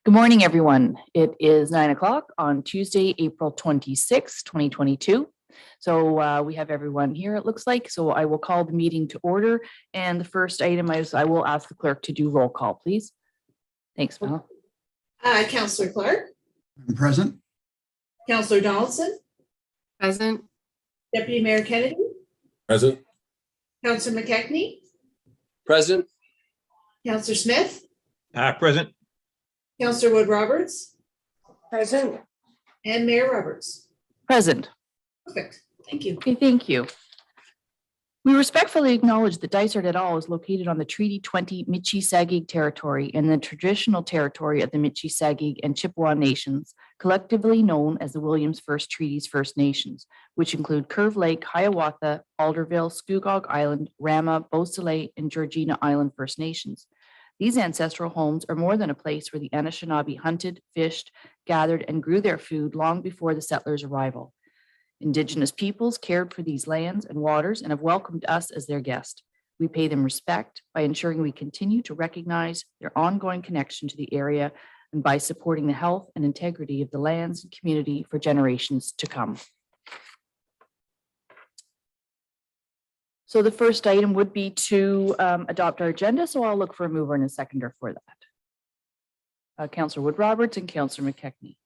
Good morning, everyone. It is 9 o'clock on Tuesday, April 26, 2022. So we have everyone here, it looks like. So I will call the meeting to order. And the first item is I will ask the clerk to do roll call, please. Thanks, Mel. Councillor Clark. I'm present. Councillor Donaldson. Present. Deputy Mayor Kennedy. Present. Councillor McKechnie. Present. Councillor Smith. Present. Councillor Wood Roberts. Present. And Mayor Roberts. Present. Perfect. Thank you. Okay, thank you. We respectfully acknowledge that Dysart et al. Is located on the Treaty 20 Michi-Sagig territory in the traditional territory of the Michi-Sagig and Chippewa nations, collectively known as the Williams First Treaties First Nations, which include Curve Lake, Hiawatha, Alderville, Scugog Island, Rama, Beausoleil, and Georgina Island First Nations. These ancestral homes are more than a place where the Anishinaabe hunted, fished, gathered, and grew their food long before the settlers' arrival. Indigenous peoples cared for these lands and waters and have welcomed us as their guest. We pay them respect by ensuring we continue to recognize their ongoing connection to the area and by supporting the health and integrity of the lands and community for generations to come. So the first item would be to adopt our agenda. So I'll look for a mover and a seconder for that. Councillor Wood Roberts and Councillor McKechnie.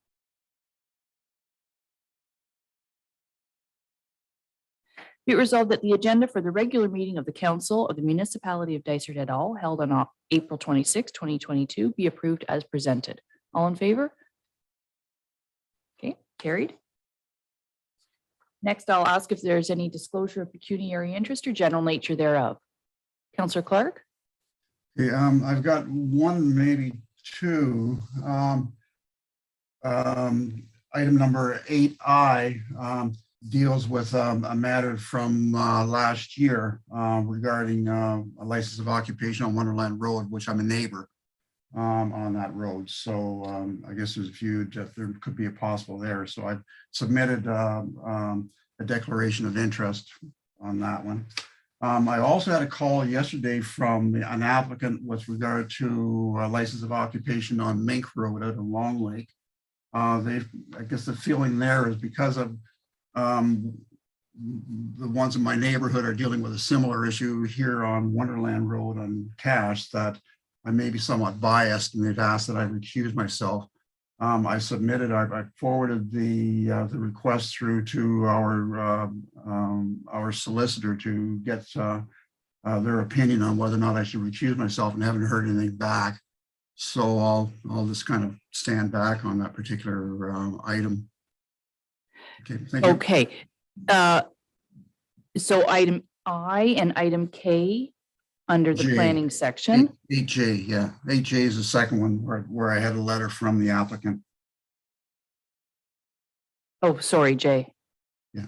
Be it resolved that the agenda for the regular meeting of the Council of the Municipality of Dysart et al. Held on April 26, 2022 be approved as presented. All in favor? Okay, carried. Next, I'll ask if there's any disclosure of pecuniary interest or general nature thereof. Councillor Clark? Okay, I've got one, maybe two. Item number 8I deals with a matter from last year regarding a license of occupation on Wonderland Road, which I'm a neighbor on that road. So I guess there's a few that there could be a possible there. So I've submitted a declaration of interest on that one. I also had a call yesterday from an applicant with regard to a license of occupation on Mink Road out of Long Lake. I guess the feeling there is because of the ones in my neighborhood are dealing with a similar issue here on Wonderland Road on Cache, that I may be somewhat biased, and they've asked that I recuse myself. I forwarded the request through to our solicitor to get their opinion on whether or not I should recuse myself, and haven't heard anything back. So I'll just kind of stand back on that particular item. Okay, thank you. Okay. So item I and item K under the J. planning section. 8J, yeah. 8J is the second one where I had a letter from the applicant. Oh, sorry, Jay. Yeah.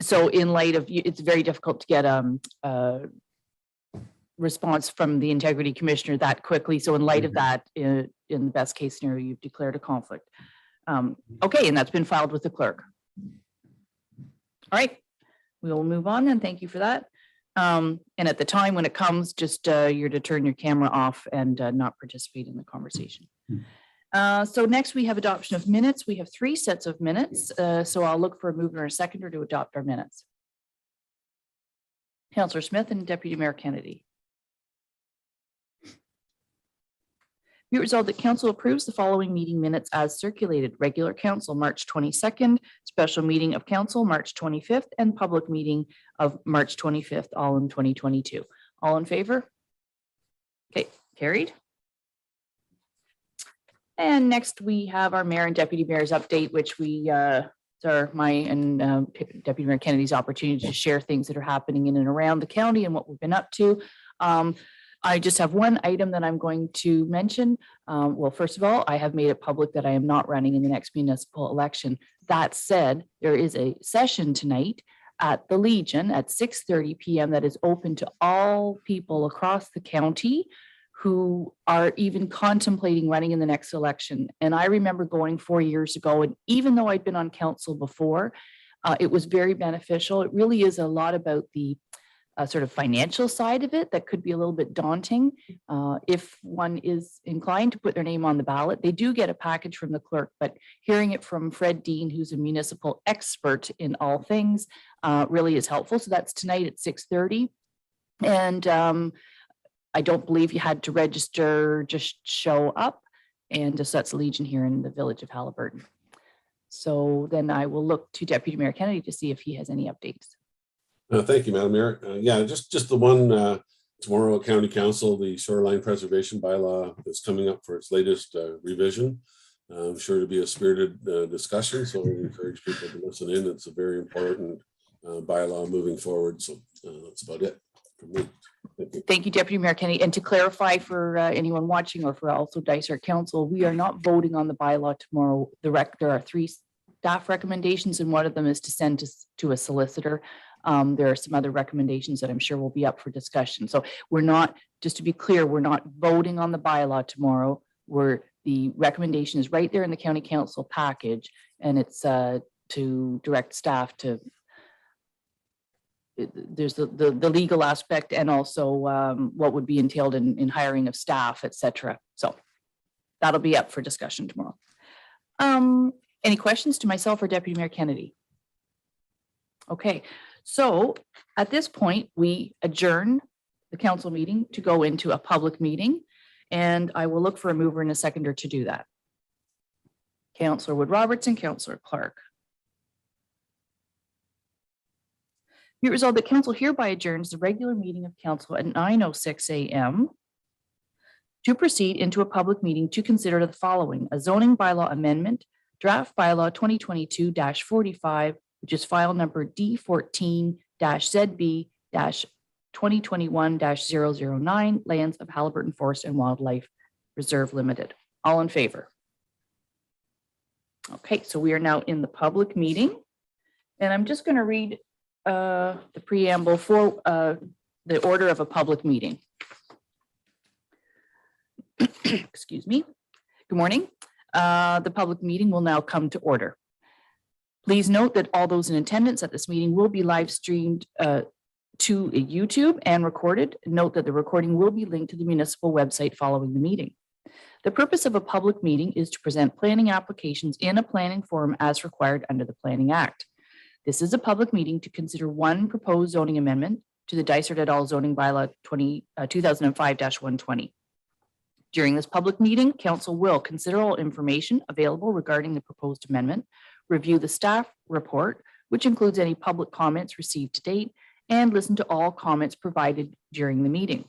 So in light of, it's very difficult to get a response from the integrity commissioner that quickly. So in light of that, in the best case scenario, you've declared a conflict. Okay, and that's been filed with the clerk. All right, we will move on then. Thank you for that. And at the time when it comes, just you're to turn your camera off and not participate in the conversation. So next we have adoption of minutes. We have 3 sets of minutes. So I'll look for a mover and a seconder to adopt our minutes. Councillor Smith and Deputy Mayor Kennedy. Be it resolved that council approves the following meeting minutes as circulated. Regular council, March 22nd, special meeting of council, March 25th, and public meeting of March 25th, all in 2022. All in favor? Okay, carried. And next we have our mayor and deputy mayor's update, which we are my and Deputy Mayor Kennedy's opportunity to share things that are happening in and around the county and what we've been up to. I just have one item that I'm going to mention. Well, first of all, I have made it public that I am not running in the next municipal election. That said, there is a session tonight at the Legion at 6:30 p.m. that is open to all people across the county who are even contemplating running in the next election. And I remember going 4 years ago, and even though I'd been on council before, it was very beneficial. It really is a lot about the sort of financial side of it that could be a little bit daunting. If one is inclined to put their name on the ballot, they do get a package from the clerk, but hearing it from Fred Dean, who's a municipal expert in all things, really is helpful. So that's tonight at 6:30. And I don't believe you had to register, just show up. And just that's Legion here in the village of Halliburton. So then I will look to Deputy Mayor Kennedy to see if he has any updates. Thank you, Madam Mayor. Yeah, just the one tomorrow at County Council, the shoreline preservation bylaw is coming up for its latest revision. I'm sure to be a spirited discussion, so I encourage people to listen in. It's a very important bylaw moving forward. So that's about it for me. Thank you, Deputy Mayor Kennedy. And to clarify for anyone watching or for also Dysart Council, we are not voting on the bylaw tomorrow. There are 3 staff recommendations, and one of them is to send to a solicitor. There are some other recommendations that I'm sure will be up for discussion. So we're not, just to be clear, we're not voting on the bylaw tomorrow. The recommendation is right there in the County Council package, and it's to direct staff to, there's the legal aspect and also what would be entailed in hiring of staff, et cetera. So that'll be up for discussion tomorrow. Any questions to myself or Deputy Mayor Kennedy? Okay, so at this point, we adjourn the council meeting to go into a public meeting, and I will look for a mover and a seconder to do that. Councillor Wood Roberts and Councillor Clark. Be it resolved that council hereby adjourns the regular meeting of council at 9:06 a.m. to proceed into a public meeting to consider the following: a zoning bylaw amendment, draft bylaw 2022-45, which is file number D14-ZB-2021-009, lands of Halliburton Forest and Wildlife Reserve Limited. All in favor? Okay, so we are now in the public meeting, and I'm just going to read the preamble for the order of a public meeting. Excuse me. Good morning. The public meeting will now come to order. Please note that all those in attendance at this meeting will be live streamed to YouTube and recorded. Note that the recording will be linked to the municipal website following the meeting. The purpose of a public meeting is to present planning applications in a planning forum as required under the Planning Act. This is a public meeting to consider one proposed zoning amendment to the Dysart et al. Zoning bylaw 2005-120. During this public meeting, council will consider all information available regarding the proposed amendment, review the staff report, which includes any public comments received to date, and listen to all comments provided during the meeting.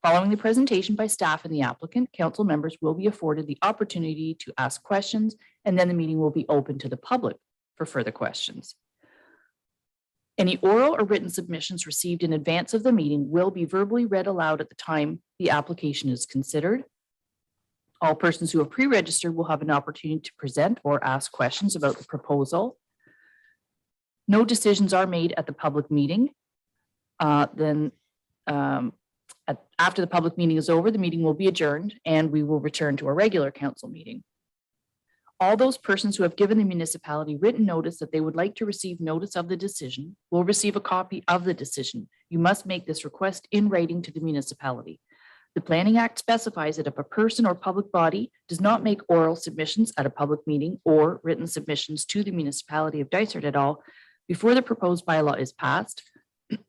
Following the presentation by staff and the applicant, council members will be afforded the opportunity to ask questions, and then the meeting will be open to the public for further questions. Any oral or written submissions received in advance of the meeting will be verbally read aloud at the time the application is considered. All persons who have pre-registered will have an opportunity to present or ask questions about the proposal. No decisions are made at the public meeting. After the public meeting is over, the meeting will be adjourned and we will return to a regular council meeting. All those persons who have given the municipality written notice that they would like to receive notice of the decision will receive a copy of the decision. You must make this request in writing to the municipality. The Planning Act specifies that if a person or public body does not make oral submissions at a public meeting or written submissions to the municipality of Dysart et al. Before the proposed bylaw is passed,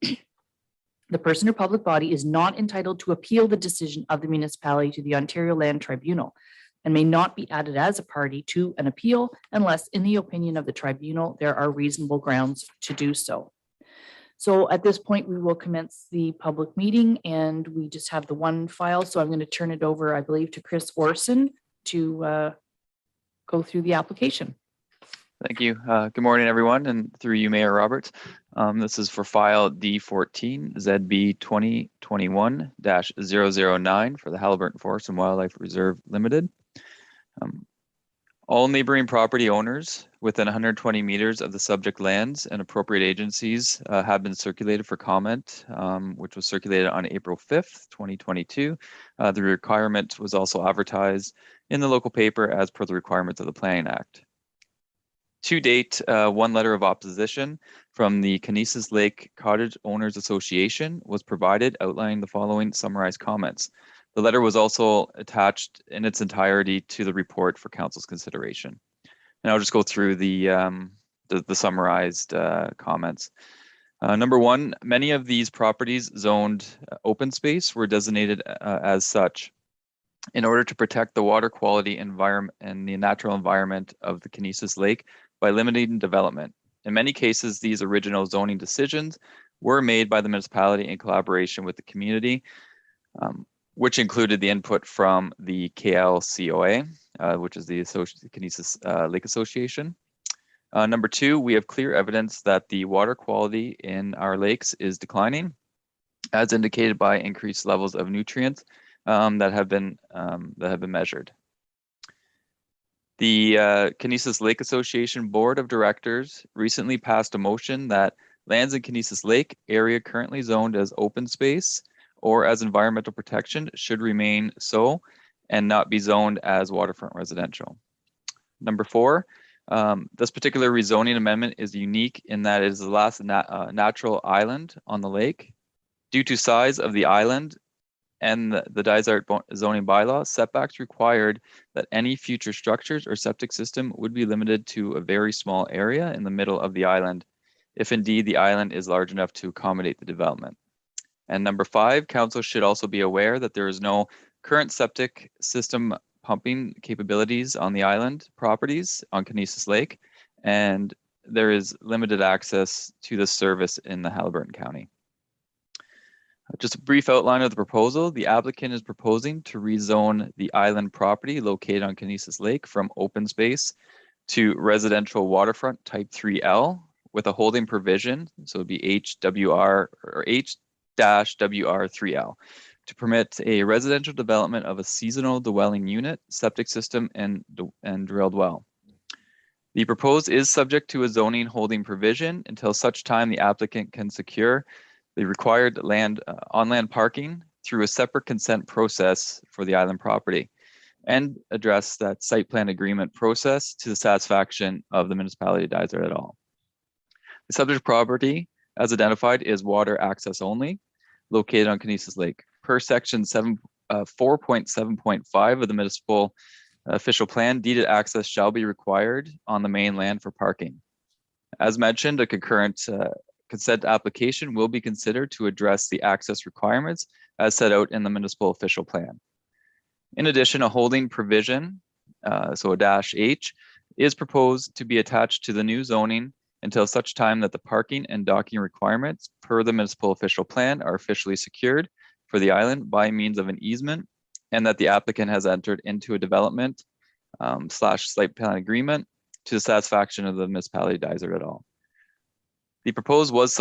the person or public body is not entitled to appeal the decision of the municipality to the Ontario Land Tribunal and may not be added as a party to an appeal unless, in the opinion of the tribunal, there are reasonable grounds to do so. So at this point, we will commence the public meeting and we just have the one file. So I'm going to turn it over, I believe, to Chris Orson to go through the application. Thank you. Good morning, everyone, and through you, Mayor Roberts. This is for file D14 ZB 2021-009 for the Halliburton Forest and Wildlife Reserve Limited. All neighboring property owners within 120 meters of the subject lands and appropriate agencies have been circulated for comment, which was circulated on April 5th, 2022. The requirement was also advertised in the local paper as per the requirements of the Planning Act. To date, one letter of opposition from the Kinesis Lake Cottage Owners Association was provided outlining the following summarized comments. The letter was also attached in its entirety to the report for council's consideration. And I'll just go through the summarized comments. Number one, many of these properties zoned open space were designated as such in order to protect the water quality environment and the natural environment of the Kinesis Lake by limiting development. In many cases, these original zoning decisions were made by the municipality in collaboration with the community, which included the input from the KLCOA, which is the Kinesis Lake Association. Number two, we have clear evidence that the water quality in our lakes is declining, as indicated by increased levels of nutrients that have been measured. The Kinesis Lake Association Board of Directors recently passed a motion that lands in Kinesis Lake area currently zoned as open space or as environmental protection should remain so and not be zoned as waterfront residential. Number four, this particular rezoning amendment is unique in that it is the last natural island on the lake. Due to size of the island and the Dysart zoning bylaw, setbacks required that any future structures or septic system would be limited to a very small area in the middle of the island, if indeed the island is large enough to accommodate the development. And number five, council should also be aware that there is no current septic system pumping capabilities on the island properties on Kinesis Lake, and there is limited access to the service in the Haliburton County. Just a brief outline of the proposal. The applicant is proposing to rezone the island property located on Kinesis Lake from open space to residential waterfront type 3L with a holding provision, so it would be HWR or H-WR3L, to permit a residential development of a seasonal dwelling unit, septic system, and drilled well. The proposed is subject to a zoning holding provision until such time the applicant can secure the required on-land parking through a separate consent process for the island property and address that site plan agreement process to the satisfaction of the municipality of Dysart et al. The subject property, as identified, is water access only, located on Kinesis Lake. Per section 4.7.5 of the municipal official plan, deeded access shall be required on the main land for parking. As mentioned, a concurrent consent application will be considered to address the access requirements as set out in the municipal official plan. In addition, a holding provision, so a -H, is proposed to be attached to the new zoning until such time that the parking and docking requirements per the municipal official plan are officially secured for the island by means of an easement, and that the applicant has entered into a development / site plan agreement to the satisfaction of the municipality of Dysart et al. The proposed was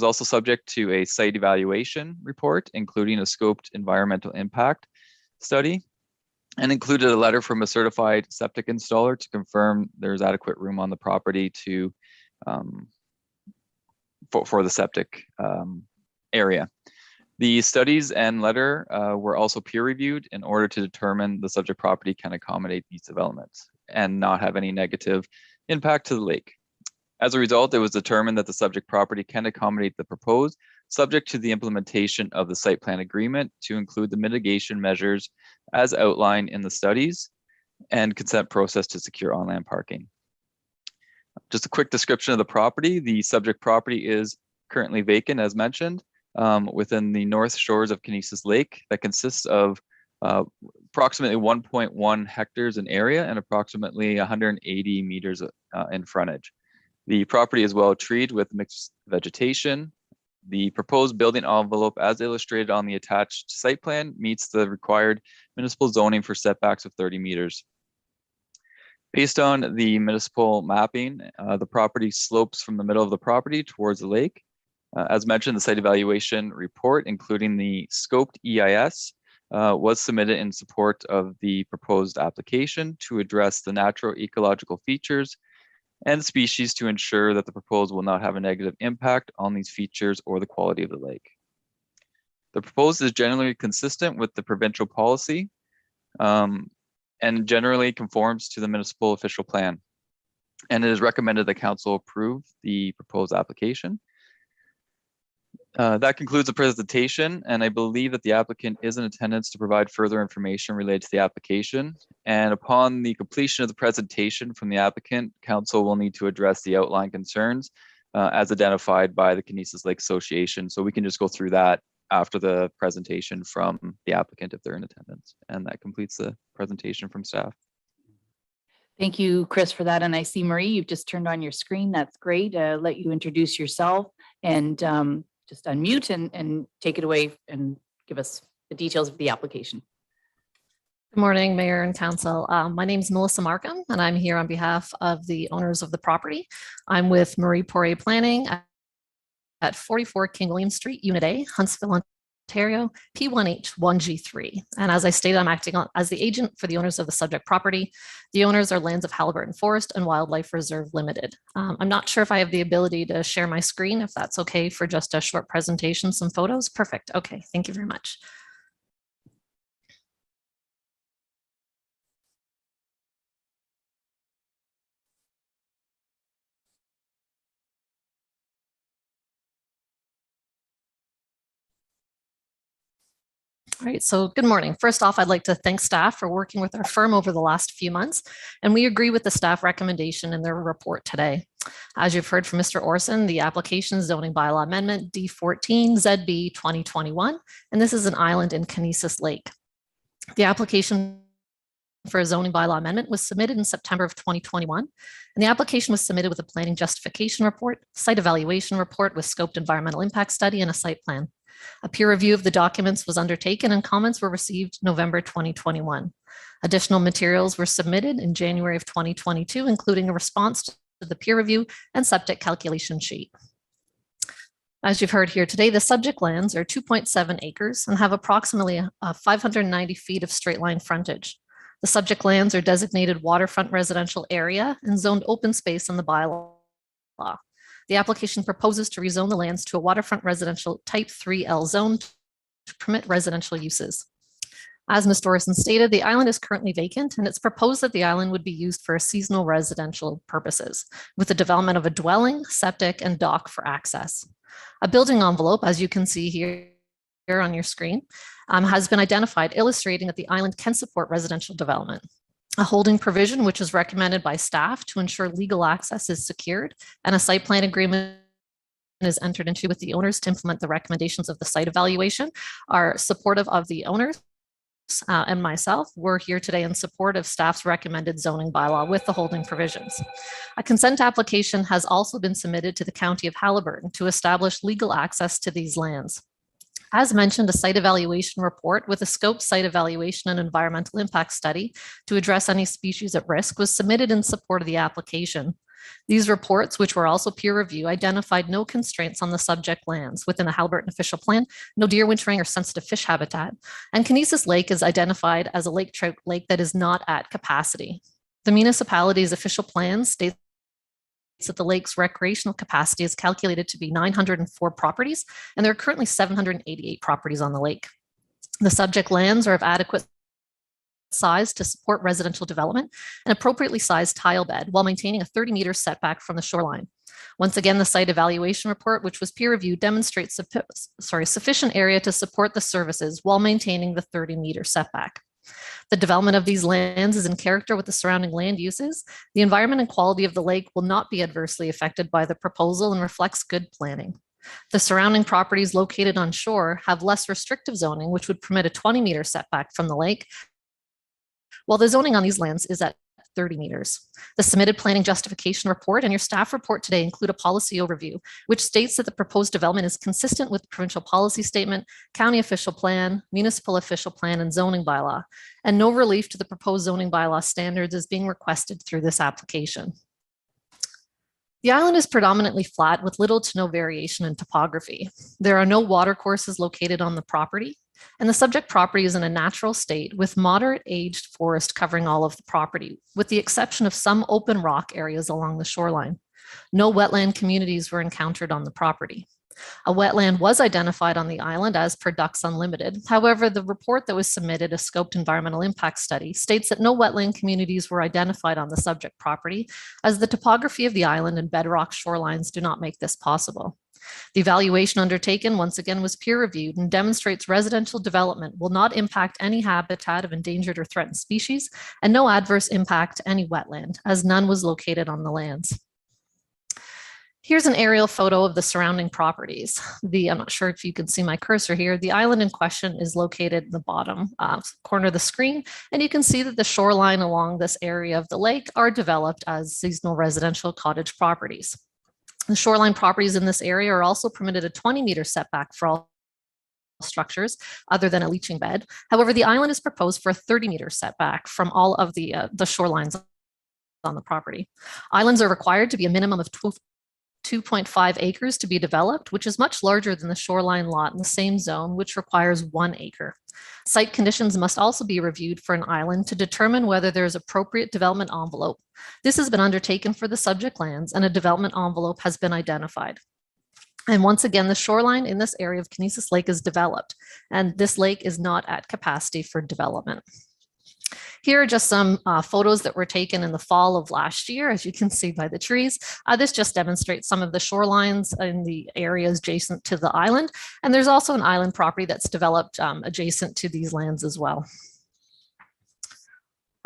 also subject to a site evaluation report, including a scoped environmental impact study, and included a letter from a certified septic installer to confirm there's adequate room on the property to for the septic area. The studies and letter were also peer reviewed in order to determine the subject property can accommodate these developments and not have any negative impact to the lake. As a result, it was determined that the subject property can accommodate the proposed, subject to the implementation of the site plan agreement to include the mitigation measures as outlined in the studies and consent process to secure on-land parking. Just a quick description of the property. The subject property is currently vacant, as mentioned, within the north shores of Kinesis Lake that consists of approximately 1.1 hectares in area and approximately 180 meters in frontage. The property is well treed with mixed vegetation. The proposed building envelope, as illustrated on the attached site plan, meets the required municipal zoning for setbacks of 30 meters. Based on the municipal mapping, the property slopes from the middle of the property towards the lake. As mentioned, the site evaluation report, including the scoped EIS, was submitted in support of the proposed application to address the natural ecological features and species to ensure that the proposal will not have a negative impact on these features or the quality of the lake. The proposed is generally consistent with the provincial policy and generally conforms to the municipal official plan. and it is recommended that council approve the proposed application. That concludes the presentation, and I believe that the applicant is in attendance to provide further information related to the application. And upon the completion of the presentation from the applicant, council will need to address the outlined concerns as identified by the Kinesis Lake Association. So we can just go through that after the presentation from the applicant if they're in attendance. And that completes the presentation from staff. Thank you, Chris, for that. And I see Marie, you've just turned on your screen. That's great. Let you introduce yourself and just unmute and take it away and give us the details of the application. Good morning, Mayor and Council. My name is Melissa Markham, and I'm here on behalf of the owners of the property. I'm with Marie Poirier Planning at 44 King William Street, Unit A, Huntsville, Ontario, P1H1G3. And as I stated, I'm acting as the agent for the owners of the subject property. The owners are Lands of Halliburton Forest and Wildlife Reserve Limited. I'm not sure if I have the ability to share my screen, if that's okay for just a short presentation, some photos. Perfect. Okay, thank you very much. All right, so good morning. First off, I'd like to thank staff for working with our firm over the last few months, and we agree with the staff recommendation in their report today. As you've heard from Mr. Orson, the application zoning bylaw amendment D14 ZB 2021, and this is an island in Kinesis Lake. The application for a zoning bylaw amendment was submitted in September of 2021, and the application was submitted with a planning justification report, site evaluation report with scoped environmental impact study, and a site plan. A peer review of the documents was undertaken and comments were received November 2021. Additional materials were submitted in January of 2022, including a response to the peer review and septic calculation sheet. As you've heard here today, the subject lands are 2.7 acres and have approximately 590 feet of straight line frontage. The subject lands are designated waterfront residential area and zoned open space in the bylaw. The application proposes to rezone the lands to a waterfront residential type 3L zone to permit residential uses. As Mr. Orson stated, the island is currently vacant, and it's proposed that the island would be used for seasonal residential purposes, with the development of a dwelling, septic, and dock for access. A building envelope, as you can see here on your screen, has been identified, illustrating that the island can support residential development. A holding provision, which is recommended by staff to ensure legal access is secured, and a site plan agreement is entered into with the owners to implement the recommendations of the site evaluation, are supportive of the owners and myself. We're here today in support of staff's recommended zoning bylaw with the holding provisions. A consent application has also been submitted to the County of Halliburton to establish legal access to these lands. As mentioned, a site evaluation report with a scope site evaluation and environmental impact study to address any species at risk was submitted in support of the application. These reports, which were also peer review, identified no constraints on the subject lands within the Halliburton official plan, no deer wintering or sensitive fish habitat, and Kinesis Lake is identified as a lake trout lake that is not at capacity. The municipality's official plan states that the lake's recreational capacity is calculated to be 904 properties, and there are currently 788 properties on the lake. The subject lands are of adequate size to support residential development and appropriately sized tile bed while maintaining a 30-meter setback from the shoreline. Once again, the site evaluation report, which was peer reviewed, demonstrates sufficient area to support the services while maintaining the 30-meter setback. The development of these lands is in character with the surrounding land uses. The environment and quality of the lake will not be adversely affected by the proposal and reflects good planning. The surrounding properties located on shore have less restrictive zoning, which would permit a 20-meter setback from the lake, while the zoning on these lands is at 30 meters. The submitted planning justification report and your staff report today include a policy overview, which states that the proposed development is consistent with the provincial policy statement, county official plan, municipal official plan, and zoning bylaw, and no relief to the proposed zoning bylaw standards is being requested through this application. The island is predominantly flat with little to no variation in topography. There are no watercourses located on the property, and the subject property is in a natural state with moderate aged forest covering all of the property, with the exception of some open rock areas along the shoreline. No wetland communities were encountered on the property. A wetland was identified on the island as per Ducks Unlimited. However, the report that was submitted, a scoped environmental impact study, states that no wetland communities were identified on the subject property, as the topography of the island and bedrock shorelines do not make this possible. The evaluation undertaken once again was peer reviewed and demonstrates residential development will not impact any habitat of endangered or threatened species and no adverse impact to any wetland, as none was located on the lands. Here's an aerial photo of the surrounding properties. I'm not sure if you can see my cursor here. The island in question is located in the bottom corner of the screen, and you can see that the shoreline along this area of the lake are developed as seasonal residential cottage properties. The shoreline properties in this area are also permitted a 20-meter setback for all structures other than a leaching bed. However, the island is proposed for a 30-meter setback from all of the shorelines on the property. Islands are required to be a minimum of 2.5 acres to be developed, which is much larger than the shoreline lot in the same zone, which requires 1 acre. Site conditions must also be reviewed for an island to determine whether there is appropriate development envelope. This has been undertaken for the subject lands, and a development envelope has been identified. And once again, the shoreline in this area of Kinesis Lake is developed, and this lake is not at capacity for development. Here are just some photos that were taken in the fall of last year, as you can see by the trees. This just demonstrates some of the shorelines in the areas adjacent to the island. And there's also an island property that's developed adjacent to these lands as well.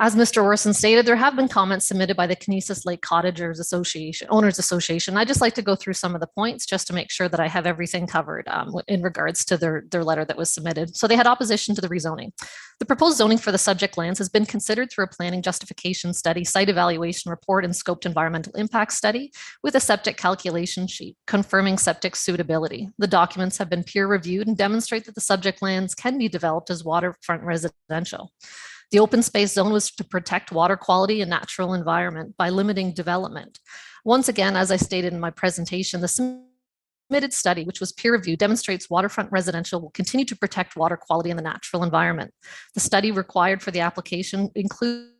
As Mr. Orson stated, there have been comments submitted by the Kinesis Lake Cottagers Association, Owners Association. I'd just like to go through some of the points just to make sure that I have everything covered in regards to their letter that was submitted. So they had opposition to the rezoning. The proposed zoning for the subject lands has been considered through a planning justification study, site evaluation report, and scoped environmental impact study with a septic calculation sheet confirming septic suitability. The documents have been peer reviewed and demonstrate that the subject lands can be developed as waterfront residential. The open space zone was to protect water quality and natural environment by limiting development. Once again, as I stated in my presentation, the submitted study, which was peer reviewed, demonstrates waterfront residential will continue to protect water quality in the natural environment. The study required for the application included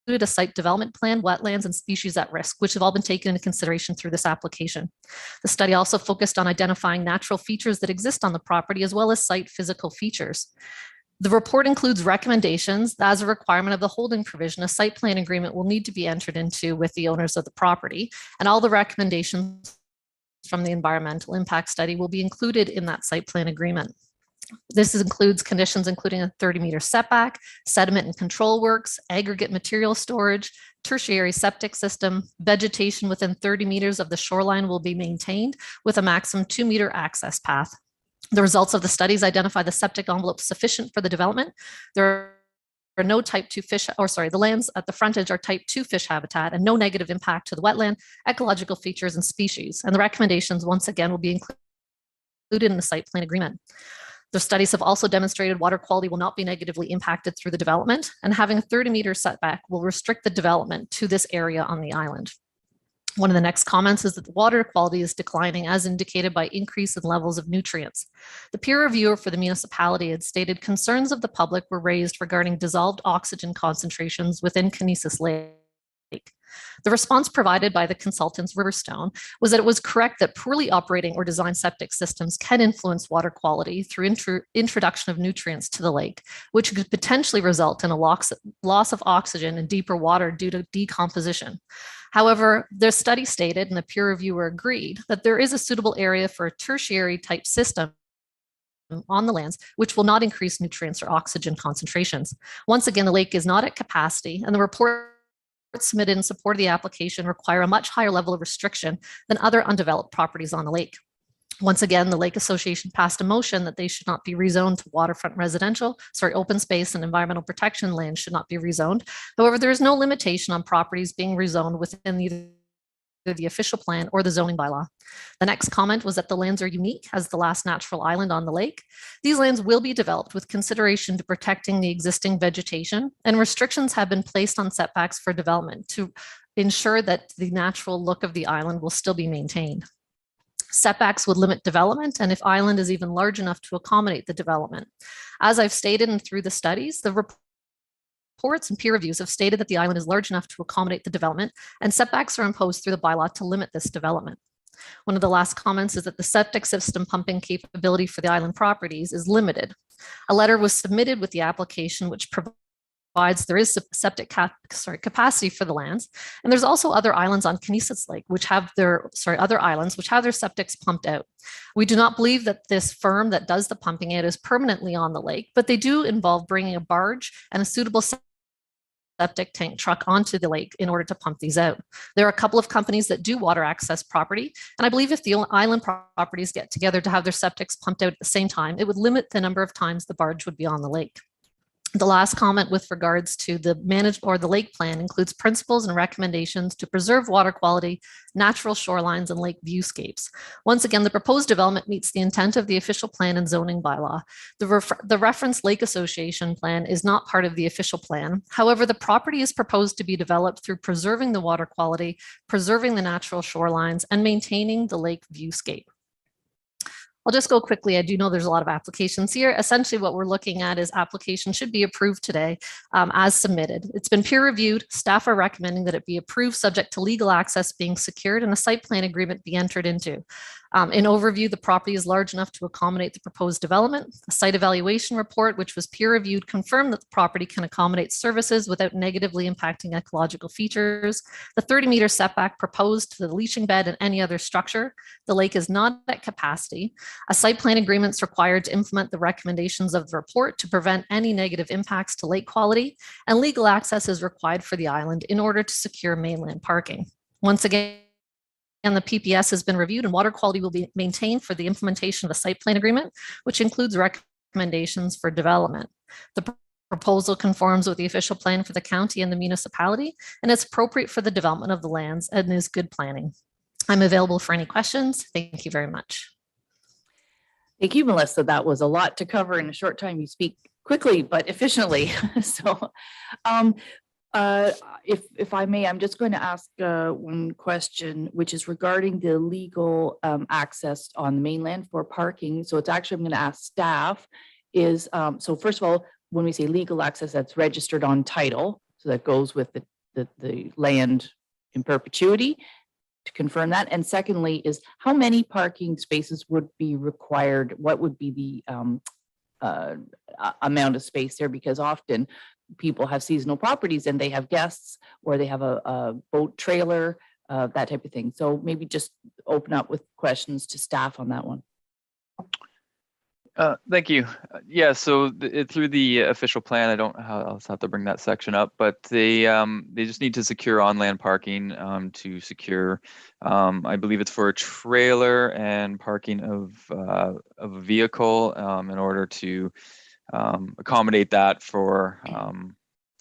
a site development plan, wetlands, and species at risk, which have all been taken into consideration through this application. The study also focused on identifying natural features that exist on the property, as well as site physical features. The report includes recommendations that, as a requirement of the holding provision, a site plan agreement will need to be entered into with the owners of the property, and all the recommendations from the environmental impact study will be included in that site plan agreement. This includes conditions including a 30-meter setback, sediment and control works, aggregate material storage, tertiary septic system, vegetation within 30 meters of the shoreline will be maintained with a maximum 2-meter access path. The results of the studies identify the septic envelope sufficient for the development. There are no type 2 fish, the lands at the frontage are type 2 fish habitat and no negative impact to the wetland, ecological features, and species. And the recommendations, once again, will be included in the site plan agreement. The studies have also demonstrated water quality will not be negatively impacted through the development, and having a 30-meter setback will restrict the development to this area on the island. One of the next comments is that the water quality is declining as indicated by increase in levels of nutrients. The peer reviewer for the municipality had stated concerns of the public were raised regarding dissolved oxygen concentrations within Kinesis Lake. The response provided by the consultants Riverstone was that it was correct that poorly operating or designed septic systems can influence water quality through introduction of nutrients to the lake, which could potentially result in a loss of oxygen and deeper water due to decomposition. However, the study stated, and the peer reviewer agreed, that there is a suitable area for a tertiary type system on the lands, which will not increase nutrients or oxygen concentrations. Once again, the lake is not at capacity, and the report submitted in support of the application require a much higher level of restriction than other undeveloped properties on the lake. Once again, the Lake Association passed a motion that they should not be rezoned to waterfront open space and environmental protection land should not be rezoned. However, there is no limitation on properties being rezoned within either the official plan or the zoning bylaw. The next comment was that the lands are unique as the last natural island on the lake. These lands will be developed with consideration to protecting the existing vegetation, and restrictions have been placed on setbacks for development to ensure that the natural look of the island will still be maintained. Setbacks would limit development, and if island is even large enough to accommodate the development. As I've stated and through the studies, the reports and peer reviews have stated that the island is large enough to accommodate the development, and setbacks are imposed through the bylaw to limit this development. One of the last comments is that the septic system pumping capability for the island properties is limited. A letter was submitted with the application, which provides there is septic capacity for the lands. And there's also other islands on Kinesis Lake, which have their, other islands, which have their septics pumped out. We do not believe that this firm that does the pumping out is permanently on the lake, but they do involve bringing a barge and a suitable septic tank truck onto the lake in order to pump these out. There are a couple of companies that do water access property, and I believe if the island properties get together to have their septics pumped out at the same time, it would limit the number of times the barge would be on the lake. The last comment with regards to the the lake plan includes principles and recommendations to preserve water quality, natural shorelines, and lake viewscapes. Once again, the proposed development meets the intent of the official plan and zoning bylaw. The reference lake association plan is not part of the official plan. However, the property is proposed to be developed through preserving the water quality, preserving the natural shorelines, and maintaining the lake viewscape. I'll just go quickly. I do know there's a lot of applications here. Essentially, what we're looking at is application should be approved today as submitted. It's been peer reviewed. Staff are recommending that it be approved subject to legal access being secured and a site plan agreement be entered into. In overview, the property is large enough to accommodate the proposed development. A site evaluation report, which was peer reviewed, confirmed that the property can accommodate services without negatively impacting ecological features. The 30-meter setback proposed to the leaching bed and any other structure. The lake is not at capacity. A site plan agreement is required to implement the recommendations of the report to prevent any negative impacts to lake quality, and legal access is required for the island in order to secure mainland parking. Once again, the PPS has been reviewed and water quality will be maintained for the implementation of a site plan agreement, which includes recommendations for development. The proposal conforms with the official plan for the county and the municipality, and it's appropriate for the development of the lands and is good planning. I'm available for any questions. Thank you very much. Thank you, Melissa. That was a lot to cover in a short time. You speak quickly but efficiently. So if I may, I'm just going to ask one question, which is regarding the legal access on the mainland for parking. So it's actually, I'm going to ask staff is, so first of all, when we say legal access, that's registered on title. So that goes with the land in perpetuity, to confirm that. And secondly is how many parking spaces would be required? What would be the amount of space there? Because often people have seasonal properties and they have guests or they have a boat trailer, that type of thing. So maybe just open up with questions to staff on that one. Thank you. Yeah, so through the official plan, I'll have to bring that section up, but they just need to secure on-land parking to secure, I believe it's for a trailer and parking of a vehicle in order to accommodate that for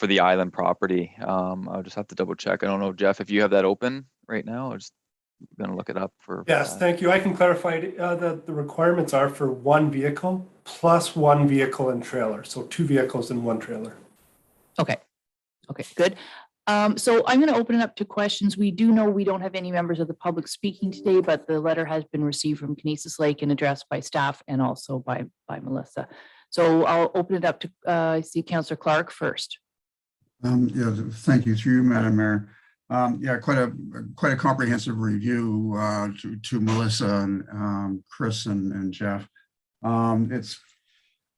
the island property. I'll just have to double check. I don't know, Jeff, if you have that open right now. I'm just going to look it up for. Yes, thank you. I can clarify that the requirements are for one vehicle plus one vehicle and trailer. So 2 vehicles and 1 trailer. Okay. Okay, good. So I'm going to open it up to questions. We do know we don't have any members of the public speaking today, but the letter has been received from Kinesis Lake and addressed by staff and also by Melissa. So I'll open it up to, I see Councillor Clark first. Yeah, thank you. Through you, Madam Mayor. Yeah, quite a comprehensive review to Melissa and Chris and Jeff. It's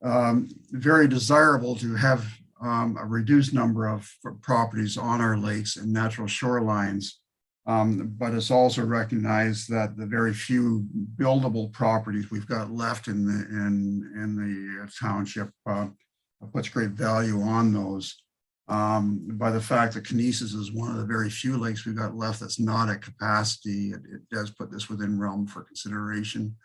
very desirable to have a reduced number of properties on our lakes and natural shorelines, but it's also recognized that the very few buildable properties we've got left in the township puts great value on those. By the fact that Kinesis is one of the very few lakes we've got left that's not at capacity, it does put this within realm for consideration.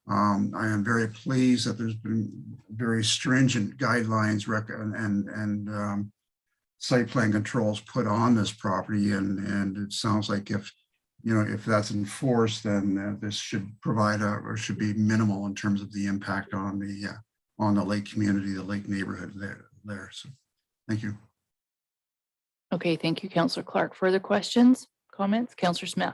I am very pleased that there's been very stringent guidelines and site plan controls put on this property, and it sounds like if that's enforced, then this should provide or should be minimal in terms of the impact on the lake community, the lake neighborhood there. So, thank you. Okay, thank you, Councillor Clark. Further questions, comments? Councillor Smith.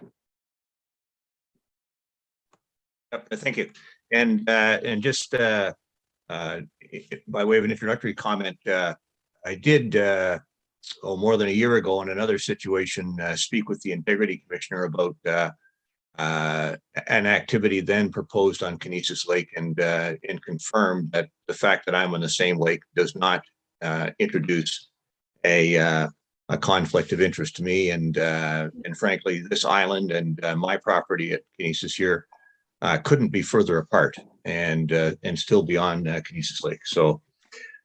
Yep, thank you. And just by way of an introductory comment, I did more than a year ago in another situation speak with the Integrity Commissioner about an activity then proposed on Kinesis Lake and confirmed that the fact that I'm on the same lake does not introduce a conflict of interest to me. And frankly, this island and my property at Kinesis here couldn't be further apart and still be on Kinesis Lake. So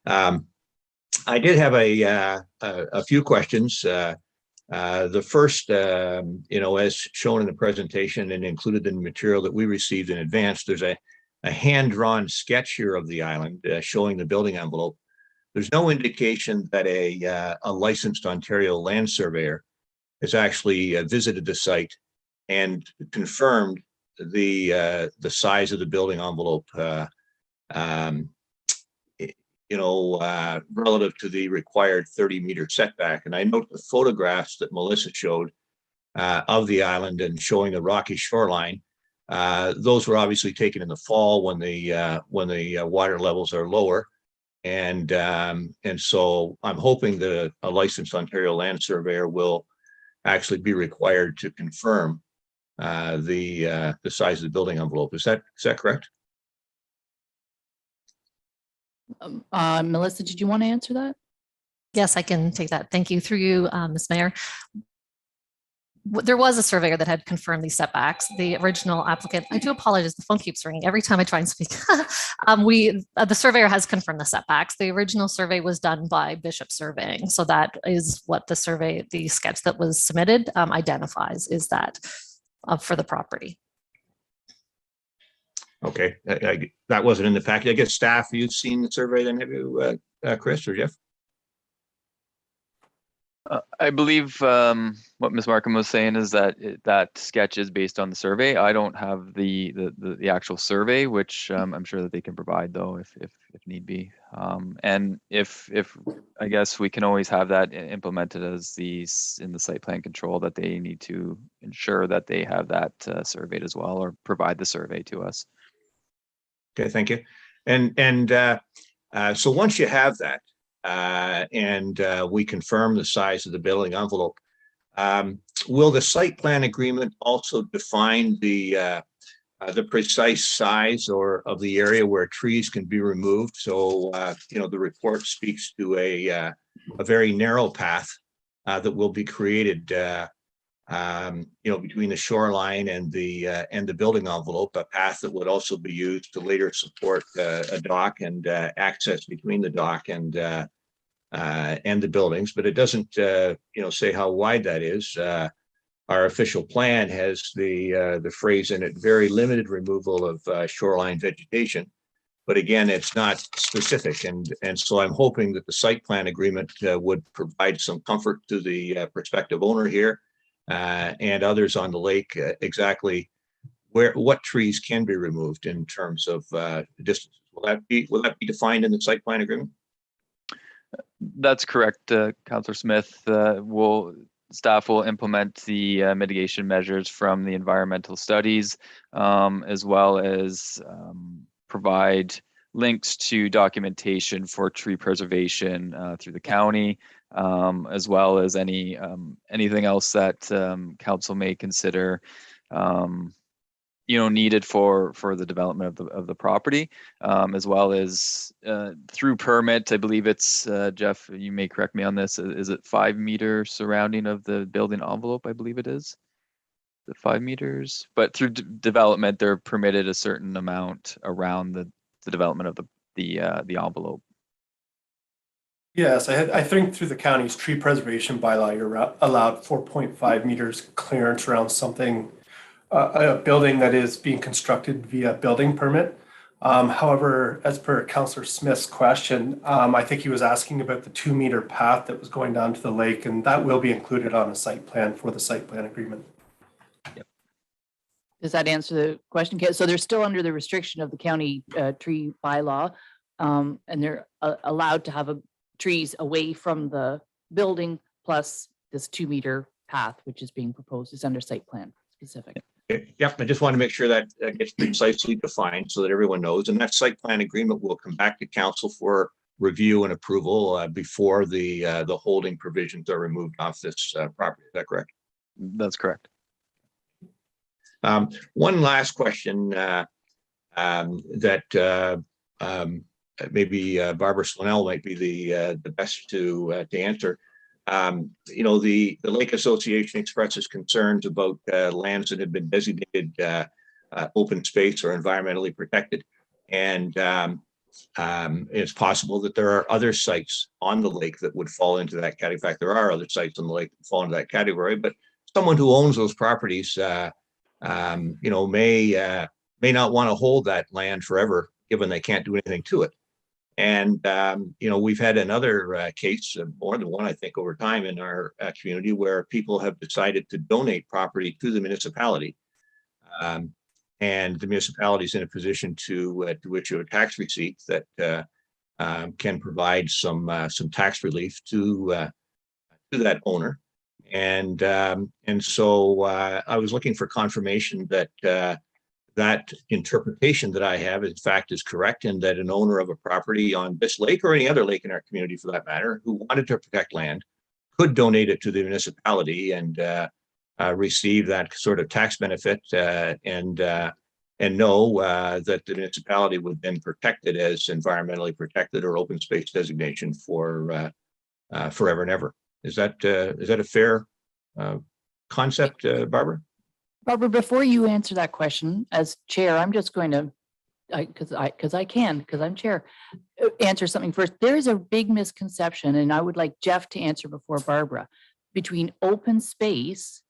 I did have a few questions. The first, as shown in the presentation and included in the material that we received in advance, there's a hand-drawn sketch here of the island showing the building envelope. There's no indication that a licensed Ontario land surveyor has actually visited the site and confirmed the size of the building envelope, relative to the required 30-meter setback. And I note the photographs that Melissa showed of the island and showing the rocky shoreline. Those were obviously taken in the fall when the water levels are lower. And so I'm hoping that a licensed Ontario land surveyor will actually be required to confirm the size of the building envelope. Is that correct? Melissa, did you want to answer that? Yes, I can take that. Thank you. Through you, Ms. Mayor. There was a surveyor that had confirmed these setbacks. The original applicant, I do apologize, the phone keeps ringing every time I try and speak. The surveyor has confirmed the setbacks. The original survey was done by Bishop Surveying. So that is what the sketch that was submitted identifies, is that for the property. Okay, that wasn't in the package. I guess staff, you've seen the survey then, have you, Chris or Jeff? I believe what Ms. Markham was saying is that that sketch is based on the survey. I don't have the actual survey, which I'm sure that they can provide though, if need be. And if I guess we can always have that implemented as in the site plan control, that they need to ensure that they have that surveyed as well, or provide the survey to us. Okay, thank you. And so once you have that, and we confirm the size of the building envelope, will the site plan agreement also define the precise size or of the area where trees can be removed? So the report speaks to a very narrow path that will be created between the shoreline and the building envelope, a path that would also be used to later support a dock and access between the dock and the buildings. But it doesn't say how wide that is. Our official plan has the phrase in it, very limited removal of shoreline vegetation. But again, it's not specific. And so I'm hoping that the site plan agreement would provide some comfort to the prospective owner here and others on the lake, exactly what trees can be removed in terms of distance. Will that be defined in the site plan agreement? That's correct, Councillor Smith. Staff will implement the mitigation measures from the environmental studies, as well as provide links to documentation for tree preservation through the county, as well as anything else that council may consider needed for the development of the property, as well as through permit. I believe it's Jeff, you may correct me on this, is it 5 meter surrounding of the building envelope? I believe it is the 5 meters, but through development they're permitted a certain amount around the development of the envelope. Yes, I think through the county's tree preservation bylaw, you're allowed 4.5 meters clearance around something, a building that is being constructed via building permit. However, as per Councillor Smith's question, I think he was asking about the 2 meter path that was going down to the lake, and that will be included on a site plan for the site plan agreement. Yep. Does that answer the question? So they're still under the restriction of the county tree bylaw, and they're allowed to have trees away from the building, plus this 2 meter path, which is being proposed, is under site plan specific. Yep, I just want to make sure that gets precisely defined so that everyone knows. And that site plan agreement will come back to council for review and approval before the holding provisions are removed off this property. Is that correct? That's correct. One last question that maybe Barbara Slonell might be the best to answer. The Lake Association expresses concerns about lands that have been designated open space or environmentally protected. And it's possible that there are other sites on the lake that would fall into that category. In fact, there are other sites on the lake that fall into that category, but someone who owns those properties, may not want to hold that land forever, given they can't do anything to it. And, we've had another case, more than one, I think, over time in our community where people have decided to donate property to the municipality. And the municipality is in a position to issue a tax receipt that can provide some tax relief to that owner. And so I was looking for confirmation that that interpretation that I have, in fact, is correct, and that an owner of a property on this lake or any other lake in our community, for that matter, who wanted to protect land, could donate it to the municipality and receive that sort of tax benefit, and know that the municipality would then protect it as environmentally protected or open space designation for forever and ever. Is that a fair concept, Barbara? Barbara, before you answer that question, as chair, I'm just going to, because I'm chair, answer something first. There is a big misconception, and I would like Jeff to answer before Barbara, between open space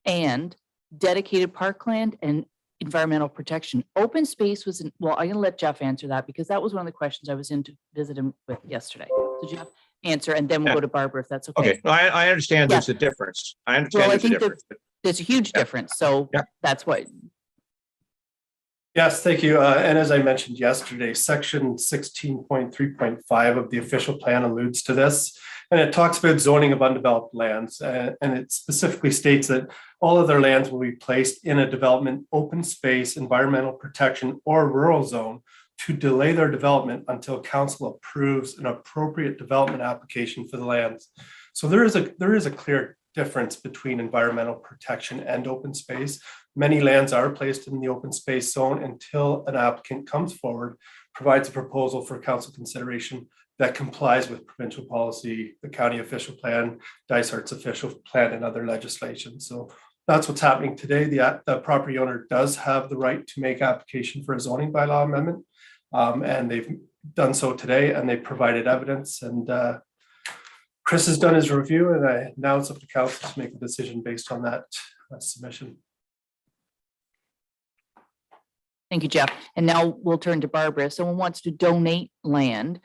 and dedicated parkland and environmental protection. Open space was, I'm going to let Jeff answer that because that was one of the questions I was in to visit him with yesterday. So Jeff, answer, and then we'll go to Barbara if that's okay. Okay, I understand there's a difference. I understand there's a difference. There's a huge difference. So that's what. Yes, thank you. And as I mentioned yesterday, section 16.3.5 of the official plan alludes to this. And it talks about zoning of undeveloped lands. And it specifically states that all other lands will be placed in a development, open space, environmental protection, or rural zone to delay their development until council approves an appropriate development application for the lands. So there is a clear difference between environmental protection and open space. Many lands are placed in the open space zone until an applicant comes forward, provides a proposal for council consideration that complies with provincial policy, the county official plan, Dysart's official plan, and other legislation. So that's what's happening today. The property owner does have the right to make application for a zoning bylaw amendment. And they've done so today, and they provided evidence. And Chris has done his review, and now it's up to council to make a decision based on that submission. Thank you, Jeff. And now we'll turn to Barbara. If someone wants to donate land,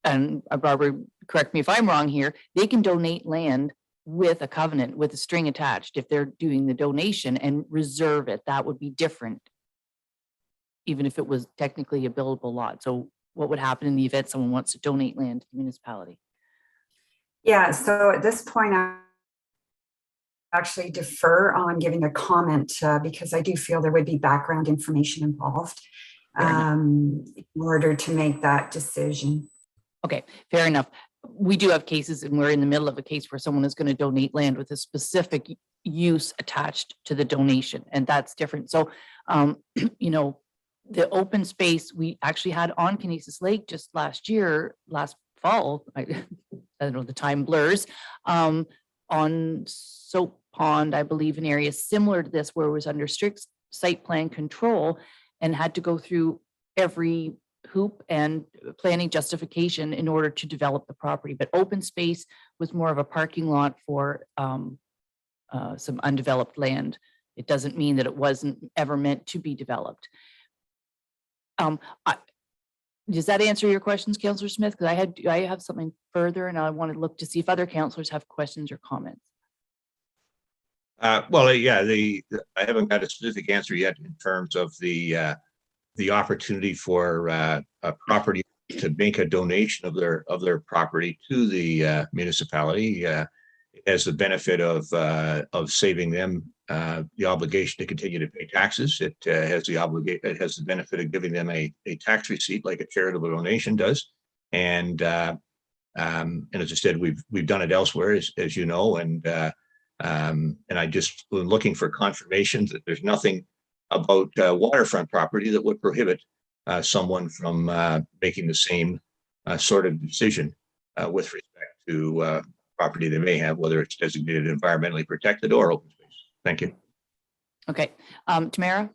and Barbara, correct me if I'm wrong here, they can donate land with a covenant, with a string attached. If they're doing the donation and reserve it, that would be different, even if it was technically a buildable lot. So what would happen in the event someone wants to donate land to the municipality? Yeah, so at this point, I actually defer on giving a comment because I do feel there would be background information involved in order to make that decision. Okay, fair enough. We do have cases, and we're in the middle of a case where someone is going to donate land with a specific use attached to the donation, and that's different. So, the open space we actually had on Kinesis Lake just last fall, I don't know, the time blurs, on Soap Pond, I believe, an area similar to this where it was under strict site plan control and had to go through every hoop and planning justification in order to develop the property. But open space was more of a parking lot for some undeveloped land. It doesn't mean that it wasn't ever meant to be developed. Does that answer your questions, Councillor Smith? Because I have something further, and I want to look to see if other councillors have questions or comments. I haven't got a specific answer yet in terms of the opportunity for a property to make a donation of their property to the municipality. It has the benefit of saving them the obligation to continue to pay taxes. It has the benefit of giving them a tax receipt like a charitable donation does. And as I said, we've done it elsewhere, as you know, and And I just was looking for confirmation that there's nothing about waterfront property that would prohibit someone from making the same sort of decision with respect to property they may have, whether it's designated environmentally protected or open space. Thank you. Okay, Tamara?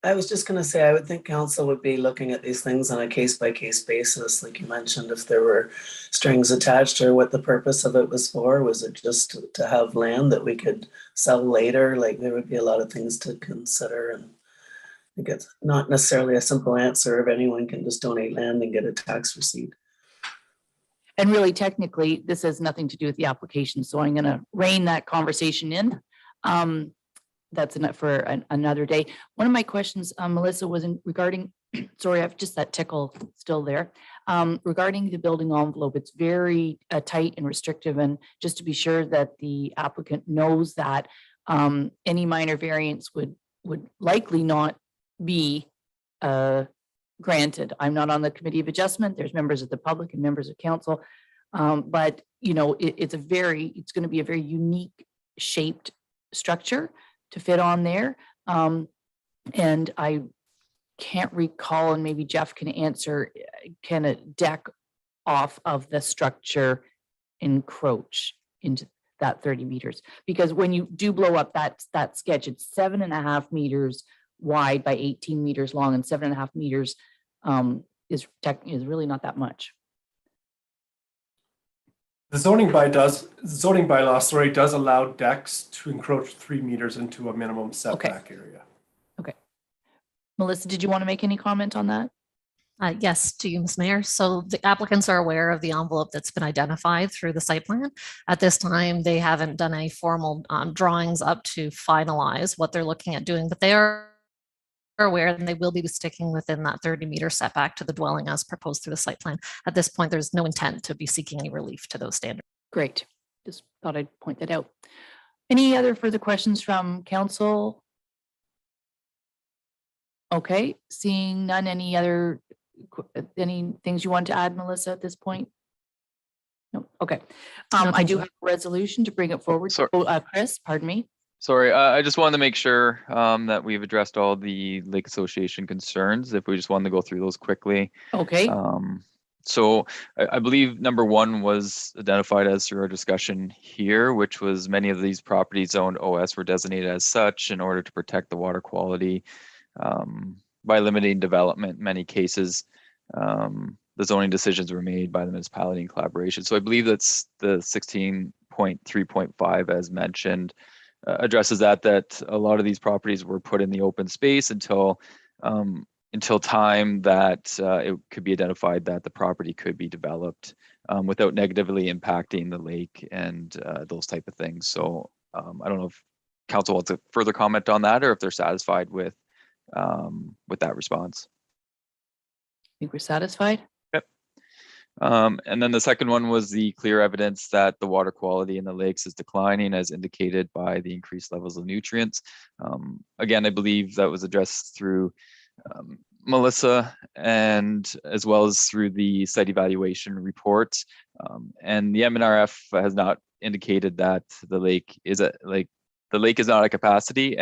I was just going to say, I would think council would be looking at these things on a case-by-case basis, like you mentioned, if there were strings attached, or what the purpose of it was for. Was it just to have land that we could sell later? Like, there would be a lot of things to consider, and I think it's not necessarily a simple answer if anyone can just donate land and get a tax receipt. And really, technically, this has nothing to do with the application, so I'm going to rein that conversation in. That's enough for another day. One of my questions, Melissa, was regarding, sorry, I've just that tickle still there. Regarding the building envelope, it's very tight and restrictive, and just to be sure that the applicant knows that any minor variance would likely not be granted. I'm not on the Committee of Adjustment. There's members of the public and members of council, but you know, it's going to be a very unique shaped structure to fit on there. And I can't recall, and maybe Jeff can answer, can a deck off of the structure encroach into that 30 meters? Because when you do blow up that sketch, it's 7.5 meters wide by 18 meters long, and 7.5 meters is really not that much. The zoning bylaw does allow decks to encroach 3 meters into a minimum setback area. Okay. Melissa, did you want to make any comment on that? Yes, to you, Ms. Mayor. So the applicants are aware of the envelope that's been identified through the site plan. At this time, they haven't done any formal drawings up to finalize what they're looking at doing, but they are aware, and they will be sticking within that 30-meter setback to the dwelling as proposed through the site plan. At this point, there's no intent to be seeking any relief to those standards. Great. Just thought I'd point that out. Any other further questions from council? Okay, seeing none. Any things you want to add, Melissa, at this point? No. Okay. I do have a resolution to bring it forward. Sorry. Chris, pardon me. Sorry, I just wanted to make sure that we've addressed all the Lake Association concerns, if we just wanted to go through those quickly. Okay. So I believe number one was identified as through our discussion here, which was many of these properties zoned OS were designated as such in order to protect the water quality by limiting development. In many cases, the zoning decisions were made by the municipality in collaboration. So I believe that's the 16.3.5 as mentioned. Addresses that a lot of these properties were put in the open space until time that it could be identified that the property could be developed without negatively impacting the lake and those type of things. So I don't know if council wants to further comment on that, or if they're satisfied with that response. I think we're satisfied. And then the second one was the clear evidence that the water quality in the lakes is declining as indicated by the increased levels of nutrients. Again, I believe that was addressed through Melissa, and as well as through the site evaluation report. And the MNRF has not indicated that the lake is not at capacity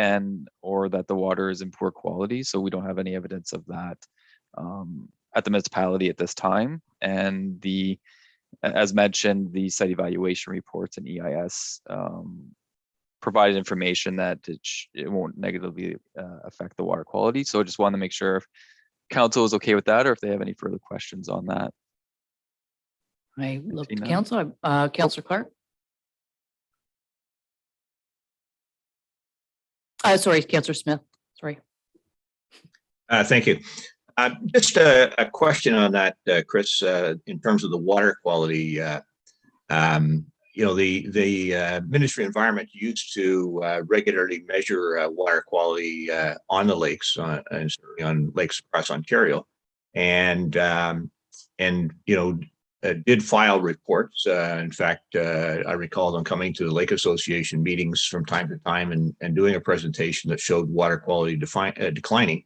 or that the water is in poor quality. So we don't have any evidence of that at the municipality at this time. And as mentioned, the site evaluation reports and EIS provided information that it won't negatively affect the water quality. So I just wanted to make sure if council is okay with that, or if they have any further questions on that. I look to council. Councillor Clark. Sorry, Councillor Smith. Sorry. Thank you. Just a question on that, Chris, in terms of the water quality. The Ministry of Environment used to regularly measure water quality on the lakes and certainly on lakes across Ontario, and did file reports. In fact, I recall them coming to the Lake Association meetings from time to time and doing a presentation that showed water quality declining.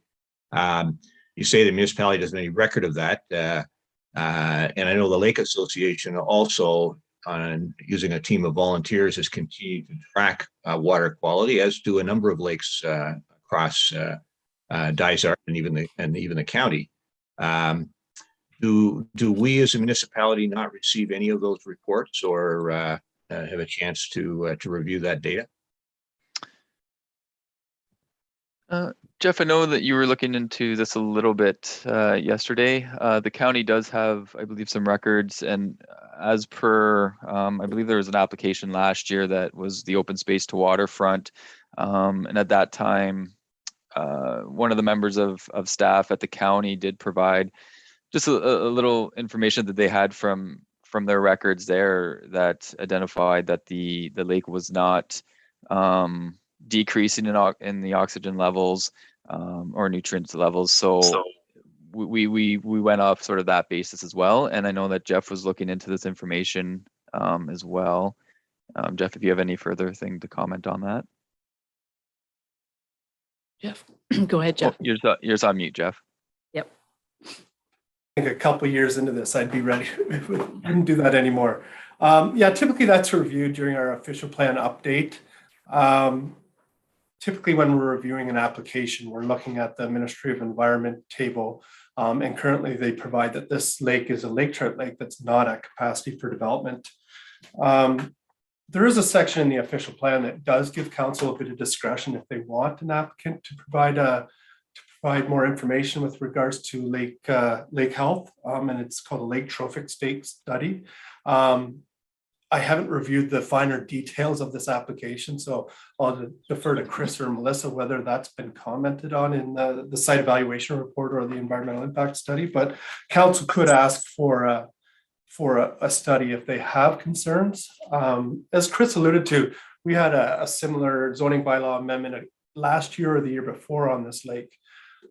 You say the municipality doesn't have any record of that. And I know the Lake Association also on using a team of volunteers has continued to track water quality, as do a number of lakes across Dysart and even the county. Do we as a municipality not receive any of those reports or have a chance to review that data? Jeff, I know that you were looking into this a little bit yesterday. The county does have, I believe, some records, and as per, I believe there was an application last year that was the open space to waterfront, and at that time, one of the members of staff at the county did provide just a little information that they had from their records there that identified that the lake was not decreasing in the oxygen levels or nutrients levels. So we went off sort of that basis as well. And I know that Jeff was looking into this information as well. Jeff, if you have any further thing to comment on that. Jeff, go ahead, Jeff. Oh, you're on mute, Jeff. Yep. I think a couple of years into this, I'd be ready. Wouldn't do that anymore. Yeah, typically that's reviewed during our official plan update. Typically when we're reviewing an application, we're looking at the Ministry of Environment table. And currently they provide that this lake is a lake trout lake that's not at capacity for development. There is a section in the official plan that does give council a bit of discretion if they want an applicant to provide more information with regards to lake health, and it's called a lake trophic state study. I haven't reviewed the finer details of this application, so I'll defer to Chris or Melissa whether that's been commented on in the site evaluation report or the environmental impact study. But council could ask for a study if they have concerns. As Chris alluded to, we had a similar zoning bylaw amendment last year or the year before on this lake.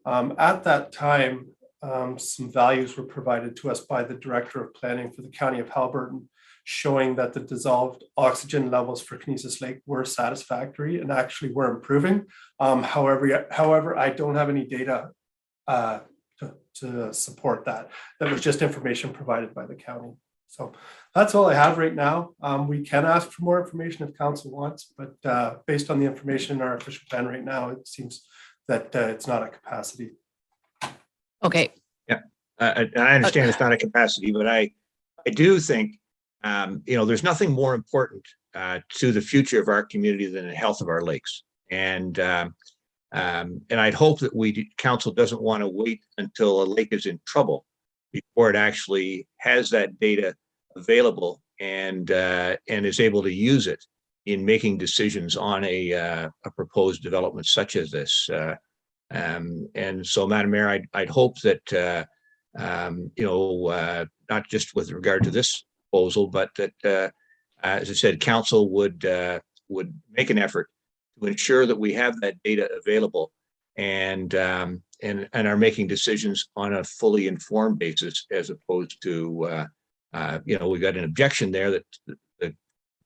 At that time, some values were provided to us by the Director of Planning for the County of Haliburton, showing that the dissolved oxygen levels for Kinesis Lake were satisfactory and actually were improving. However, I don't have any data to support that. That was just information provided by the county. So that's all I have right now. We can ask for more information if council wants, but based on the information in our official plan right now, it seems that it's not at capacity. Okay. Yeah, I understand it's not a capacity, but I do think there's nothing more important to the future of our community than the health of our lakes. And I'd hope that council doesn't want to wait until a lake is in trouble before it actually has that data available and is able to use it in making decisions on a proposed development such as this. And so, Madam Mayor, I'd hope that not just with regard to this proposal, but that, as I said, council would make an effort to ensure that we have that data available and are making decisions on a fully informed basis, as opposed to we've got an objection there that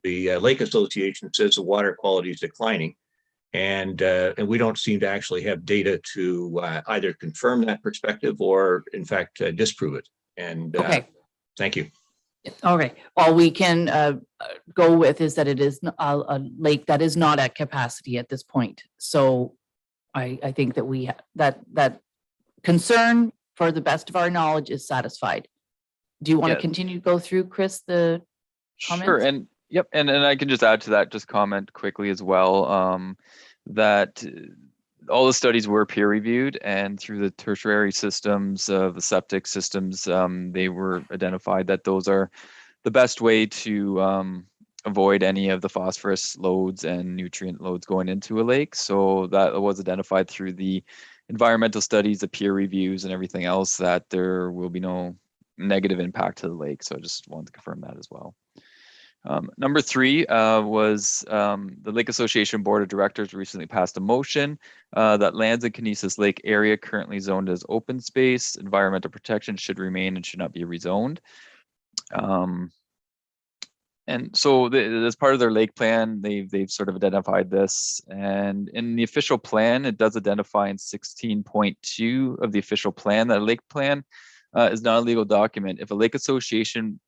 the Lake Association says the water quality is declining, and we don't seem to actually have data to either confirm that perspective or, in fact, disprove it. And okay. Thank you. All right. All we can go with is that it is a lake that is not at capacity at this point. So I think that that concern, for the best of our knowledge, is satisfied. Do you want to continue to go through, Chris, the comments? Sure. And yep. And I can just add to that, just comment quickly as well, that all the studies were peer reviewed, and through the tertiary systems of the septic systems, they were identified that those are the best way to avoid any of the phosphorus loads and nutrient loads going into a lake. So that was identified through the environmental studies, the peer reviews, and everything else, that there will be no negative impact to the lake. So I just wanted to confirm that as well. Number 3 was the Lake Association Board of Directors recently passed a motion that lands in Kinesis Lake area currently zoned as open space, environmental protection should remain and should not be rezoned. And so as part of their lake plan, they've sort of identified this. And in the official plan, it does identify in 16.2 of the official plan that a lake plan is not a legal document if a lake association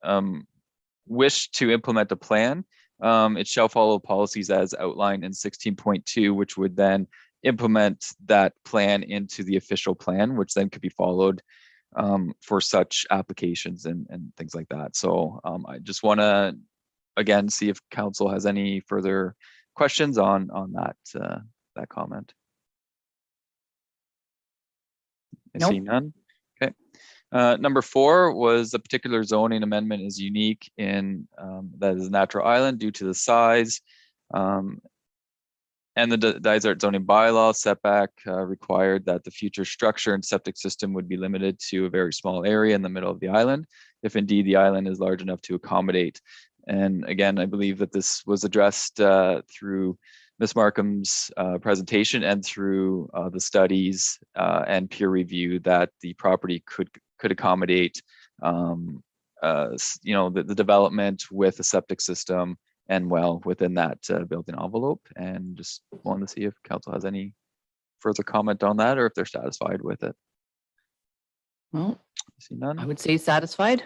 wish to implement a plan, it shall follow policies as outlined in 16.2, which would then implement that plan into the official plan, which then could be followed for such applications and things like that. So I just want to, again, see if council has any further questions on that comment. I see none. Okay. Number 4 was a particular zoning amendment is unique in that is a natural island due to the size. And the Dysart zoning bylaw setback required that the future structure and septic system would be limited to a very small area in the middle of the island, if indeed the island is large enough to accommodate. And again, I believe that this was addressed through Ms. Markham's presentation and through the studies and peer review that the property could accommodate, the development with a septic system and well within that building envelope. And just wanted to see if council has any further comment on that or if they're satisfied with it. Well, I see none. I would say satisfied.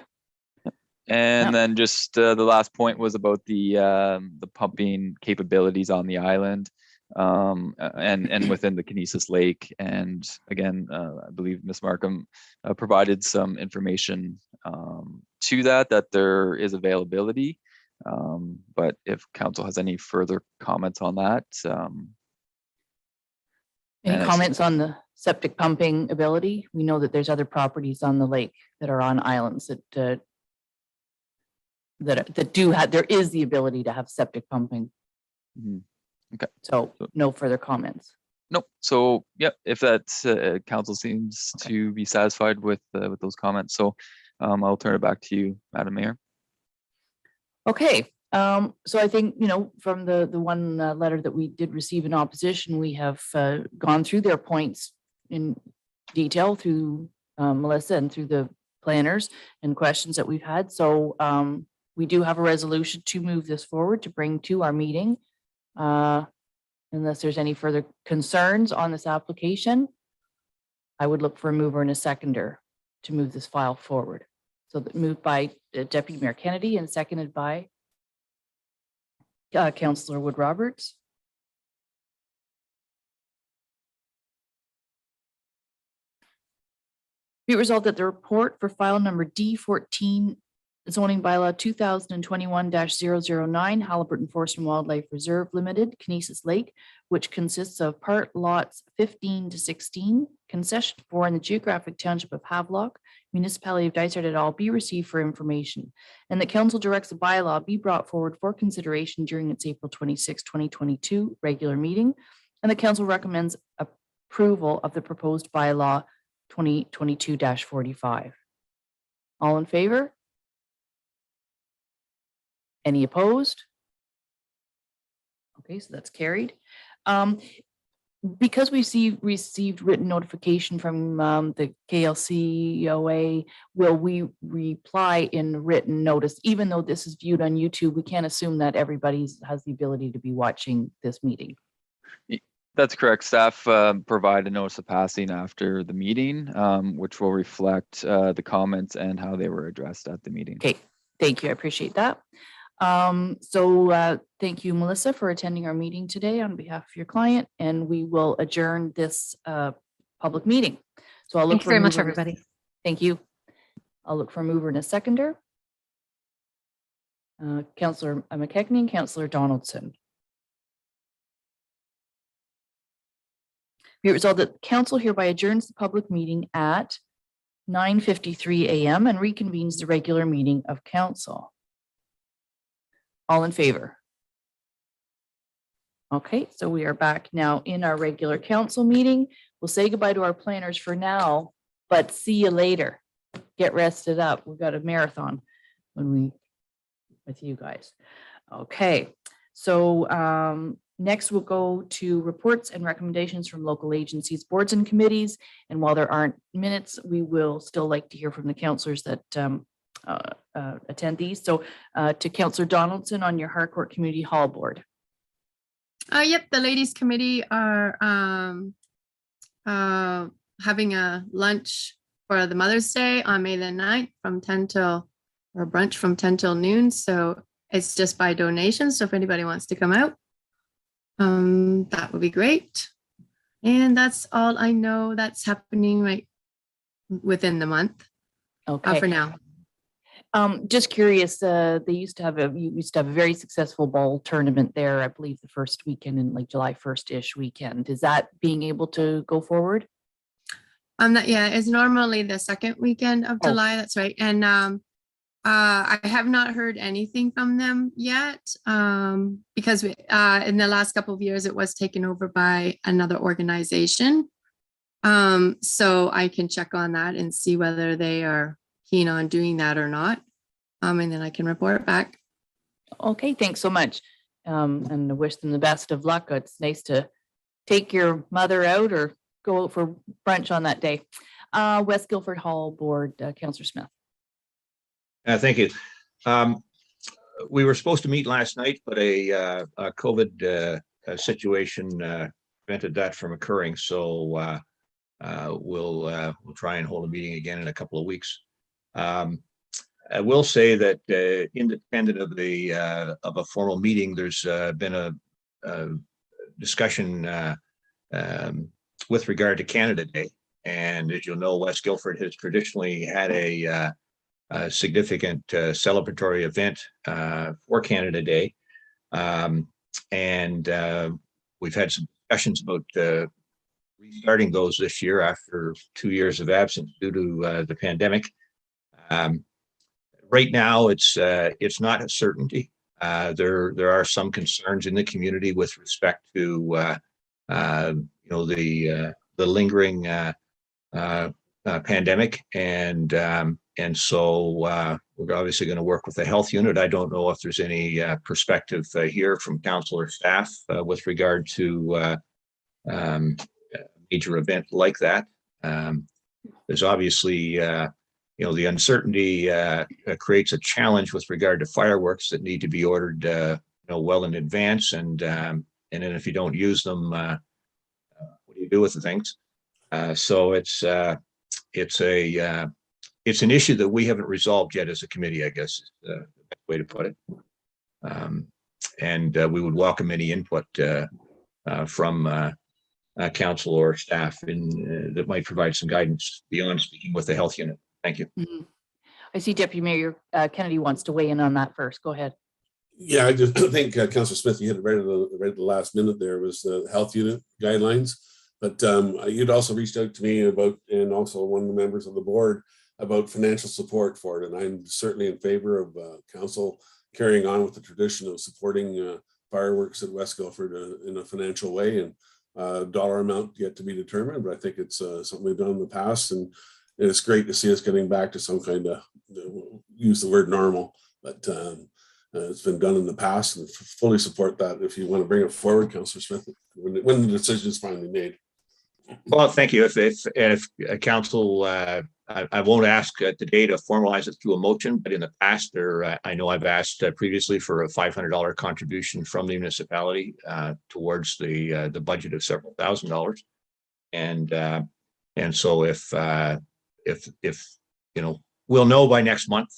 And then just the last point was about the pumping capabilities on the island and within the Kinesis Lake. And again, I believe Ms. Markham provided some information to that there is availability. But if council has any further comments on that. Any comments on the septic pumping ability? We know that there's other properties on the lake that are on islands that do have, there is the ability to have septic pumping. Okay. So no further comments. Nope. So yeah, if that's council seems to be satisfied with those comments. So I'll turn it back to you, Madam Mayor. Okay. So I think, from the one letter that we did receive in opposition, we have gone through their points in detail through Melissa and through the planners and questions that we've had. So we do have a resolution to move this forward to bring to our meeting. Unless there's any further concerns on this application, I would look for a mover and a seconder to move this file forward. So that moved by Deputy Mayor Kennedy and seconded by Councillor Wood Roberts. Be it resolved that the report for file number D14 zoning bylaw 2021-009 Halliburton Forest and Wildlife Reserve Limited, Kinesis Lake, which consists of part lots 15 to 16, concession 4 in the geographic township of Havelock, municipality of Dysart et al. Be received for information, and the council directs the bylaw be brought forward for consideration during its April 26, 2022 regular meeting, and the council recommends approval of the proposed bylaw 2022-45. All in favor? Any opposed? Okay, so that's carried. Because we received written notification from the KLCOA, will we reply in written notice? Even though this is viewed on YouTube, we can't assume that everybody has the ability to be watching this meeting. That's correct. Staff provide a notice of passing after the meeting, which will reflect the comments and how they were addressed at the meeting. Okay, thank you. I appreciate that. Thank you, Melissa, for attending our meeting today on behalf of your client, and we will adjourn this public meeting. So I'll look Thank you very much, everybody. Thank you. I'll look for a mover and a seconder. Councillor McKechnie and Councillor Donaldson. Be it resolved that council hereby adjourns the public meeting at 9:53 a.m. and reconvenes the regular meeting of council. All in favor? Okay, so we are back now in our regular council meeting. We'll say goodbye to our planners for now, but see you later. Get rested up. We've got a marathon with you guys. Okay, so next we'll go to reports and recommendations from local agencies, boards and committees. And while there aren't minutes, we will still like to hear from the councillors that attend these. So to Councillor Donaldson on your Harcourt Community Hall Board. Yep, the ladies committee are having a lunch for the Mother's Day on May the 9th from 10 till or brunch from 10 till noon. So it's just by donation. So if anybody wants to come out, that would be great. And that's all I know that's happening right within the month Okay. for now. Just curious, you used to have a very successful ball tournament there, I believe the first weekend in like July 1st-ish weekend. Is that being able to go forward? It's normally the second weekend of July. That's right. And I have not heard anything from them yet because in the last couple of years, it was taken over by another organization. So I can check on that and see whether they are keen on doing that or not. And then I can report back. Okay, thanks so much. And I wish them the best of luck. It's nice to take your mother out or go out for brunch on that day. West Guildford Hall Board, Councillor Smith. Thank you. We were supposed to meet last night, but a COVID situation prevented that from occurring. So we'll try and hold a meeting again in a couple of weeks. I will say that independent of a formal meeting, there's been a discussion with regard to Canada Day. And as you'll know, West Guildford has traditionally had a significant celebratory event for Canada Day. And we've had some discussions about restarting those this year after 2 years of absence due to the pandemic. Right now, it's not a certainty. There are some concerns in the community with respect to the lingering pandemic, and so we're obviously going to work with the health unit. I don't know if there's any perspective here from council or staff with regard to a major event like that. There's obviously the uncertainty creates a challenge with regard to fireworks that need to be ordered well in advance, and then if you don't use them, what do you do with the things? So it's an issue that we haven't resolved yet as a committee, I guess is the best way to put it. And we would welcome any input from council or staff that might provide some guidance beyond speaking with the health unit. Thank you. Mm-hmm. I see Deputy Mayor Kennedy wants to weigh in on that first. Go ahead. Yeah, I just think Councillor Smith, you hit it right at the last minute there was the health unit guidelines. But you'd also reached out to me about, and also one of the members of the board, about financial support for it. And I'm certainly in favor of council carrying on with the tradition of supporting fireworks at West Guildford in a financial way, and dollar amount yet to be determined. But I think it's something we've done in the past, and it's great to see us getting back to some kind of, use the word normal, but it's been done in the past, and fully support that if you want to bring it forward, Councillor Smith, when the decision is finally made. Well, thank you. If council, I won't ask today to formalize it through a motion, but in the past, I know I've asked previously for a $500 contribution from the municipality towards the budget of several $1,000s, and so if we'll know by next month,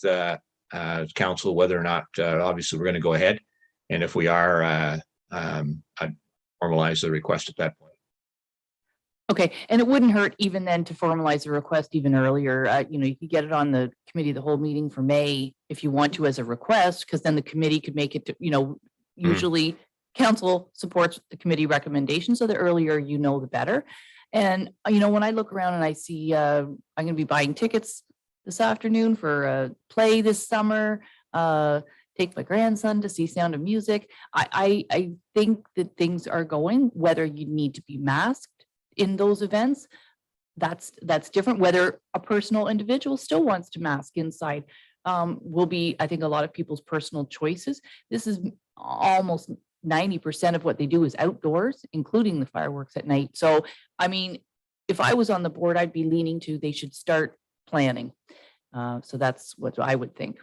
council, whether or not obviously we're going to go ahead, and if we are, I'd formalize the request at that point. Okay, and it wouldn't hurt even then to formalize the request even earlier. You could get it on the committee, the whole meeting for May, if you want to, as a request, because then the committee could make it to, usually council supports the committee recommendation. So the earlier, the better. And, when I look around and I see, I'm going to be buying tickets this afternoon for a play this summer, take my grandson to see Sound of Music. I think that things are going, whether you need to be masked in those events, that's different. Whether a personal individual still wants to mask inside will be, I think, a lot of people's personal choices. This is almost 90% of what they do is outdoors, including the fireworks at night. So, if I was on the board, I'd be leaning to they should start planning. So that's what I would think.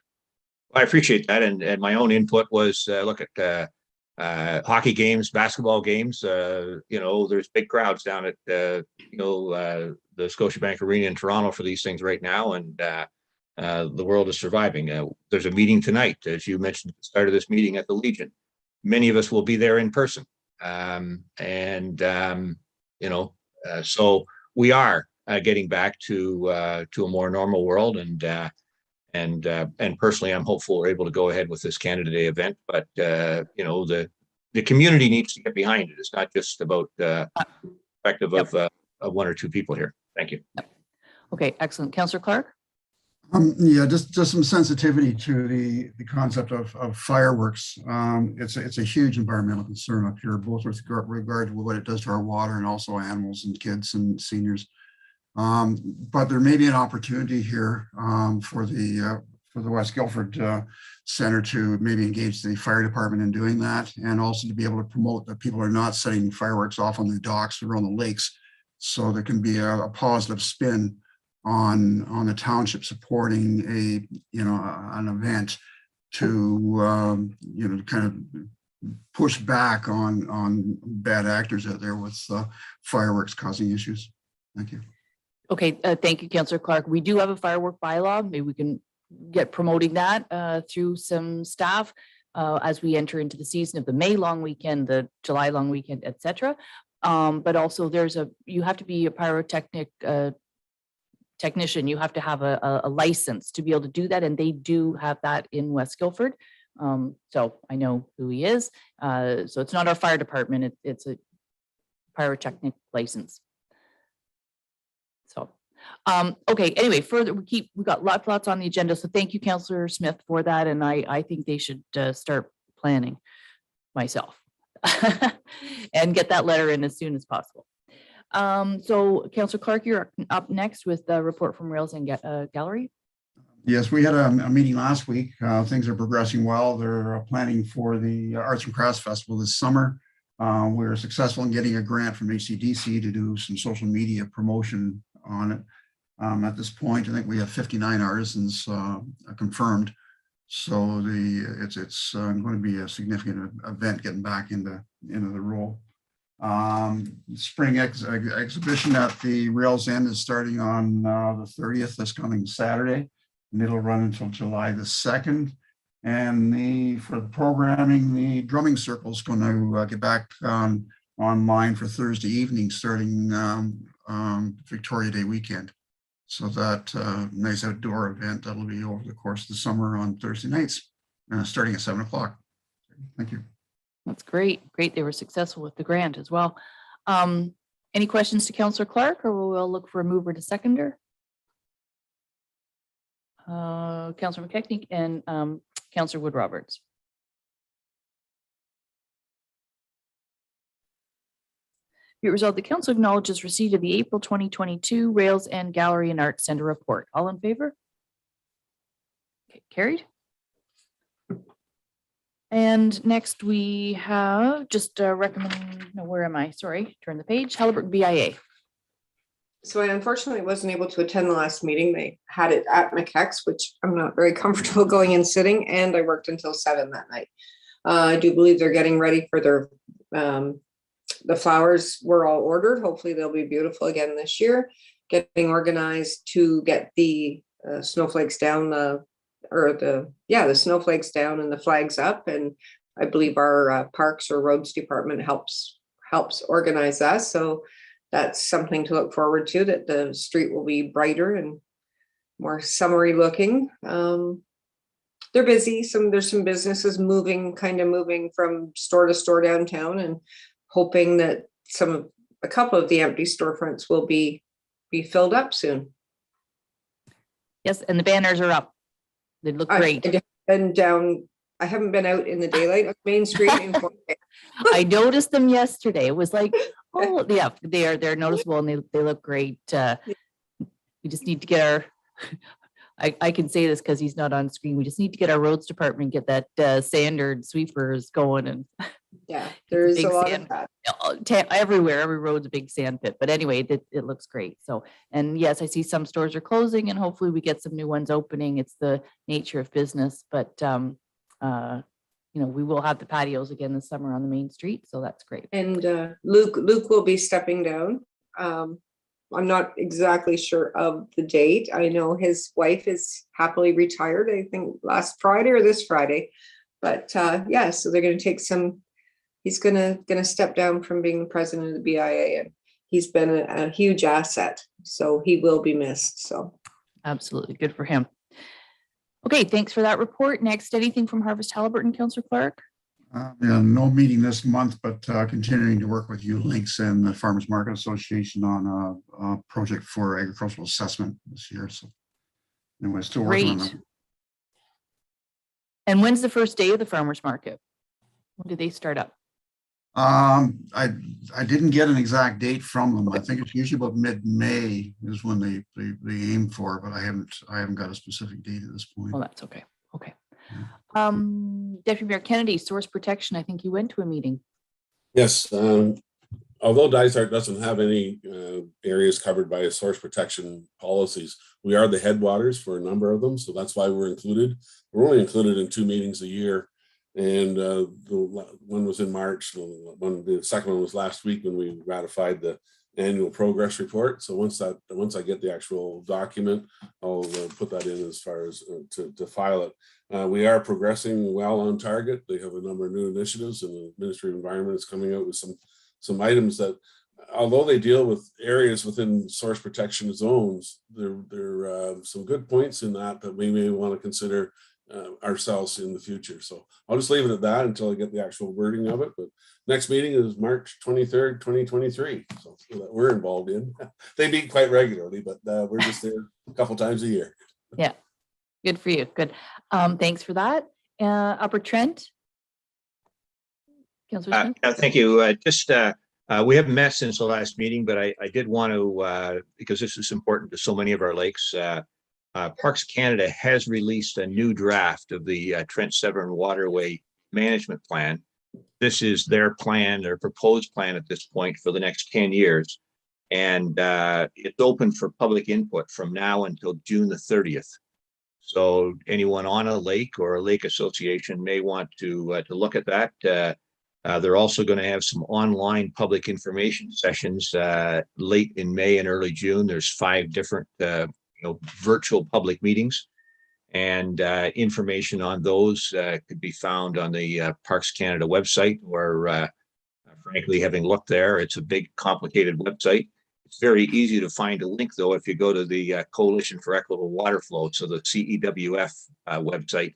I appreciate that, and my own input was look at hockey games, basketball games. There's big crowds down at the Scotiabank Arena in Toronto for these things right now, and the world is surviving. There's a meeting tonight, as you mentioned at the start of this meeting at the Legion. Many of us will be there in person. So we are getting back to a more normal world, and personally, I'm hopeful we're able to go ahead with this Canada Day event. But the community needs to get behind it. It's not just about the perspective of one or two people here. Thank you. Okay, excellent. Councillor Clark? Yeah, just some sensitivity to the concept of fireworks. It's a huge environmental concern up here, both with regard to what it does to our water and also animals and kids and seniors. But there may be an opportunity here for the West Guildford Center to maybe engage the fire department in doing that, and also to be able to promote that people are not setting fireworks off on the docks or on the lakes, so there can be a positive spin on the township supporting an event to kind of push back on bad actors out there with fireworks causing issues. Thank you. Okay, thank you, Councillor Clark. We do have a firework bylaw. Maybe we can get promoting that through some staff as we enter into the season of the May long weekend, the July long weekend, etc. But also you have to be a pyrotechnic technician. You have to have a license to be able to do that, and they do have that in West Guildford. So I know who he is. So it's not our fire department, it's a pyrotechnic license. So okay, anyway, further we got lots on the agenda. So thank you, Councillor Smith, for that. And I think they should start planning myself and get that letter in as soon as possible. So Councillor Clark, you're up next with the report from Rails and Gallery. Yes, we had a meeting last week. Things are progressing well. They're planning for the Arts and Crafts Festival this summer. We were successful in getting a grant from HCDC to do some social media promotion on it. At this point, I think we have 59 artisans confirmed. So it's going to be a significant event getting back into the role. Spring exhibition at the Rails End is starting on the 30th, this coming Saturday, and it'll run until July the 2nd. And for the programming, the drumming circle is going to get back online for Thursday evening, starting Victoria Day weekend. So that nice outdoor event that'll be over the course of the summer on Thursday nights, starting at 7 o'clock. Thank you. That's great. They were successful with the grant as well. Any questions to Councillor Clark, or we'll look for a mover to seconder? Councillor McKechnie and Councillor Wood Roberts. Be it resolved, the council acknowledges receipt of the April 2022 Rails and Gallery and Arts Center report. All in favor? Okay, carried. And next we have just where am I? Sorry, turn the page. Halliburton BIA. So I unfortunately wasn't able to attend the last meeting. They had it at McKech's, which I'm not very comfortable going and sitting, and I worked until 7 that night. I do believe they're getting ready for their, the flowers were all ordered. Hopefully they'll be beautiful again this year. Getting organized to get the snowflakes down, the snowflakes down and the flags up. And I believe our Parks or Roads Department helps organize that. So that's something to look forward to, that the street will be brighter and more summery looking. They're busy. There's some businesses moving from store to store downtown, and hoping that a couple of the empty storefronts will be filled up soon. Yes, and the banners are up. They look great. I haven't been out in the daylight on Main Street in 4 days. I noticed them yesterday. It was like, oh yeah, they're noticeable and they look great. We just need to get our I can say this because he's not on screen. We just need to get our roads department, get that sander and sweepers going. And yeah, there's a lot of that everywhere. Every road's a big sand pit. But anyway, it looks great. So, and yes, I see some stores are closing, and hopefully we get some new ones opening. It's the nature of business, but we will have the patios again this summer on the main street, so that's great. And Luke will be stepping down I'm not exactly sure of the date. I know his wife is happily retired, I think last Friday or this Friday. But yeah, so they're going to take some, he's going to step down from being the president of the BIA, and he's been a huge asset. So he will be missed. So Absolutely. Good for him. Okay, thanks for that report. Next, anything from Harvest Halliburton, Councillor Clark? Yeah, no meeting this month, but continuing to work with you, Links, and the Farmers Market Association on a project for agricultural assessment this year. So anyway, still working on Great. that. And when's the first day of the farmers market? When do they start up? I didn't get an exact date from them. I think it's usually about mid-May is when they aim for, but I haven't got a specific date at this point. Well, that's okay. Okay. Deputy Mayor Kennedy, source protection. I think you went to a meeting. Yes, although Dysart doesn't have any areas covered by source protection policies, we are the headwaters for a number of them, so that's why we're included. We're only included in 2 meetings a year, and the one was in March. The second one was last week when we ratified the annual progress report. So once I get the actual document, I'll put that in as far as to file it. We are progressing well on target. They have a number of new initiatives, and the Ministry of Environment is coming out with some items that, although they deal with areas within source protection zones, there are some good points in that we may want to consider ourselves in the future. So I'll just leave it at that until I get the actual wording of it. But next meeting is March 23rd, 2023. So that we're involved in. They meet quite regularly, but we're just there a couple times a year. Yeah, good for you. Good. Thanks for that. Upper Trent. Councillor Smith? Thank you. We haven't met since the last meeting, but I did want to, because this is important to so many of our lakes, Parks Canada has released a new draft of the Trent Severan Waterway Management Plan. This is their plan, their proposed plan at this point for the next 10 years. And it's open for public input from now until June the 30th. So anyone on a lake or a lake association may want to look at that. They're also going to have some online public information sessions late in May and early June. There's 5 different virtual public meetings, and information on those could be found on the Parks Canada website, where frankly, having looked there, it's a big, complicated website. It's very easy to find a link, though, if you go to the Coalition for Equitable Water Flow, so the CEWF website.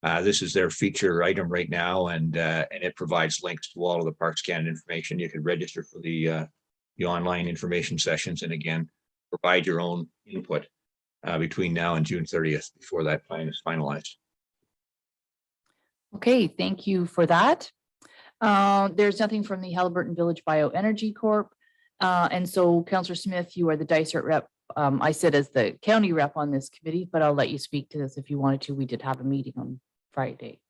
This is their feature item right now, and it provides links to all of the Parks Canada information. You can register for the online information sessions, and again, provide your own input between now and June 30th before that plan is finalized. Okay, thank you for that. There's nothing from the Halliburton Village Bioenergy Corp. And so, Councillor Smith, you are the Dysart rep. I sit as the county rep on this committee, but I'll let you speak to this if you wanted to. We did have a meeting on Friday,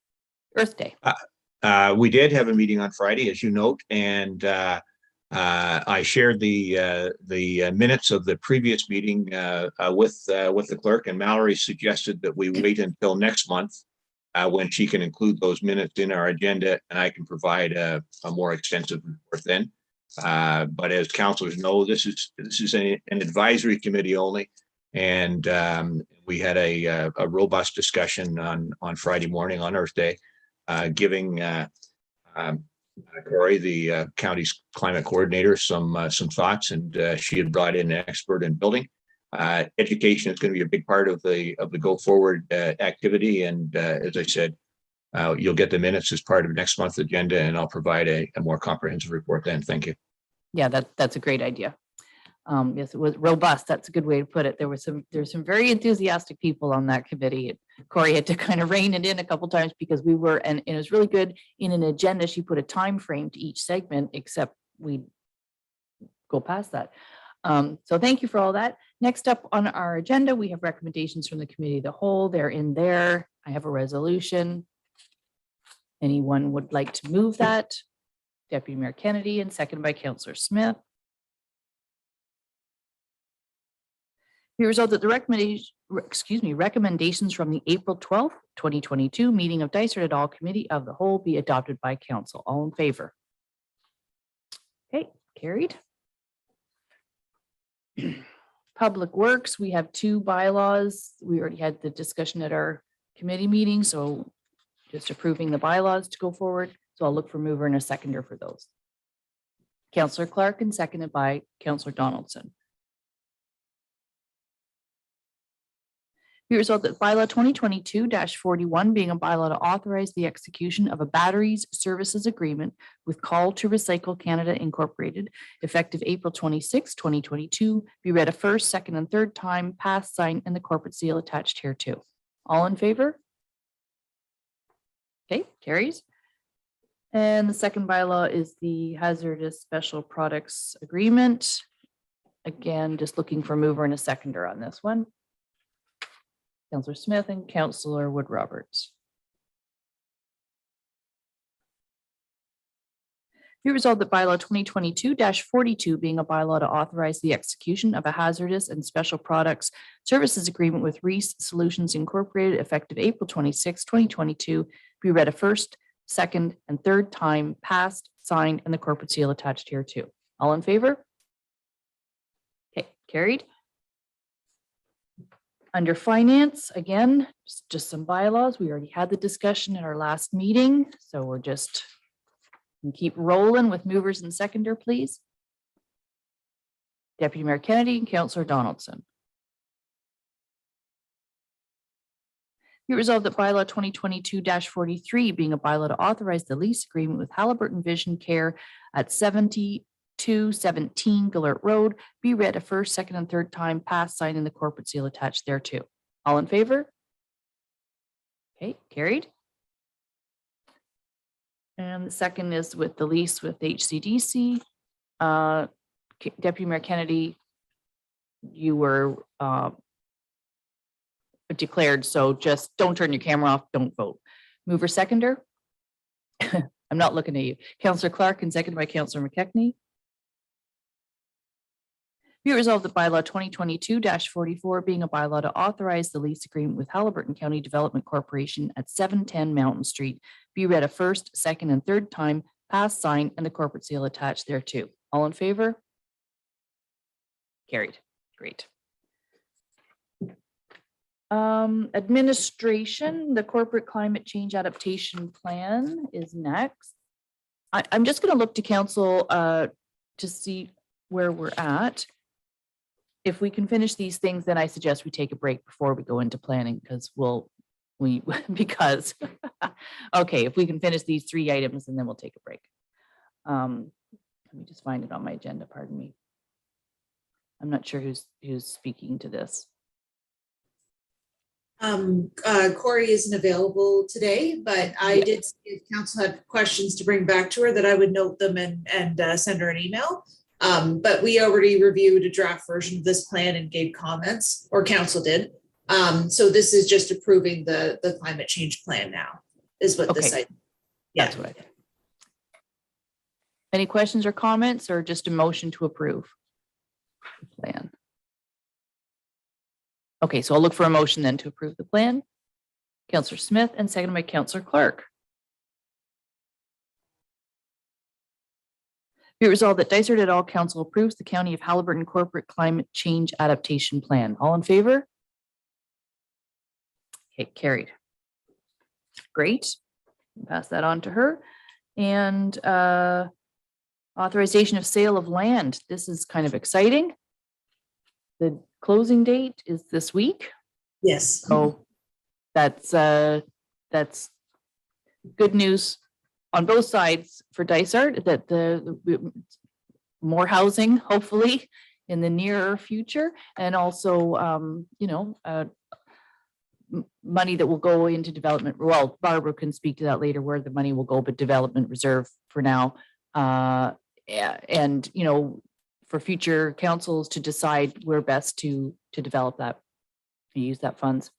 Earth Day. We did have a meeting on Friday, as you note, and I shared the minutes of the previous meeting with the clerk, and Mallory suggested that we wait until next month when she can include those minutes in our agenda, and I can provide a more extensive report then. But as councilors know, this is an advisory committee only, and we had a robust discussion on Friday morning on Earth Day, giving Corey, the county's climate coordinator, some thoughts, and she had brought in an expert in building. Education is going to be a big part of the go forward activity, and as I said, you'll get the minutes as part of next month's agenda, and I'll provide a more comprehensive report then. Thank you. Yeah, that's a great idea. Yes, it was robust. That's a good way to put it. There's some very enthusiastic people on that committee. Corey had to kind of rein it in a couple times because we were, and it was really good in an agenda. She put a time frame to each segment, except we go past that. So thank you for all that. Next up on our agenda, we have recommendations from the committee of the whole. They're in there. I have a resolution. Anyone would like to move that? Deputy Mayor Kennedy, and seconded by Councillor Smith. Be resolved that the recommendations from the April 12th, 2022 meeting of Dysart et al. Committee of the Whole be adopted by council. All in favor? Okay, carried. Public Works, we have two bylaws. We already had the discussion at our committee meeting, so just approving the bylaws to go forward. So I'll look for mover and a seconder for those. Councillor Clark and seconded by Councillor Donaldson. Be resolved that bylaw 2022-41 being a bylaw to authorize the execution of a batteries services agreement with Call to Recycle Canada Incorporated, effective April 26, 2022, be read a first, second, and third time, passed, signed, and the corporate seal attached hereto. All in favor? Okay, carries. And the second bylaw is the hazardous special products agreement. Again, just looking for mover and a seconder on this one. Councillor Smith and Councillor Wood Roberts. Be resolved that bylaw 2022-42 being a bylaw to authorize the execution of a hazardous and special products services agreement with Reese Solutions Incorporated, effective April 26, 2022, be read a first, second, and third time, passed, signed, and the corporate seal attached here too. All in favor? Okay, carried. Under finance, again, just some bylaws. We already had the discussion at our last meeting, so we're just and keep rolling with movers and seconder, please. Deputy Mayor Kennedy and Councillor Donaldson. Be resolved that bylaw 2022-43 being a bylaw to authorize the lease agreement with Halliburton Vision Care at 7217 Gillert Road be read a first, second, and third time, passed, signed, and the corporate seal attached thereto. All in favor? Okay, carried. And the second is with the lease with HCDC. Deputy Mayor Kennedy, you were declared, so just don't turn your camera off, don't vote. Mover seconder? I'm not looking at you. Councillor Clark and seconded by Councillor McKechnie. Be it resolved that bylaw 2022-44 being a bylaw to authorize the lease agreement with Halliburton County Development Corporation at 710 Mountain Street be read a first, second, and third time, passed, signed, and the corporate seal attached thereto. All in favor? Carried. Great. Administration, the corporate climate change adaptation plan is next. I'm just going to look to council to see where we're at. If we can finish these things, then I suggest we take a break before we go into planning because okay, if we can finish these three items and then we'll take a break. Let me just find it on my agenda, pardon me. I'm not sure who's speaking to this. Corey isn't available today, but I did see if council had questions to bring back to her that I would note them and send her an email. But we already reviewed a draft version of this plan and gave comments, or council did. So this is just approving the climate change plan now, is what this item. Yeah. That's what I think. Any questions or comments, or just a motion to approve the plan? Okay, so I'll look for a motion then to approve the plan. Councillor Smith and seconded by Councillor Clark. Be it resolved that Dysart et al. Council approves the County of Halliburton Corporate Climate Change Adaptation Plan. All in favor? Okay, carried. Great. Pass that on to her. And authorization of sale of land. This is kind of exciting. The closing date is this week. Yes. So that's good news on both sides for Dysart, that the more housing hopefully in the near future, and also money that will go into development. Well, Barbara can speak to that later where the money will go, but development reserve for now. And for future councils to decide where best to develop that, to use that funds.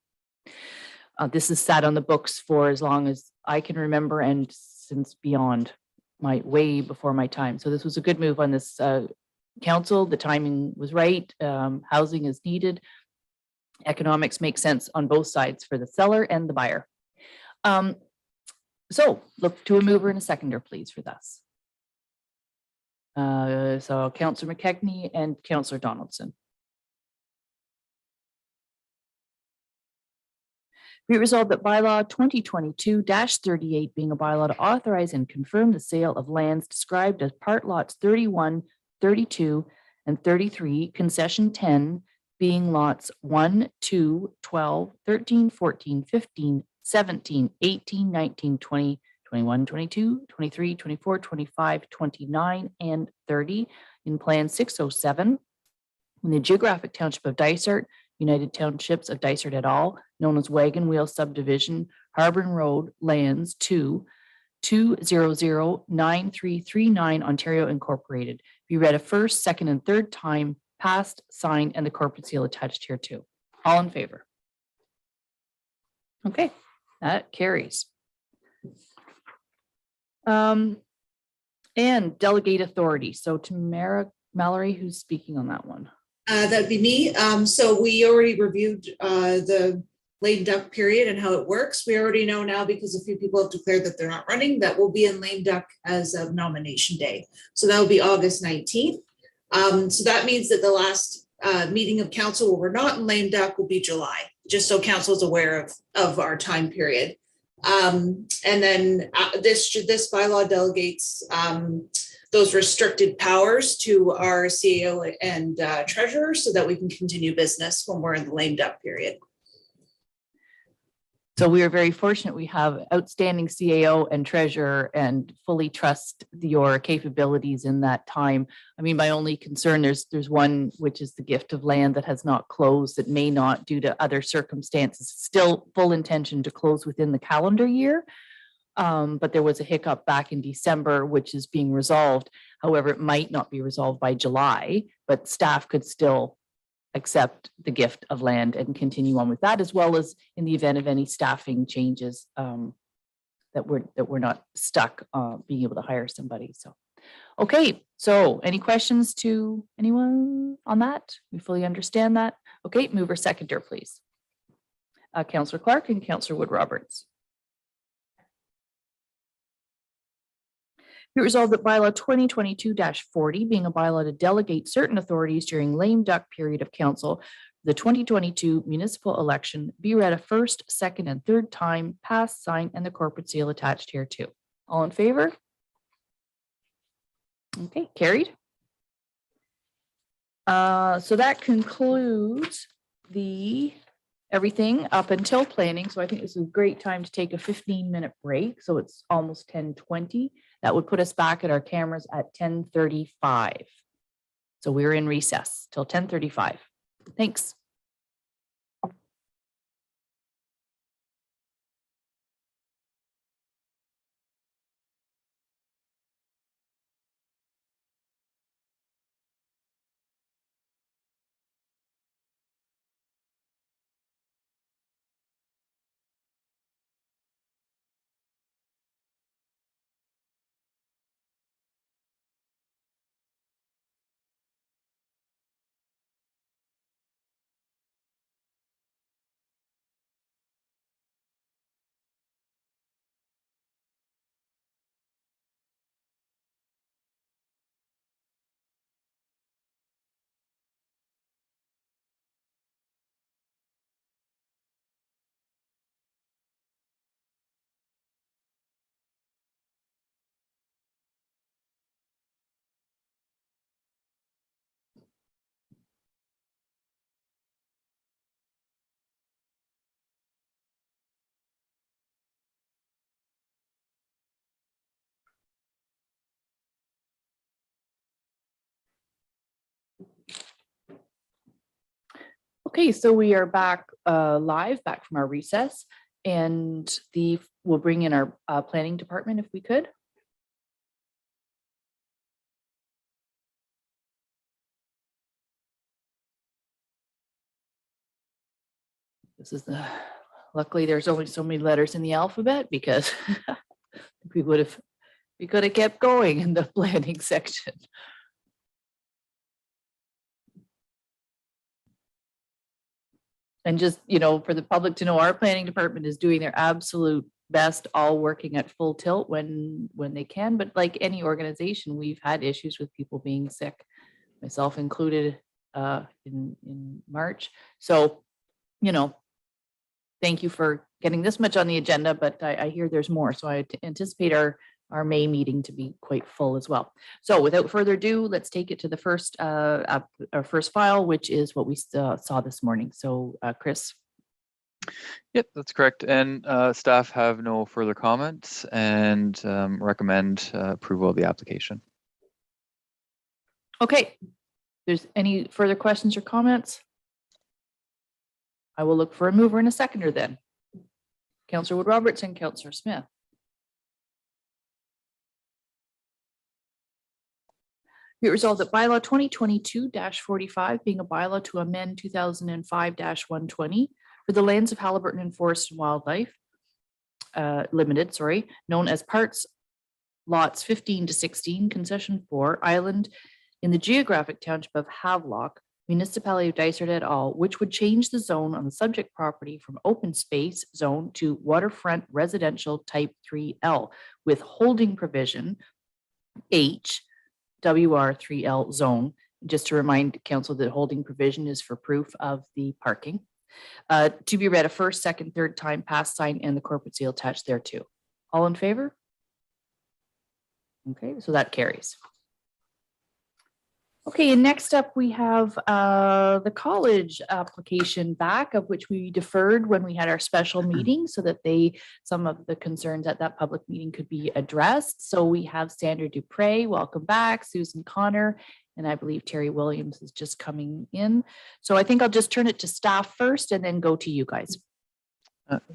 This is sat on the books for as long as I can remember, and since beyond way before my time. So this was a good move on this council. The timing was right. Housing is needed. Economics make sense on both sides for the seller and the buyer. So look to a mover and a seconder, please, for this. So Councillor McKechnie and Councillor Donaldson. Be it resolved that bylaw 2022-38 being a bylaw to authorize and confirm the sale of lands described as part lots 31, 32, and 33, concession 10 being lots 1, 2, 12, 13, 14, 15, 17, 18, 19, 20, 21, 22, 23, 24, 25, 29, and 30 in Plan 607 in the geographic township of Dysart, United Townships of Dysart et al., known as Wagon Wheel Subdivision, Harbor Road, Lands 2, 2009339, Ontario Incorporated. Be read a first, second, and third time, passed, signed, and the corporate seal attached here too. All in favor? Okay, that carries. And delegate authority. So Tamara Mallory, who's speaking on that one? That'd be me. So we already reviewed the lame duck period and how it works. We already know now, because a few people have declared that they're not running, that we'll be in lame duck as of nomination day. So that will be August 19th. So that means that the last meeting of council where we're not in lame duck will be July, just so council is aware of our time period. And then this bylaw delegates those restricted powers to our CAO and treasurer so that we can continue business when we're in the lame duck period. So we are very fortunate. We have outstanding CAO and treasurer and fully trust your capabilities in that time. I mean, my only concern, there's one, which is the gift of land that has not closed, that may not due to other circumstances, still full intention to close within the calendar year. But there was a hiccup back in December, which is being resolved. However, it might not be resolved by July, but staff could still accept the gift of land and continue on with that, as well as in the event of any staffing changes, that we're not stuck being able to hire somebody. So, okay. So any questions to anyone on that? We fully understand that. Okay, mover seconder, please. Councillor Clark and Councillor Wood Roberts. Be resolved that bylaw 2022-40 being a bylaw to delegate certain authorities during lame duck period of council, the 2022 municipal election be read a first, second, and third time, passed, signed, and the corporate seal attached here too. All in favor? Okay, carried. So that concludes everything up until planning. So I think this is a great time to take a 15-minute break. So it's almost 10:20. That would put us back at our cameras at 10:35. So we're in recess till 10:35. Thanks. Okay, so we are back live, back from our recess, and we'll bring in our planning department if we could. This is luckily there's only so many letters in the alphabet, because we could have kept going in the planning section. And just, for the public to know, our planning department is doing their absolute best, all working at full tilt when they can. But like any organization, we've had issues with people being sick, myself included, in March. So, thank you for getting this much on the agenda, but I hear there's more. So I anticipate our May meeting to be quite full as well. So without further ado, let's take it to the first our first file, which is what we saw this morning. So Chris. Yep, that's correct. And staff have no further comments and recommend approval of the application. Okay, there's any further questions or comments? I will look for a mover and a seconder then. Councillor Wood Roberts and Councillor Smith. Be it resolved that bylaw 2022-45 being a bylaw to amend 2005-120 for the lands of Halliburton and Forest and Wildlife Limited, known as parts lots 15 to 16, concession 4, island in the geographic township of Havelock, municipality of Dysart et al., which would change the zone on the subject property from open space zone to waterfront residential type 3L with holding provision H WR3L zone. Just to remind council that holding provision is for proof of the parking. To be read a first, second, third time, pass sign, and the corporate seal attached thereto. All in favor? Okay, so that carries. Okay, and next up we have the college application back, of which we deferred when we had our special meeting so that some of the concerns at that public meeting could be addressed. So we have Sandra Dupre, welcome back, Susan Connor, and I believe Terry Williams is just coming in. So I think I'll just turn it to staff first and then go to you guys.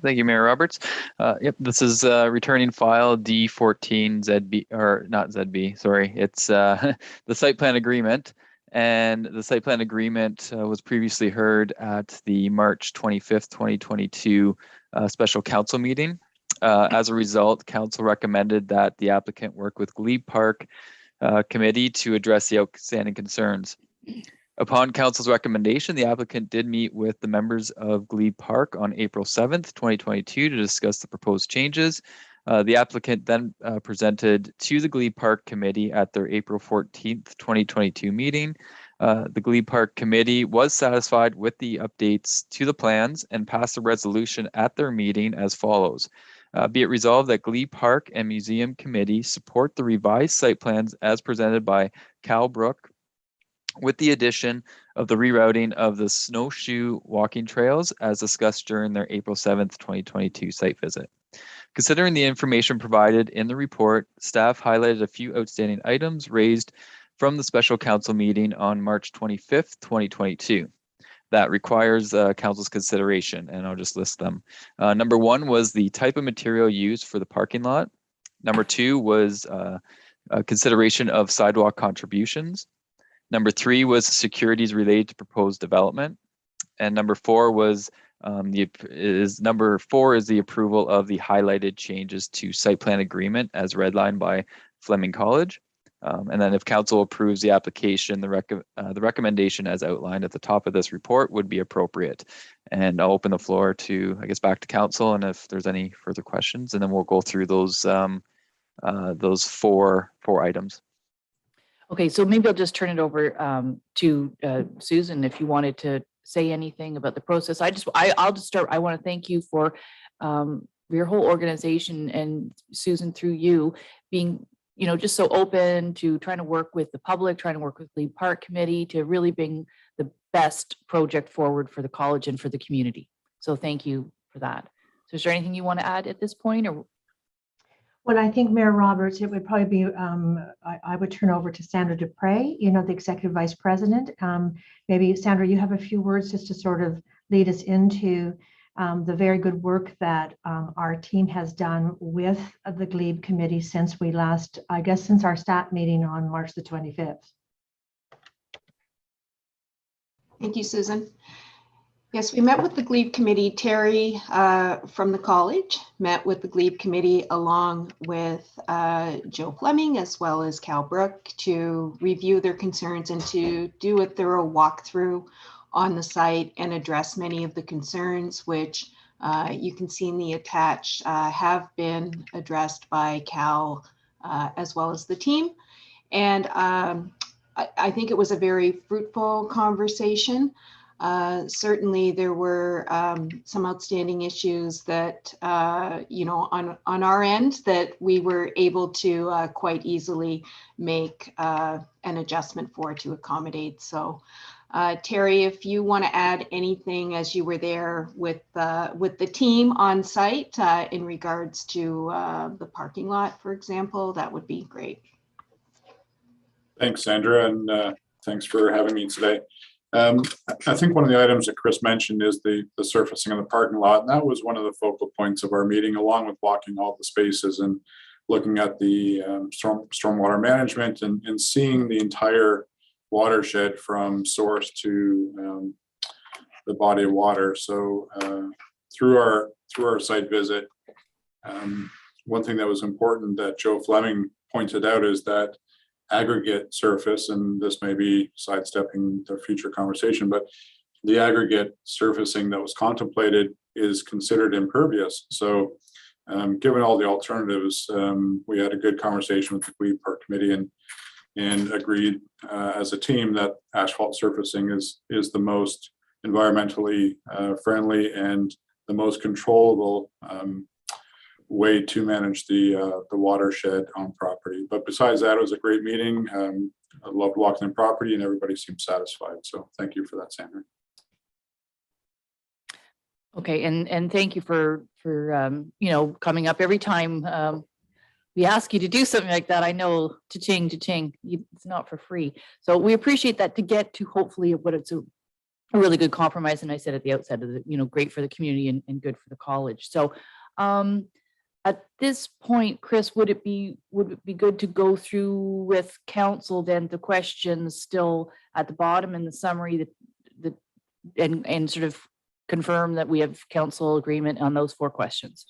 Thank you, Mayor Roberts. Yep, this is returning file D14 ZB, or not ZB, sorry. It's the site plan agreement. And the site plan agreement was previously heard at the March 25th, 2022 special council meeting. As a result, council recommended that the applicant work with Glebe Park Committee to address the outstanding concerns. Upon council's recommendation, the applicant did meet with the members of Glebe Park on April 7th, 2022 to discuss the proposed changes. The applicant then presented to the Glebe Park Committee at their April 14th, 2022 meeting. The Glebe Park Committee was satisfied with the updates to the plans and passed a resolution at their meeting as follows. Be it resolved that Glebe Park and Museum Committee support the revised site plans as presented by Cal Brook, with the addition of the rerouting of the snowshoe walking trails as discussed during their April 7th, 2022 site visit. Considering the information provided in the report, staff highlighted a few outstanding items raised from the special council meeting on March 25th, 2022 that requires council's consideration, and I'll just list them. Number one was the type of material used for the parking lot. Number two was a consideration of sidewalk contributions. Number three was securities related to proposed development. And number four was the approval of the highlighted changes to site plan agreement as redlined by Fleming College. And then if council approves the application, the recommendation as outlined at the top of this report would be appropriate. And I'll open the floor to, I guess, back to council, and if there's any further questions, and then we'll go through those four items. Okay, so maybe I'll just turn it over to Susan if you wanted to say anything about the process. I'll just start. I want to thank you for your whole organization, and Susan, through you being, just so open to trying to work with the public, trying to work with Glebe Park Committee to really bring the best project forward for the college and for the community. So thank you for that. So is there anything you want to add at this point, or? Well, I think Mayor Roberts, it would probably be, I would turn over to Sandra Dupre, the Executive Vice President. Maybe Sandra, you have a few words just to sort of lead us into the very good work that our team has done with the Glebe Committee since we last, since our stat meeting on March the 25th. Thank you, Susan. Yes, we met with the Glebe Committee. Terry from the college met with the Glebe Committee along with Joe Fleming as well as Cal Brook to review their concerns and to do a thorough walkthrough on the site and address many of the concerns which you can see in the attached have been addressed by Cal as well as the team. And I think it was a very fruitful conversation. Certainly, there were some outstanding issues that, on our end that we were able to quite easily make an adjustment for to accommodate. So, Terry, if you want to add anything as you were there with the team on site in regards to the parking lot, for example, that would be great. Thanks, Sandra, and thanks for having me today. I think one of the items that Chris mentioned is the surfacing of the parking lot, and that was one of the focal points of our meeting, along with walking all the spaces and looking at the stormwater management and seeing the entire watershed from source to the body of water. So through our site visit, one thing that was important that Joe Fleming pointed out is that aggregate surface, and this may be sidestepping the future conversation, but the aggregate surfacing that was contemplated is considered impervious. So given all the alternatives, we had a good conversation with the Glebe Park Committee and agreed as a team that asphalt surfacing is the most environmentally friendly and the most controllable way to manage the watershed on property. But besides that, it was a great meeting. I loved walking the property and everybody seemed satisfied. So thank you for that, Sandra. Okay, and thank you for coming up every time we ask you to do something like that. I know, cha-ching, it's not for free. So we appreciate that to get to hopefully what it's a really good compromise. And I said at the outset of the, great for the community and good for the college. So at this point, Chris, would it be good to go through with council then the questions still at the bottom in the summary and sort of confirm that we have council agreement on those 4 questions?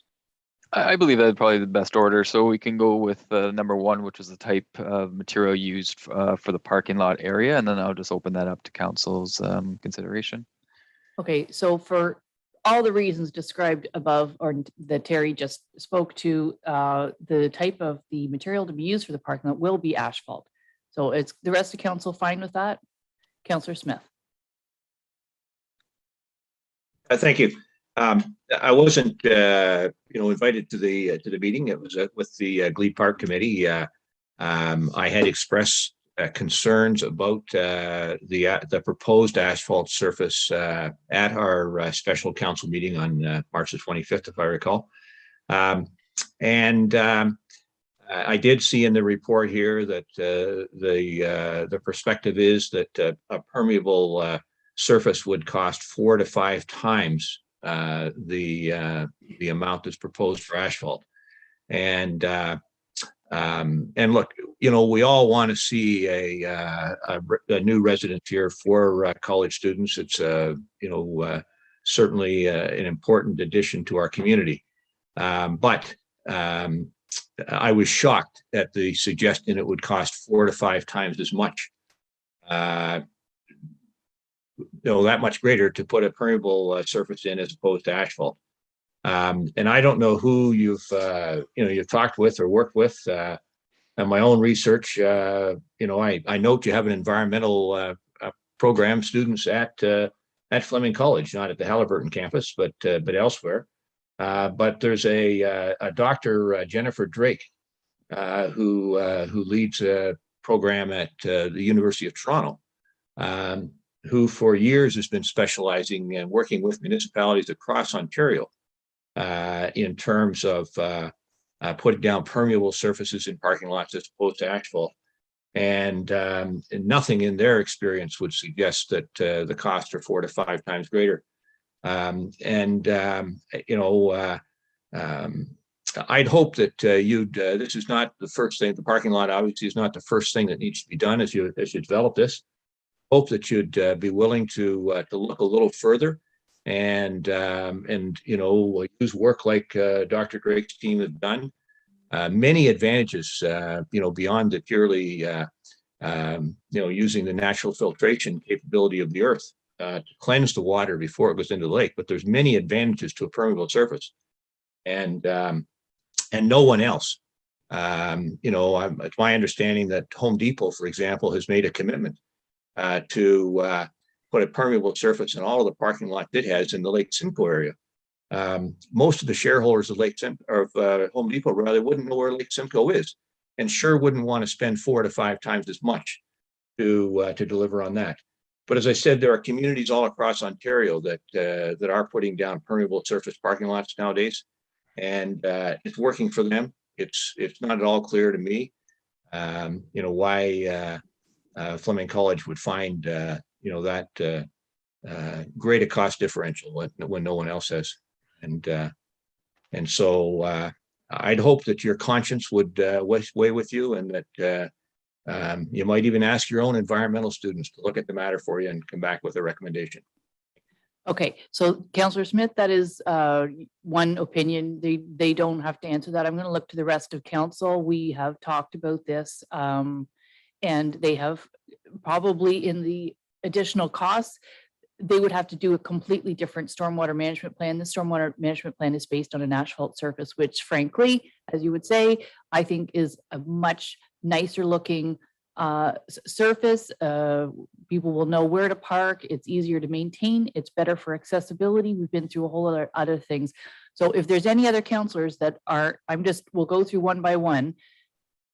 I believe that's probably the best order. So we can go with number 1, which is the type of material used for the parking lot area, and then I'll just open that up to council's consideration. Okay, so for all the reasons described above, or that Terry just spoke to, the type of the material to be used for the parking lot will be asphalt. So it's the rest of council fine with that? Councillor Smith. Thank you. I wasn't, invited to the meeting. It was with the Glebe Park Committee. I had expressed concerns about the proposed asphalt surface at our special council meeting on March the 25th, if I recall. I did see in the report here that the perspective is that a permeable surface would cost 4 to 5 times the amount that's proposed for asphalt. And look, we all want to see a new residence here for college students. It's certainly an important addition to our community. But I was shocked at the suggestion it would cost 4 to 5 times as much. That much greater to put a permeable surface in as opposed to asphalt. And I don't know who you've talked with or worked with. In my own research, I note you have an environmental program students at Fleming College, not at the Halliburton campus, but elsewhere. But there's a Dr. Jennifer Drake who leads a program at the University of Toronto, who for years has been specializing and working with municipalities across Ontario in terms of putting down permeable surfaces in parking lots as opposed to asphalt. And nothing in their experience would suggest that the costs are 4 to 5 times greater. I'd hope that this is not the first thing. The parking lot obviously is not the first thing that needs to be done as you develop this. Hope that you'd be willing to look a little further and use work like Dr. Drake's team have done. Many advantages, beyond the purely, using the natural filtration capability of the earth to cleanse the water before it goes into the lake. But there's many advantages to a permeable surface, and no one else. It's my understanding that Home Depot, for example, has made a commitment to put a permeable surface in all of the parking lot that has in the Lake Simcoe area. Most of the shareholders of Home Depot rather wouldn't know where Lake Simcoe is, and sure wouldn't want to spend 4 to 5 times as much to deliver on that. But as I said, there are communities all across Ontario that are putting down permeable surface parking lots nowadays, and it's working for them. It's not at all clear to me, why Fleming College would find that great a cost differential when no one else has, and so I'd hope that your conscience would weigh with you, and that you might even ask your own environmental students to look at the matter for you and come back with a recommendation. Okay, so Councillor Smith, that is one opinion. They don't have to answer that. I'm going to look to the rest of council. We have talked about this, and they have probably in the additional costs, they would have to do a completely different stormwater management plan. The stormwater management plan is based on an asphalt surface, which frankly, as you would say, I think is a much nicer looking surface. People will know where to park. It's easier to maintain. It's better for accessibility. We've been through a whole other things. So if there's any other councillors that are, we'll go through one by one,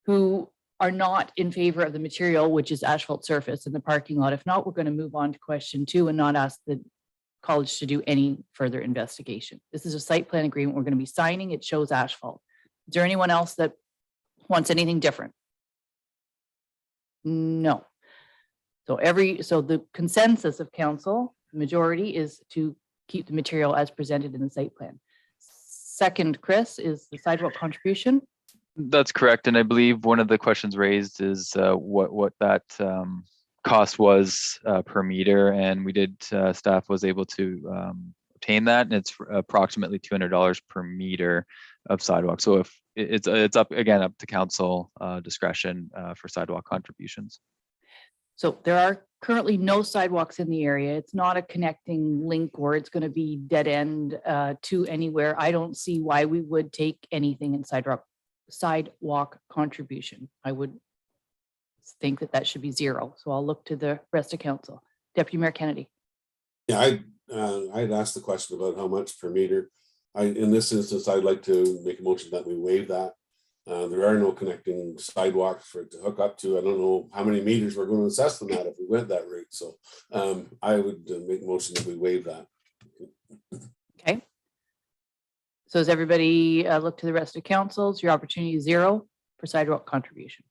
who are not in favor of the material, which is asphalt surface in the parking lot. If not, we're going to move on to question 2 and not ask the college to do any further investigation. This is a site plan agreement we're going to be signing. It shows asphalt. Is there anyone else that wants anything different? No. So the consensus of council, the majority, is to keep the material as presented in the site plan. Second, Chris, is the sidewalk contribution. That's correct. And I believe one of the questions raised is what that cost was per meter. And we did, staff was able to obtain that. And it's approximately $200 per meter of sidewalk. So if it's up to council discretion for sidewalk contributions. So there are currently no sidewalks in the area. It's not a connecting link or it's going to be dead end to anywhere. I don't see why we would take anything in sidewalk contribution. I would think that should be 0. So I'll look to the rest of council. Deputy Mayor Kennedy. Yeah, I'd asked the question about how much per meter. In this instance, I'd like to make a motion that we waive that. There are no connecting sidewalks for it to hook up to. I don't know how many meters we're going to assess them at if we went that route. So I would make a motion that we waive that. Okay. So as everybody look to the rest of councils, your opportunity is 0 for sidewalk contribution.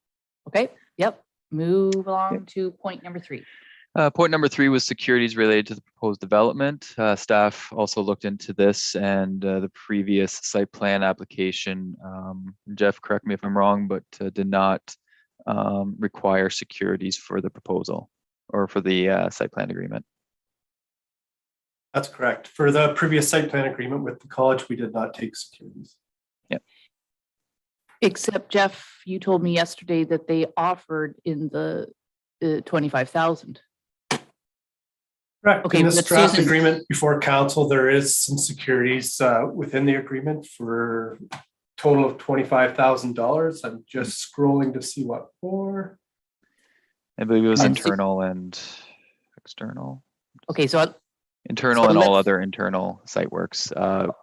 Okay. Yep. Move along to point number 3. Point number 3 was securities related to the proposed development. Staff also looked into this and the previous site plan application. Jeff, correct me if I'm wrong, but did not require securities for the proposal or for the site plan agreement. That's correct. For the previous site plan agreement with the college, we did not take securities. Yep. Except Jeff, you told me yesterday that they offered in the 25,000. Correct. Okay, in this draft Susan, agreement before council, there is some securities within the agreement for a total of $25,000. I'm just scrolling to see what for. I believe it was internal and external. Okay, so internal and all other internal site works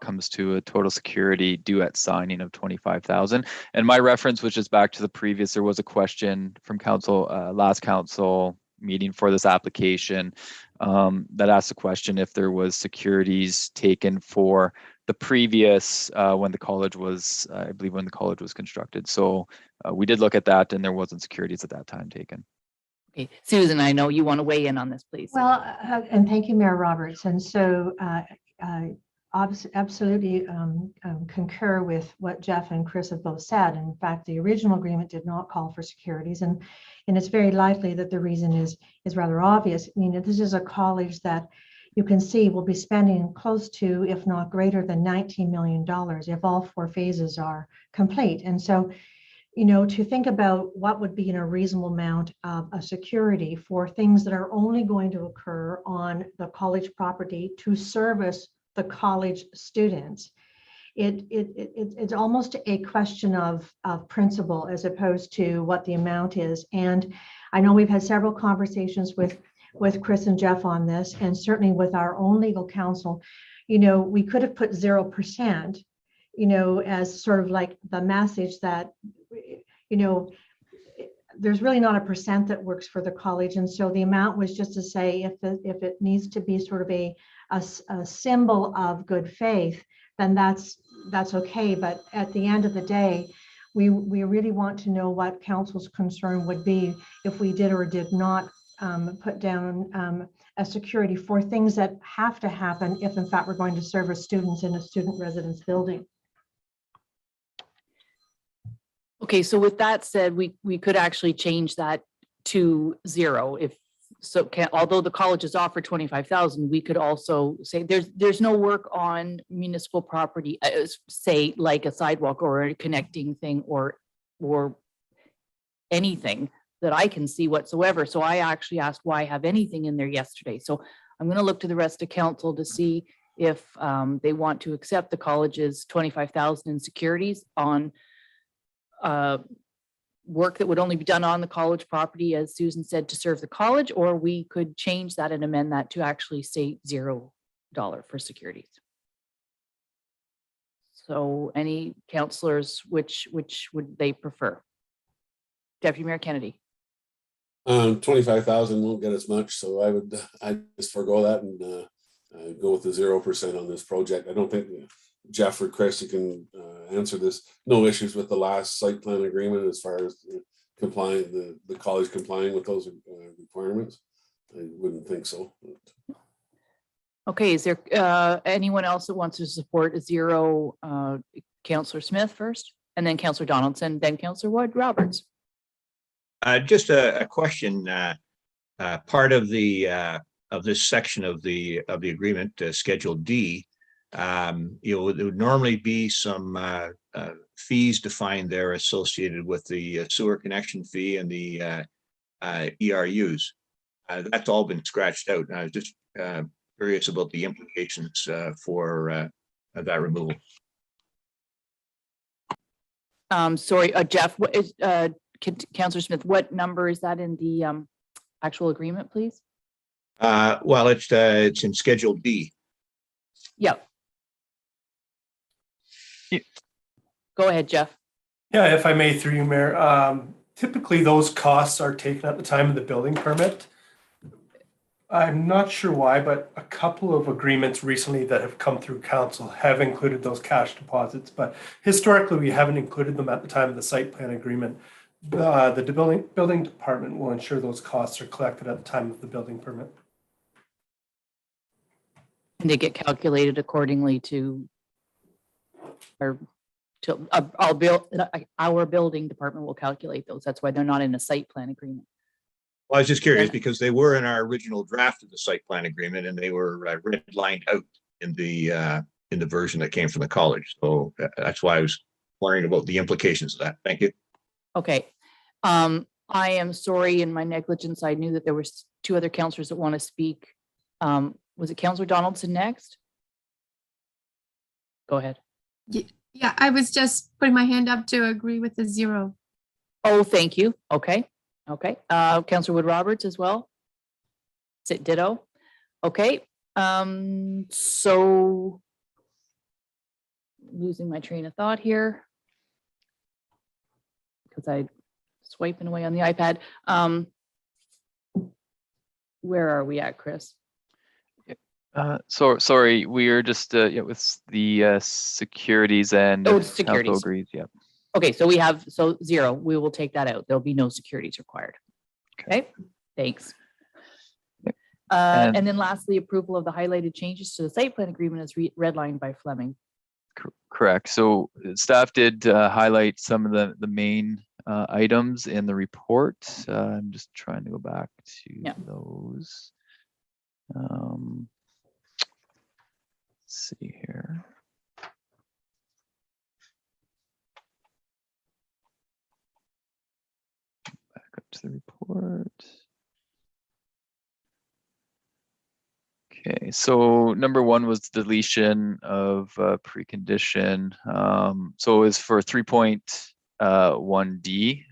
comes to a total security due at signing of 25,000. And my reference, which is back to the previous, there was a question from council, last council meeting for this application that asked the question if there was securities taken for the previous when the college was, I believe when the college was constructed. So we did look at that and there wasn't securities at that time taken. Okay, Susan, I know you want to weigh in on this, please. Well, and thank you, Mayor Roberts. And so absolutely concur with what Jeff and Chris have both said. In fact, the original agreement did not call for securities, and it's very likely that the reason is rather obvious. I mean, this is a college that you can see will be spending close to, if not greater than $19 million if all 4 phases are complete. And so, you know, to think about what would be in a reasonable amount of a security for things that are only going to occur on the college property to service the college students, it's almost a question of principle as opposed to what the amount is. And I know we've had several conversations with with Chris and Jeff on this, and certainly with our own legal counsel. You know, we could have put 0%, you know, as sort of like the message that, you know, there's really not a percent that works for the college. And so the amount was just to say, if it needs to be sort of a symbol of good faith, then that's okay. But at the end of the day, we really want to know what council's concern would be if we did or did not put down a security for things that have to happen if in fact we're going to service students in a student residence building. Okay, so with that said, we could actually change that to 0 if so. Although the colleges offer 25,000, we could also say there's no work on municipal property, say like a sidewalk or a connecting thing or anything that I can see whatsoever. So I actually asked why I have anything in there yesterday. So I'm going to look to the rest of council to see if they want to accept the college's 25,000 in securities on work that would only be done on the college property, as Susan said, to serve the college, or we could change that and amend that to actually say $0 for securities. So any councillors, which would they prefer? Deputy Mayor Kennedy. 25,000 won't get as much, so I just forego that and go with the 0% on this project. I don't think Jeff or Chris, you can answer this. No issues with the last site plan agreement as far as complying, the college complying with those requirements. I wouldn't think so. Okay, is there anyone else that wants to support 0? Councillor Smith first, and then Councillor Donaldson, then Councillor Wood Roberts. Just a question. Part of this section of the agreement, Schedule D, you know, there would normally be some fees defined there associated with the sewer connection fee and the ERUs. That's all been scratched out. And I was just curious about the implications for that removal. Sorry, Jeff, what is Councillor Smith, what number is that in the actual agreement, please? Well, it's in Schedule D. Yep. Go ahead, Jeff. Yeah, if I may, through you, Mayor. Typically, those costs are taken at the time of the building permit. I'm not sure why, but a couple of agreements recently that have come through council have included those cash deposits, but historically we haven't included them at the time of the site plan agreement. The building department will ensure those costs are collected at the time of the building permit. And they get calculated accordingly to our building department will calculate those. That's why they're not in a site plan agreement. Well, I was just curious because they were in our original draft of the site plan agreement and they were redlined out in the version that came from the college. So that's why I was wondering about the implications of that. Thank you. Okay. I am sorry in my negligence. I knew that there was 2 other councillors that want to speak. Was it Councillor Donaldson next? Go ahead. Yeah, I was just putting my hand up to agree with the 0. Oh, thank you. Okay. Okay. Councillor Wood Roberts as well. Is it ditto? Okay. So losing my train of thought here because I swiping away on the iPad. Where are we at, Chris? So sorry, we are just with the securities and securities. council agrees. Yeah. Okay, so we have 0. We will take that out. There'll be no securities required. Okay, thanks. And then lastly, approval of the highlighted changes to the site plan agreement is redlined by Fleming. Correct. So staff did highlight some of the main items in the report. I'm just trying to go back to those. Let's see here. Back up to the report. Okay, so number 1 was deletion of precondition. So it's for 3.0 1D.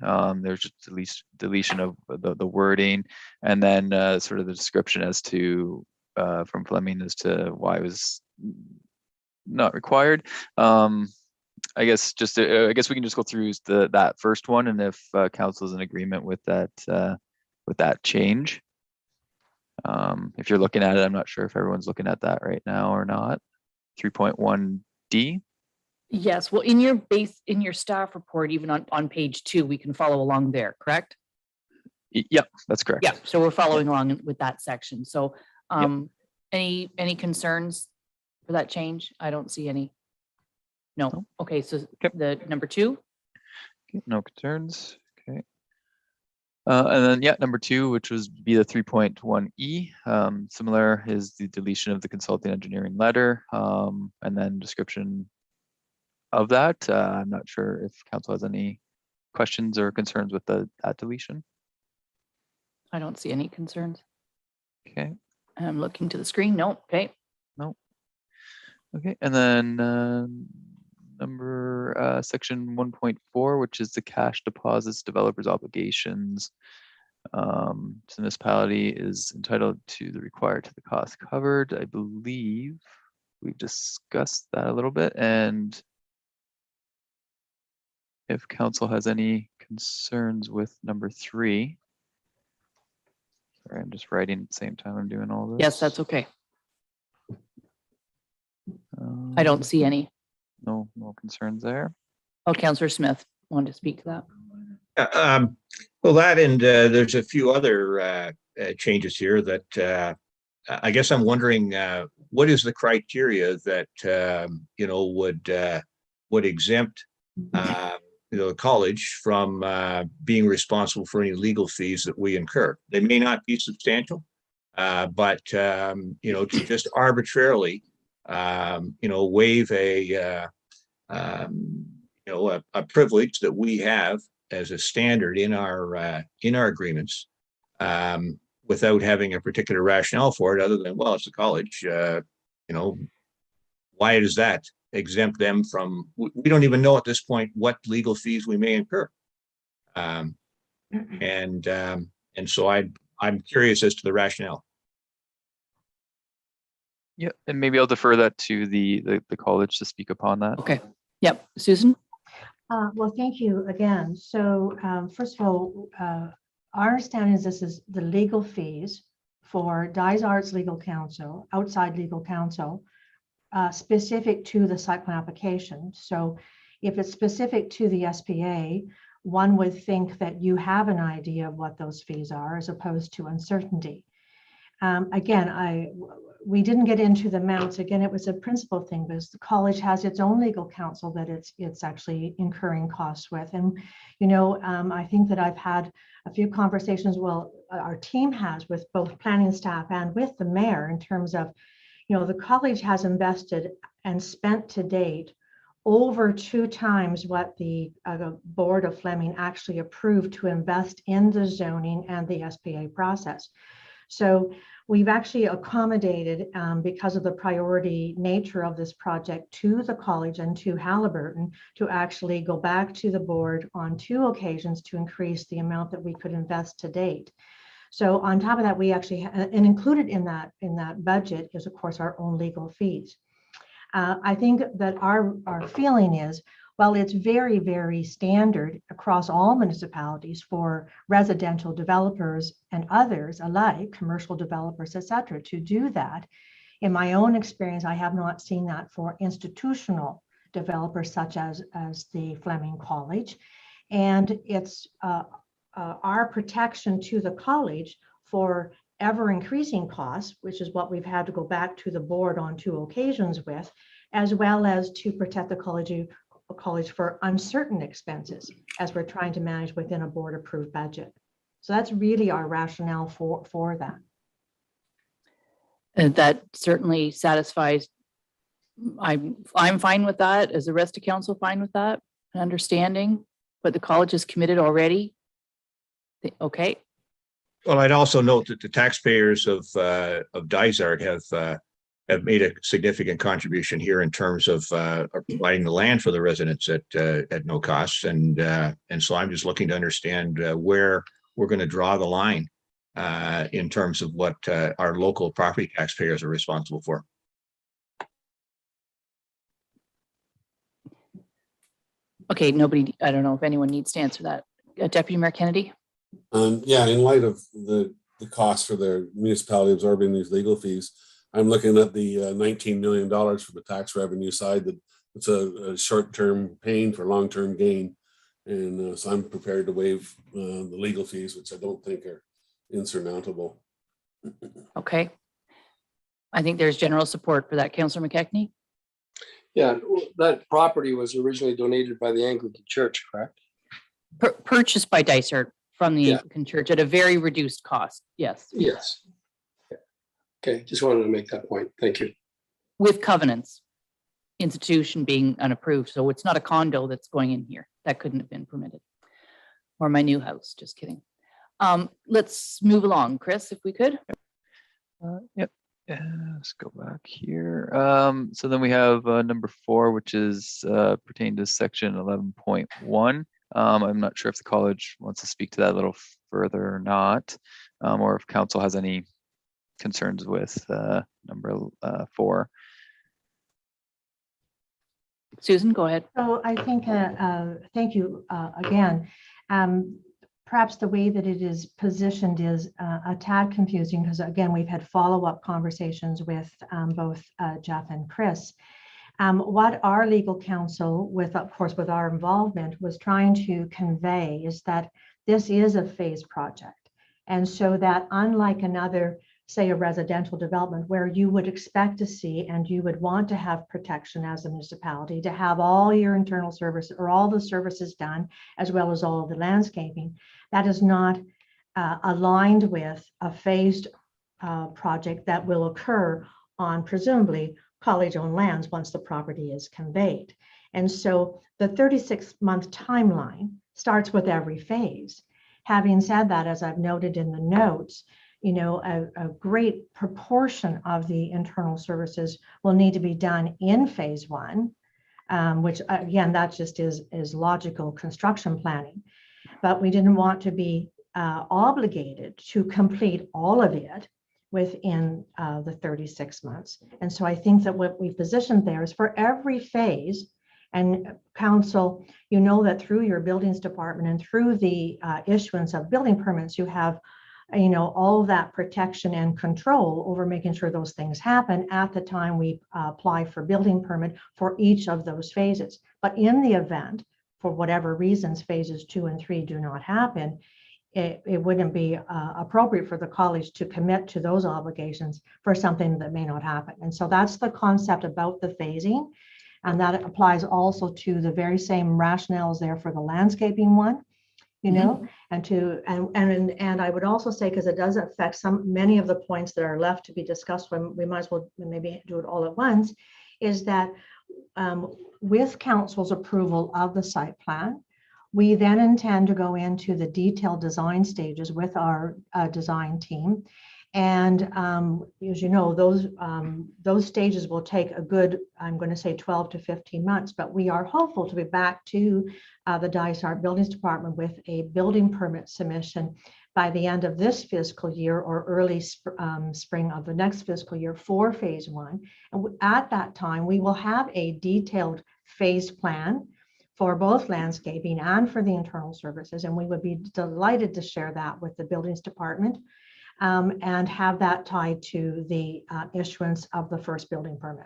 There's just deletion of the wording, and then sort of the description as to from Fleming as to why it was not required. I guess I guess we can just go through that first one, and if council is in agreement with that change. If you're looking at it, I'm not sure if everyone's looking at that right now or not. 3.1D. Yes, well, in your staff report, even on page 2, we can follow along there, correct? Yep, that's correct. Yeah, so we're following along with that section. So any concerns for that change? I don't see any. No. Okay, so the number 2. No concerns. Okay. And then number 2, which was be the 3.1E. Similar is the deletion of the consulting engineering letter, and then description of that. I'm not sure if council has any questions or concerns with that deletion. I don't see any concerns. Okay. I'm looking to the screen. No. Okay. No. Okay, and then section 1.4, which is the cash deposits, developers' obligations. Municipality is entitled to the required to the cost covered. I believe we've discussed that a little bit, and if council has any concerns with number 3. Sorry, I'm just writing at the same time I'm doing all this. Yes, that's okay. I don't see any. No concerns there. Oh, Councillor Smith wanted to speak to that. Well, that and there's a few other changes here that I guess I'm wondering what is the criteria that would exempt the college from being responsible for any legal fees that we incur. They may not be substantial, but to just arbitrarily waive a privilege that we have as a standard in our agreements, without having a particular rationale for it, other than, well, it's a college. Why does that exempt them from? We don't even know at this point what legal fees we may incur, and so I'm curious as to the rationale. Yeah, and maybe I'll defer that to the college to speak upon that. Okay. Yep. Susan? Well, thank you again. So first of all, our understanding is this is the legal fees for Dysart's legal counsel, outside legal counsel, specific to the site plan application. So if it's specific to the SPA, one would think that you have an idea of what those fees are as opposed to uncertainty. Again, we didn't get into the amounts. Again, it was a principal thing because the college has its own legal counsel that it's actually incurring costs with. And, I think that I've had a few conversations, well, our team has with both planning staff and with the mayor in terms of, the college has invested and spent to date over 2 times what the board of Fleming actually approved to invest in the zoning and the SPA process. So we've actually accommodated, because of the priority nature of this project, to the college and to Halliburton to actually go back to the board on 2 occasions to increase the amount that we could invest to date. So on top of that, we actually, and included in that budget is, of course, our own legal fees. I think that our feeling is, well, it's very, very standard across all municipalities for residential developers and others alike, commercial developers, et cetera, to do that. In my own experience, I have not seen that for institutional developers such as the Fleming College. And it's our protection to the college for ever increasing costs, which is what we've had to go back to the board on 2 occasions with, as well as to protect the college for uncertain expenses as we're trying to manage within a board approved budget. So that's really our rationale for that. And that certainly satisfies. I'm fine with that. Is the rest of council fine with that? An understanding, but the college is committed already. Okay. Well, I'd also note that the taxpayers of Dysart have made a significant contribution here in terms of providing the land for the residents at no cost. And so I'm just looking to understand where we're going to draw the line in terms of what our local property taxpayers are responsible for. Okay, nobody, I don't know if anyone needs to answer that. Deputy Mayor Kennedy? Yeah, in light of the cost for the municipality absorbing these legal fees, I'm looking at the $19 million for the tax revenue side. That it's a short-term pain for long-term gain. And so I'm prepared to waive the legal fees, which I don't think are insurmountable. Okay. I think there's general support for that. Councillor McKechnie? Yeah, that property was originally donated by the Anglican Church, correct? Purchased by Dysart from the Anglican Church at a very reduced cost. Yes. Yes. Okay, just wanted to make that point. Thank you. With covenants, institution being unapproved. So it's not a condo that's going in here. That couldn't have been permitted. Or my new house, just kidding. Let's move along. Chris, if we could. Yep. Let's go back here. So then we have number 4, which is pertained to section 11.1. I'm not sure if the college wants to speak to that a little further or not, or if council has any concerns with number 4. Susan, go ahead. So I think, thank you again. Perhaps the way that it is positioned is a tad confusing because, again, we've had follow-up conversations with both Jeff and Chris. What our legal counsel, with, of course, with our involvement, was trying to convey is that this is a phased project. And so that unlike another, say, a residential development where you would expect to see and you would want to have protection as a municipality to have all your internal service or all the services done, as well as all of the landscaping, that is not aligned with a phased project that will occur on presumably college-owned lands once the property is conveyed. And so the 36-month timeline starts with every phase. Having said that, as I've noted in the notes, you know, a great proportion of the internal services will need to be done in phase 1, which again, that just is logical construction planning. But we didn't want to be obligated to complete all of it within the 36 months. And so I think that what we positioned there is for every phase, and council, you know that through your buildings department and through the issuance of building permits, you have, you know, all of that protection and control over making sure those things happen at the time we apply for building permit for each of those phases. But in the event, for whatever reasons, phases 2 and 3 do not happen, it wouldn't be appropriate for the college to commit to those obligations for something that may not happen. And so that's the concept about the phasing. And that applies also to the very same rationales there for the landscaping one, you know, and I would also say, because it does affect many of the points that are left to be discussed, when we might as well maybe do it all at once, is that with council's approval of the site plan, we then intend to go into the detailed design stages with our design team. And as you know, those stages will take a good, I'm going to say 12 to 15 months, but we are hopeful to be back to the Dysart Buildings Department with a building permit submission by the end of this fiscal year or early spring of the next fiscal year for phase 1. And at that time, we will have a detailed phased plan for both landscaping and for the internal services. And we would be delighted to share that with the buildings department and have that tied to the issuance of the first building permit.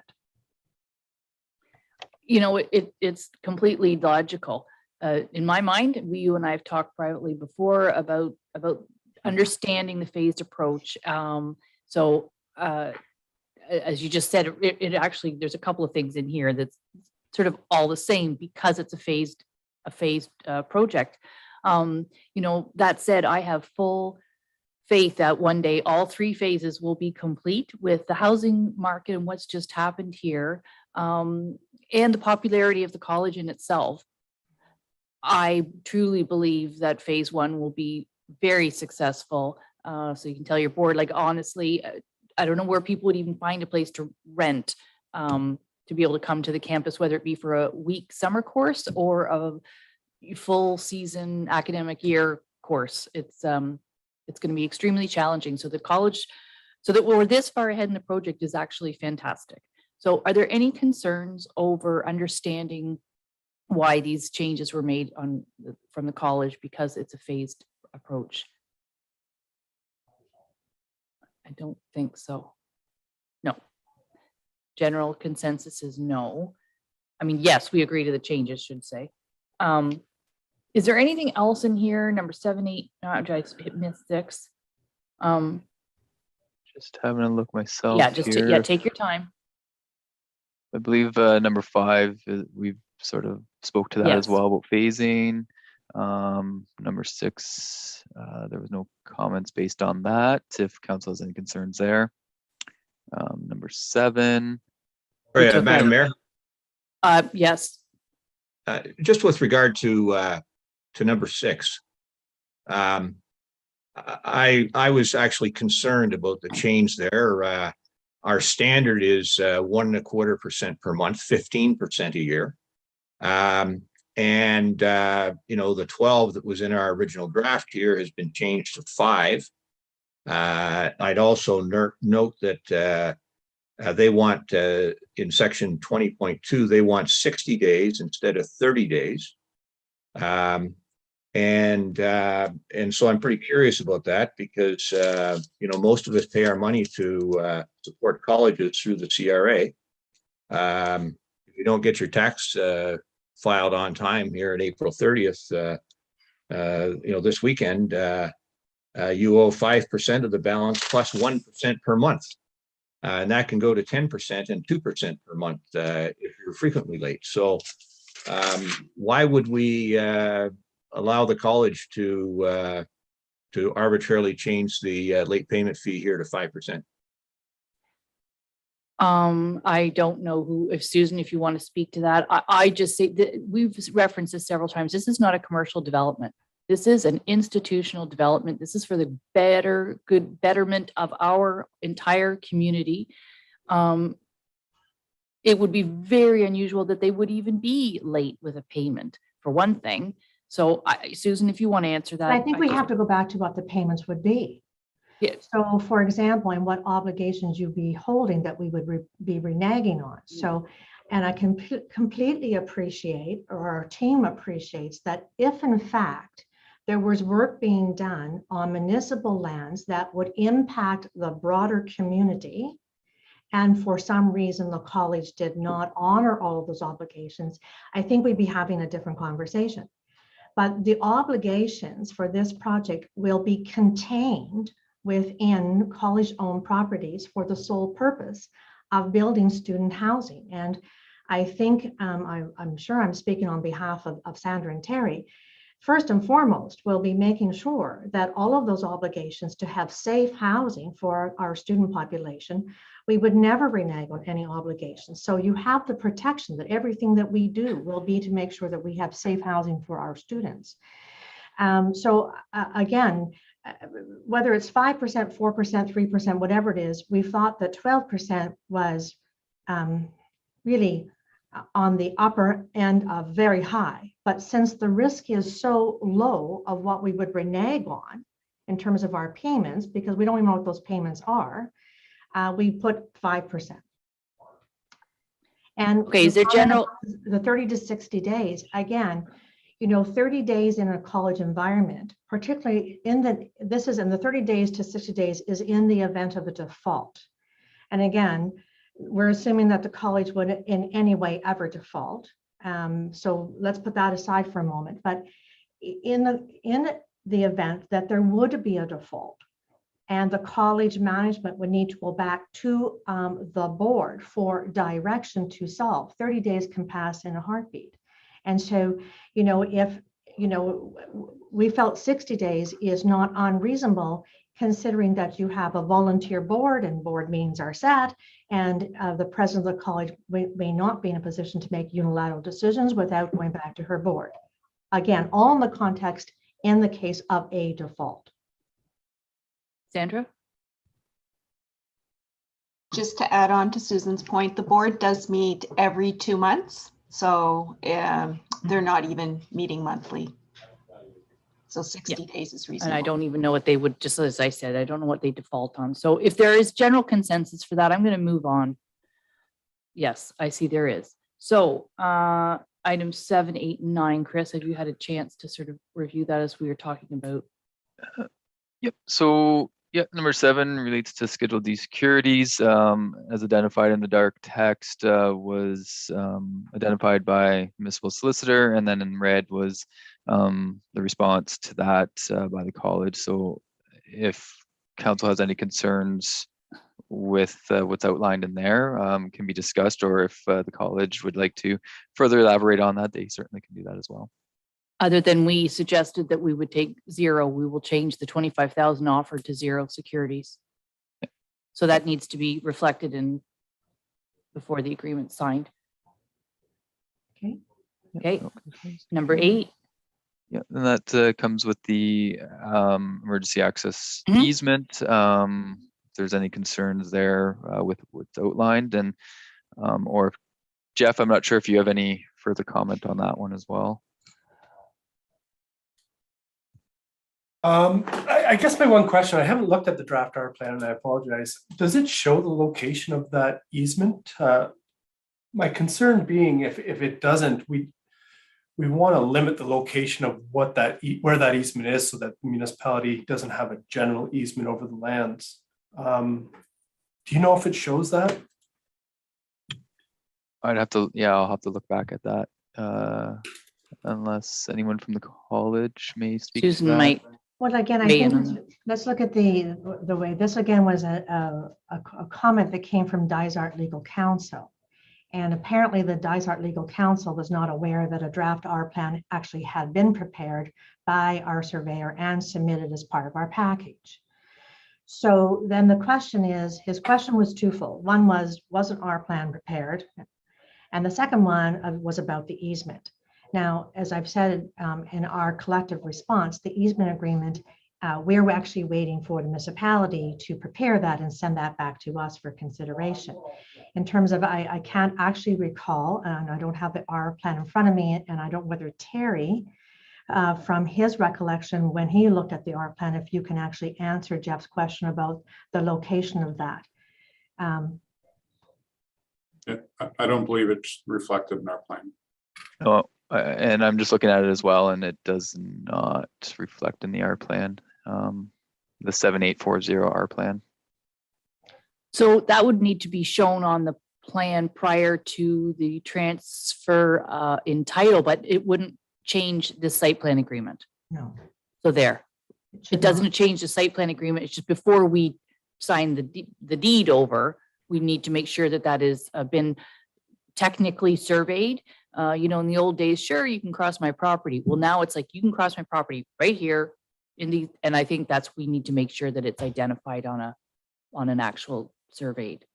You know, it's completely logical. In my mind, you and I have talked privately before about understanding the phased approach. So as you just said, it actually, there's a couple of things in here that's sort of all the same because it's a phased project. You know, that said, I have full faith that one day all 3 phases will be complete with the housing market and what's just happened here, and the popularity of the college in itself. I truly believe that phase 1 will be very successful. So you can tell your board, like, honestly, I don't know where people would even find a place to rent to be able to come to the campus, whether it be for a week summer course or a full season academic year course. It's going to be extremely challenging. So the college, so that we're this far ahead in the project is actually fantastic. So are there any concerns over understanding why these changes were made from the college because it's a phased approach? I don't think so. No. General consensus is no. I mean, yes, we agree to the changes, should say. Is there anything else in here? Number 7, 8, I missed 6. Just having a look myself. Yeah, just here. take your time. I believe number 5, we've sort of spoke to that as well about phasing. Number 6, there was no comments based on that. If council has any concerns there. Number 7. Madam Mayor. Yes. Just with regard to number 6, I was actually concerned about the change there. Our standard is 1.25% per month, 15% a year. The 12 that was in our original draft here has been changed to 5. I'd also note that they want in section 20.2, they want 60 days instead of 30 days. So I'm pretty curious about that because, most of us pay our money to support colleges through the CRA. If you don't get your tax filed on time here on April 30th, this weekend, you owe 5% of the balance plus 1% per month. And that can go to 10% and 2% per month if you're frequently late. So why would we allow the college to arbitrarily change the late payment fee here to 5%? I don't know if Susan, if you want to speak to that. I just say that we've referenced this several times. This is not a commercial development. This is an institutional development. This is for the betterment of our entire community. It would be very unusual that they would even be late with a payment, for one thing. So Susan, if you want to answer that. I think we have to go back to what the payments would be. Yes. So for example, and what obligations you'd be holding that we would be reneging on. So, and I can completely appreciate, or our team appreciates, that if in fact there was work being done on municipal lands that would impact the broader community, and for some reason the college did not honor all of those obligations, I think we'd be having a different conversation. But the obligations for this project will be contained within college-owned properties for the sole purpose of building student housing. And I think, I'm sure I'm speaking on behalf of Sandra and Terry, first and foremost, we'll be making sure that all of those obligations to have safe housing for our student population, we would never renege on any obligations. So you have the protection that everything that we do will be to make sure that we have safe housing for our students. Again, whether it's 5%, 4%, 3%, whatever it is, we thought that 12% was really on the upper end of very high. But since the risk is so low of what we would renege on in terms of our payments, because we don't even know what those payments are, we put 5%. And okay, is there general the 30 to 60 days again? 30 days in a college environment, particularly this is in the 30 days to 60 days is in the event of a default. And again, we're assuming that the college would in any way ever default. So let's put that aside for a moment. But in the event that there would be a default and the college management would need to go back to the board for direction to solve, 30 days can pass in a heartbeat. And so, if, we felt 60 days is not unreasonable, considering that you have a volunteer board and board meetings are set, and the president of the college may not be in a position to make unilateral decisions without going back to her board. Again, all in the context in the case of a default. Sandra? Just to add on to Susan's point, the board does meet every 2 months. So they're not even meeting monthly. So 60 days is reasonable. And I don't even know what they would, just as I said, I don't know what they default on. So if there is general consensus for that, I'm going to move on. Yes, I see there is. So items 7, 8, and 9, Chris, have you had a chance to sort of review that as we were talking about? Yep. So yeah, number 7 relates to scheduled D securities, as identified in the dark text, was identified by municipal solicitor, and then in red was the response to that by the college. So if council has any concerns with what's outlined in there, can be discussed, or if the college would like to further elaborate on that, they certainly can do that as well. Other than we suggested that we would take 0, we will change the 25,000 offered to 0 securities. So that needs to be reflected in before the agreement signed. Okay. Okay. Number 8. Yeah, and that comes with the emergency access easement. If there's any concerns there with what's outlined, and or Jeff, I'm not sure if you have any further comment on that one as well. I guess my one question, I haven't looked at the draft R plan and I apologize. Does it show the location of that easement? My concern being if it doesn't, we want to limit the location of what where that easement is so that the municipality doesn't have a general easement over the lands. Do you know if it shows that? I'll have to look back at that. Unless anyone from the college may speak Susan to that. might. Well, again, I think let's look at the way this again was a comment that came from Dysart Legal Counsel. And apparently the Dysart Legal Counsel was not aware that a draft R plan actually had been prepared by our surveyor and submitted as part of our package. So then the question is, his question was twofold. One was an R plan prepared? And the second one was about the easement. Now, as I've said in our collective response, the easement agreement, we're actually waiting for the municipality to prepare that and send that back to us for consideration. In terms of, I can't actually recall, and I don't have the R plan in front of me, and I don't know whether Terry, from his recollection, when he looked at the R plan, if you can actually answer Jeff's question about the location of that. I don't believe it's reflected in our plan. Oh, and I'm just looking at it as well, and it does not reflect in the R plan, the 7840 R plan. So that would need to be shown on the plan prior to the transfer in title, but it wouldn't change the site plan agreement. No. So there, it doesn't change the site plan agreement. It's just before we sign the deed over, we need to make sure that that has been technically surveyed. In the old days, sure, you can cross my property. Well, now it's like, you can cross my property right here and I think we need to make sure that it's identified on an actual surveyed.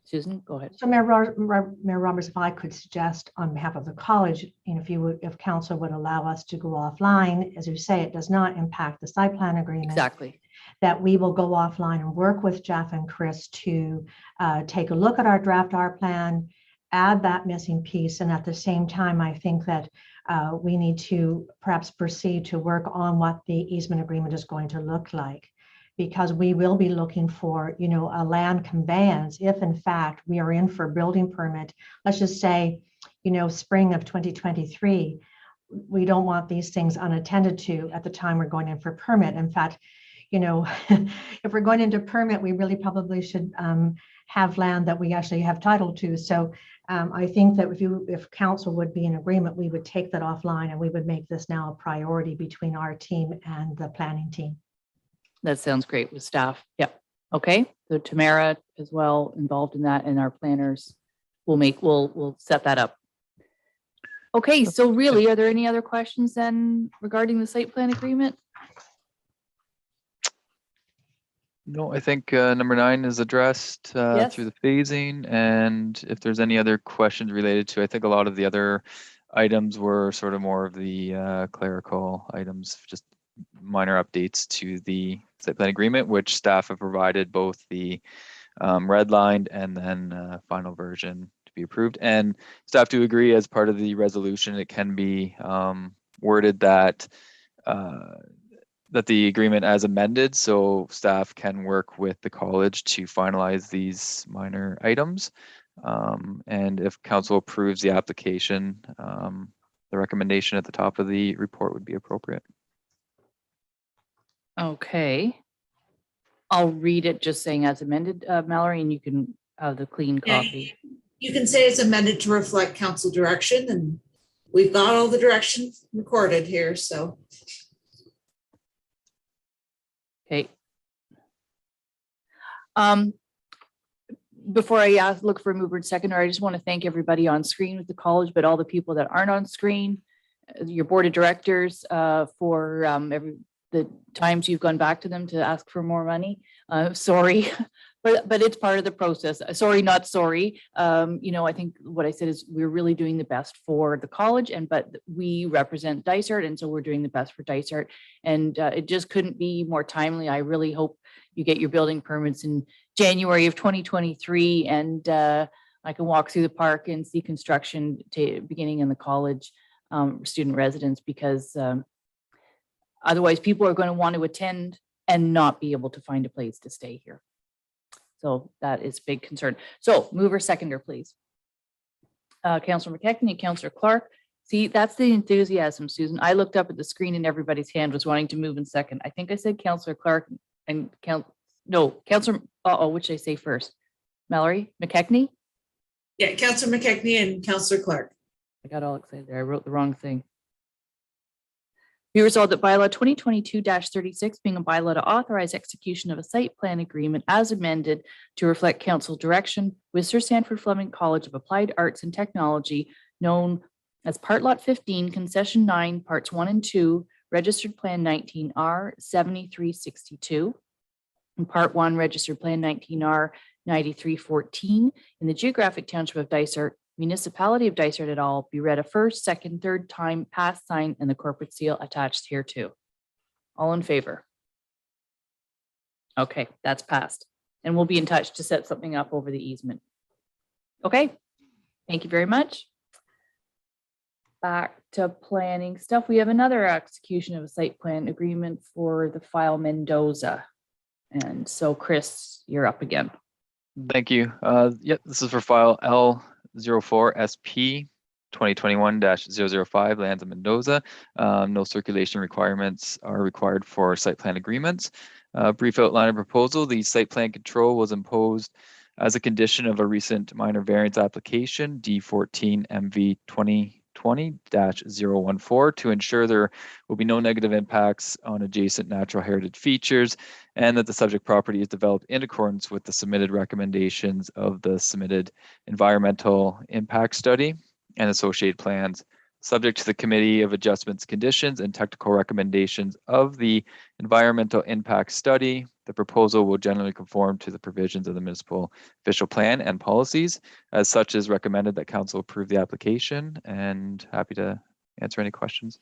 Susan, go ahead. So Mayor Roberts, if I could suggest on behalf of the college, if council would allow us to go offline, as you say, it does not impact the site plan agreement. Exactly. That we will go offline and work with Jeff and Chris to take a look at our draft R plan, add that missing piece. And at the same time, I think that we need to perhaps proceed to work on what the easement agreement is going to look like, because we will be looking for, a land conveyance if in fact we are in for building permit. Let's just say, spring of 2023, we don't want these things unattended to at the time we're going in for permit. In fact, if we're going into permit, we really probably should have land that we actually have title to. So I think that if council would be in agreement, we would take that offline and we would make this now a priority between our team and the planning team. That sounds great with staff. Yep. Okay. So Tamara as well involved in that, and our planners we'll set that up. Okay. So really, are there any other questions then regarding the site plan agreement? No, I think number 9 is addressed Yes. through the phasing, and if there's any other questions related to, I think a lot of the other items were sort of more of the clerical items, just minor updates to the site plan agreement, which staff have provided both the redlined, and then final version to be approved. And staff do agree, as part of the resolution, it can be worded that that the agreement as amended, so staff can work with the college to finalize these minor items. And if council approves the application, the recommendation at the top of the report would be appropriate. Okay. I'll read it just saying as amended, Mallory, and you can have the clean copy. You can say it's amended to reflect council direction, and we've got all the direction recorded here, so. Okay. Before I look for a mover and seconder, I just want to thank everybody on screen with the college, but all the people that aren't on screen, your board of directors, for the times you've gone back to them to ask for more money. Sorry, but it's part of the process. Sorry, not sorry. I think what I said is we're really doing the best for the college, but we represent Dysart, and so we're doing the best for Dysart. And it just couldn't be more timely. I really hope you get your building permits in January of 2023, and I can walk through the park and see construction beginning in the college student residence, because otherwise people are going to want to attend and not be able to find a place to stay here. So that is a big concern. So mover seconder, please. Councillor McKechnie and Councillor Clark. See, that's the enthusiasm, Susan. I looked up at the screen and everybody's hand was wanting to move in second. I think I said Councillor Clark and Councillor, which I say first? Mallory McKechnie? Yeah, Councillor McKechnie and Councillor Clark. I got all excited there. I wrote the wrong thing. Be resolved that bylaw 2022-36 being a bylaw to authorize execution of a site plan agreement as amended to reflect council direction with Sir Sanford Fleming College of Applied Arts and Technology, known as Part Lot 15, Concession 9, Parts 1 and 2, Registered Plan 19R 7362, and Part 1, Registered Plan 19R 9314 in the geographic township of Dysart, Municipality of Dysart et al. Be read a first, second, third time, passed, signed, and the corporate seal attached hereto. All in favor? Okay, that's passed. And we'll be in touch to set something up over the easement. Okay, thank you very much. Back to planning stuff. We have another execution of a site plan agreement for the file Mendoza. And so Chris, you're up again. Thank you. Yep, this is for file L04SP 2021-005 Lands of Mendoza. No circulation requirements are required for site plan agreements. Brief outline of proposal. The site plan control was imposed as a condition of a recent minor variance application, D14 MV 2020-014, to ensure there will be no negative impacts on adjacent natural heritage features, and that the subject property is developed in accordance with the submitted recommendations of the submitted environmental impact study and associated plans. Subject to the Committee of Adjustments, Conditions, and Technical Recommendations of the Environmental Impact Study, the proposal will generally conform to the provisions of the municipal official plan and policies. As such, is recommended that council approve the application, and happy to answer any questions.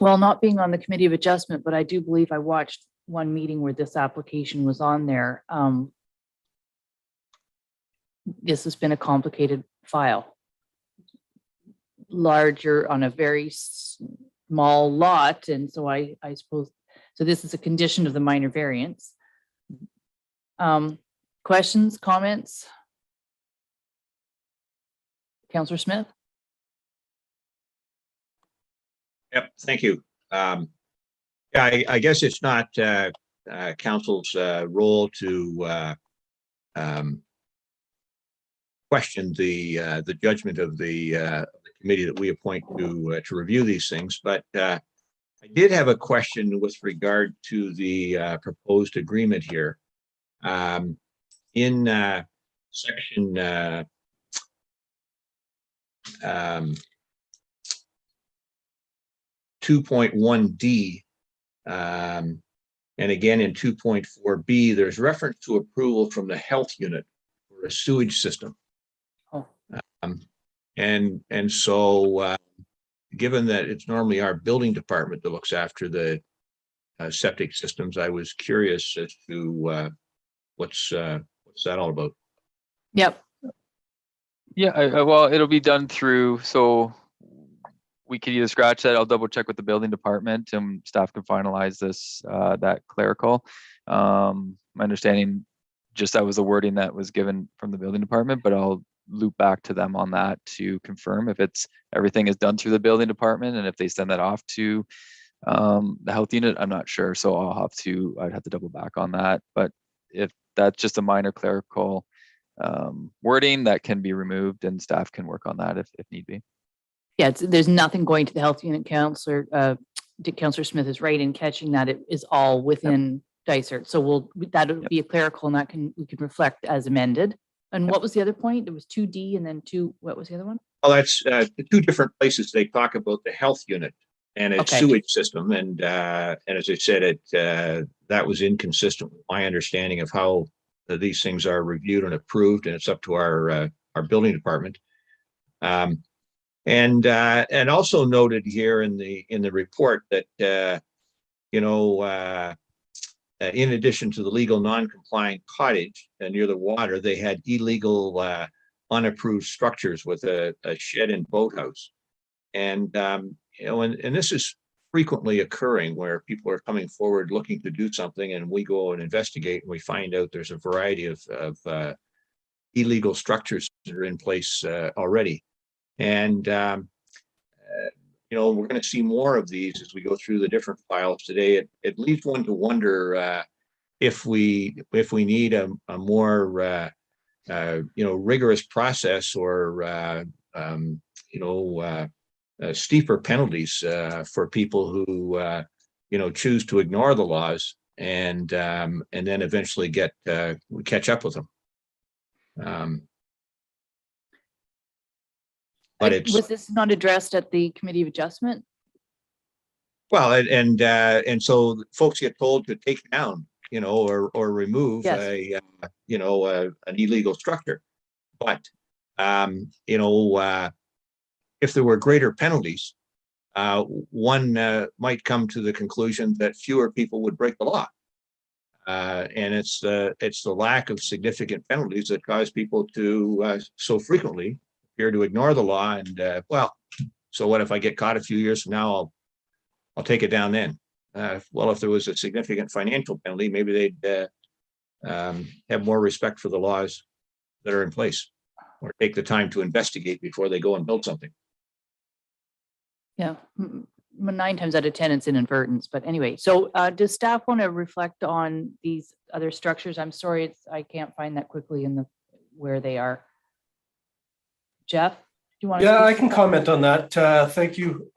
Well, not being on the Committee of Adjustment, but I do believe I watched one meeting where this application was on there. This has been a complicated file. Larger on a very small lot, and so I suppose, so this is a condition of the minor variance. Questions, comments? Councillor Smith? Yep, thank you. Yeah, I guess it's not council's role to question the judgment of the committee that we appoint to review these things, but I did have a question with regard to the proposed agreement here. In section 2.1D, and again in 2.4B, there's reference to approval from the health unit for a sewage system. Oh. And so given that it's normally our building department that looks after the septic systems, I was curious as to what's that all about? Yep. Yeah, well, it'll be done through, so we could either scratch that. I'll double check with the building department and staff can finalize this, that clerical. My understanding, just that was the wording that was given from the building department, but I'll loop back to them on that to confirm if it's, everything is done through the building department, and if they send that off to the health unit, I'm not sure. So I'd have to double back on that. But if that's just a minor clerical wording, that can be removed and staff can work on that if need be. Yeah, there's nothing going to the health unit. Counselor Smith is right in catching that it is all within Dysart. So that'll be a clerical, and we can reflect as amended. And what was the other point? There was 2D and then what was the other one? Well, that's the two different places they talk about the health unit and its sewage system. And as I said, that was inconsistent with my understanding of how these things are reviewed and approved, and it's up to our building department. And also noted here in the report that in addition to the legal non-compliant cottage near the water, they had illegal unapproved structures with a shed and boathouse. And and this is frequently occurring where people are coming forward looking to do something, and we go and investigate and we find out there's a variety of illegal structures that are in place already. And we're going to see more of these as we go through the different files today. It leads one to wonder if we need a more rigorous process or steeper penalties for people who choose to ignore the laws and then eventually catch up with them. But was this not addressed at the Committee of Adjustment? Well, and so folks get told to take down, or remove an illegal structure. But if there were greater penalties, one might come to the conclusion that fewer people would break the law. And it's the lack of significant penalties that cause people to so frequently appear to ignore the law. And so what if I get caught a few years from now? I'll take it down then. Well, if there was a significant financial penalty, maybe they'd have more respect for the laws that are in place, or take the time to investigate before they go and build something. Yeah, 9 times out of 10, it's inadvertence. But anyway, so does staff want to reflect on these other structures? I'm sorry, I can't find that quickly in where they are. Jeff, do you want to? Yeah, I can comment on that. Thank you.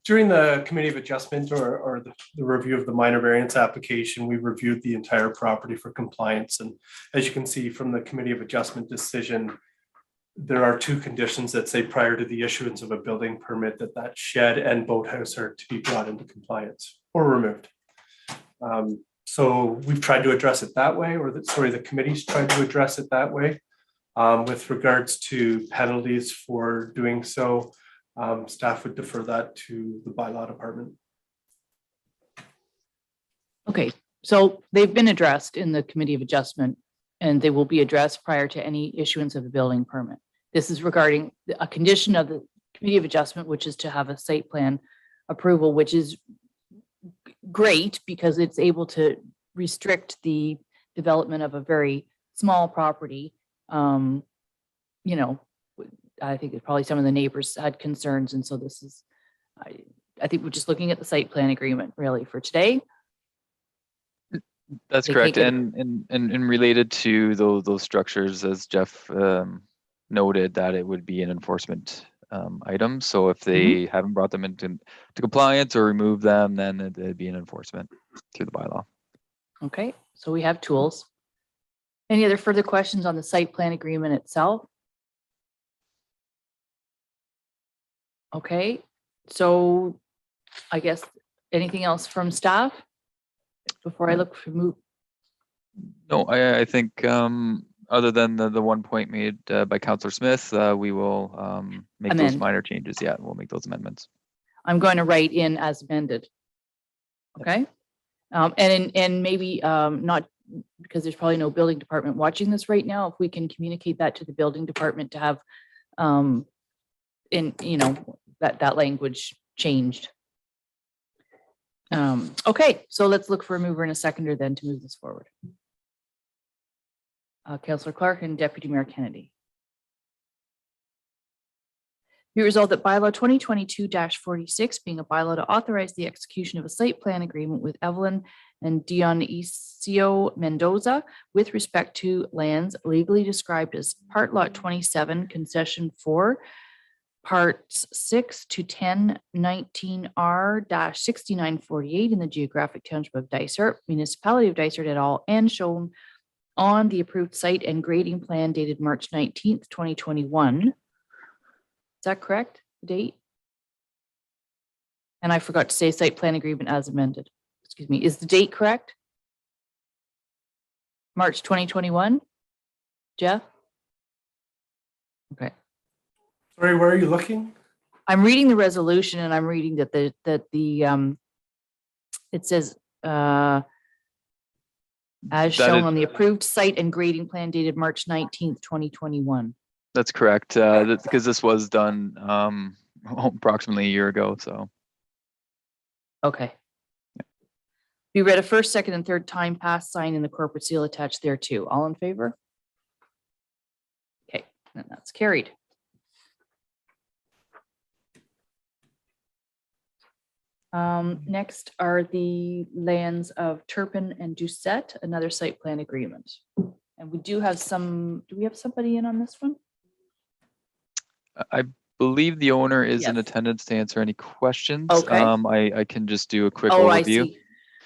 During the Committee of Adjustment or the review of the minor variance application, we reviewed the entire property for compliance. And as you can see from the Committee of Adjustment decision, there are 2 conditions that say prior to the issuance of a building permit that shed and boathouse are to be brought into compliance or removed. So we've tried to address it that way, the committee's tried to address it that way. With regards to penalties for doing so, staff would defer that to the bylaw department. Okay, so they've been addressed in the Committee of Adjustment, and they will be addressed prior to any issuance of a building permit. This is regarding a condition of the Committee of Adjustment, which is to have a site plan approval, which is great because it's able to restrict the development of a very small property. I think it's probably some of the neighbors had concerns, and so this is, I think we're just looking at the site plan agreement really for today. That's correct. And related to those structures, as Jeff noted, that it would be an enforcement item. So if they haven't brought them into compliance or removed them, then it'd be an enforcement through the bylaw. Okay, so we have tools. Any other further questions on the site plan agreement itself? Okay, so I guess anything else from staff before I look for move? No, I think other than the one point made by Councillor Smith, we will make those minor changes. Yeah, we'll make those amendments. I'm going to write in as amended. Okay, and maybe not because there's probably no building department watching this right now, if we can communicate that to the building department to have that language changed. Okay, so let's look for a mover and a seconder then to move this forward. Councillor Clark and Deputy Mayor Kennedy. Be resolved that bylaw 2022-46 being a bylaw to authorize the execution of a site plan agreement with Evelyn and Dionisio Mendoza with respect to lands legally described as Part Lot 27, Concession 4, Parts 6 to 10, 19R-6948 in the geographic township of Dysart, municipality of Dysart et al., and shown on the approved site and grading plan dated March 19th, 2021. Is that correct? The date? And I forgot to say site plan agreement as amended. Excuse me. Is the date correct? March 2021? Jeff? Okay. Sorry, where are you looking? I'm reading the resolution and I'm reading that it says as shown on the approved site and grading plan dated March 19th, 2021. That's correct, because this was done approximately a year ago, so. Okay. Be read a first, second, and third time pass sign and the corporate seal attached thereto. All in favor? Okay, and that's carried. Next are the lands of Turpin and Doucette, another site plan agreement. And we do have do we have somebody in on this one? I believe the owner is in Yes. attendance to answer any questions. Okay. I can just do a quick Oh, overview. I see.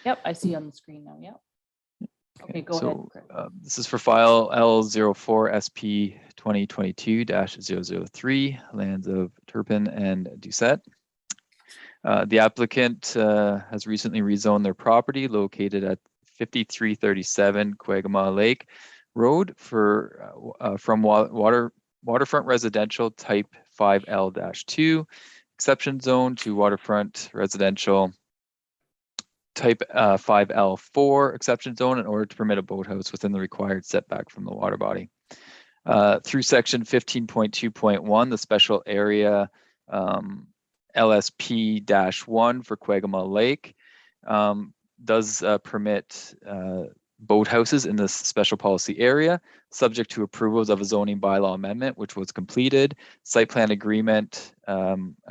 Yep, I see on the screen now. Yep. Okay, go ahead. This is for file L04SP 2022-003, lands of Turpin and Doucette. The applicant has recently rezoned their property located at 5337 Quagama Lake Road from waterfront residential type 5L-2 exception zone to waterfront residential type 5L4 exception zone in order to permit a boathouse within the required setback from the water body. Through section 15.2.1, the special area LSP-1 for Quagama Lake does permit boathouses in this special policy area, subject to approvals of a zoning bylaw amendment, which was completed, site plan agreement,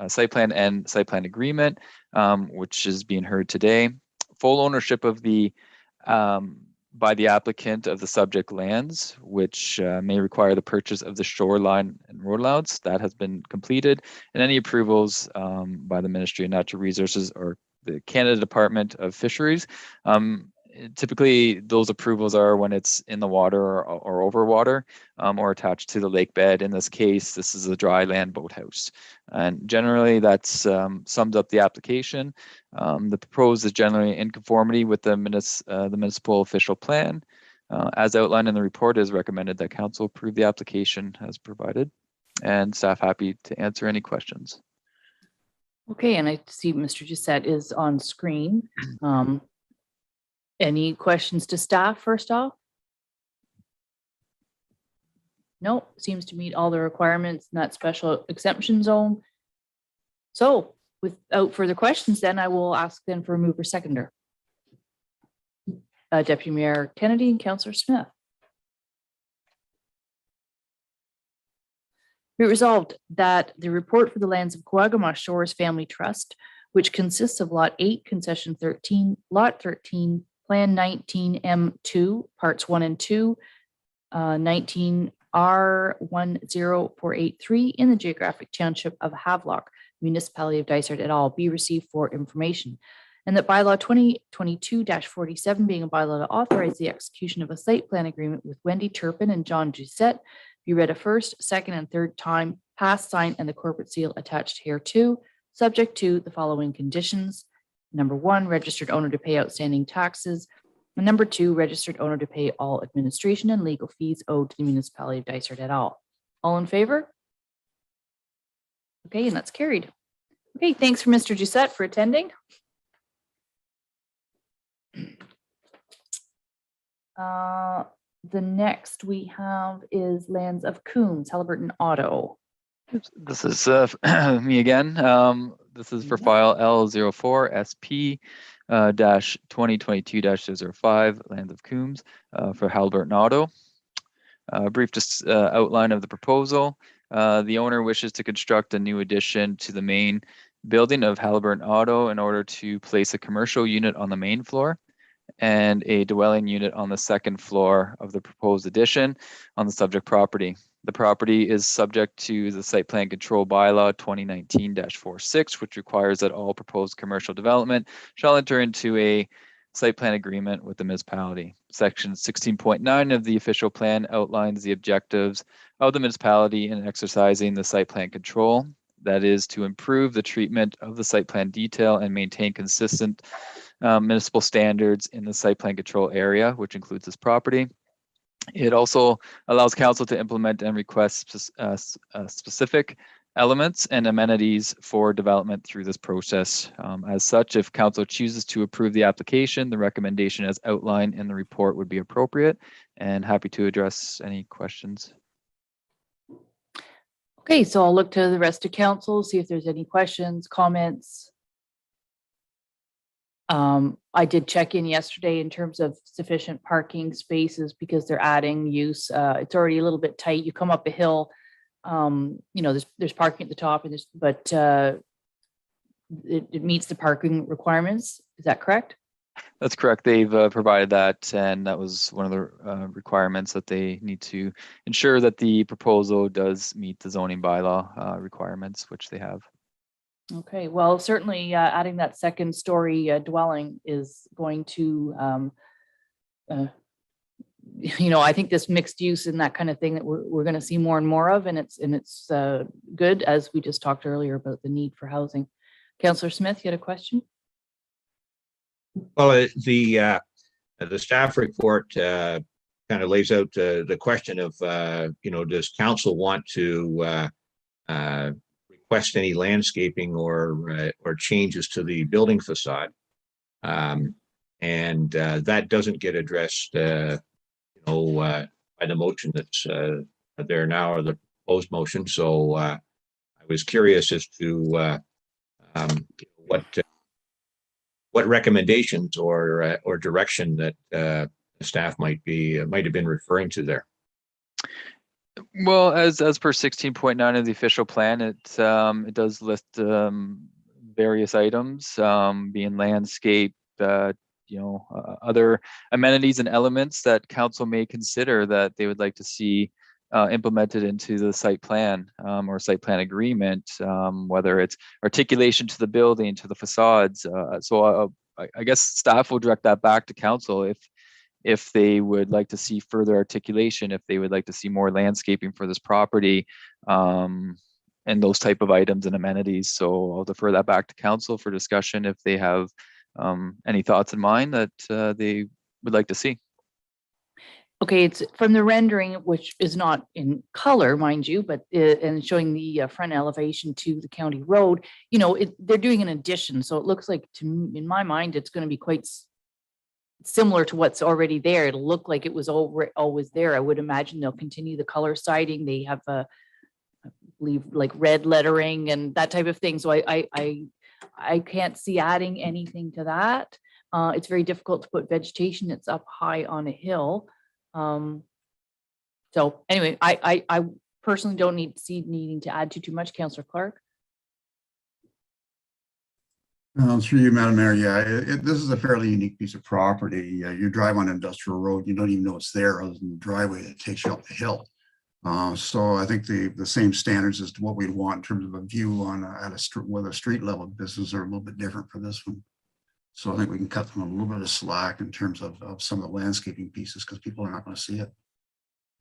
site plan agreement, which is being heard today. Full ownership of the by the applicant of the subject lands, which may require the purchase of the shoreline and road allowance, that has been completed, and any approvals by the Ministry of Natural Resources or the Canada Department of Fisheries. Typically, those approvals are when it's in the water or over water or attached to the lake bed. In this case, this is a dry land boathouse. And generally, that's sums up the application. The proposed is generally in conformity with the municipal official plan. As outlined in the report, it is recommended that council approve the application as provided. And staff happy to answer any questions. Okay, and I see Mr. Doucette is on screen. Any questions to staff first off? Nope, seems to meet all the requirements in that special exemption zone. So without further questions, then I will ask then for a mover seconder. Deputy Mayor Kennedy and Councillor Smith. Be resolved that the report for the lands of Quagama Shores Family Trust, which consists of Lot 8, Concession 13, Lot 13, Plan 19M2, Parts 1 and 2, 19R10483 in the geographic township of Havelock, municipality of Dysart et al. Be received for information. And that bylaw 2022-47 being a bylaw to authorize the execution of a site plan agreement with Wendy Turpin and John Doucette be read a first, second, and third time, passed, signed, and the corporate seal attached hereto, subject to the following conditions. Number 1, registered owner to pay outstanding taxes. And number 2, registered owner to pay all administration and legal fees owed to the municipality of Dysart et al. All in favor? Okay, and that's carried. Okay, thanks for Mr. Doucette for attending. The next we have is Lands of Coombs, Halliburton Auto. This is me again. This is for file L04SP dash 2022-005 Lands of Coombs for Halliburton Auto. A brief just outline of the proposal. The owner wishes to construct a new addition to the main building of Halliburton Auto in order to place a commercial unit on the main floor and a dwelling unit on the second floor of the proposed addition on the subject property. The property is subject to the site plan control bylaw 2019-46, which requires that all proposed commercial development shall enter into a site plan agreement with the municipality. Section 16.9 of the official plan outlines the objectives of the municipality in exercising the site plan control. That is to improve the treatment of the site plan detail and maintain consistent municipal standards in the site plan control area, which includes this property. It also allows council to implement and request specific elements and amenities for development through this process. As such, if council chooses to approve the application, the recommendation as outlined in the report would be appropriate, and happy to address any questions. Okay, so I'll look to the rest of council, see if there's any questions, comments. I did check in yesterday in terms of sufficient parking spaces because they're adding use. It's already a little bit tight. You come up a hill, you know, there's parking at the top, and it meets the parking requirements. Is that correct? That's correct. They've provided that, and that was one of the requirements that they need to ensure that the proposal does meet the zoning bylaw requirements, which they have. Okay, well, certainly adding that second story dwelling is going to, you know, I think this mixed use and that kind of thing that we're going to see more and more of, and it's good, as we just talked earlier about the need for housing. Councillor Smith, you had a question? Well, the staff report kind of lays out the question of, you know, does council want to request any landscaping or changes to the building facade? And that doesn't get addressed, you know, by the motion that's there now, or the proposed motion. So I was curious as to what recommendations or direction that the staff might have been referring to there. Well, as per 16.9 of the official plan, it does list various items, being landscape, you know, other amenities and elements that council may consider that they would like to see implemented into the site plan or site plan agreement, whether it's articulation to the building, to the facades. So I guess staff will direct that back to council if they would like to see further articulation, if they would like to see more landscaping for this property, and those type of items and amenities. So I'll defer that back to council for discussion if they have any thoughts in mind that they would like to see. Okay, it's from the rendering, which is not in color, mind you, but and showing the front elevation to the county road. You know, they're doing an addition, so it looks like, in my mind, it's going to be quite similar to what's already there. It'll look like it was always there. I would imagine they'll continue the color siding. They have I believe, like red lettering and that type of thing. So I can't see adding anything to that. It's very difficult to put vegetation that's up high on a hill. So anyway, I personally don't needing to add too much. Councillor Clark. Through you, Madam Mayor, yeah, this is a fairly unique piece of property. You drive on Industrial Road, you don't even know it's there other than the driveway that takes you up the hill. So I think the same standards as to what we'd want in terms of a view on with a street level business are a little bit different for this one. So I think we can cut them a little bit of slack in terms of some of the landscaping pieces, because people are not going to see it.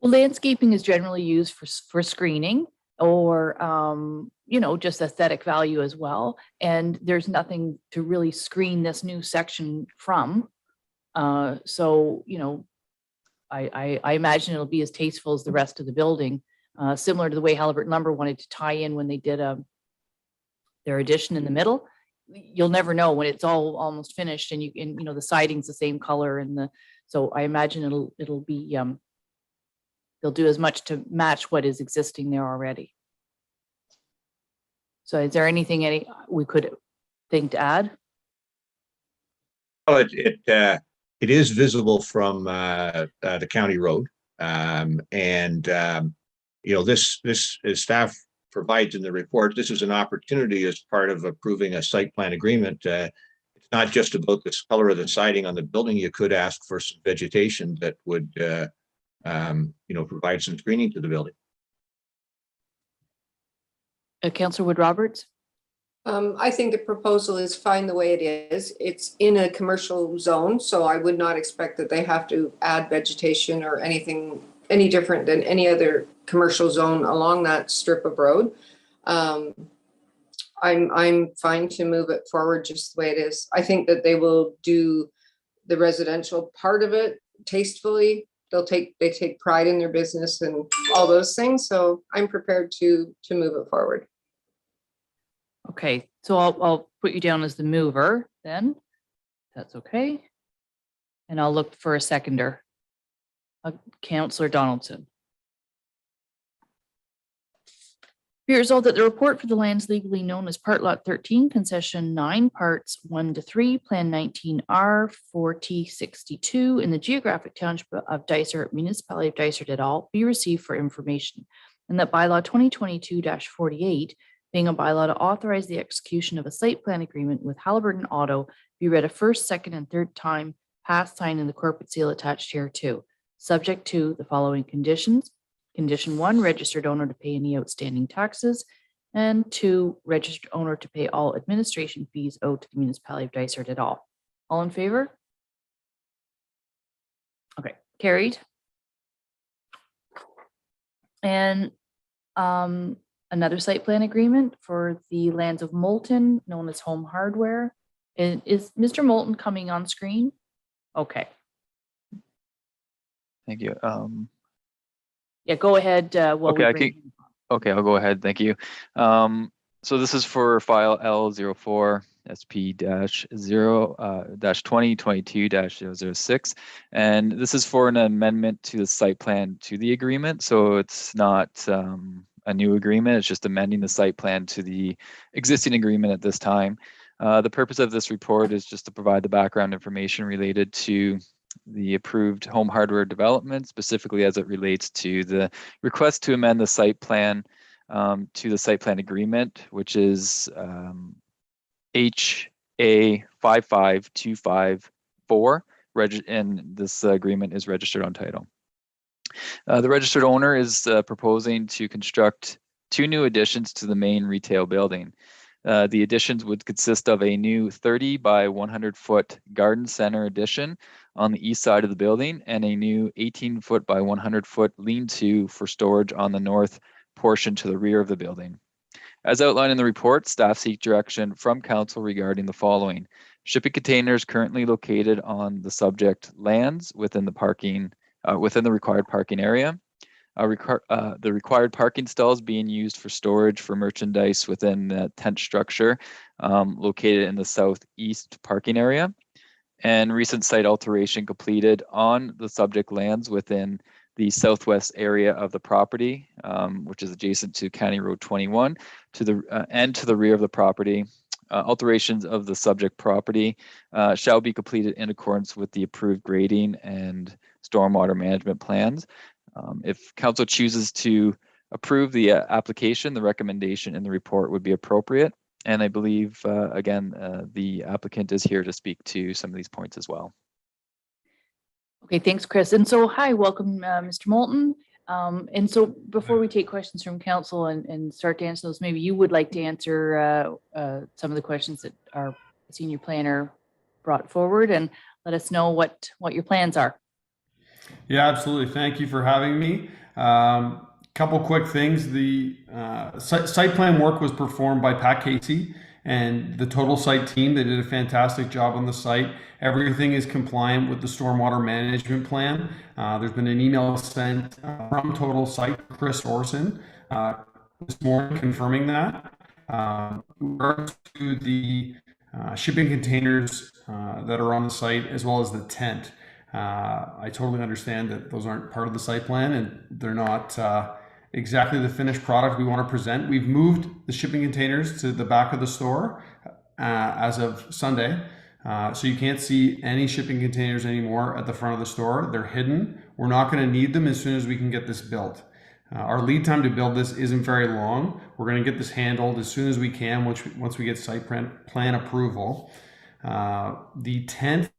Well, landscaping is generally used for screening or, you know, just aesthetic value as well. And there's nothing to really screen this new section from. So, you know, I imagine it'll be as tasteful as the rest of the building, similar to the way Halliburton Lumber wanted to tie in when they did their addition in the middle. You'll never know when it's all almost finished, and you know the siding's the same color and So I imagine it'll be, they'll do as much to match what is existing there already. So is there anything we could think to add? Oh, it is visible from the county road. This, as staff provides in the report, this is an opportunity as part of approving a site plan agreement. It's not just about the color of the siding on the building. You could ask for some vegetation that would, provide some screening to the building. Councillor Wood Roberts? I think the proposal is fine the way it is. It's in a commercial zone, so I would not expect that they have to add vegetation or anything any different than any other commercial zone along that strip of road. I'm fine to move it forward just the way it is. I think that they will do the residential part of it tastefully. They take pride in their business and all those things. So I'm prepared to move it forward. Okay, so I'll put you down as the mover then. That's okay. And I'll look for a seconder. Councillor Donaldson. Be resolved that the report for the lands legally known as Part Lot 13, Concession 9, Parts 1 to 3, Plan 19R 4T62 in the geographic township of Dysart, Municipality of Dysart et al. Be received for information, and that bylaw 2022-48, being a bylaw to authorize the execution of a site plan agreement with Halliburton Auto, be read a first, second, and third time, passed, signed, and the corporate seal attached here too, subject to the following conditions. Condition 1, registered owner to pay any outstanding taxes, and 2, registered owner to pay all administration fees owed to the municipality of Dysart et al. All in favor? Okay, carried. And another site plan agreement for the lands of Moulton, known as Home Hardware. Is Mr. Moulton coming on screen? Okay. Thank you. Yeah, go ahead. Okay, I'll go ahead. Thank you. So this is for file L04 SP-0-2022-006, and this is for an amendment to the site plan to the agreement. So it's not a new agreement. It's just amending the site plan to the existing agreement at this time. The purpose of this report is just to provide the background information related to the approved home hardware development, specifically as it relates to the request to amend the site plan to the site plan agreement, which is HA 55254, and this agreement is registered on title. The registered owner is proposing to construct 2 new additions to the main retail building. The additions would consist of a new 30 by 100 foot garden center addition on the east side of the building and a new 18 foot by 100 foot lean-to for storage on the north portion to the rear of the building. As outlined in the report, staff seek direction from council regarding the following: shipping containers currently located on the subject lands within the required parking area. The required parking stalls being used for storage for merchandise within the tent structure located in the southeast parking area, and recent site alteration completed on the subject lands within the southwest area of the property, which is adjacent to County Road 21, to the rear of the property. Alterations of the subject property shall be completed in accordance with the approved grading and stormwater management plans. If council chooses to approve the application, the recommendation in the report would be appropriate. And I believe, again, the applicant is here to speak to some of these points as well. Okay, thanks, Chris. And so, hi, welcome, Mr. Moulton. And so before we take questions from council and start to answer those, maybe you would like to answer some of the questions that our senior planner brought forward, and let us know what your plans are. Yeah, absolutely. Thank you for having me. Couple quick things. The site plan work was performed by Pat Casey and the Total Site team. They did a fantastic job on the site. Everything is compliant with the stormwater management plan. There's been an email sent from Total Site, Chris Orson, this morning confirming that. In regards to the shipping containers that are on the site, as well as the tent. I totally understand that those aren't part of the site plan and they're not exactly the finished product we want to present. We've moved the shipping containers to the back of the store as of Sunday. So you can't see any shipping containers anymore at the front of the store. They're hidden. We're not going to need them as soon as we can get this built. Our lead time to build this isn't very long. We're going to get this handled as soon as we can once we get site plan approval. The tent,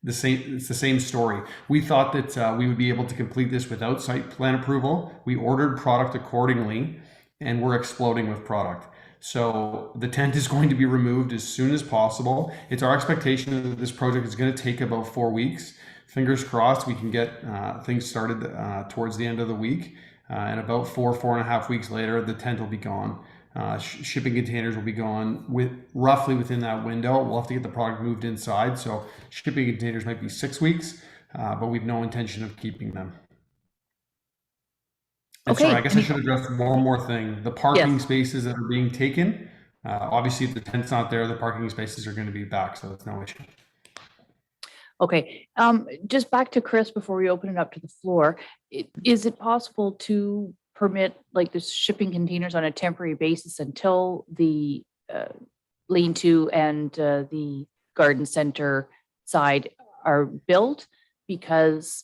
it's the same story. We thought that we would be able to complete this without site plan approval. We ordered product accordingly, and we're exploding with product. So the tent is going to be removed as soon as possible. It's our expectation that this project is going to take about 4 weeks. Fingers crossed we can get things started towards the end of the week. And about 4.5 weeks later, the tent will be gone. Shipping containers will be gone roughly within that window. We'll have to get the product moved inside. So shipping containers might be 6 weeks, but we've no intention of keeping them. And Okay. sorry, I guess I should address one more thing. The parking spaces that are being taken, obviously if the tent's not there, the parking spaces are going to be back, so it's no issue. Okay, just back to Chris before we open it up to the floor. Is it possible to permit like the shipping containers on a temporary basis until the lean-to and the garden center side are built? Because,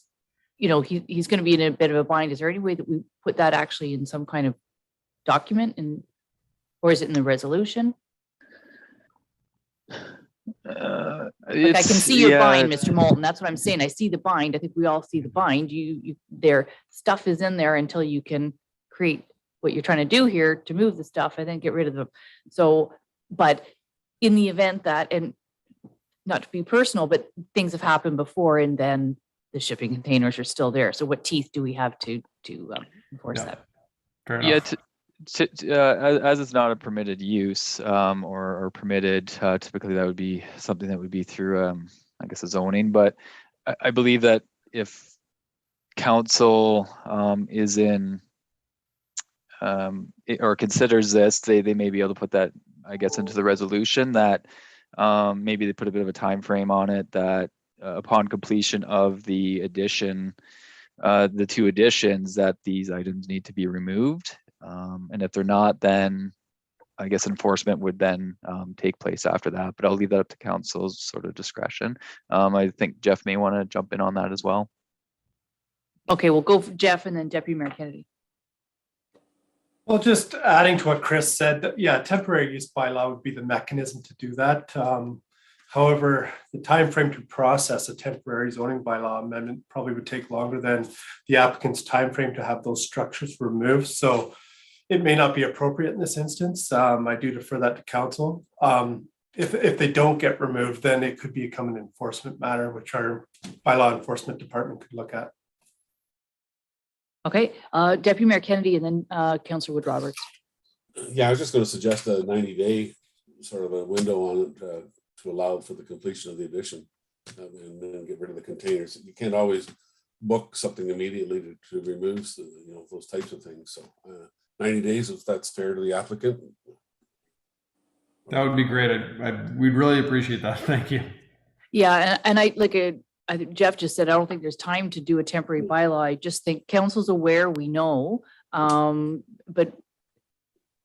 you know, he's going to be in a bit of a bind. Is there any way that we put that actually in some kind of document, or is it in the resolution? Like I can see your bind, Mr. Moulton. That's what I'm saying. I see the bind. I think we all see the bind. Their stuff is in there until you can create what you're trying to do here to move the stuff and then get rid of them. So, but in the event that, and not to be personal, but things have happened before and then the shipping containers are still there. So what teeth do we have to enforce that? Fair enough. As it's not a permitted use or permitted, typically that would be something that would be through, I guess, a zoning. But I believe that if council is in or considers this, they may be able to put that, I guess, into the resolution that maybe they put a bit of a time frame on it that upon completion of the addition, the 2 additions, that these items need to be removed. And if they're not, then I guess enforcement would then take place after that. But I'll leave that up to council's sort of discretion. I think Jeff may want to jump in on that as well. Okay, we'll go for Jeff and then Deputy Mayor Kennedy. Well, just adding to what Chris said, yeah, temporary use bylaw would be the mechanism to do that. However, the time frame to process a temporary zoning bylaw amendment probably would take longer than the applicant's time frame to have those structures removed. So it may not be appropriate in this instance. I do defer that to council. If they don't get removed, then it could become an enforcement matter, which our bylaw enforcement department could look at. Okay, Deputy Mayor Kennedy and then Councillor Wood Roberts. Yeah, I was just going to suggest a 90-day sort of a window on it to allow for the completion of the addition and then get rid of the containers. You can't always book something immediately to remove those types of things. So 90 days, if that's fair to the applicant. That would be great. We'd really appreciate that. Thank you. Yeah, and I think Jeff just said, I don't think there's time to do a temporary bylaw. I just think council's aware, we know. But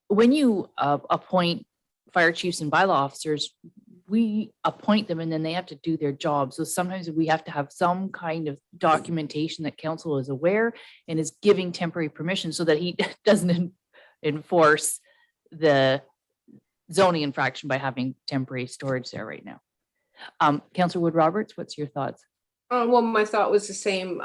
when you appoint fire chiefs and bylaw officers, we appoint them and then they have to do their job. So sometimes we have to have some kind of documentation that council is aware and is giving temporary permission so that he doesn't enforce the zoning infraction by having temporary storage there right now. Councillor Wood Roberts, what's your thoughts? Well, my thought was the same,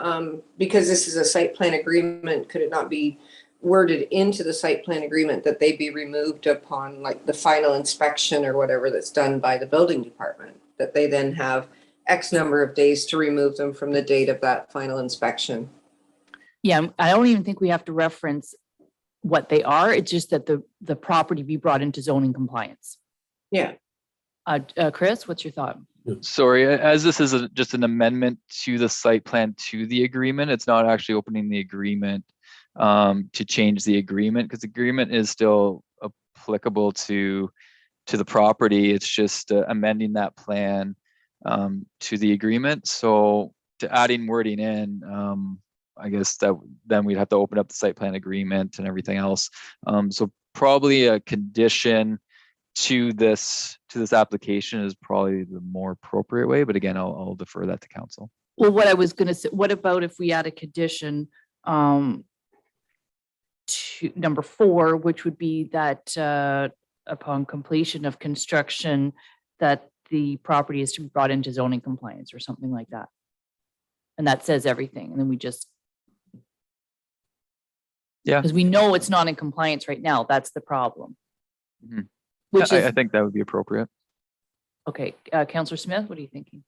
because this is a site plan agreement, could it not be worded into the site plan agreement that they be removed upon like the final inspection or whatever that's done by the building department, that they then have X number of days to remove them from the date of that final inspection? Yeah, I don't even think we have to reference what they are. It's just that the property be brought into zoning compliance. Yeah. Chris, what's your thought? Sorry, as this is just an amendment to the site plan to the agreement, it's not actually opening the agreement to change the agreement, because the agreement is still applicable to the property. It's just amending that plan to the agreement. So adding wording in, I guess that then we'd have to open up the site plan agreement and everything else. So probably a condition to this application is probably the more appropriate way. But again, I'll defer that to council. Well, what I was going to say, what about if we add a condition to number 4, which would be that upon completion of construction, that the property is to be brought into zoning compliance or something like that. And that says everything. And then we just, because we know it's not in compliance right now. That's the problem. Mm-hmm. Which I think that would be appropriate. Okay, Councillor Smith, what are you thinking?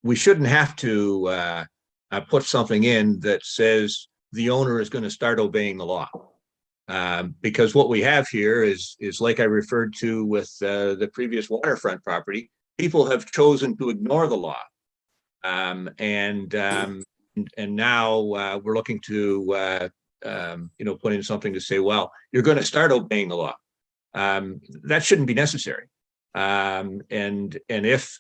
We shouldn't have to put something in that says the owner is going to start obeying the law. Because what we have here is like I referred to with the previous waterfront property, people have chosen to ignore the law. And now we're looking to, put in something to say, well, you're going to start obeying the law. That shouldn't be necessary. And if,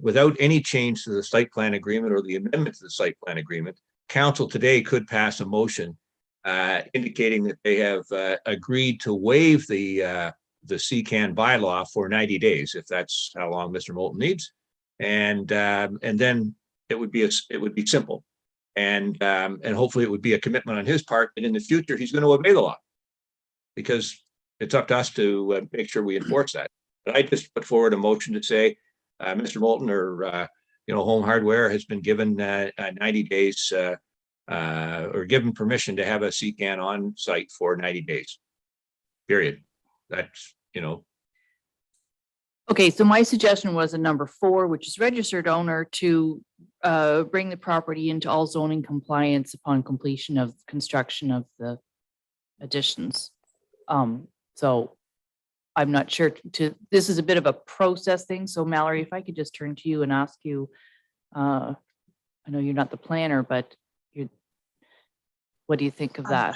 without any change to the site plan agreement or the amendment to the site plan agreement, council today could pass a motion indicating that they have agreed to waive the CCAN bylaw for 90 days, if that's how long Mr. Moulton needs, and then it would be simple, and hopefully it would be a commitment on his part that in the future he's going to obey the law, because it's up to us to make sure we enforce that. But I just put forward a motion to say, Mr. Moulton or Home Hardware has been given 90 days or given permission to have a CCAN on site for 90 days. Period. That's, Okay, so my suggestion was a number 4, which is registered owner to bring the property into all zoning compliance upon completion of construction of the additions. So I'm not sure this is a bit of a process thing. So Mallory, if I could just turn to you and ask you, I know you're not the planner, but what do you think of that?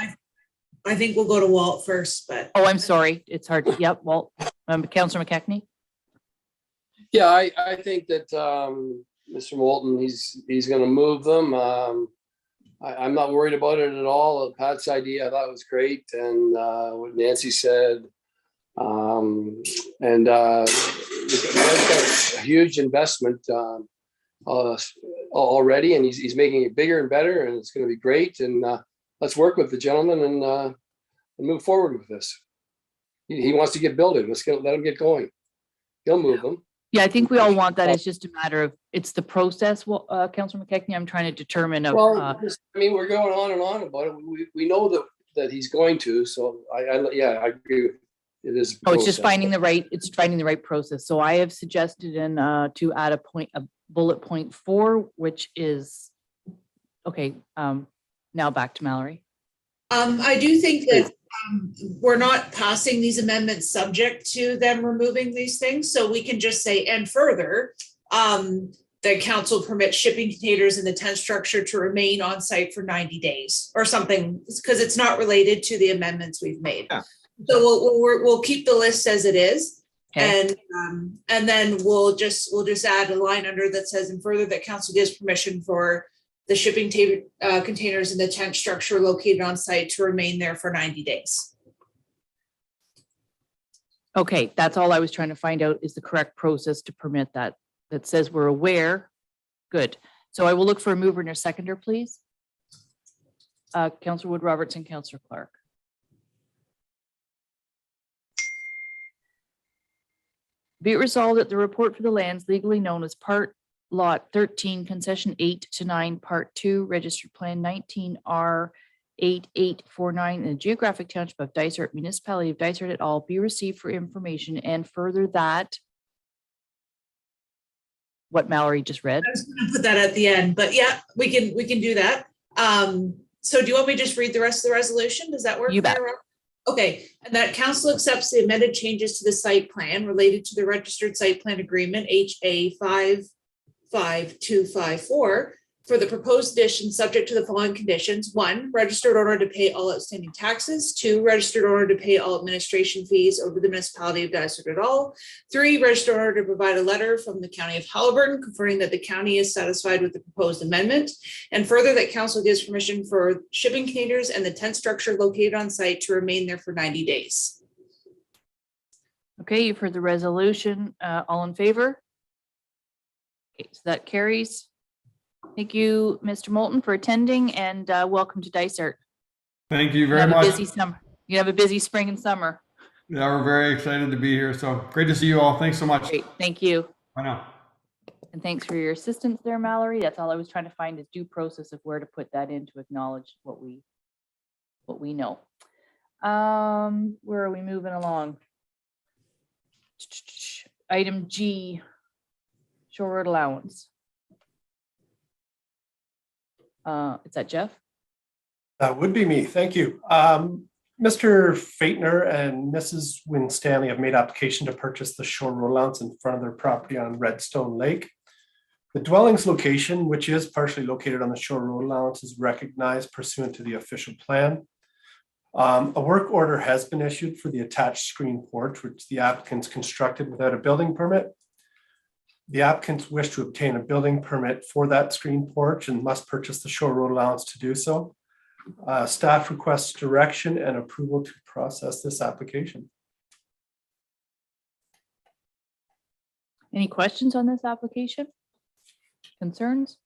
I think we'll go to Walt first, but. Oh, I'm sorry. It's hard. Yep, Walt. Councillor McKechnie? Yeah, I think that Mr. Moulton, he's going to move them. I'm not worried about it at all. Pat's idea I thought was great, and what Nancy said. We've got a huge investment already, and he's making it bigger and better, and it's going to be great. And let's work with the gentleman and move forward with this. He wants to get building. Let him get going. He'll move them. Yeah, I think we all want that. It's just a matter of, it's the process. Well, Councillor McKechnie, I'm trying to determine. We're going on and on about it. We know that he's going to. So I agree with it. Is. Oh, it's just finding the right process. So I have suggested to add a bullet point 4, which is okay. Now back to Mallory. I do think that we're not passing these amendments subject to them removing these things. So we can just say, and further, the council permits shipping containers in the tent structure to remain on site for 90 days or something, because it's not related to the amendments we've made. Yeah. So we'll keep the list as it is. Okay. And then we'll just add a line under that says, and further, that council gives permission for the shipping containers in the tent structure located on site to remain there for 90 days. Okay, that's all I was trying to find out, is the correct process to permit that. That says we're aware. Good. So I will look for a mover and a seconder, please. Councillor Wood Robertson, Councillor Clark. Be it resolved that the report for the lands legally known as Part Lot 13, Concession 8 to 9, Part 2, Registered Plan 19R8849 in the Geographic Township of Dysart, Municipality of Dysart et al. Be received for information, and further that what Mallory just read. I was going to put that at the end, but yeah, we can do that. So do you want me to just read the rest of the resolution? Does that work? You bet. Okay, and that council accepts the amended changes to the site plan related to the registered site plan agreement HA 55254 for the proposed addition, subject to the following conditions. 1, registered owner to pay all outstanding taxes. 2, registered owner to pay all administration fees over the municipality of Dysart et al. 3, registered owner to provide a letter from the county of Haliburton confirming that the county is satisfied with the proposed amendment. And further, that council gives permission for shipping containers and the tent structure located on site to remain there for 90 days. Okay, you've heard the resolution. All in favor? Okay, so that carries. Thank you, Mr. Moulton, for attending, and welcome to Dysart. Thank you You very have a much. busy summer. You have a busy spring and summer. Yeah, we're very excited to be here. So great to see you all. Thanks so much. Great, thank you. Bye now. And thanks for your assistance there, Mallory. That's all I was trying to find is due process of where to put that in to acknowledge what we know. Where are we moving along? Item G, shore road allowance. Is that Jeff? That would be me. Thank you. Mr. Faitner and Mrs. Winstanley have made application to purchase the shore road allowance in front of their property on Redstone Lake. The dwelling's location, which is partially located on the shore road allowance, is recognized pursuant to the official plan. A work order has been issued for the attached screen porch, which the applicants constructed without a building permit. The applicants wish to obtain a building permit for that screen porch and must purchase the shore road allowance to do so. Staff requests direction and approval to process this application. Any questions on this application? Concerns?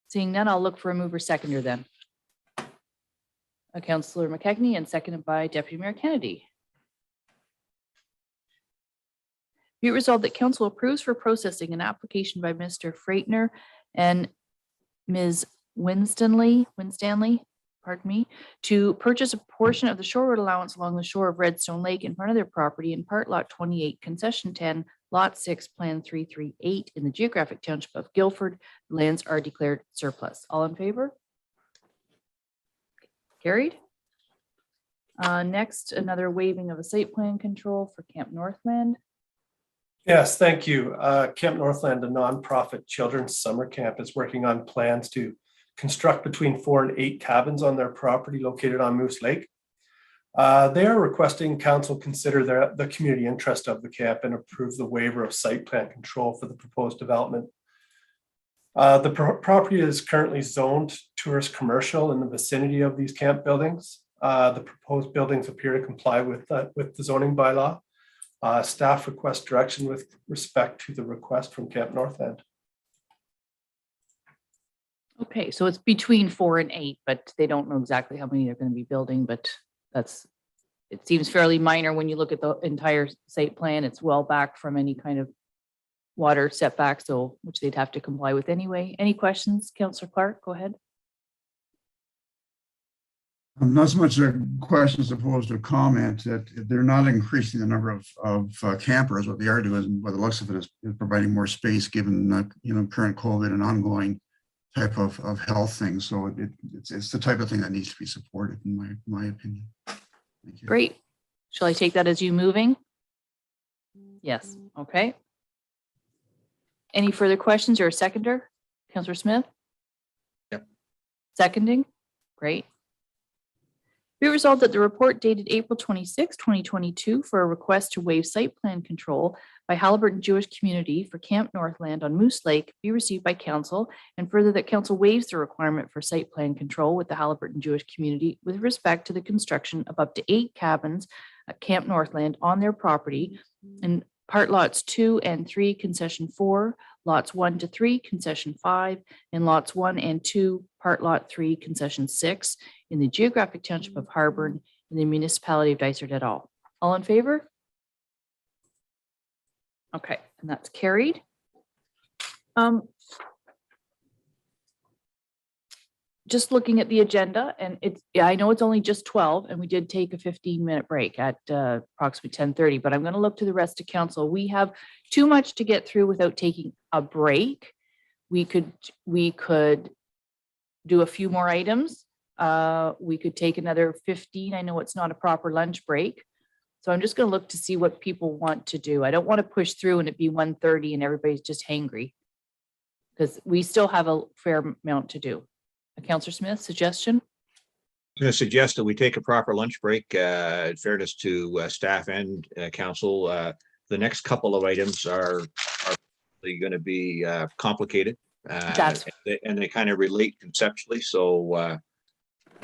Seeing none, I'll look for a mover seconder then. Councillor McKechnie and seconded by Deputy Mayor Kennedy. Be it resolved that council approves for processing an application by Mr. Freitner and Ms. Winstanley, pardon me, to purchase a portion of the shore road allowance along the shore of Redstone Lake in front of their property in part lot 28, concession 10, lot 6, plan 338 in the geographic township of Guildford. Lands are declared surplus. All in favor? Carried. Next, another waiving of a site plan control for Camp Northland. Yes, thank you. Camp Northland, a nonprofit children's summer camp, is working on plans to construct between 4 and 8 cabins on their property located on Moose Lake. They are requesting council consider the community interest of the camp and approve the waiver of site plan control for the proposed development. The property is currently zoned tourist commercial in the vicinity of these camp buildings. The proposed buildings appear to comply with the zoning bylaw. Staff request direction with respect to the request from Camp Northland. Okay, so it's between 4 and 8, but they don't know exactly how many they're going to be building, but it seems fairly minor when you look at the entire site plan. It's well back from any kind of water setback, so which they'd have to comply with anyway. Any questions, Councillor Clark? Go ahead. Not so much a question as opposed to a comment that they're not increasing the number of campers. What they are doing, is, by the looks of it, is providing more space given current COVID and ongoing type of health things. So it's the type of thing that needs to be supported, in my opinion. Thank you. Great. Shall I take that as you moving? Yes. Okay. Any further questions or a seconder? Councillor Smith? Yep. Seconding? Great. Be resolved that the report dated April 26, 2022 for a request to waive site plan control by Haliburton Jewish Community for Camp Northland on Moose Lake be received by council, and further that council waives the requirement for site plan control with the Haliburton Jewish Community with respect to the construction of up to 8 cabins at Camp Northland on their property in part lots 2 and 3, concession 4, lots 1 to 3, concession 5, and lots 1 and 2, part lot 3, concession 6, in the geographic township of Harborne in the municipality of Dysart et al. All in favor? Okay, and that's carried. Just looking at the agenda, and I know it's only just 12, and we did take a 15-minute break at approximately 10:30, but I'm going to look to the rest of council. We have too much to get through without taking a break. We could do a few more items. We could take another 15. I know it's not a proper lunch break. So I'm just going to look to see what people want to do. I don't want to push through and it be 1:30 and everybody's just hangry. Because we still have a fair amount to do. Councillor Smith, suggestion? I'm going to suggest that we take a proper lunch break. In fairness to staff and council, the next couple of items are going to be complicated, and they kind of relate conceptually. So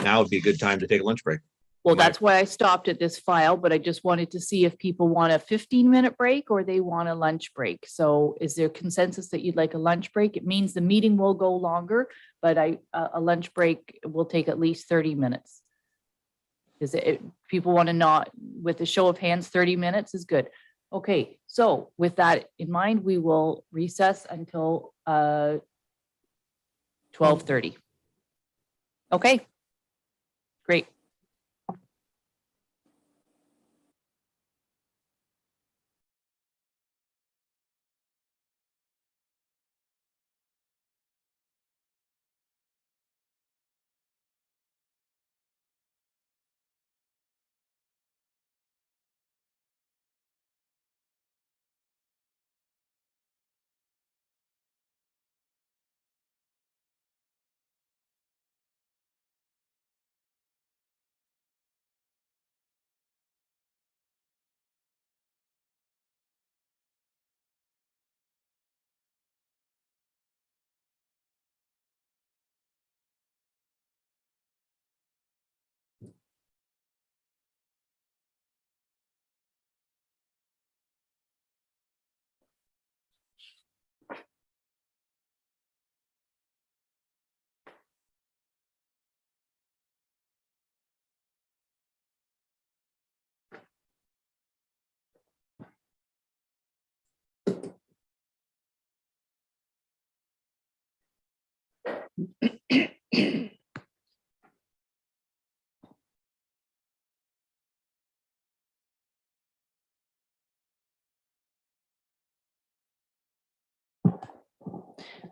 now would be a good time to take a lunch break. Well, that's why I stopped at this file, but I just wanted to see if people want a 15-minute break or they want a lunch break. So is there consensus that you'd like a lunch break? It means the meeting will go longer, but a lunch break will take at least 30 minutes. Is it, people want to not, with a show of hands, 30 minutes is good. Okay, so with that in mind, we will recess until 12:30. Okay, great.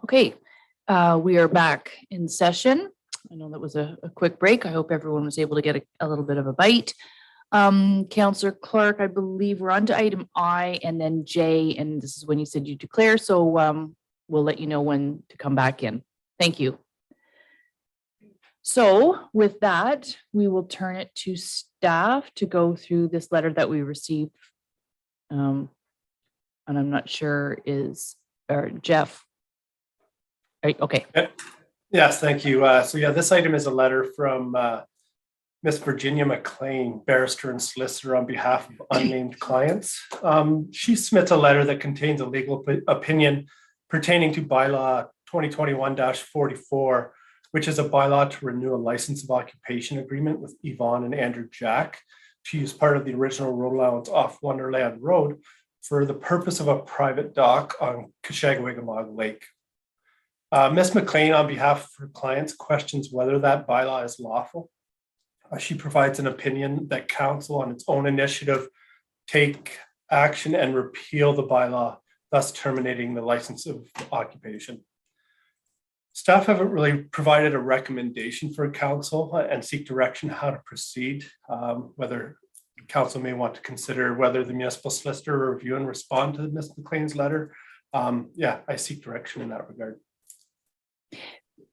Okay, we are back in session. I know that was a quick break. I hope everyone was able to get a little bit of a bite. Councillor Clark, I believe we're on to item I and then J, and this is when you said you declare, so we'll let you know when to come back in. Thank you. So with that, we will turn it to staff to go through this letter that we received. And I'm not sure or Jeff. Right, okay. Yes, thank you. So yeah, this item is a letter from Miss Virginia McLean, barrister and solicitor on behalf of unnamed clients. She submits a letter that contains a legal opinion pertaining to bylaw 2021-44, which is a bylaw to renew a license of occupation agreement with Yvonne and Andrew Jack to use part of the original road allowance off Wonderland Road for the purpose of a private dock on Kashagwiggamog Lake. Ms. McLean, on behalf of her clients, questions whether that bylaw is lawful. She provides an opinion that council on its own initiative take action and repeal the bylaw, thus terminating the license of occupation. Staff haven't really provided a recommendation for council and seek direction how to proceed, whether council may want to consider whether the municipal solicitor review and respond to Ms. McLean's letter. Yeah, I seek direction in that regard.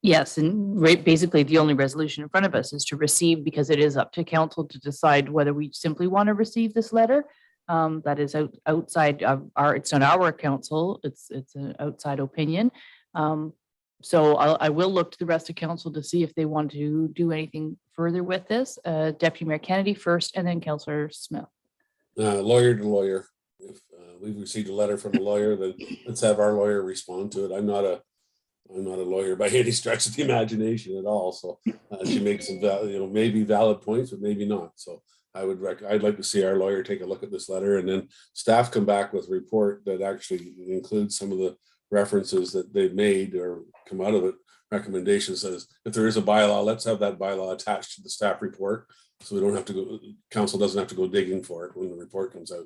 Yes, and basically the only resolution in front of us is to receive, because it is up to council to decide whether we simply want to receive this letter. That is outside of it's not our council, it's an outside opinion. So I will look to the rest of council to see if they want to do anything further with this. Deputy Mayor Kennedy first, and then Councillor Smith. Lawyer to lawyer. If we've received a letter from a lawyer, then let's have our lawyer respond to it. I'm not a lawyer by any stretch of the imagination at all. So she makes some, maybe valid points, but maybe not. So I'd like to see our lawyer take a look at this letter, and then staff come back with a report that actually includes some of the references that they've made or come out of it. Recommendations says if there is a bylaw, let's have that bylaw attached to the staff report, so we don't have to go. Council doesn't have to go digging for it when the report comes out.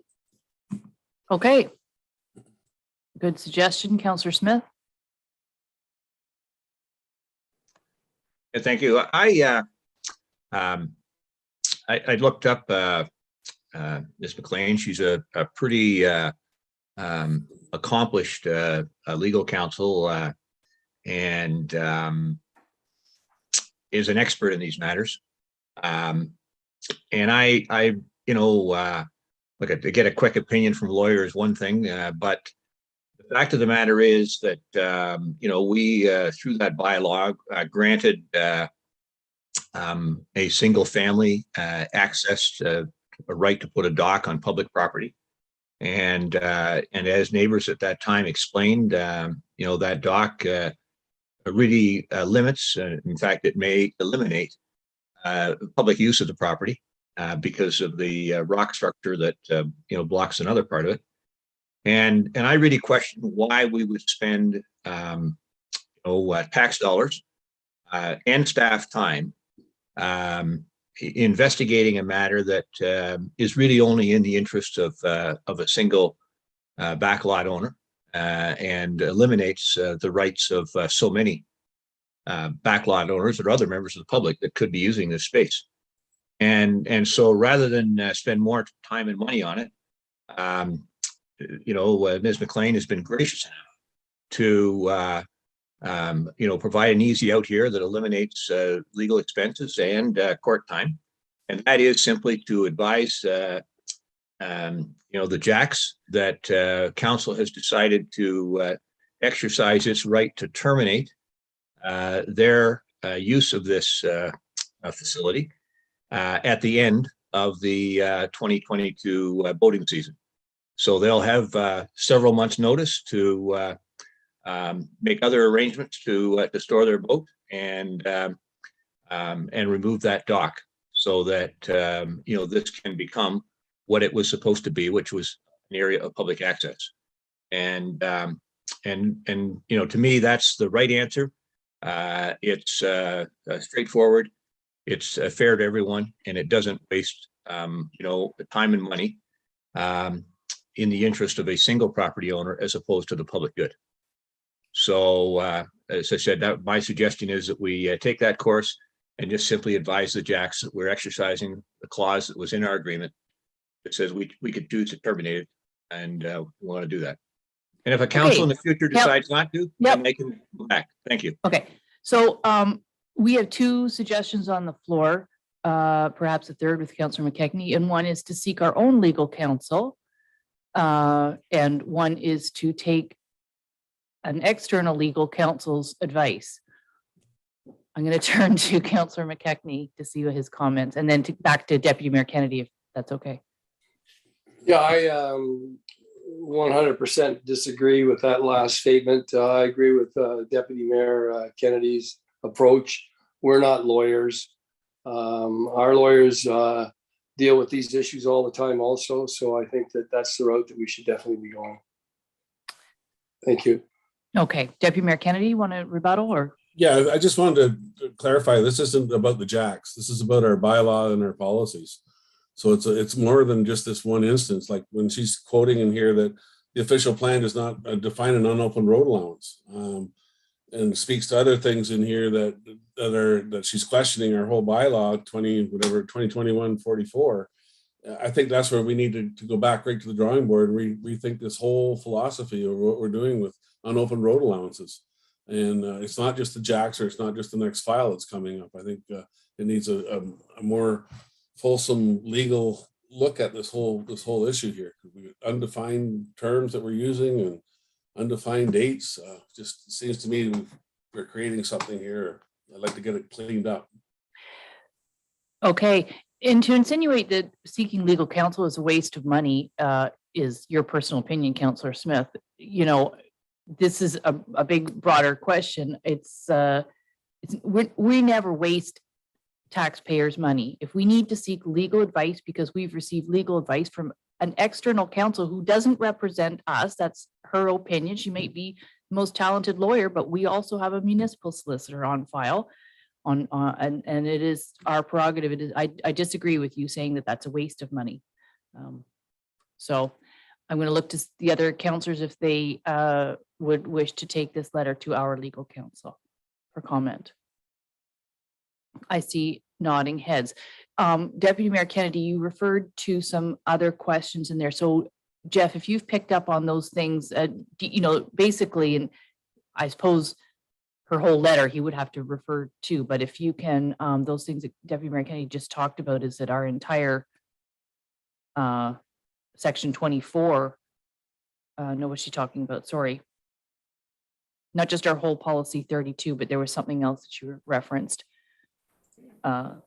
Okay. Good suggestion, Councillor Smith. Thank you. I looked up Ms. McLean. She's a pretty accomplished legal counsel. and is an expert in these matters. And I look, to get a quick opinion from a lawyer is one thing, but the fact of the matter is that, we, through that bylaw, granted a single family access, a right to put a dock on public property. And as neighbors at that time explained, that dock really limits, in fact, it may eliminate public use of the property because of the rock structure that, blocks another part of it. And I really question why we would spend, tax dollars and staff time investigating a matter that is really only in the interest of a single backlot owner and eliminates the rights of so many backlot owners or other members of the public that could be using this space. And so rather than spend more time and money on it, Ms. McLean has been gracious enough to provide an easy out here that eliminates legal expenses and court time. And that is simply to advise, the Jacks that council has decided to exercise its right to terminate their use of this facility at the end of the 2022 boating season. So they'll have several months' notice to make other arrangements to store their boat and remove that dock, so that this can become what it was supposed to be, which was an area of public access. And to me, that's the right answer. It's straightforward. It's fair to everyone, and it doesn't waste time and money in the interest of a single property owner as opposed to the public good. So as I said, my suggestion is that we take that course and just simply advise the Jacks that we're exercising the clause that was in our agreement that says we could choose to terminate it, and we want to do that. And if a council in the future decides not to, then they can go back. Thank you. Okay, so we have two suggestions on the floor, perhaps a third with Councillor McKechnie, and one is to seek our own legal counsel, and one is to take an external legal counsel's advice. I'm going to turn to Councillor McKechnie to see what his comments, and then back to Deputy Mayor Kennedy, if that's okay. Yeah, I 100% disagree with that last statement. I agree with Deputy Mayor Kennedy's approach. We're not lawyers. Our lawyers deal with these issues all the time also. So I think that that's the route that we should definitely be going. Thank you. Okay, Deputy Mayor Kennedy, you want to rebuttal or? Yeah, I just wanted to clarify, this isn't about the Jacks. This is about our bylaw and our policies. So it's more than just this one instance. Like when she's quoting in here that the official plan does not define an unopened road allowance, and speaks to other things in here that she's questioning our whole bylaw 2021-44. I think that's where we need to go back right to the drawing board and rethink this whole philosophy of what we're doing with unopened road allowances. And it's not just the Jacks, or it's not just the next file that's coming up. I think it needs a more fulsome legal look at this whole issue here. Undefined terms that we're using and undefined dates. Just seems to me we're creating something here. I'd like to get it cleaned up. Okay, and to insinuate that seeking legal counsel is a waste of money is your personal opinion, Councillor Smith. This is a big, broader question. We never waste taxpayers' money. If we need to seek legal advice because we've received legal advice from an external counsel who doesn't represent us, that's her opinion. She may be the most talented lawyer, but we also have a municipal solicitor on file. And it is our prerogative. It is. I disagree with you saying that that's a waste of money. So I'm going to look to the other councillors if they would wish to take this letter to our legal counsel for comment. I see nodding heads. Deputy Mayor Kennedy, you referred to some other questions in there. So Jeff, if you've picked up on those things, basically, and I suppose her whole letter, he would have to refer to, but if you can, those things that Deputy Mayor Kennedy just talked about is that our entire section 24, no, what's she talking about? Sorry. Not just our whole policy 32, but there was something else that you referenced. Yeah,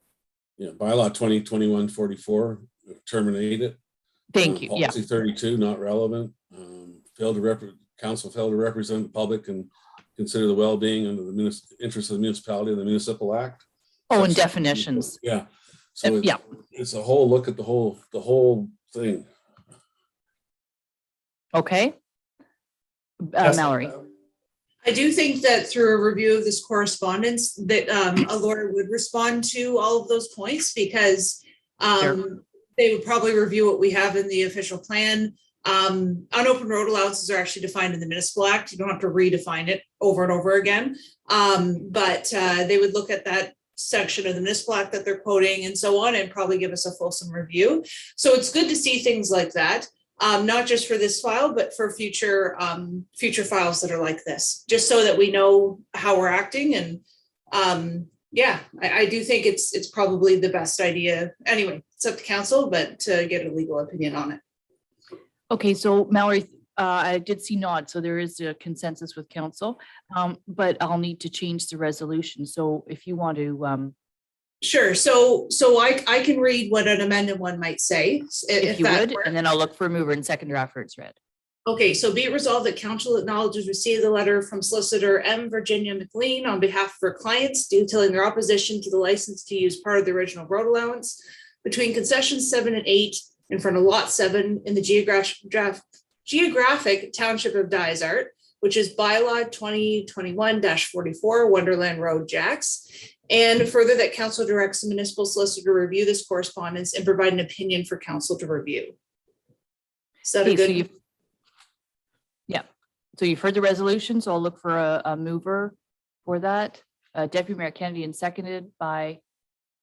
bylaw 2021-44, terminate it. Thank you. Yeah. Policy 32, not relevant. Council failed to represent the public and consider the well-being and the interests of the municipality and the Municipal Act. Oh, and definitions. Yeah. So Yeah. it's a whole look at the whole thing. Okay. Mallory. I do think that through a review of this correspondence that a lawyer would respond to all of those points, because they would probably review what we have in the official plan. Unopened road allowances are actually defined in the Municipal Act. You don't have to redefine it over and over again. But they would look at that section of the Municipal Act that they're quoting and so on, and probably give us a fulsome review. So it's good to see things like that. Not just for this file, but for future files that are like this, just so that we know how we're acting. And yeah, I do think it's probably the best idea. Anyway, it's up to council, but to get a legal opinion on it. Okay, so Mallory, I did see nod, so there is a consensus with council, but I'll need to change the resolution. So if you want to. Sure. So I can read what an amended one might say. If you would, and then I'll look for a mover and seconder after it's read. Okay, so be it resolved that council acknowledges receipt of the letter from solicitor M. Virginia McLean on behalf of her clients detailing their opposition to the license to use part of the original road allowance between concessions 7 and 8 in front of lot 7 in the geographic township of Dysart, which is bylaw 2021-44 Wonderland Road, Jacks. And further, that council directs the municipal solicitor to review this correspondence and provide an opinion for council to review. Is that a good? So you've heard the resolution, so I'll look for a mover for that. Deputy Mayor Kennedy, and seconded by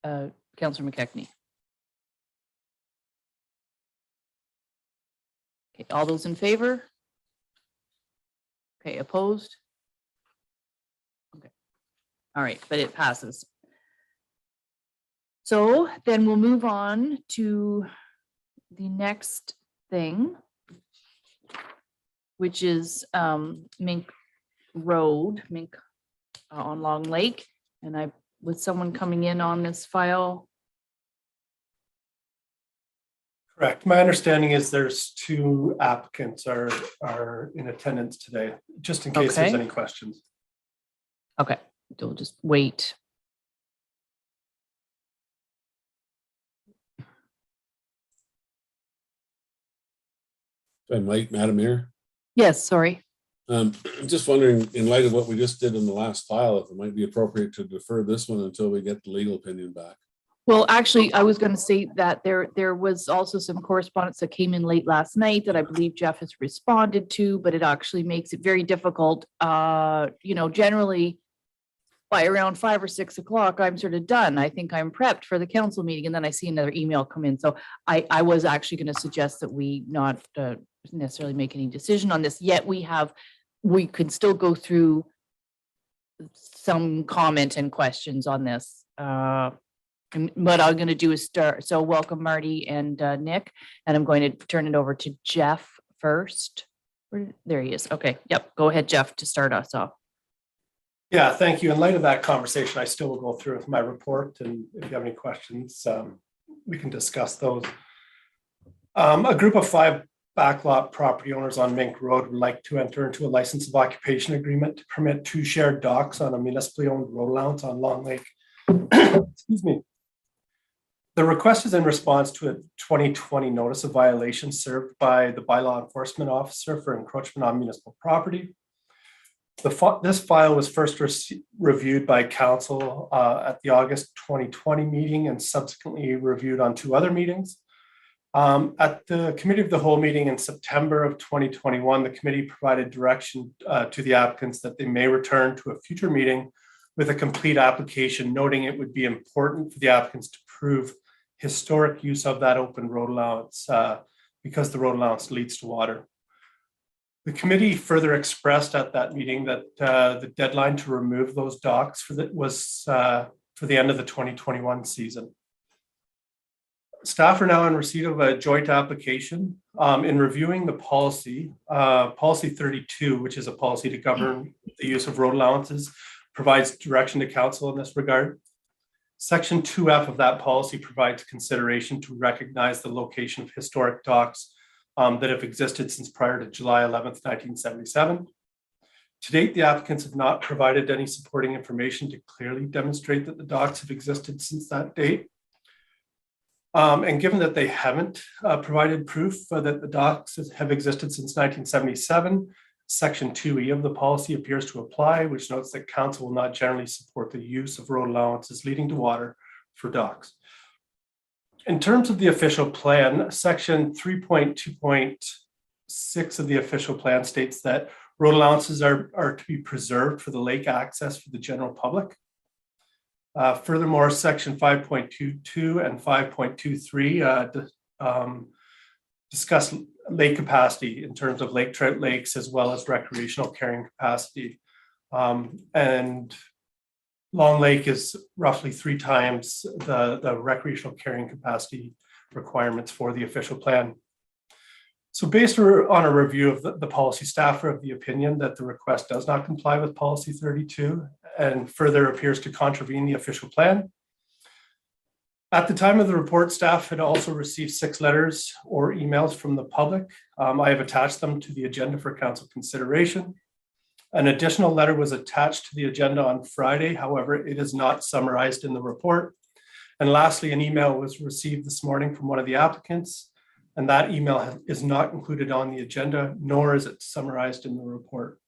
Councillor McKechnie. Okay, all those in favor? Okay, opposed? Okay. All right, but it passes. So then we'll move on to the next thing, which is Mink Road, Mink on Long Lake. And with someone coming in on this file. Correct. My understanding is there's 2 applicants are in attendance today, just in case there's any questions. Okay, we'll just wait. Madam Mayor? Yes, sorry. I'm just wondering, in light of what we just did in the last file, if it might be appropriate to defer this one until we get the legal opinion back. Well, actually, I was going to say that there was also some correspondence that came in late last night that I believe Jeff has responded to, but it actually makes it very difficult. Generally by around 5 or 6 o'clock, I'm sort of done. I think I'm prepped for the council meeting, and then I see another email come in. So I was actually going to suggest that we not necessarily make any decision on this yet. We could still go through some comment and questions on this. And what I'm going to do is start. So welcome Marty and Nick, and I'm going to turn it over to Jeff first. There he is. Okay. Yep. Go ahead, Jeff, to start us off. Yeah, thank you. In light of that conversation, I still will go through with my report, and if you have any questions, we can discuss those. A group of 5 backlot property owners on Mink Road would like to enter into a license of occupation agreement to permit 2 shared docks on a municipally owned road allowance on Long Lake. Excuse me. The request is in response to a 2020 notice of violation served by the bylaw enforcement officer for encroachment on municipal property. This file was first reviewed by council at the August 2020 meeting and subsequently reviewed on 2 other meetings. At the committee of the whole meeting in September of 2021, the committee provided direction to the applicants that they may return to a future meeting with a complete application, noting it would be important for the applicants to prove historic use of that open road allowance because the road allowance leads to water. The committee further expressed at that meeting that the deadline to remove those docks was for the end of the 2021 season. Staff are now in receipt of a joint application. In reviewing the policy, policy 32, which is a policy to govern the use of road allowances, provides direction to council in this regard. Section 2F of that policy provides consideration to recognize the location of historic docks that have existed since prior to July 11th, 1977. To date, the applicants have not provided any supporting information to clearly demonstrate that the docks have existed since that date. And given that they haven't provided proof that the docks have existed since 1977, Section 2E of the policy appears to apply, which notes that council will not generally support the use of road allowances leading to water for docks. In terms of the official plan, Section 3.2.6 of the official plan states that road allowances are to be preserved for the lake access for the general public. Furthermore, Section 5.22 and 5.23 discuss lake capacity in terms of lake trout lakes as well as recreational carrying capacity. And Long Lake is roughly 3 times the recreational carrying capacity requirements for the official plan. So based on a review of the policy, staff are of the opinion that the request does not comply with policy 32 and further appears to contravene the official plan. At the time of the report, staff had also received 6 letters or emails from the public. I have attached them to the agenda for council consideration. An additional letter was attached to the agenda on Friday. However, it is not summarized in the report. And lastly, an email was received this morning from one of the applicants, and that email is not included on the agenda, nor is it summarized in the report.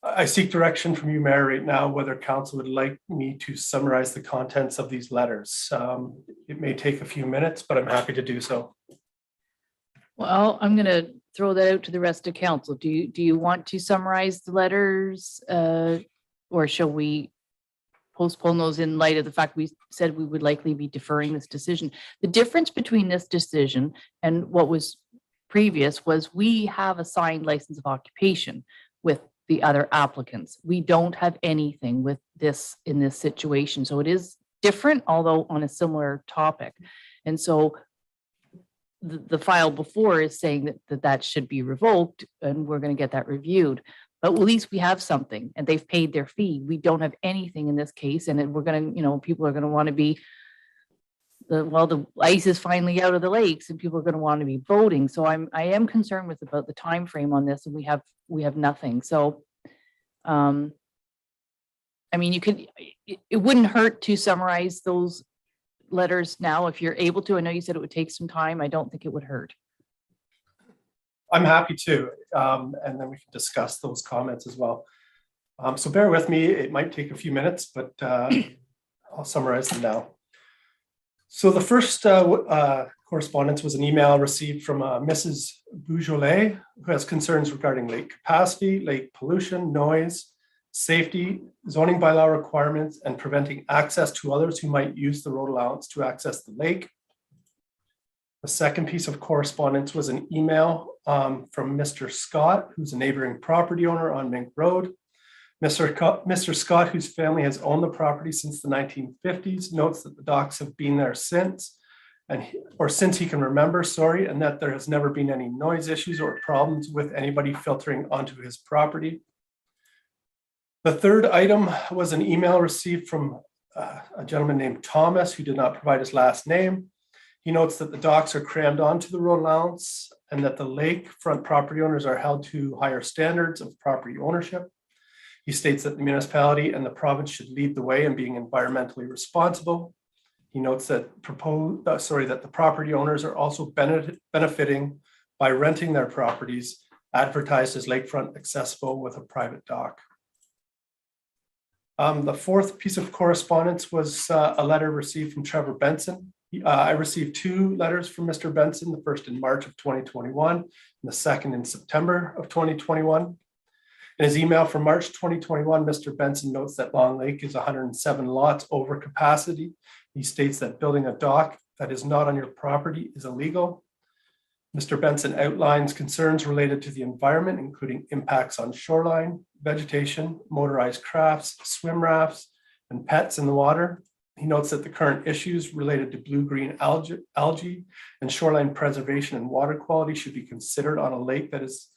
I seek direction from you, Mayor, right now, whether council would like me to summarize the contents of these letters. It may take a few minutes, but I'm happy to do so. Well, I'm going to throw that out to the rest of council. Do you want to summarize the letters, or shall we postpone those in light of the fact we said we would likely be deferring this decision? The difference between this decision and what was previous was we have a signed license of occupation with the other applicants. We don't have anything with this in this situation. So it is different, although on a similar topic. And so the file before is saying that should be revoked, and we're going to get that reviewed. But at least we have something, and they've paid their fee. We don't have anything in this case, and we're going to, people are going to want to be, the ice is finally out of the lakes, and people are going to want to be voting. So I am concerned about the time frame on this, and we have nothing. So, I mean, it wouldn't hurt to summarize those letters now if you're able to. I know you said it would take some time. I don't think it would hurt. I'm happy to, and then we can discuss those comments as well. So bear with me. It might take a few minutes, but I'll summarize them now. So the first correspondence was an email received from Mrs. Beaujolais, who has concerns regarding lake capacity, lake pollution, noise, safety, zoning bylaw requirements, and preventing access to others who might use the road allowance to access the lake. The second piece of correspondence was an email from Mr. Scott, who's a neighboring property owner on Mink Road. Mr. Scott, whose family has owned the property since the 1950s, notes that the docks have been there since he can remember, and that there has never been any noise issues or problems with anybody filtering onto his property. The third item was an email received from a gentleman named Thomas, who did not provide his last name. He notes that the docks are crammed onto the road allowance and that the lakefront property owners are held to higher standards of property ownership. He states that the municipality and the province should lead the way in being environmentally responsible. He notes that the property owners are also benefiting by renting their properties advertised as lakefront accessible with a private dock. The fourth piece of correspondence was a letter received from Trevor Benson. I received 2 letters from Mr. Benson, the first in March of 2021 and the second in September of 2021. In his email from March 2021, Mr. Benson notes that Long Lake is 107 lots over capacity. He states that building a dock that is not on your property is illegal. Mr. Benson outlines concerns related to the environment, including impacts on shoreline, vegetation, motorized crafts, swim rafts, and pets in the water. He notes that the current issues related to blue-green algae and shoreline preservation and water quality should be considered on a lake that is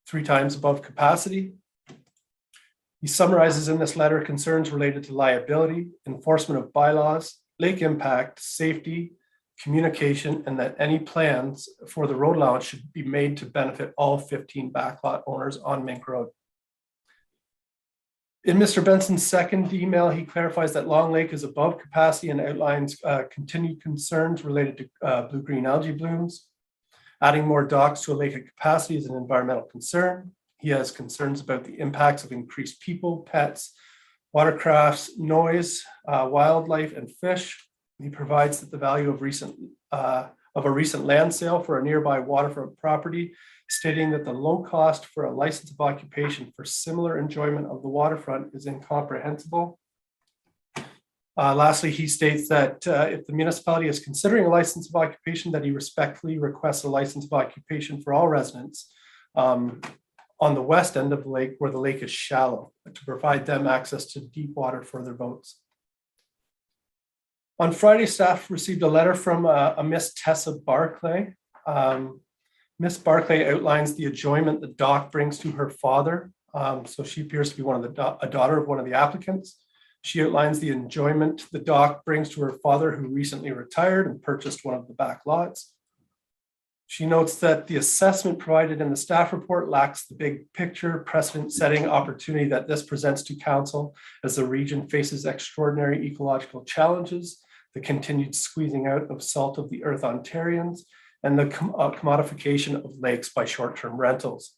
3 times above capacity. He summarizes in this letter concerns related to liability, enforcement of bylaws, lake impact, safety, communication, and that any plans for the road allowance should be made to benefit all 15 backlot owners on Mink Road. In Mr. Benson's second email, he clarifies that Long Lake is above capacity and outlines continued concerns related to blue-green algae blooms. Adding more docks to a lake at capacity is an environmental concern. He has concerns about the impacts of increased people, pets, watercrafts, noise, wildlife, and fish. He provides that the value of a recent land sale for a nearby waterfront property, stating that the low cost for a license of occupation for similar enjoyment of the waterfront is incomprehensible. Lastly, he states that if the municipality is considering a license of occupation, that he respectfully requests a license of occupation for all residents on the west end of the lake where the lake is shallow, to provide them access to deep water for their boats. On Friday, staff received a letter from a Miss Tessa Barclay. Miss Barclay outlines the enjoyment the dock brings to her father. So she appears to be a daughter of one of the applicants. She outlines the enjoyment the dock brings to her father, who recently retired and purchased one of the back lots. She notes that the assessment provided in the staff report lacks the big picture, precedent-setting opportunity that this presents to council as the region faces extraordinary ecological challenges, the continued squeezing out of salt of the earth Ontarians, and the commodification of lakes by short-term rentals.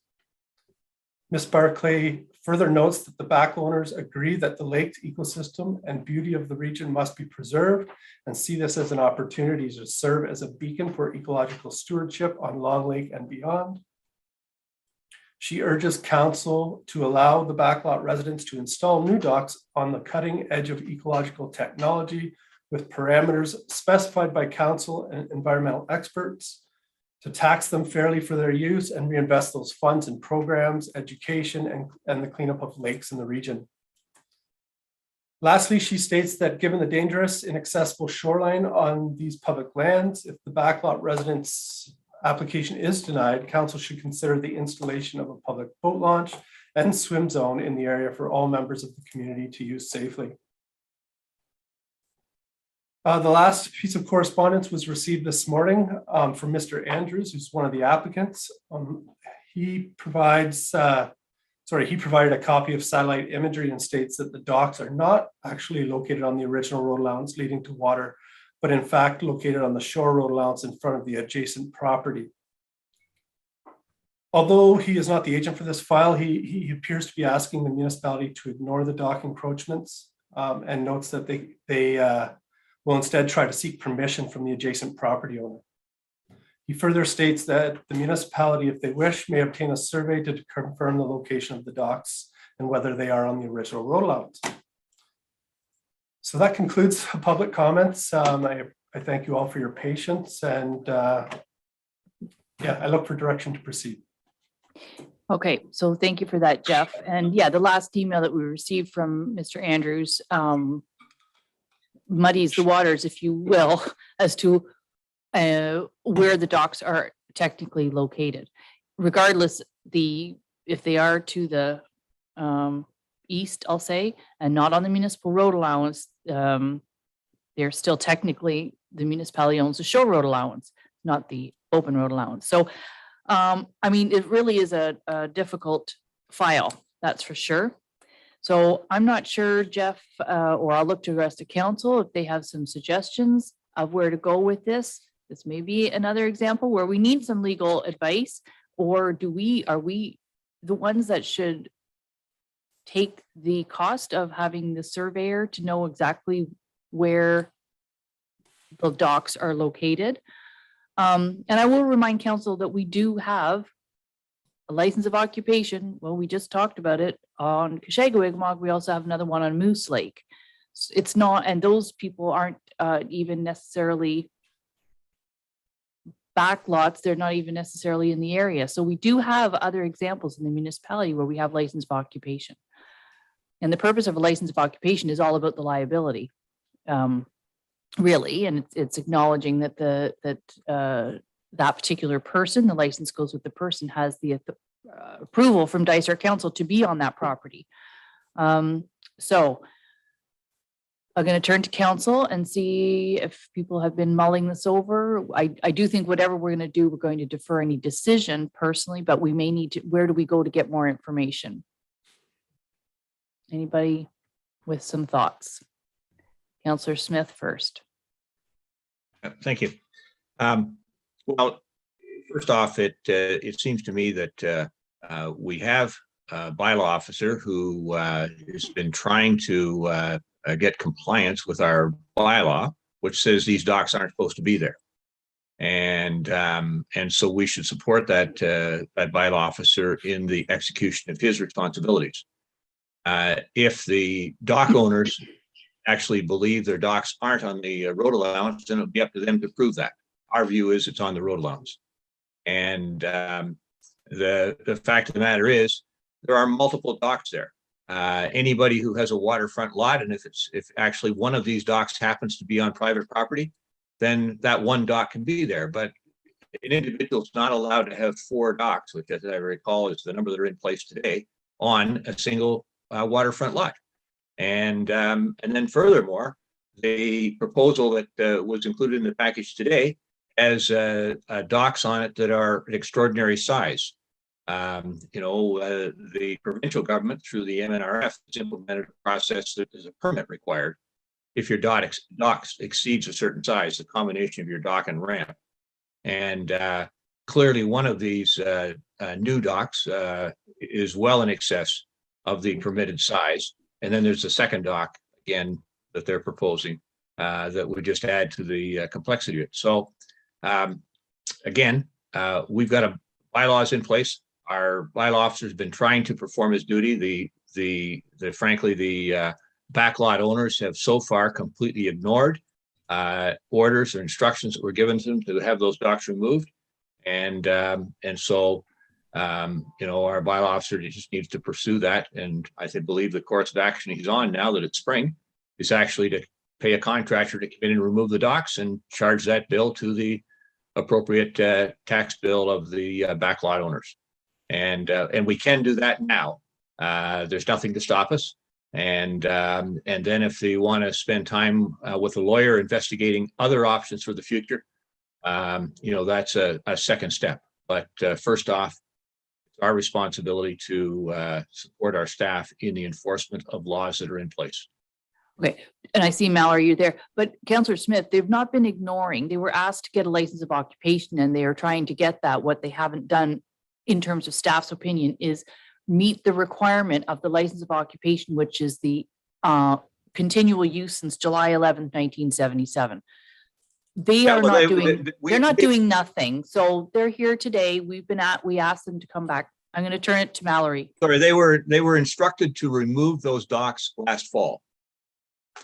Ms. Barclay further notes that the back owners agree that the lake ecosystem and beauty of the region must be preserved and see this as an opportunity to serve as a beacon for ecological stewardship on Long Lake and beyond. She urges council to allow the backlot residents to install new docks on the cutting edge of ecological technology with parameters specified by council and environmental experts, to tax them fairly for their use and reinvest those funds in programs, education, and the cleanup of lakes in the region. Lastly, she states that given the dangerous, inaccessible shoreline on these public lands, if the backlot residents' application is denied, council should consider the installation of a public boat launch and swim zone in the area for all members of the community to use safely. The last piece of correspondence was received this morning from Mr. Andrews, who's one of the applicants. He provided a copy of satellite imagery and states that the docks are not actually located on the original road allowance leading to water, but in fact located on the shore road allowance in front of the adjacent property. Although he is not the agent for this file, he appears to be asking the municipality to ignore the dock encroachments and notes that they will instead try to seek permission from the adjacent property owner. He further states that the municipality, if they wish, may obtain a survey to confirm the location of the docks and whether they are on the original road allowance. So that concludes public comments. I thank you all for your patience, and I look for direction to proceed. Okay, so thank you for that, Jeff. And yeah, the last email that we received from Mr. Andrews muddies the waters, if you will, as to where the docks are technically located. Regardless, if they are to the east, I'll say, and not on the municipal road allowance, they're still technically, the municipality owns the shore road allowance, not the open road allowance. So, I mean, it really is a difficult file, that's for sure. So I'm not sure, Jeff, or I'll look to the rest of council if they have some suggestions of where to go with this. This may be another example where we need some legal advice, or are we the ones that should take the cost of having the surveyor to know exactly where the docks are located? And I will remind council that we do have a license of occupation. Well, we just talked about it on Kashagawigmog. We also have another one on Moose Lake. It's not, and those people aren't even necessarily back lots, they're not even necessarily in the area. So we do have other examples in the municipality where we have license of occupation. And the purpose of a license of occupation is all about the liability, really, and it's acknowledging that that particular person, the license goes with the person, has the approval from Dysart Council to be on that property. So I'm going to turn to council and see if people have been mulling this over. I do think whatever we're going to do, we're going to defer any decision personally, but we may need to, where do we go to get more information? Anybody with some thoughts? Councillor Smith first. Thank you. Well, first off, it seems to me that we have a bylaw officer who has been trying to get compliance with our bylaw, which says these docks aren't supposed to be there. And so we should support that bylaw officer in the execution of his responsibilities. If the dock owners actually believe their docks aren't on the road allowance, then it'll be up to them to prove that. Our view is it's on the road allowance. And the fact of the matter is there are multiple docks there. Anybody who has a waterfront lot, and if actually one of these docks happens to be on private property, then that one dock can be there. But an individual is not allowed to have 4 docks, which, as I recall, is the number that are in place today, on a single waterfront lot. And then furthermore, the proposal that was included in the package today has docks on it that are an extraordinary size. The provincial government through the MNRF has implemented a process that is a permit required if your dock exceeds a certain size, the combination of your dock and ramp. And clearly one of these new docks is well in excess of the permitted size. And then there's the second dock, again, that they're proposing that would just add to the complexity of it. So again, we've got bylaws in place. Our bylaw officer has been trying to perform his duty. Frankly, the backlot owners have so far completely ignored orders or instructions that were given to them to have those docks removed. And so our bylaw officer just needs to pursue that. And I believe the course of action he's on now that it's spring is actually to pay a contractor to come in and remove the docks and charge that bill to the appropriate tax bill of the backlot owners. And we can do that now. There's nothing to stop us. And then if they want to spend time with a lawyer investigating other options for the future, that's a second step. But first off, it's our responsibility to support our staff in the enforcement of laws that are in place. Okay, and I see Mallory, you're there, but Councillor Smith, they've not been ignoring. They were asked to get a license of occupation and they are trying to get that. What they haven't done in terms of staff's opinion is meet the requirement of the license of occupation, which is the continual use since July 11th, 1977. They are not doing, they're not doing nothing. So they're here today. We asked them to come back. I'm going to turn it to Mallory. Sorry, they were instructed to remove those docks last fall.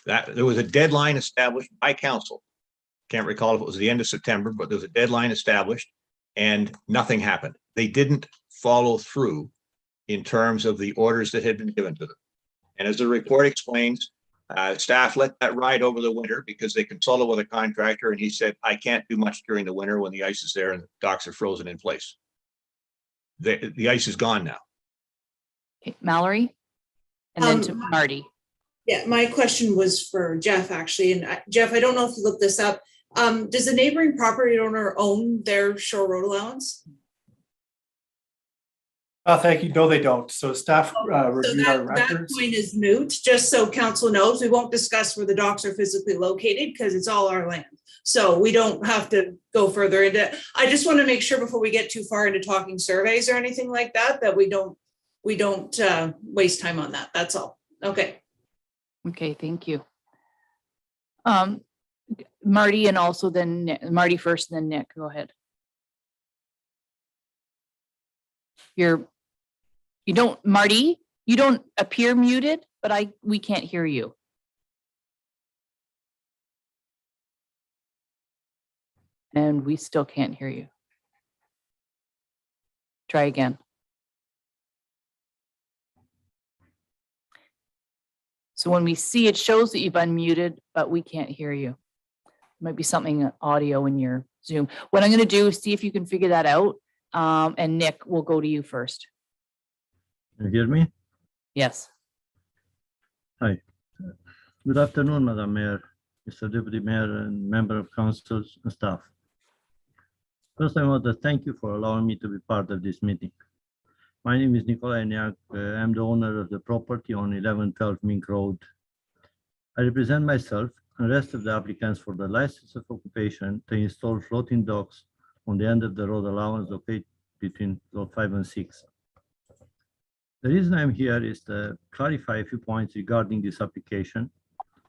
That there was a deadline established by council. Can't recall if it was the end of September, but there was a deadline established and nothing happened. They didn't follow through in terms of the orders that had been given to them. And as the report explains, staff let that ride over the winter because they consulted with a contractor and he said, I can't do much during the winter when the ice is there and the docks are frozen in place. The ice is gone now. Okay, Mallory, and then to Marty. Yeah, my question was for Jeff, actually. And Jeff, I don't know if you looked this up. Does the neighboring property owner own their shore road allowance? Thank you. No, they don't. So staff reviewed our that records. point is moot, just so council knows. We won't discuss where the docks are physically located because it's all our land. So we don't have to go further into it. I just want to make sure before we get too far into talking surveys or anything like that, that we don't waste time on that. That's all. Okay. Okay, thank you. Marty, and also then Marty first, and then Nick, go ahead. Marty, you don't appear muted, but we can't hear you. And we still can't hear you. Try again. So when we see, it shows that you've unmuted, but we can't hear you. Might be something audio in your Zoom. What I'm going to do is see if you can figure that out. And Nick, we'll go to you first. You hear me? Yes. Hi. Good afternoon, Madam Mayor, Mr. Deputy Mayor, and member of council and staff. First, I want to thank you for allowing me to be part of this meeting. My name is Nikolai Niak. I'm the owner of the property on 1112 Mink Road. I represent myself and the rest of the applicants for the license of occupation to install floating docks on the end of the road allowance located between lot 5 and 6. The reason I'm here is to clarify a few points regarding this application,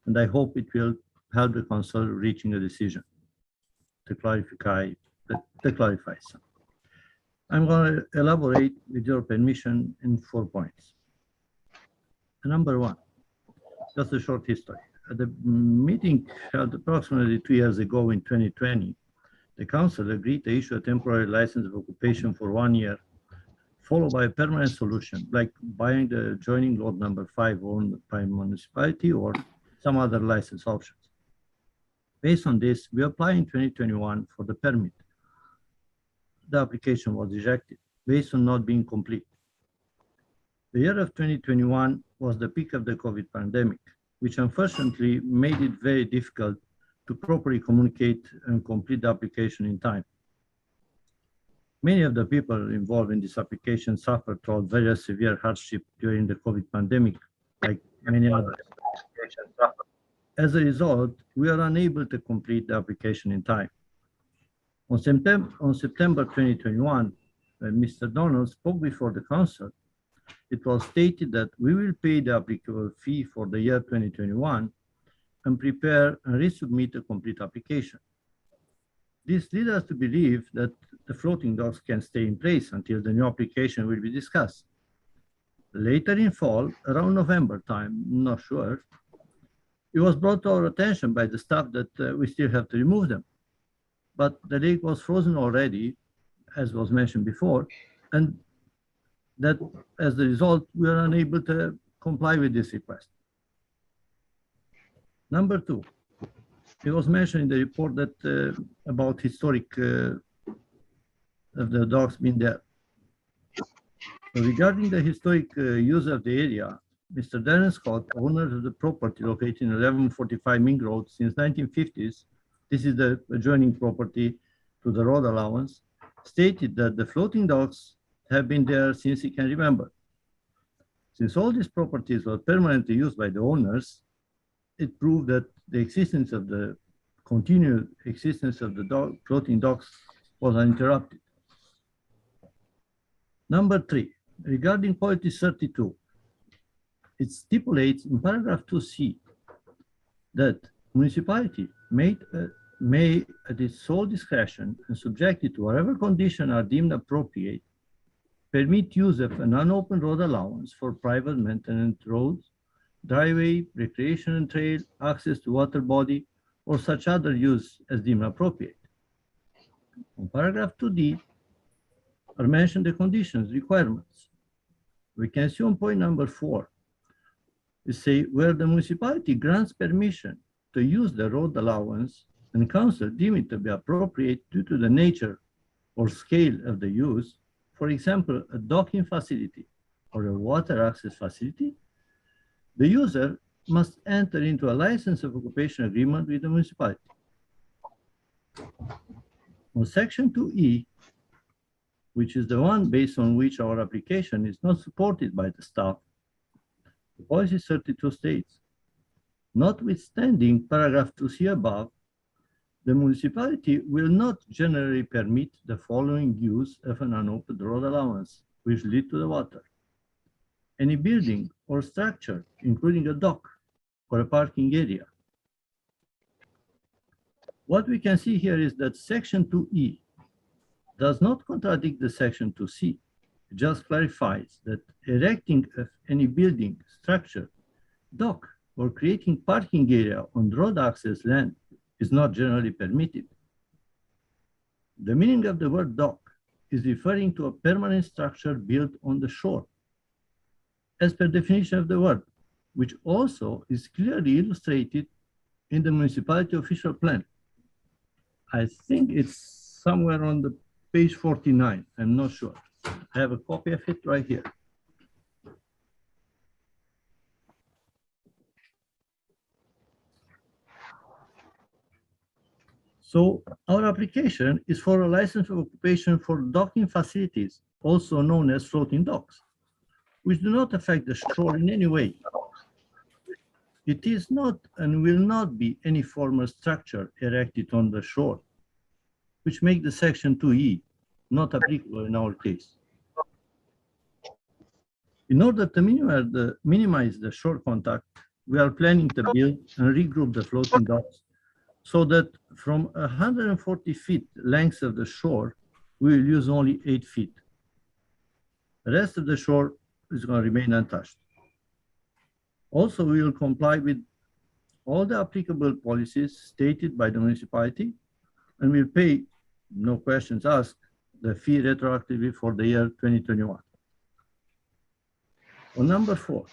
and I hope it will help the council reaching a decision to clarify some. I'm going to elaborate, with your permission, in 4 points. Number 1, just a short history. At the meeting held approximately 2 years ago in 2020, the council agreed to issue a temporary license of occupation for 1 year, followed by a permanent solution, like buying the adjoining lot number 5 owned by municipality or some other license options. Based on this, we applied in 2021 for the permit. The application was rejected based on not being complete. The year of 2021 was the peak of the COVID pandemic, which unfortunately made it very difficult to properly communicate and complete the application in time. Many of the people involved in this application suffered through very severe hardship during the COVID pandemic, like many others. As a result, we are unable to complete the application in time. On September 2021, when Mr. Donald spoke before the council, it was stated that we will pay the applicable fee for the year 2021 and prepare and resubmit a complete application. This leads us to believe that the floating docks can stay in place until the new application will be discussed. Later in fall, around November time, not sure, it was brought to our attention by the staff that we still have to remove them. But the lake was frozen already, as was mentioned before, and that as a result, we are unable to comply with this request. Number 2, it was mentioned in the report that about historic of the docks being there. So regarding the historic use of the area, Mr. Darren Scott, owner of the property located in 1145 Mink Road since 1950s, this is the adjoining property to the road allowance, stated that the floating docks have been there since he can remember. Since all these properties were permanently used by the owners, it proved that the existence of the continued existence of the floating docks was uninterrupted. Number 3, regarding policy 32, it stipulates in paragraph 2C that municipality may at its sole discretion and subjected to whatever conditions are deemed appropriate, permit use of an unopened road allowance for private maintenance roads, driveway, recreation and trail, access to water body, or such other use as deemed appropriate. On paragraph 2D are mentioned the conditions, requirements. We can see on point number 4, we say where the municipality grants permission to use the road allowance and council deem it to be appropriate due to the nature or scale of the use, for example, a docking facility or a water access facility, the user must enter into a license of occupation agreement with the municipality. On section 2E, which is the one based on which our application is not supported by the staff, the policy 32 states, notwithstanding paragraph 2C above, the municipality will not generally permit the following use of an unopened road allowance, which lead to the water. Any building or structure, including a dock or a parking area. What we can see here is that section 2E does not contradict the section 2C. It just clarifies that erecting of any building, structure, dock, or creating parking area on road access land is not generally permitted. The meaning of the word dock is referring to a permanent structure built on the shore, as per definition of the word, which also is clearly illustrated in the municipality official plan. I think it's somewhere on the page 49, I'm not sure. I have a copy of it right here. So our application is for a license of occupation for docking facilities, also known as floating docks, which do not affect the shore in any way. It is not and will not be any formal structure erected on the shore, which make the section 2E not applicable in our case. In order to minimize the shore contact, we are planning to build and regroup the floating docks so that from 140 feet length of the shore, we will use only 8 feet. The rest of the shore is going to remain untouched. Also, we will comply with all the applicable policies stated by the municipality, and will pay, no questions asked, the fee retroactively for the year 2021. On number 4,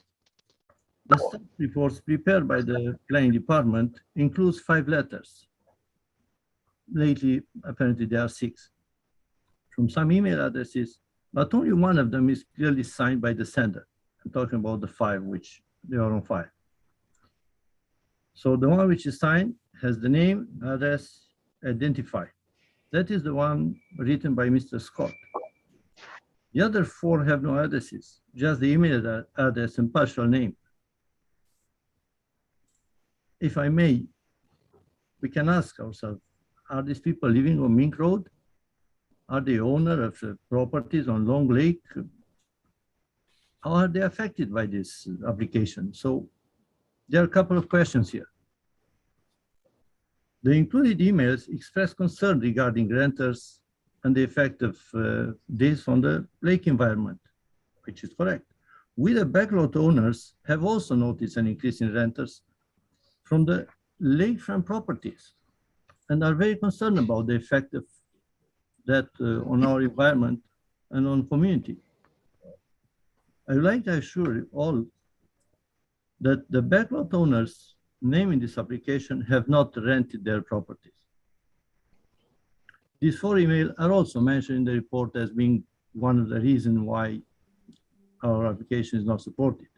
the staff reports prepared by the planning department includes 5 letters. Lately, apparently there are 6. From some email addresses, but only one of them is clearly signed by the sender. I'm talking about the 5, which they are on file. So the one which is signed has the name, address, identified. That is the one written by Mr. Scott. The other 4 have no addresses, just the email address and partial name. If I may, we can ask ourselves, are these people living on Mink Road? Are they owner of the properties on Long Lake? How are they affected by this application? So there are a couple of questions here. The included emails express concern regarding renters and the effect of this on the lake environment, which is correct. We, the backlot owners, have also noticed an increase in renters from the lakefront properties and are very concerned about the effect of that on our environment and on community. I would like to assure you all that the backlot owners named in this application have not rented their properties. These 4 emails are also mentioned in the report as being one of the reasons why our application is not supported.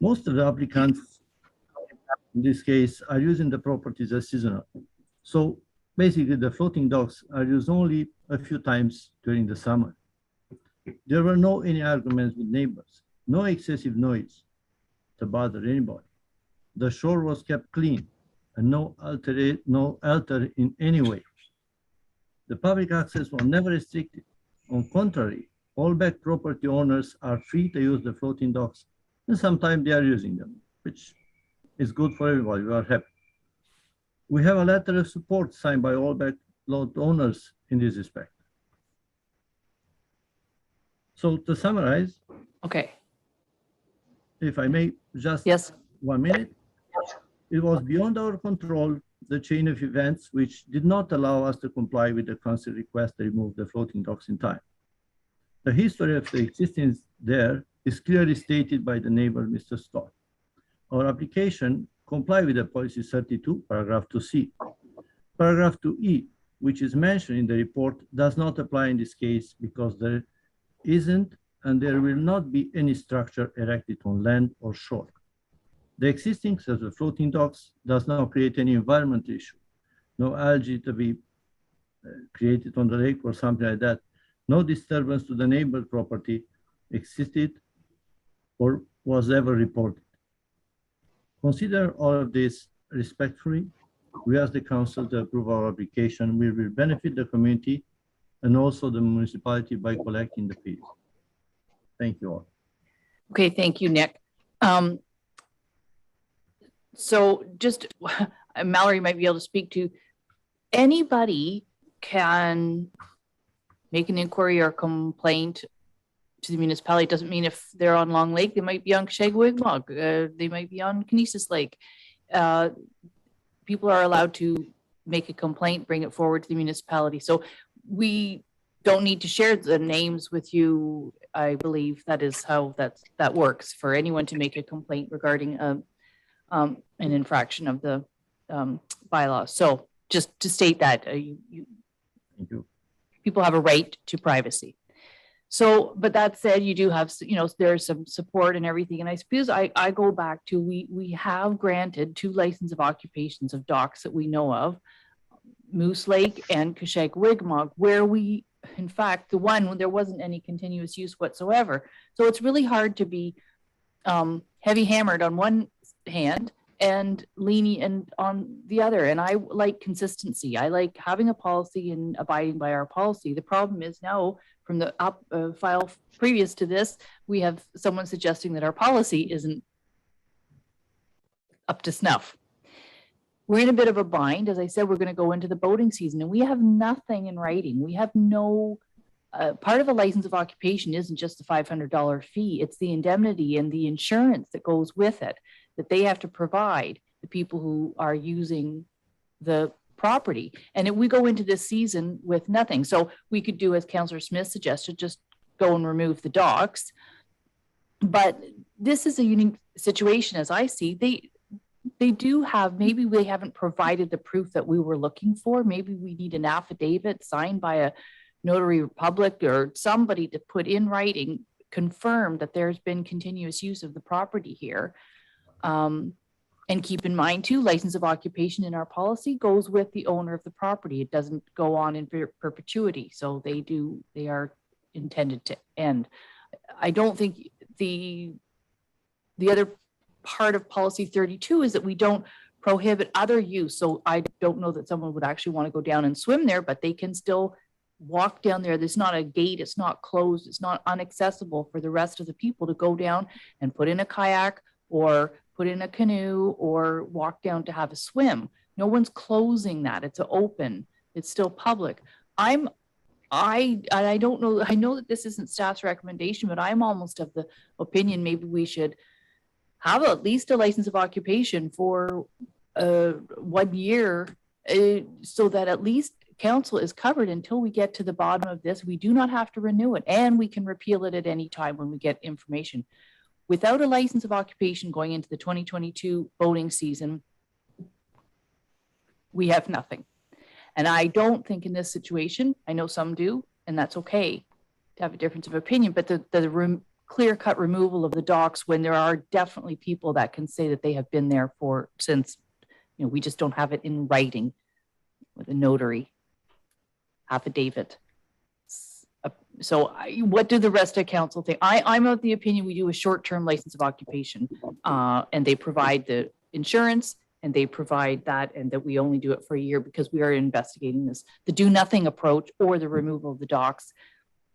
Most of the applicants, in this case, are using the properties as seasonal. So basically, the floating docks are used only a few times during the summer. There were no any arguments with neighbors, no excessive noise to bother anybody. The shore was kept clean and no alter in any way. The public access was never restricted. On contrary, all back property owners are free to use the floating docks, and sometimes they are using them, which is good for everybody. We are happy. We have a letter of support signed by all back lot owners in this respect. So to summarize, Okay. if I may, just 1 minute. It was beyond our control, the chain of events, which did not allow us to comply with the council request to remove the floating docks in time. The history of the existence there is clearly stated by the neighbor, Mr. Scott. Our application complied with the policy 32, paragraph 2C. Paragraph 2E, which is mentioned in the report, does not apply in this case because there isn't and there will not be any structure erected on land or shore. The existence of the floating docks does not create any environmental issue. No algae to be created on the lake or something like that. No disturbance to the neighbor property existed or was ever reported. Consider all of this respectfully. We ask the council to approve our application. We will benefit the community and also the municipality by collecting the fees. Thank you all. Okay, thank you, Nick. So just, Mallory might be able to speak to, anybody can make an inquiry or complaint to the municipality. Doesn't mean if they're on Long Lake, they might be on Kashagwigmog, they might be on Kinesis Lake. People are allowed to make a complaint, bring it forward to the municipality. So we don't need to share the names with you. I believe that is how that works, for anyone to make a complaint regarding an infraction of the bylaws. So just to state that people have a right to privacy. So, but that said, you do have, there's some support and everything. And I suppose I go back to, we have granted 2 license of occupations of docks that we know of, Moose Lake and Kashag-Wigmog, where we, in fact, the one when there wasn't any continuous use whatsoever. So it's really hard to be heavy hammered on one hand and lenient on the other. And I like consistency. I like having a policy and abiding by our policy. The problem is now, from the file previous to this, we have someone suggesting that our policy isn't up to snuff. We're in a bit of a bind. As I said, we're going to go into the boating season and we have nothing in writing. We have no, part of a license of occupation isn't just the $500 fee. It's the indemnity and the insurance that goes with it, that they have to provide the people who are using the property. And if we go into this season with nothing, so we could do, as Councillor Smith suggested, just go and remove the docks. But this is a unique situation, as I see. They do have, maybe they haven't provided the proof that we were looking for. Maybe we need an affidavit signed by a notary public or somebody to put in writing, confirm that there's been continuous use of the property here. And keep in mind too, license of occupation in our policy goes with the owner of the property. It doesn't go on in perpetuity. So they are intended to end. I don't think the other part of policy 32 is that we don't prohibit other use. So I don't know that someone would actually want to go down and swim there, but they can still walk down there. There's not a gate. It's not closed. It's not inaccessible for the rest of the people to go down and put in a kayak or put in a canoe or walk down to have a swim. No one's closing that. It's open. It's still public. I don't know. I know that this isn't staff's recommendation, but I'm almost of the opinion maybe we should have at least a license of occupation for 1 year, so that at least council is covered until we get to the bottom of this. We do not have to renew it, and we can repeal it at any time when we get information. Without a license of occupation going into the 2022 boating season, we have nothing. And I don't think in this situation, I know some do, and that's okay to have a difference of opinion, but the clear-cut removal of the docks, when there are definitely people that can say that they have been there since, we just don't have it in writing with a notary affidavit. So what do the rest of council think? I'm of the opinion we do a short-term license of occupation, and they provide the insurance and they provide that, and that we only do it for a year because we are investigating this. The do nothing approach or the removal of the docks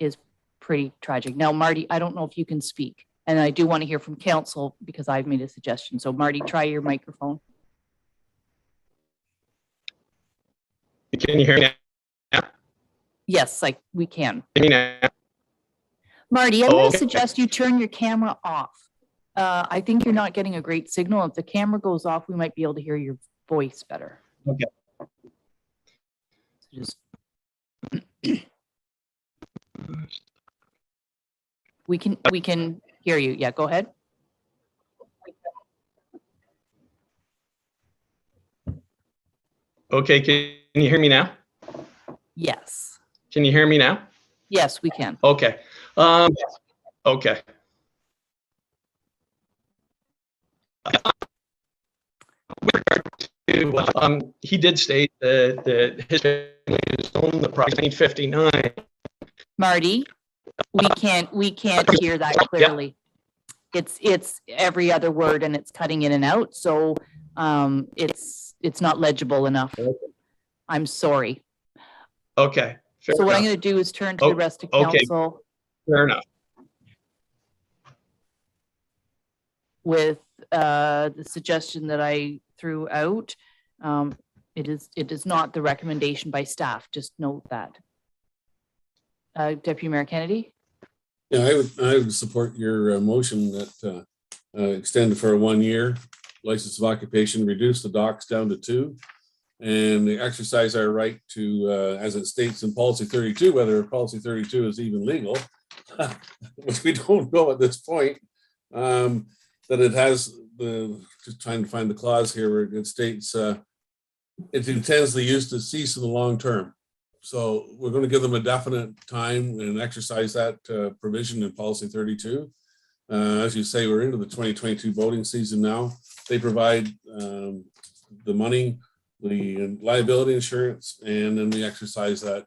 is pretty tragic. Now, Marty, I don't know if you can speak, and I do want to hear from council because I've made a suggestion. So Marty, try your microphone. Can you hear me now? Yes, we can. Hear me now? Marty, I'm going to suggest you turn your camera off. I think you're not getting a great signal. If the camera goes off, we might be able to hear your voice better. Okay. Just we can hear you. Yeah, go ahead. Okay, can you hear me now? Yes. Can you hear me now? Yes, we can. Okay. Okay. He did state that his family has owned the property in 1959. Marty, we can't hear that clearly. Yeah. It's every other word and it's cutting in and out. So it's not legible enough. I'm sorry. Okay. So what I'm going to do is turn to the rest of council. Okay. Fair enough. With the suggestion that I threw out. It is not the recommendation by staff. Just note that. Deputy Mayor Kennedy? Yeah, I would support your motion that extend for 1 year license of occupation, reduce the docks down to 2, and exercise our right to, as it states in policy 32, whether policy 32 is even legal, which we don't know at this point, that it has just trying to find the clause here where it states it intends the use to cease in the long term. So we're going to give them a definite time and exercise that provision in policy 32. As you say, we're into the 2022 voting season now. They provide the money, the liability insurance, and then we exercise that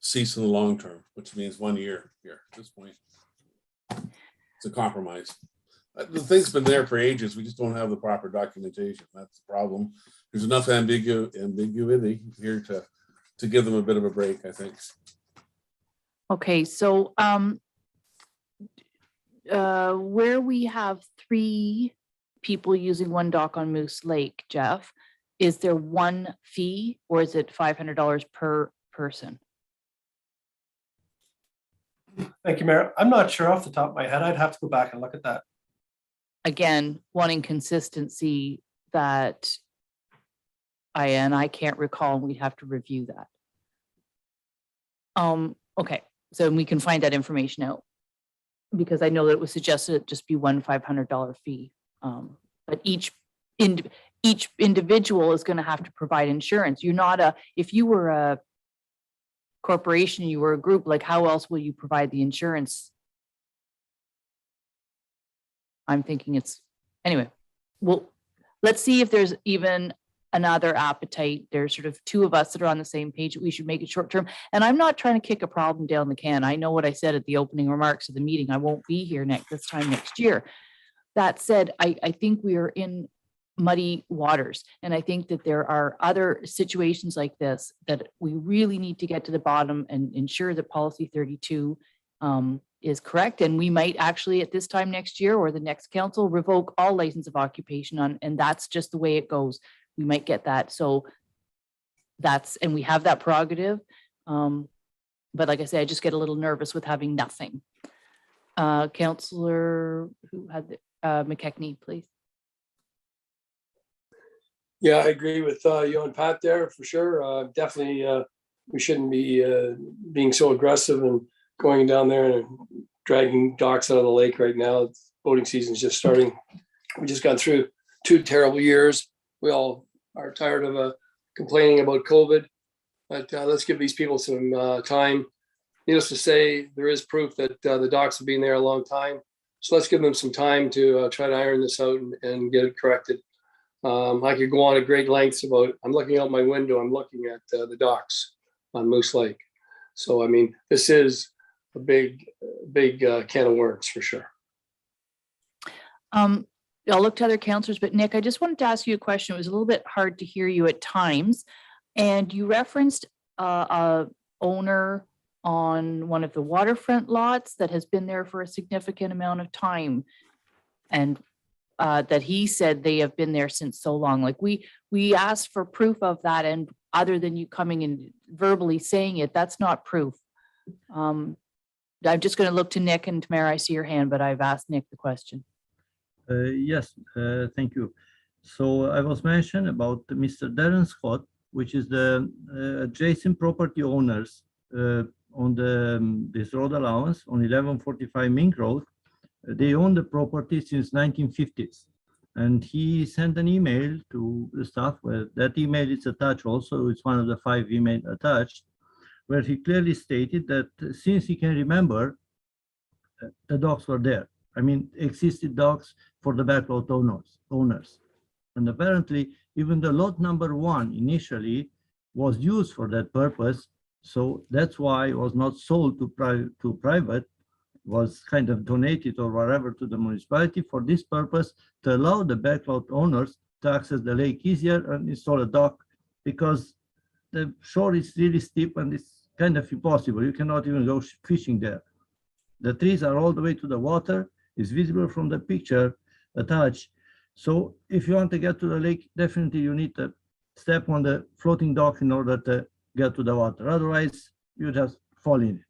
cease in the long term, which means 1 year here at this point. It's a compromise. The thing's been there for ages. We just don't have the proper documentation. That's the problem. There's enough ambiguity here to give them a bit of a break, I think. Okay, so where we have 3 people using one dock on Moose Lake, Jeff, is there one fee or is it $500 per person? Thank you, Mayor. I'm not sure off the top of my head. I'd have to go back and look at that. Again, wanting consistency that I can't recall, and we'd have to review that. Okay, so we can find that information out because I know that it was suggested it just be one $500 fee. But each individual is going to have to provide insurance. You're not if you were a corporation, you were a group, like how else will you provide the insurance? I'm thinking anyway, well, let's see if there's even another appetite. There's sort of 2 of us that are on the same page. We should make it short term. And I'm not trying to kick a problem down the can. I know what I said at the opening remarks of the meeting. I won't be here this time next year. That said, I think we are in muddy waters. And I think that there are other situations like this that we really need to get to the bottom and ensure that policy 32 is correct. And we might actually at this time next year or the next council revoke all license of occupation and that's just the way it goes. We might get that. So and we have that prerogative. But like I said, I just get a little nervous with having nothing. Councillor who had McKechnie, please. Yeah, I agree with you and Pat there for sure. Definitely, we shouldn't be being so aggressive and going down there and dragging docks out of the lake right now. Boating season's just starting. We just got through 2 terrible years. We all are tired of complaining about COVID, but let's give these people some time. Needless to say, there is proof that the docks have been there a long time. So let's give them some time to try to iron this out and get it corrected. I could go on at great lengths about, I'm looking out my window, I'm looking at the docks on Moose Lake. So, I mean, this is a big can of worms for sure. I'll look to other councillors, but Nick, I just wanted to ask you a question. It was a little bit hard to hear you at times. And you referenced a owner on one of the waterfront lots that has been there for a significant amount of time. And that he said they have been there since so long. Like we asked for proof of that, and other than you coming and verbally saying it, that's not proof. I'm just going to look to Nick and Tamara. I see your hand, but I've asked Nick the question. Yes, thank you. So I was mentioned about Mr. Darren Scott, which is the adjacent property owners on this road allowance on 1145 Mink Road. They own the property since 1950s, and he sent an email to the staff where that email is attached also. It's one of the 5 emails attached, where he clearly stated that since he can remember, the dogs were there. I mean, existed dogs for the backlot owners. And apparently, even the lot number 1 initially was used for that purpose. So that's why it was not sold to private, was kind of donated or whatever to the municipality for this purpose, to allow the backlot owners to access the lake easier and install a dock, because the shore is really steep and it's kind of impossible. You cannot even go fishing there. The trees are all the way to the water. It's visible from the picture attached. So if you want to get to the lake, definitely you need to step on the floating dock in order to get to the water. Otherwise, you just fall in it.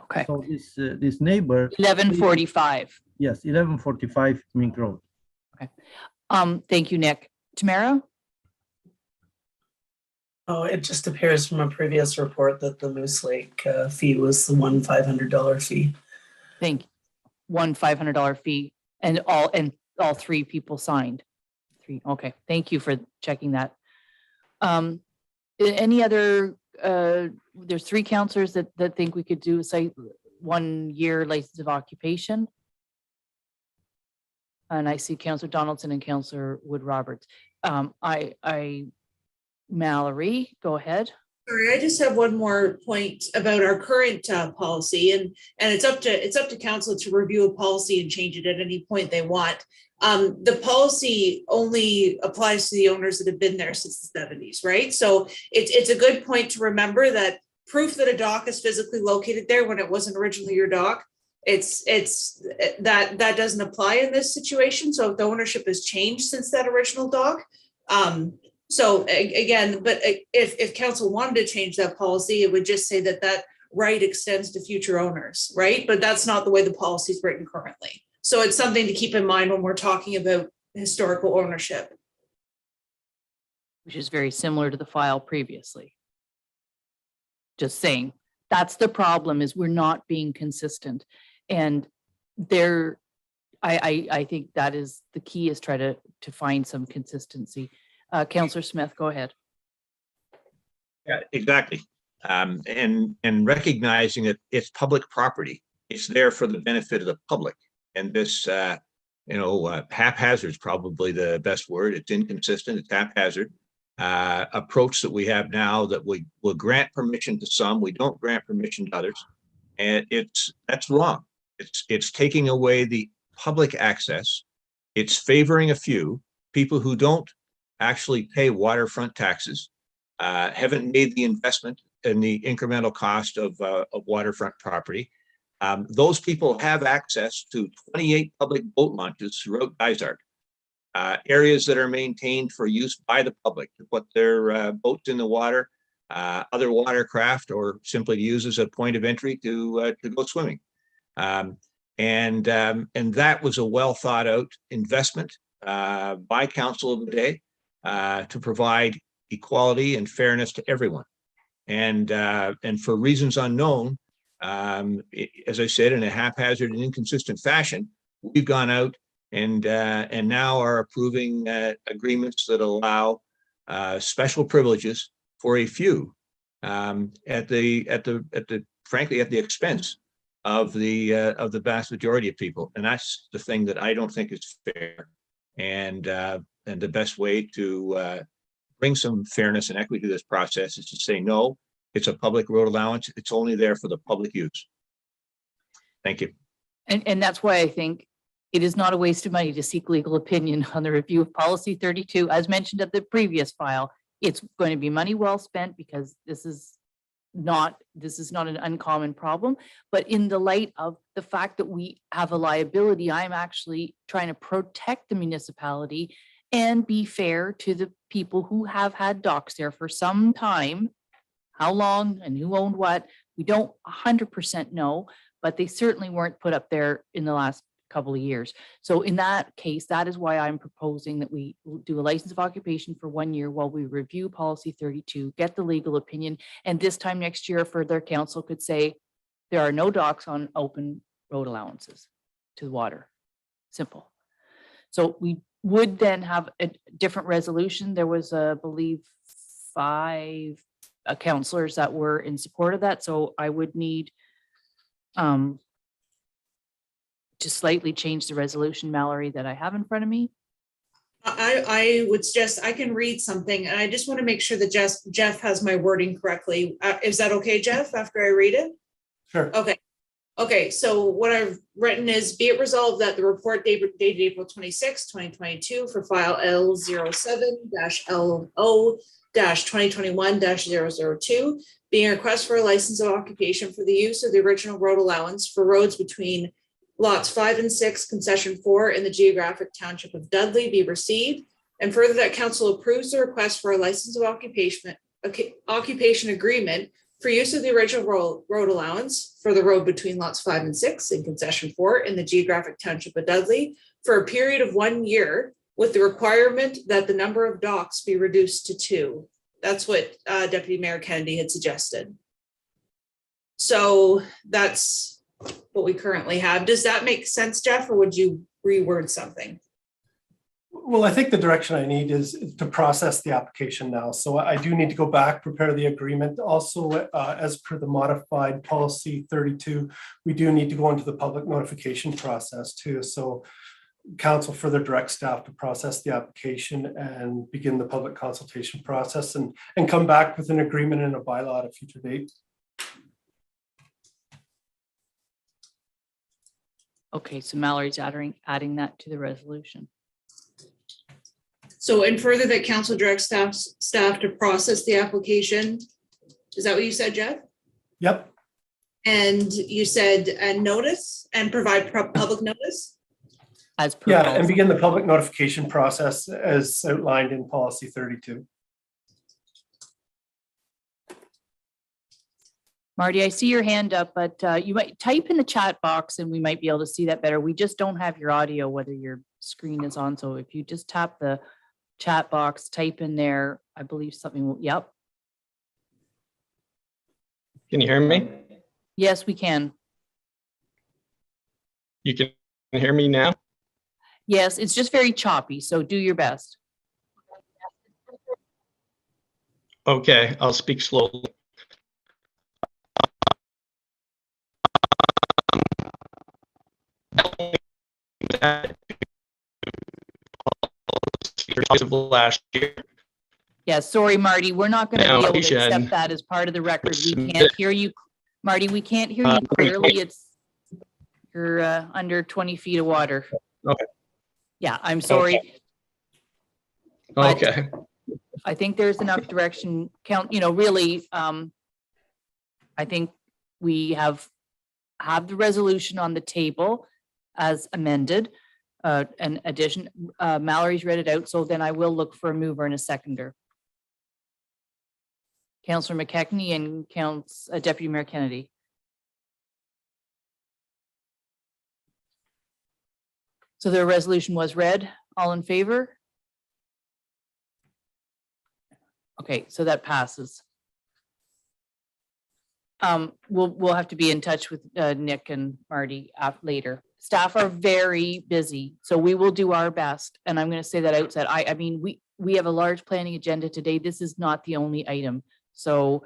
Okay. So this neighbor. 1145. Yes, 1145 Mink Road. Okay. Thank you, Nick. Tamara? Oh, it just appears from a previous report that the Moose Lake fee was the one $500 fee. Thank you. One $500 fee and all three people signed. Three. Okay. Thank you for checking that. Any other, there's three counselors that think we could do say 1 year license of occupation. And I see Councillor Donaldson and Councillor Wood Roberts. Mallory, go ahead. Sorry, I just have one more point about our current policy, and it's up to council to review a policy and change it at any point they want. The policy only applies to the owners that have been there since the 70s, right? So it's a good point to remember that proof that a dock is physically located there when it wasn't originally your dock, that doesn't apply in this situation. So if the ownership has changed since that original dock, so again, but if council wanted to change that policy, it would just say that right extends to future owners, right? But that's not the way the policy is written currently. So it's something to keep in mind when we're talking about historical ownership. Which is very similar to the file previously. Just saying, that's the problem, is we're not being consistent. And I think that is the key, is try to find some consistency. Councillor Smith, go ahead. Yeah, exactly. And recognizing that it's public property, it's there for the benefit of the public. And this, haphazard is probably the best word. It's inconsistent, it's haphazard approach that we have now, that we will grant permission to some, we don't grant permission to others. And that's wrong. It's taking away the public access. It's favoring a few people who don't actually pay waterfront taxes, haven't made the investment in the incremental cost of waterfront property. Those people have access to 28 public boat launches throughout Dysart, areas that are maintained for use by the public to put their boats in the water, other watercraft, or simply to use as a point of entry to go swimming. And that was a well thought out investment by council of the day to provide equality and fairness to everyone. And for reasons unknown, as I said, in a haphazard and inconsistent fashion, we've gone out and now are approving agreements that allow special privileges for a few, frankly, at the expense of the vast majority of people. And that's the thing that I don't think is fair. And the best way to bring some fairness and equity to this process is to say, no, it's a public road allowance. It's only there for the public use. Thank you. And that's why I think it is not a waste of money to seek legal opinion on the review of policy 32. As mentioned at the previous file, it's going to be money well spent, because this is not an uncommon problem. But in the light of the fact that we have a liability, I'm actually trying to protect the municipality and be fair to the people who have had docks there for some time. How long and who owned what, we don't 100% know, but they certainly weren't put up there in the last couple of years. So in that case, that is why I'm proposing that we do a license of occupation for 1 year while we review policy 32, get the legal opinion. And this time next year, further council could say there are no docks on open road allowances to the water. Simple. So we would then have a different resolution. There was, I believe, 5 councillors that were in support of that. So I would need to slightly change the resolution, Mallory, that I have in front of me. I would suggest I can read something, and I just want to make sure that Jeff has my wording correctly. Is that okay, Jeff, after I read it? Sure. Okay, so what I've written is, be it resolved that the report dated April 26, 2022 for file L07-LO-2021-002, being a request for a license of occupation for the use of the original road allowance for roads between lots 5 and 6, concession 4 in the geographic township of Dudley be received, and further that council approves the request for a license of occupation agreement for use of the original road allowance for the road between lots 5 and 6 in concession 4 in the geographic township of Dudley for a period of 1 year, with the requirement that the number of docks be reduced to 2. That's what Deputy Mayor Kennedy had suggested. So that's what we currently have. Does that make sense, Jeff, or would you reword something? Well, I think the direction I need is to process the application now. So I do need to go back, prepare the agreement. Also, as per the modified policy 32, we do need to go into the public notification process too. So council further direct staff to process the application and begin the public consultation process and come back with an agreement and a bylaw at a future date. Okay, so Mallory's adding that to the resolution. So, and further that council directs staff to process the application. Is that what you said, Jeff? Yep. And you said, and notice and provide public notice? As per Yeah, policy. and begin the public notification process as outlined in policy 32. Marty, I see your hand up, but you might type in the chat box and we might be able to see that better. We just don't have your audio, whether your screen is on. So if you just tap the chat box, type in there, I believe something will, yep. Can you hear me? Yes, we can. You can hear me now? Yes, it's just very choppy, so do your best. Okay, I'll speak slowly. Of last year. Yeah, sorry, Marty, we're not going to Now, be able to Alicia, accept that as part of the record. We can't hear you. Marty, we can't hear you clearly. You're under 20 feet of water. Okay. Yeah, I'm sorry. Okay. I think there's enough direction really, I think we have the resolution on the table as amended. An addition, Mallory's read it out, so then I will look for a mover and a seconder. Councillor McKechnie and Deputy Mayor Kennedy. So the resolution was read. All in favor? Okay, so that passes. We'll have to be in touch with Nick and Marty later. Staff are very busy, so we will do our best. And I'm going to say that outset. I mean, we have a large planning agenda today. This is not the only item. So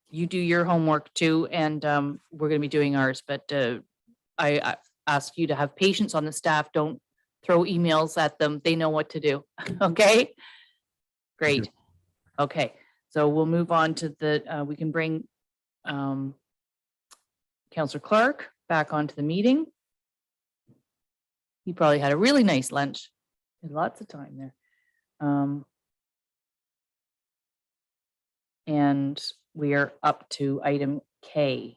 you do your homework too, and we're going to be doing ours. But I ask you to have patience on the staff. Don't throw emails at them. They know what to do. Okay? Great. Okay, so we'll move on to the, we can bring Councillor Clark back onto the meeting. He probably had a really nice lunch. Had lots of time there. And we are up to item K.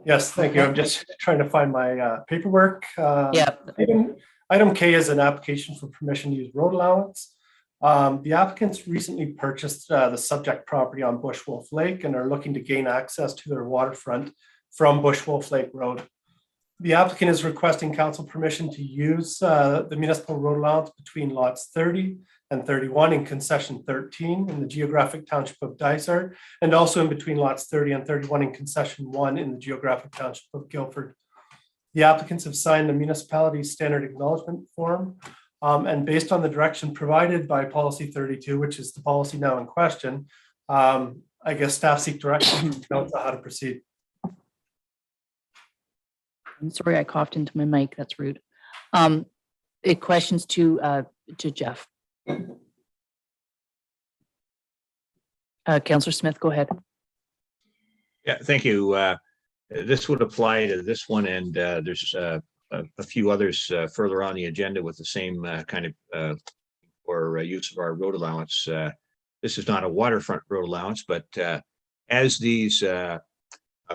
Yes, thank you. I'm just trying to find my paperwork. Yeah. Item K is an application for permission to use road allowance. The applicants recently purchased the subject property on Bush Wolf Lake and are looking to gain access to their waterfront from Bush Wolf Lake Road. The applicant is requesting council permission to use the municipal road allowance between lots 30 and 31 in concession 13 in the geographic township of Dysart, and also in between lots 30 and 31 in concession 1 in the geographic township of Guildford. The applicants have signed the municipality's standard acknowledgement form, and based on the direction provided by policy 32, which is the policy now in question, I guess staff seek direction to know how to proceed. I'm sorry, I coughed into my mic. That's rude. Questions to Jeff. Councillor Smith, go ahead. Yeah, thank you. This would apply to this one, and there's a few others further on the agenda with the same kind of or use of our road allowance. This is not a waterfront road allowance, but as these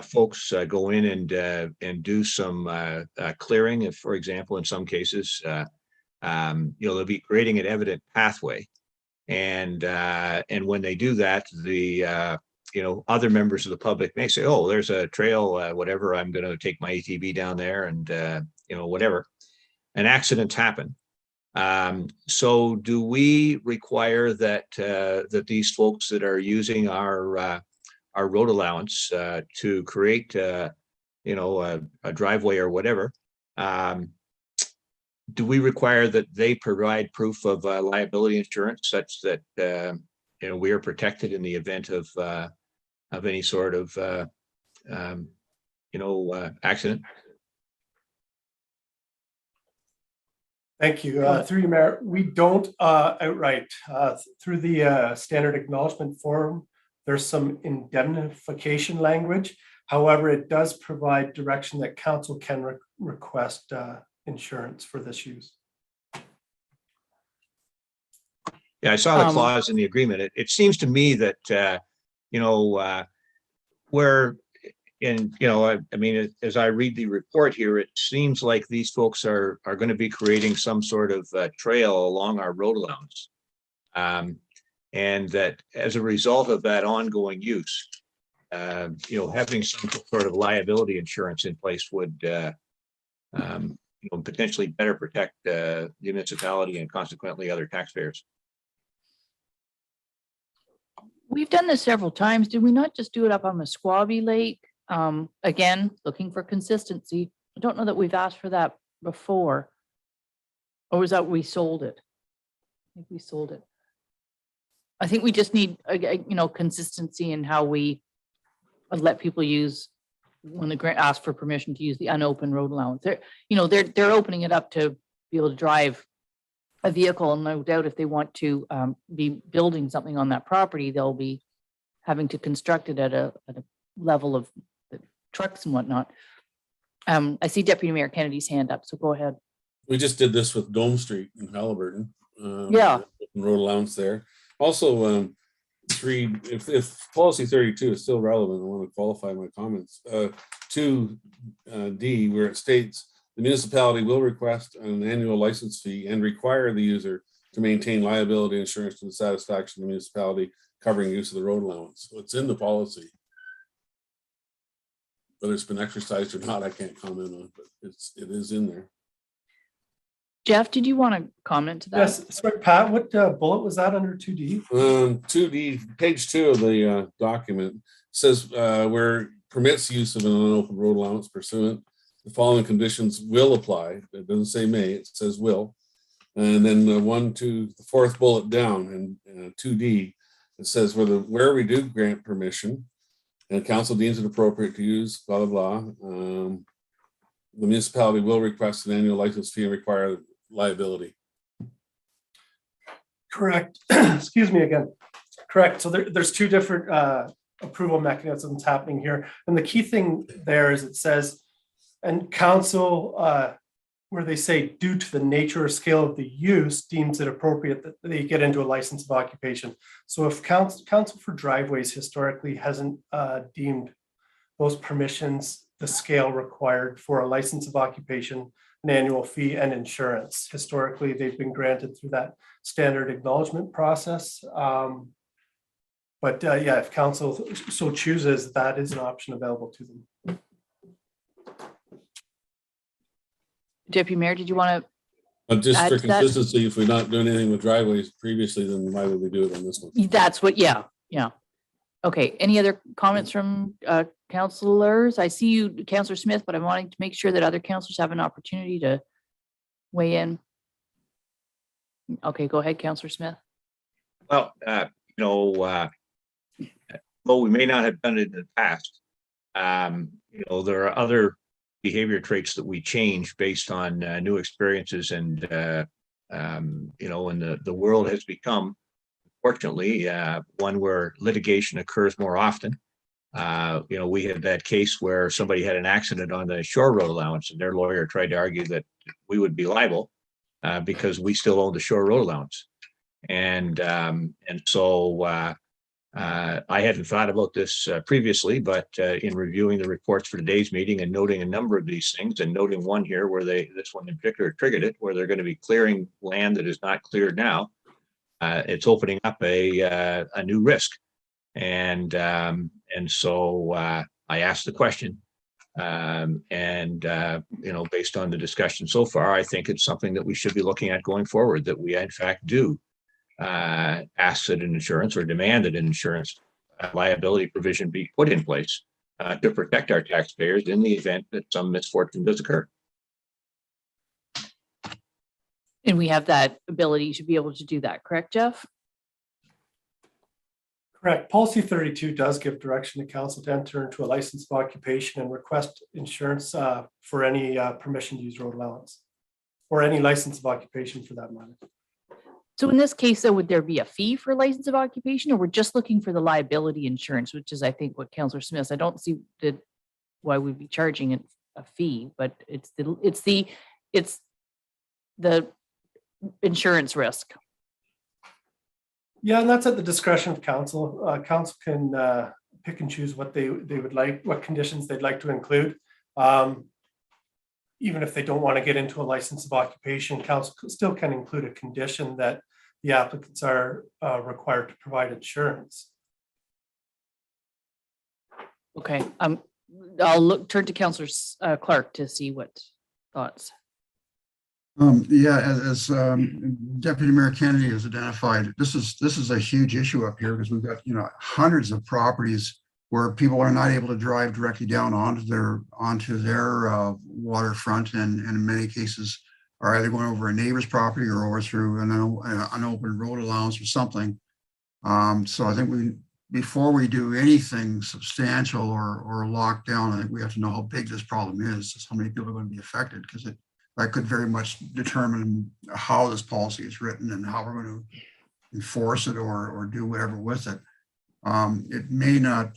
folks go in and do some clearing, if, for example, in some cases, they'll be creating an evident pathway, and when they do that, the other members of the public may say, "Oh, there's a trail, whatever. I'm going to take my ATV down there, and whatever." And accidents happen. So do we require that that these folks that are using our road allowance to create you know, a driveway or whatever, do we require that they provide proof of liability insurance such that you know, we are protected in the event of any sort of you know, accident? Thank you. Through you, Mayor, we don't outright. Through the standard acknowledgement form, there's some indemnification language. However, it does provide direction that council can request insurance for this use. Yeah, I saw the clause in the agreement. It seems to me that, you know, where in, you know, I mean, as I read the report here, it seems like these folks are going to be creating some sort of trail along our road allowance. And that as a result of that ongoing use, you know, having some sort of liability insurance in place would, you know, potentially better protect the municipality and consequently other taxpayers. We've done this several times. Did we not just do it up on Musquaby Lake? Again, looking for consistency. I don't know that we've asked for that before. Or was that we sold it? I think we sold it. I think we just need, you know, consistency in how we let people use when the grant asks for permission to use the unopened road allowance. They're, you know, they're opening it up to be able to drive a vehicle, and no doubt if they want to be building something on that property, they'll be having to construct it at a level of the trucks and whatnot. I see Deputy Mayor Kennedy's hand up, so go ahead. We just did this with Dome Street in Halliburton. Yeah. Road allowance there. Also, if policy 32 is still relevant, I want to qualify my comments. 2D, where it states the municipality will request an annual license fee and require the user to maintain liability insurance to the satisfaction of the municipality covering use of the road allowance. So it's in the policy. Whether it's been exercised or not, I can't comment on, but it is in there. Jeff, did you want to comment to that? Yes, sorry, Pat, what bullet was that under 2D? 2D, page 2 of the document says where permits use of an unopened road allowance pursuant, the following conditions will apply. It doesn't say may, it says will. And then the fourth bullet down in 2D, it says where we do grant permission and council deems it appropriate to use blah, blah, blah. The municipality will request an annual license fee and require liability. Correct. Excuse me again. Correct. So there's two different approval mechanisms happening here. And the key thing there is it says, and council, where they say due to the nature or scale of the use deems it appropriate that they get into a license of occupation. So if council for driveways historically hasn't deemed those permissions the scale required for a license of occupation, an annual fee, and insurance. Historically, they've been granted through that standard acknowledgement process. But yeah, if council so chooses, that is an option available to them. Deputy Mayor, did you want to? Just for consistency, if we're not doing anything with driveways previously, then why would we do it on this one? That's what, yeah. Okay, any other comments from councilors? I see you, Councillor Smith, but I'm wanting to make sure that other councilors have an opportunity to weigh in. Okay, go ahead, Councillor Smith. Well, you know, though we may not have done it in the past, you know, there are other behavior traits that we change based on new experiences, and you know, and the world has become, fortunately, one where litigation occurs more often. You know, we had that case where somebody had an accident on the shore road allowance, and their lawyer tried to argue that we would be liable because we still own the shore road allowance. And so I hadn't thought about this previously, but in reviewing the reports for today's meeting and noting a number of these things, and noting one here where this one in particular triggered it, where they're going to be clearing land that is not cleared now, it's opening up a new risk. And so I asked the question, Based on the discussion so far, I think it's something that we should be looking at going forward, that we in fact do ask that an insurance or demand that an insurance liability provision be put in place to protect our taxpayers in the event that some misfortune does occur. And we have that ability to be able to do that, correct, Jeff? Correct. Policy 32 does give direction to council to enter into a license of occupation and request insurance for any permission to use road allowance or any license of occupation for that matter. So in this case, though, would there be a fee for license of occupation, or we're just looking for the liability insurance, which is, I think, what Councillor Smith, I don't see why we'd be charging it a fee, but it's the insurance risk. Yeah, and that's at the discretion of council. Council can pick and choose what they would like, what conditions they'd like to include. Even if they don't want to get into a license of occupation, council still can include a condition that the applicants are required to provide insurance. Okay, I'll turn to Councillor Clark to see what thoughts. As Deputy Mayor Kennedy has identified, this is a huge issue up here because we've got hundreds of properties where people are not able to drive directly down onto their waterfront, and in many cases are either going over a neighbor's property or over through an open road allowance or something. So I think before we do anything substantial or lock down, I think we have to know how big this problem is, how many people are going to be affected, because that could very much determine how this policy is written and how we're going to enforce it or do whatever with it. It may not,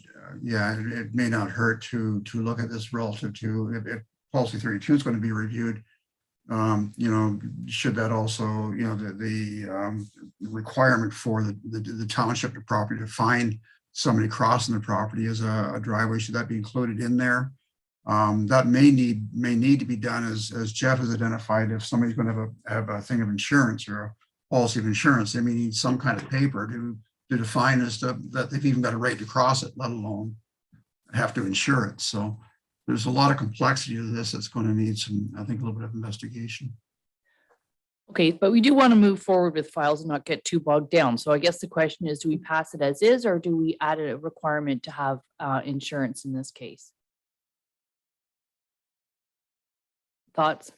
it may not hurt to look at this relative to if policy 32 is going to be reviewed. Should that also, the requirement for the township to property to find somebody crossing the property as a driveway, should that be included in there? That may need to be done as Jeff has identified. If somebody's going to have a thing of insurance or a policy of insurance, they may need some kind of paper to define as to that they've even got a right to cross it, let alone have to insure it. So there's a lot of complexity to this that's going to need some, I think, a little bit of investigation. Okay, but we do want to move forward with files and not get too bogged down. So I guess the question is, do we pass it as is, or do we add a requirement to have insurance in this case? Thoughts?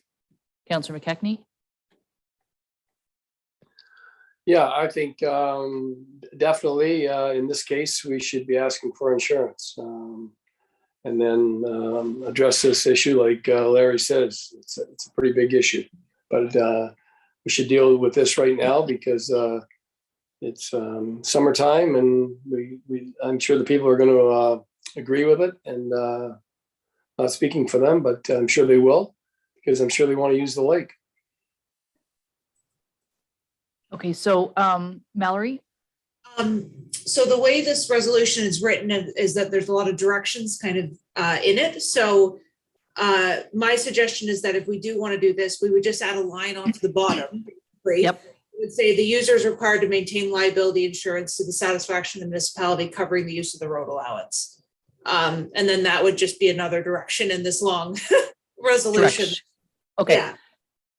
Councillor McKechnie? Yeah, I think definitely in this case, we should be asking for insurance. And then address this issue like Larry says, it's a pretty big issue. But we should deal with this right now because it's summertime, and I'm sure the people are going to agree with it. And not speaking for them, but I'm sure they will, because I'm sure they want to use the lake. Okay, so Mallory? So the way this resolution is written is that there's a lot of directions kind of in it. So my suggestion is that if we do want to do this, we would just add a line onto the bottom. Right? Yep. It would say the user is required to maintain liability insurance to the satisfaction of the municipality covering the use of the road allowance. And then that would just be another direction in this long resolution. Direction. Okay. Yeah.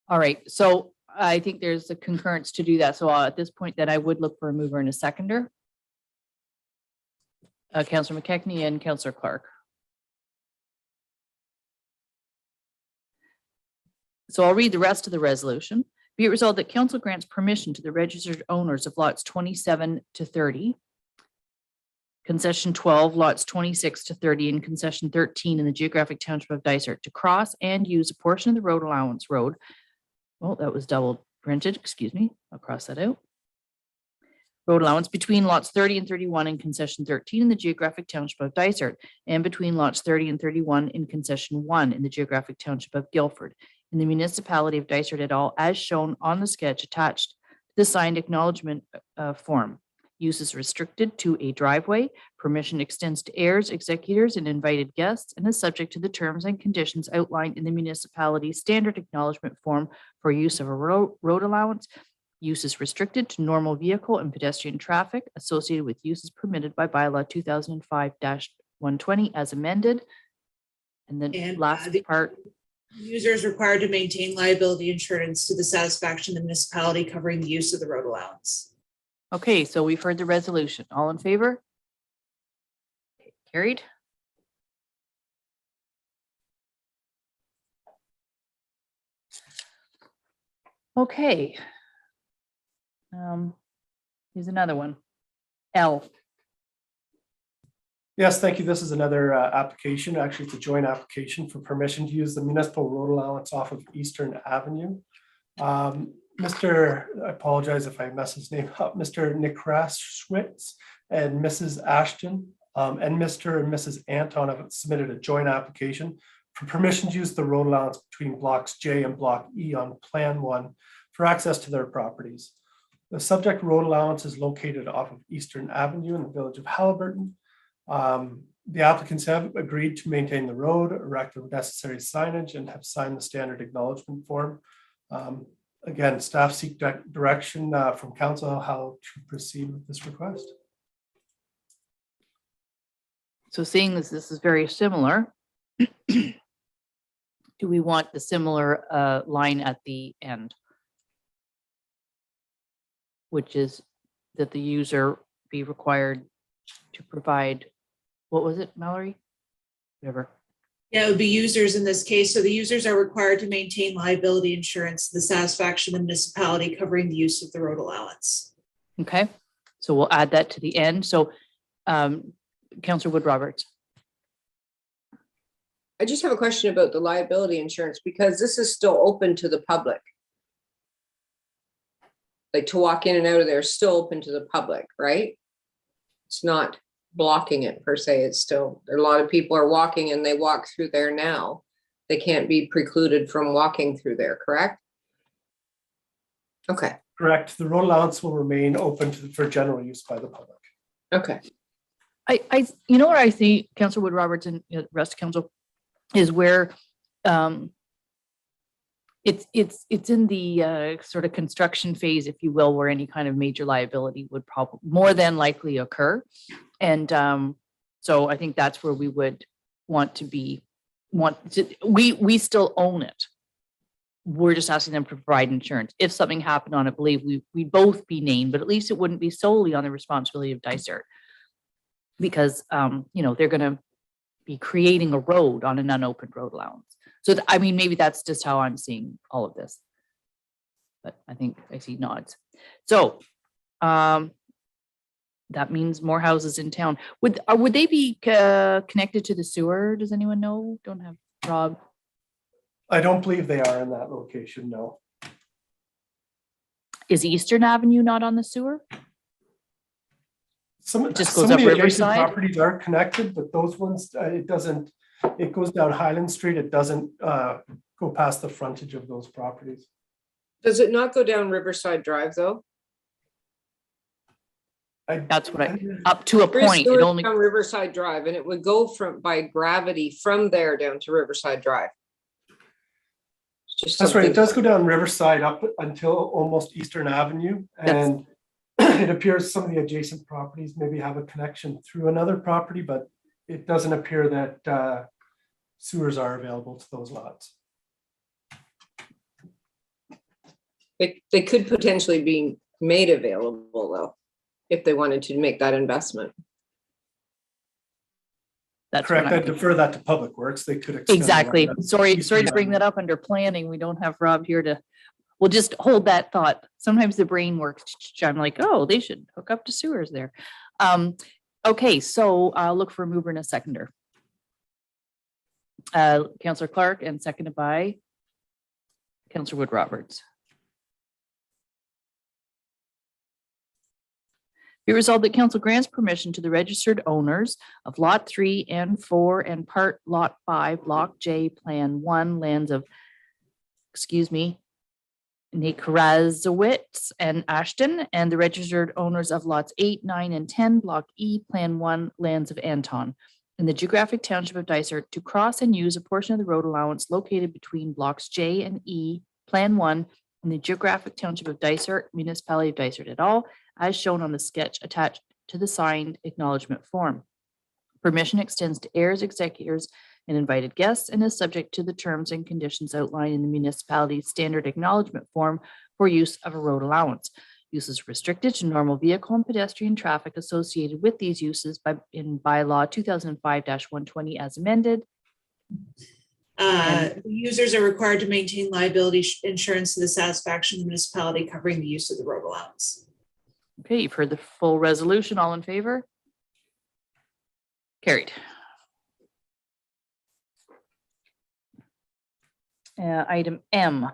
All right. So I think there's a concurrence to do that. So at this point, then I would look for a mover and a seconder. Councillor McKechnie and Councillor Clark. So I'll read the rest of the resolution. Be it resolved that council grants permission to the registered owners of lots 27 to 30, concession 12, lots 26 to 30, and concession 13 in the geographic township of Dysart to cross and use a portion of the road allowance road. Well, that was double printed, excuse me. I'll cross that out. Road allowance between lots 30 and 31 in concession 13 in the geographic township of Dysart, and between lots 30 and 31 in concession 1 in the geographic township of Guildford in the municipality of Dysart et al. As shown on the sketch attached to the signed acknowledgement form. Use is restricted to a driveway. Permission extends to heirs, executors, and invited guests, and is subject to the terms and conditions outlined in the municipality's standard acknowledgement form for use of a road allowance. Use is restricted to normal vehicle and pedestrian traffic associated with uses permitted by bylaw 2005-120 as amended. And the And, last the part, user is required to maintain liability insurance to the satisfaction of the municipality covering the use of the road allowance. okay, so we've heard the resolution. All in favor? Okay, carried. Okay. Here's another one. L. Yes, thank you. This is another application. Actually, it's a joint application for permission to use the municipal road allowance off of Eastern Avenue. I apologize if I mess his name up, Mr. Nikrashwitz and Mrs. Ashton and Mr. and Mrs. Anton have submitted a joint application for permission to use the road allowance between blocks J and block E on Plan 1 for access to their properties. The subject road allowance is located off of Eastern Avenue in the village of Halliburton. The applicants have agreed to maintain the road, erect the necessary signage, and have signed the standard acknowledgement form. Again, staff seek direction from council how to proceed with this request. So seeing as this is very similar, do we want the similar line at the end? Which is that the user be required to provide, what was it, Mallory? Whatever. Yeah, it would be users in this case. So the users are required to maintain liability insurance to the satisfaction of the municipality covering the use of the road allowance. Okay, so we'll add that to the end. So Councillor Wood Roberts. I just have a question about the liability insurance because this is still open to the public. Like to walk in and out of there is still open to the public, right? It's not blocking it per se. It's still, a lot of people are walking and they walk through there now. They can't be precluded from walking through there, correct? Okay. Correct. The road allowance will remain open for general use by the public. Okay. You know what I see, Councillor Wood Roberts and the rest of council, is where it's in the sort of construction phase, if you will, where any kind of major liability would probably more than likely occur. And so I think that's where we would want to be, we still own it. We're just asking them to provide insurance. If something happened on it, believe we'd both be named, but at least it wouldn't be solely on the responsibility of Dysart. Because they're gonna be creating a road on an unopened road allowance. So I mean, maybe that's just how I'm seeing all of this. But I think I see nods. So that means more houses in town. Would they be connected to the sewer? Does anyone know? Don't have Rob. I don't believe they are in that location, no. Is Eastern Avenue not on the sewer? Some just goes of up the adjacent Riverside? properties are connected, but those ones, it doesn't, it goes down Highland Street. It doesn't go past the frontage of those properties. Does it not go down Riverside Drive though? That's what up to a point. It It only down Riverside Drive, and it would go by gravity from there down to Riverside Drive. That's right. It does go down Riverside up until almost Eastern Avenue, and it appears some of the adjacent properties maybe have a connection through another property, but it doesn't appear that sewers are available to those lots. They could potentially be made available though, if they wanted to make that investment. That's correct. what I'm I defer that to Public Works. They could extend exactly. that. Sorry to bring that up under planning. We don't have Rob here to. We'll just hold that thought. Sometimes the brain works. I'm like, oh, they should hook up to sewers there. Okay, so I'll look for a mover and a seconder. Councillor Clark and seconded by Councillor Wood Roberts. Be resolved that council grants permission to the registered owners of Lot 3 and 4 and Part Lot 5, Block J, Plan 1, lands of, Nikraszewicz and Ashton, and the registered owners of Lots 8, 9, and 10, Block E, Plan 1, lands of Anton, in the geographic township of Dysart, to cross and use a portion of the road allowance located between Blocks J and E, Plan 1, in the geographic township of Dysart, municipality of Dysart et al., as shown on the sketch attached to the signed acknowledgement form. Permission extends to heirs, executors, and invited guests and is subject to the terms and conditions outlined in the municipality's standard acknowledgement form for use of a road allowance. Use is restricted to normal vehicle and pedestrian traffic associated with these uses in bylaw 2005-120 as amended. The users are required to maintain liability insurance to the satisfaction of the municipality covering the use of the road allowance. Okay, you've heard the full resolution. All in favor? Carried. Item M.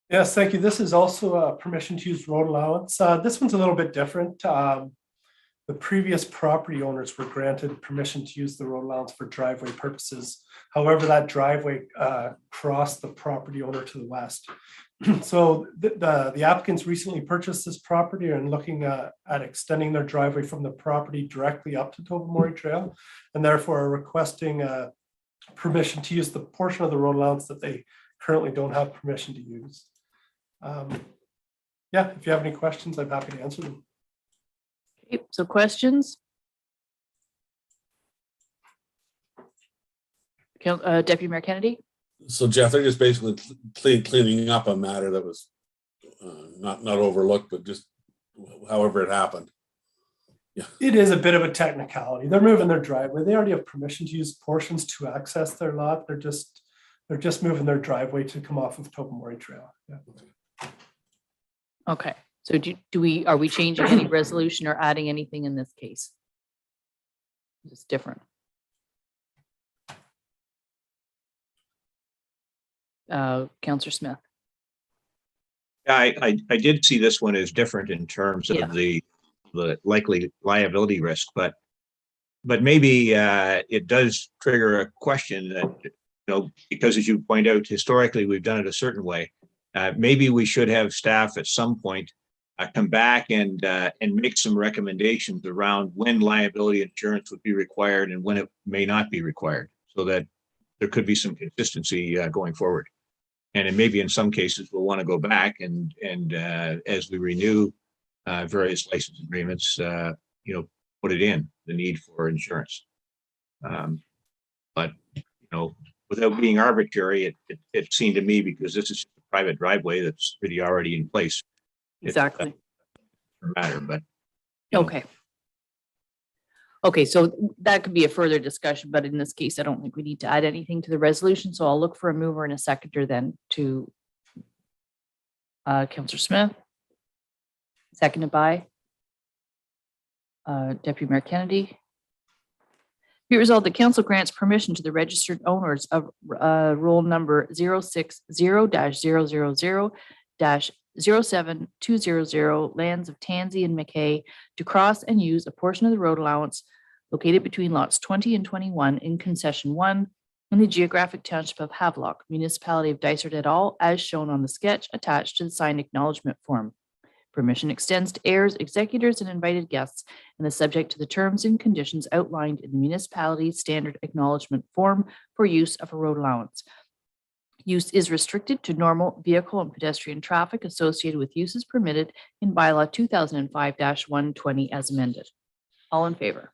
Yes, thank you. This is also a permission to use road allowance. This one's a little bit different. The previous property owners were granted permission to use the road allowance for driveway purposes. However, that driveway crossed the property owner to the west. So the applicants recently purchased this property and looking at extending their driveway from the property directly up to Tobermory Trail, and therefore are requesting permission to use the portion of the road allowance that they currently don't have permission to use. Yeah, if you have any questions, I'm happy to answer them. Okay, so questions? Deputy Mayor Kennedy? So Jeff, they're just basically cleaning up a matter that was not overlooked, but just however it happened. Yeah. It is a bit of a technicality. They're moving their driveway. They already have permission to use portions to access their lot. They're just moving their driveway to come off of Tobermory Trail. Yeah. Okay, so are we changing any resolution or adding anything in this case? It's different. Councillor Smith. I did see this one as different in terms of the likely liability risk, but maybe it does trigger a question that, because as you point out, historically, we've done it a certain way. Maybe we should have staff at some point come back and make some recommendations around when liability insurance would be required and when it may not be required, so that there could be some consistency going forward. And maybe in some cases, we'll want to go back and as we renew various license agreements, put it in the need for insurance. But without being arbitrary, it seemed to me, because this is a private driveway that's really already in place. Exactly. Matter, but okay. Okay, so that could be a further discussion, but in this case, I don't think we need to add anything to the resolution. So I'll look for a mover and a seconder then to Councillor Smith. Seconded by Deputy Mayor Kennedy. Be it resolved, the council grants permission to the registered owners of roll number 060-000-07200 lands of Tansy and McKay to cross and use a portion of the road allowance located between lots 20 and 21 in concession 1 in the geographic township of Havelock, municipality of Dysart et al., as shown on the sketch attached to the signed acknowledgement form. Permission extends to heirs, executors, and invited guests and is subject to the terms and conditions outlined in the municipality's standard acknowledgement form for use of a road allowance. Use is restricted to normal vehicle and pedestrian traffic associated with uses permitted in bylaw 2005-120 as amended. All in favor?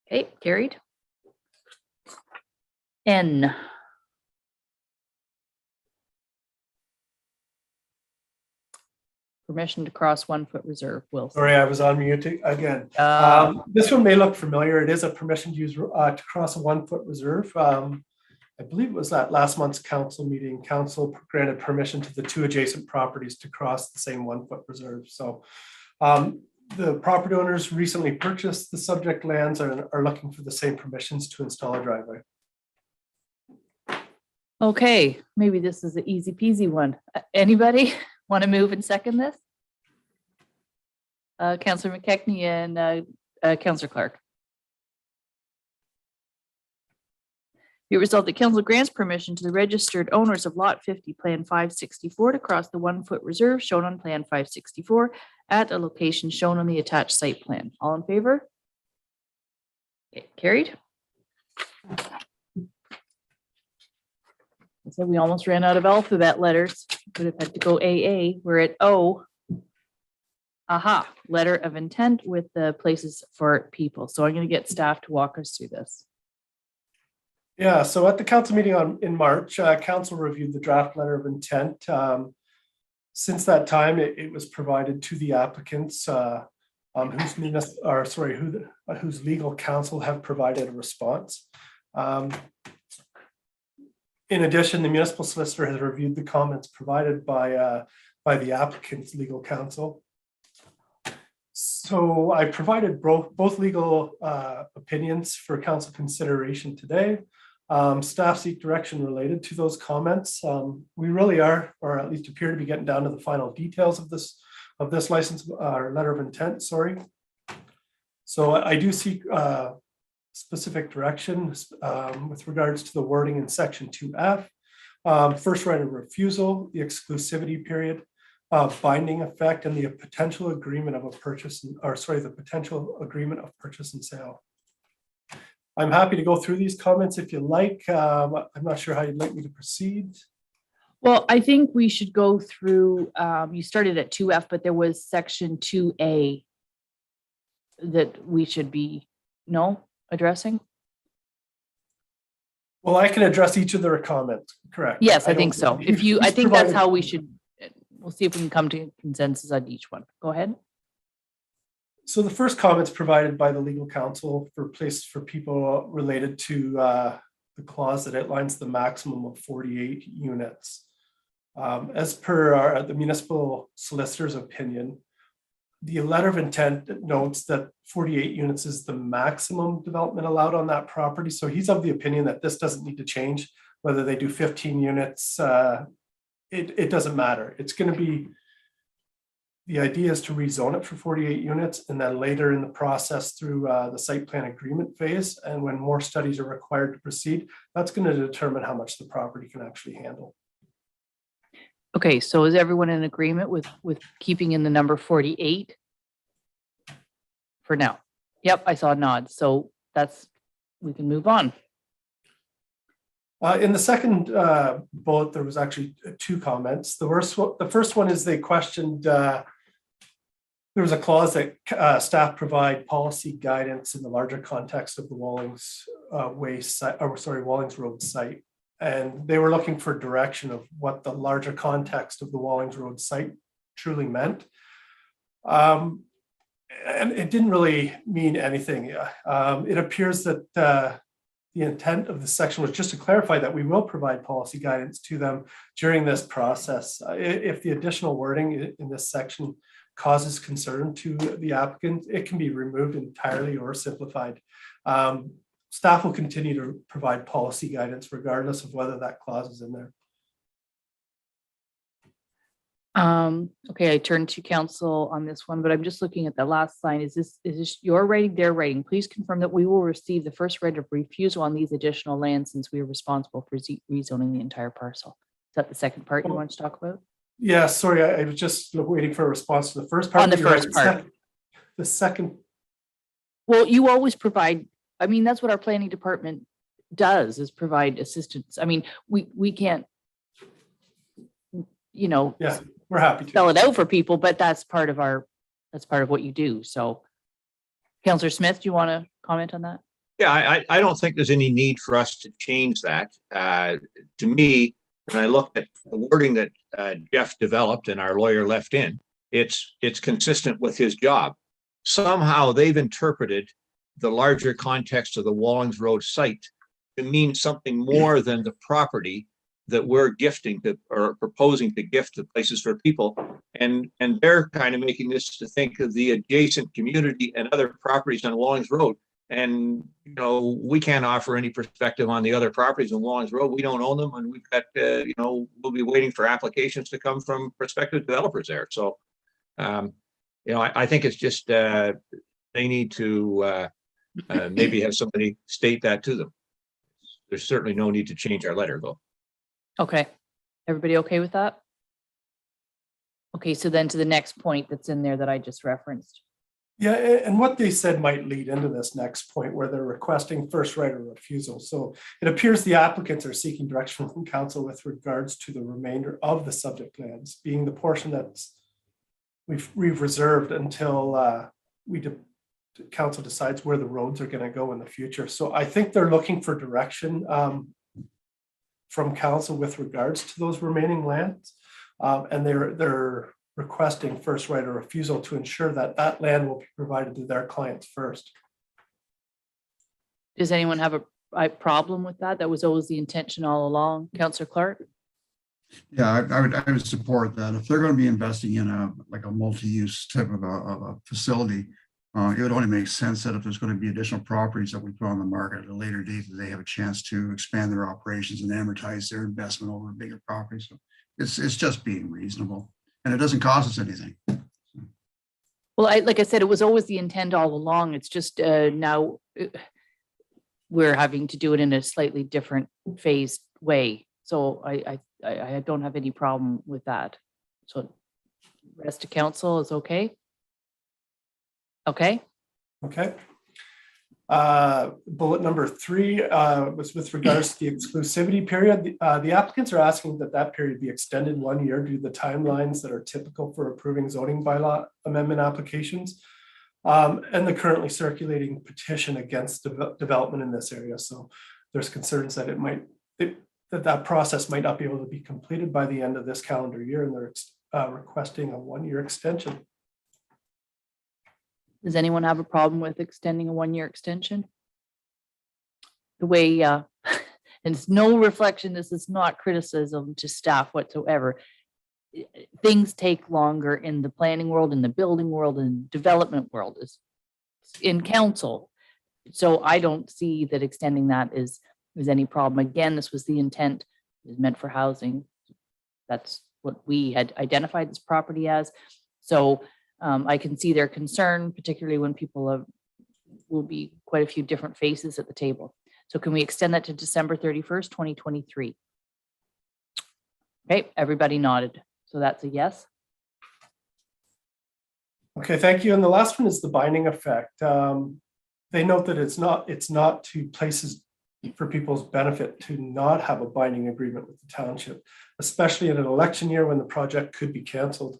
Okay, carried. N. Permission to cross 1 foot reserve. Will. Sorry, I was on mute again. This one may look familiar. It is a permission to use to cross a 1 foot reserve. I believe it was at last month's council meeting. Council granted permission to the 2 adjacent properties to cross the same 1 foot reserve. So the property owners recently purchased the subject lands and are looking for the same permissions to install a driveway. Okay, maybe this is an easy peasy one. Anybody want to move and second this? Councillor McKechnie and Councillor Clark. Be it resolved that council grants permission to the registered owners of lot 50, plan 564 to cross the 1 foot reserve shown on plan 564 at a location shown on the attached site plan. All in favor? Okay, carried. So we almost ran out of alphabet letters. Would have had to go AA. We're at O. Aha, letter of intent with the places for people. So I'm going to get staff to walk us through this. Yeah, so at the council meeting in March, council reviewed the draft letter of intent. Since that time, it was provided to the applicants whose legal counsel have provided a response. In addition, the municipal solicitor has reviewed the comments provided by the applicant's legal counsel. So I provided both legal opinions for council consideration today. Staff seek direction related to those comments. We really are, or at least appear to be getting down to the final details of this license or letter of intent, sorry. So I do seek specific direction with regards to the wording in section 2F. First right of refusal, the exclusivity period, binding effect, and the potential agreement of a purchase, the potential agreement of purchase and sale. I'm happy to go through these comments if you like. I'm not sure how you'd like me to proceed. Well, I think we should go through, you started at 2F, but there was section 2A that we should be, addressing? Well, I can address each of their comments, correct? Yes, I think so. I think that's how we should, we'll see if we can come to consensus on each one. Go ahead. So the first comments provided by the legal counsel for places for people related to the clause that outlines the maximum of 48 units. As per the municipal solicitor's opinion, the letter of intent notes that 48 units is the maximum development allowed on that property. So he's of the opinion that this doesn't need to change, whether they do 15 units, it doesn't matter. It's going to be, the idea is to rezone it for 48 units, and then later in the process through the site plan agreement phase, and when more studies are required to proceed, that's going to determine how much the property can actually handle. Okay, so is everyone in agreement with keeping in the number 48 for now? Yep, I saw nods. So we can move on. In the second bullet, there was actually two comments. The first one is they questioned, there was a clause that staff provide policy guidance in the larger context of the Wallings Road site. And they were looking for direction of what the larger context of the Wallings Road site truly meant. And it didn't really mean anything. It appears that the intent of the section was just to clarify that we will provide policy guidance to them during this process. If the additional wording in this section causes concern to the applicant, it can be removed entirely or simplified. Staff will continue to provide policy guidance regardless of whether that clause is in there. Okay, I turn to council on this one, but I'm just looking at the last line. Is this your writing, their writing? Please confirm that we will receive the first right of refusal on these additional lands since we are responsible for rezoning the entire parcel. Is that the second part you want to talk about? Yeah, sorry, I was just waiting for a response to the first part. On the first part. The second. Well, you always provide, I mean, that's what our planning department does, is provide assistance. I mean, we can't, yeah, we're happy to spell it out for people, but that's part of what you do. So Councillor Smith, do you want to comment on that? Yeah, I don't think there's any need for us to change that. To me, when I look at the wording that Jeff developed and our lawyer left in, it's consistent with his job. Somehow they've interpreted the larger context of the Wallings Road site to mean something more than the property that we're gifting to, or proposing to gift to Places for People. And they're kind of making this to think of the adjacent community and other properties on Wallings Road. And, we can't offer any perspective on the other properties on Wallings Road. We don't own them. And we've got, we'll be waiting for applications to come from prospective developers there. So, I think it's just, they need to maybe have somebody state that to them. There's certainly no need to change our letter though. Okay. Everybody okay with that? Okay, so then to the next point that's in there that I just referenced. Yeah, and what they said might lead into this next point where they're requesting first right of refusal. So it appears the applicants are seeking direction from council with regards to the remainder of the subject lands, being the portion that's we've reserved until council decides where the roads are going to go in the future. So I think they're looking for direction from council with regards to those remaining lands. And they're requesting first right of refusal to ensure that that land will be provided to their clients first. Does anyone have a problem with that? That was always the intention all along. Councillor Clark? Yeah, I would support that. If they're going to be investing in a multi-use type of a facility, it would only make sense that if there's going to be additional properties that we put on the market at a later date, that they have a chance to expand their operations and amortize their investment over a bigger property. So it's just being reasonable, and it doesn't cost us anything. Well, like I said, it was always the intent all along. It's just now we're having to do it in a slightly different phased way. So I don't have any problem with that. So rest of council is okay? Okay. Okay. Bullet number 3 was with regards to the exclusivity period. The applicants are asking that period be extended 1 year due to the timelines that are typical for approving zoning bylaw amendment applications and the currently circulating petition against development in this area. So there's concerns that that process might not be able to be completed by the end of this calendar year, and they're requesting a 1-year extension. Does anyone have a problem with extending a 1-year extension? The way, and it's no reflection, this is not criticism to staff whatsoever. Things take longer in the planning world, in the building world, in development world, is in council. So I don't see that extending that is any problem. Again, this was the intent, it was meant for housing. That's what we had identified this property as. So I can see their concern, particularly when people will be quite a few different faces at the table. So can we extend that to December 31st, 2023? Okay, everybody nodded. So that's a yes. Okay, thank you. And the last one is the binding effect. They note that it's not to places for people's benefit to not have a binding agreement with the township, especially in an election year when the project could be canceled.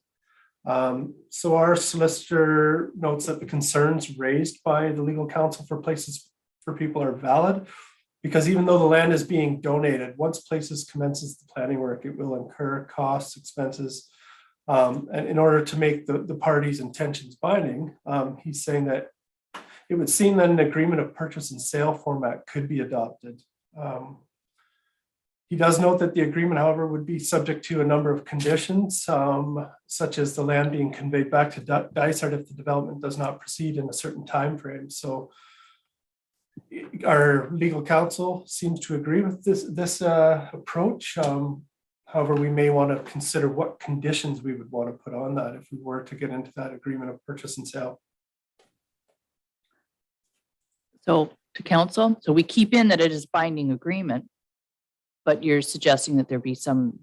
So our solicitor notes that the concerns raised by the legal counsel for places for people are valid, because even though the land is being donated, once places commences the planning work, it will incur costs, expenses. And in order to make the parties' intentions binding, he's saying that it would seem that an agreement of purchase and sale format could be adopted. He does note that the agreement, however, would be subject to a number of conditions, such as the land being conveyed back to Dysart if the development does not proceed in a certain time frame. So our legal counsel seems to agree with this approach. However, we may want to consider what conditions we would want to put on that if we were to get into that agreement of purchase and sale. So to council, so we keep in that it is binding agreement, but you're suggesting that there be some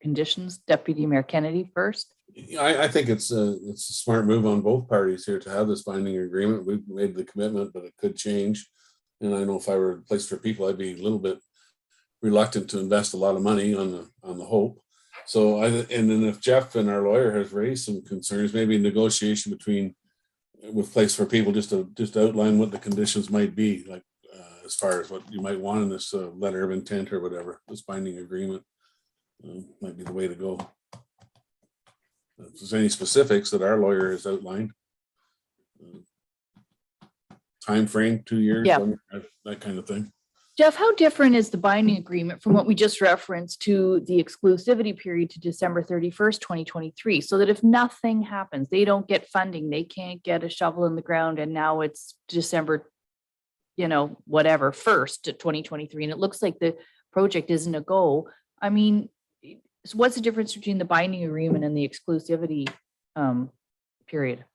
conditions. Deputy Mayor Kennedy first. I think it's a smart move on both parties here to have this binding agreement. We've made the commitment, but it could change. And I know if I were a place for people, I'd be a little bit reluctant to invest a lot of money on the hope. So and then if Jeff and our lawyer has raised some concerns, maybe negotiation with place for people, just to outline what the conditions might be, like as far as what you might want in this letter of intent or whatever, this binding agreement might be the way to go. If there's any specifics that our lawyer has outlined, time frame, 2 years, Yeah. that kind of thing. Jeff, how different is the binding agreement from what we just referenced to the exclusivity period to December 31st, 2023? So that if nothing happens, they don't get funding, they can't get a shovel in the ground, and now it's December, whatever, 1st, 2023, and it looks like the project isn't a go. I mean, so what's the difference between the binding agreement and the exclusivity period?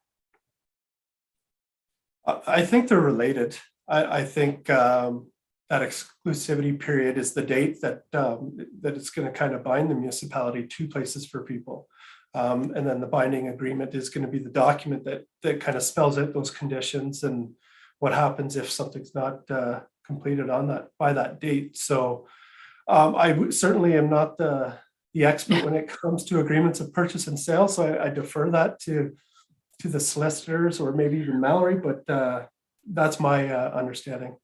I think they're related. I think that exclusivity period is the date that it's going to kind of bind the municipality to places for people. And then the binding agreement is going to be the document that kind of spells out those conditions and what happens if something's not completed by that date. So I certainly am not the the expert when it comes to agreements of purchase and sale. So I defer that to the solicitors or maybe even Mallory, but that's my understanding.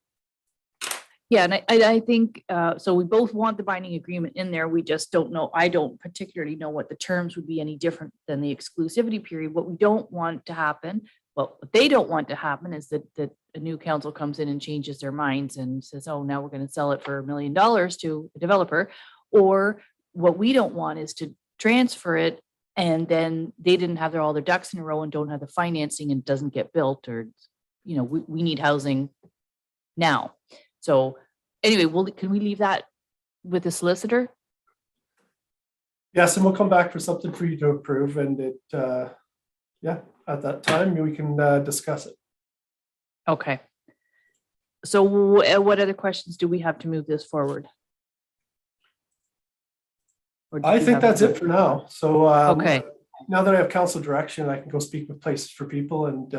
Yeah, and I think, so we both want the binding agreement in there. We just don't know. I don't particularly know what the terms would be any different than the exclusivity period. What we don't want to happen, well, what they don't want to happen is that a new council comes in and changes their minds and says, oh, now we're going to sell it for $1 million to a developer. Or what we don't want is to transfer it and then they didn't have all their ducks in a row and don't have the financing and it doesn't get built, or, you know, we need housing now. So anyway, can we leave that with the solicitor? Yes, and we'll come back for something for you to approve, and yeah, at that time we can discuss it. Okay. So what other questions do we have to move this forward? I think that's it for now. So okay. Now that I have council direction, I can go speak with Places for People and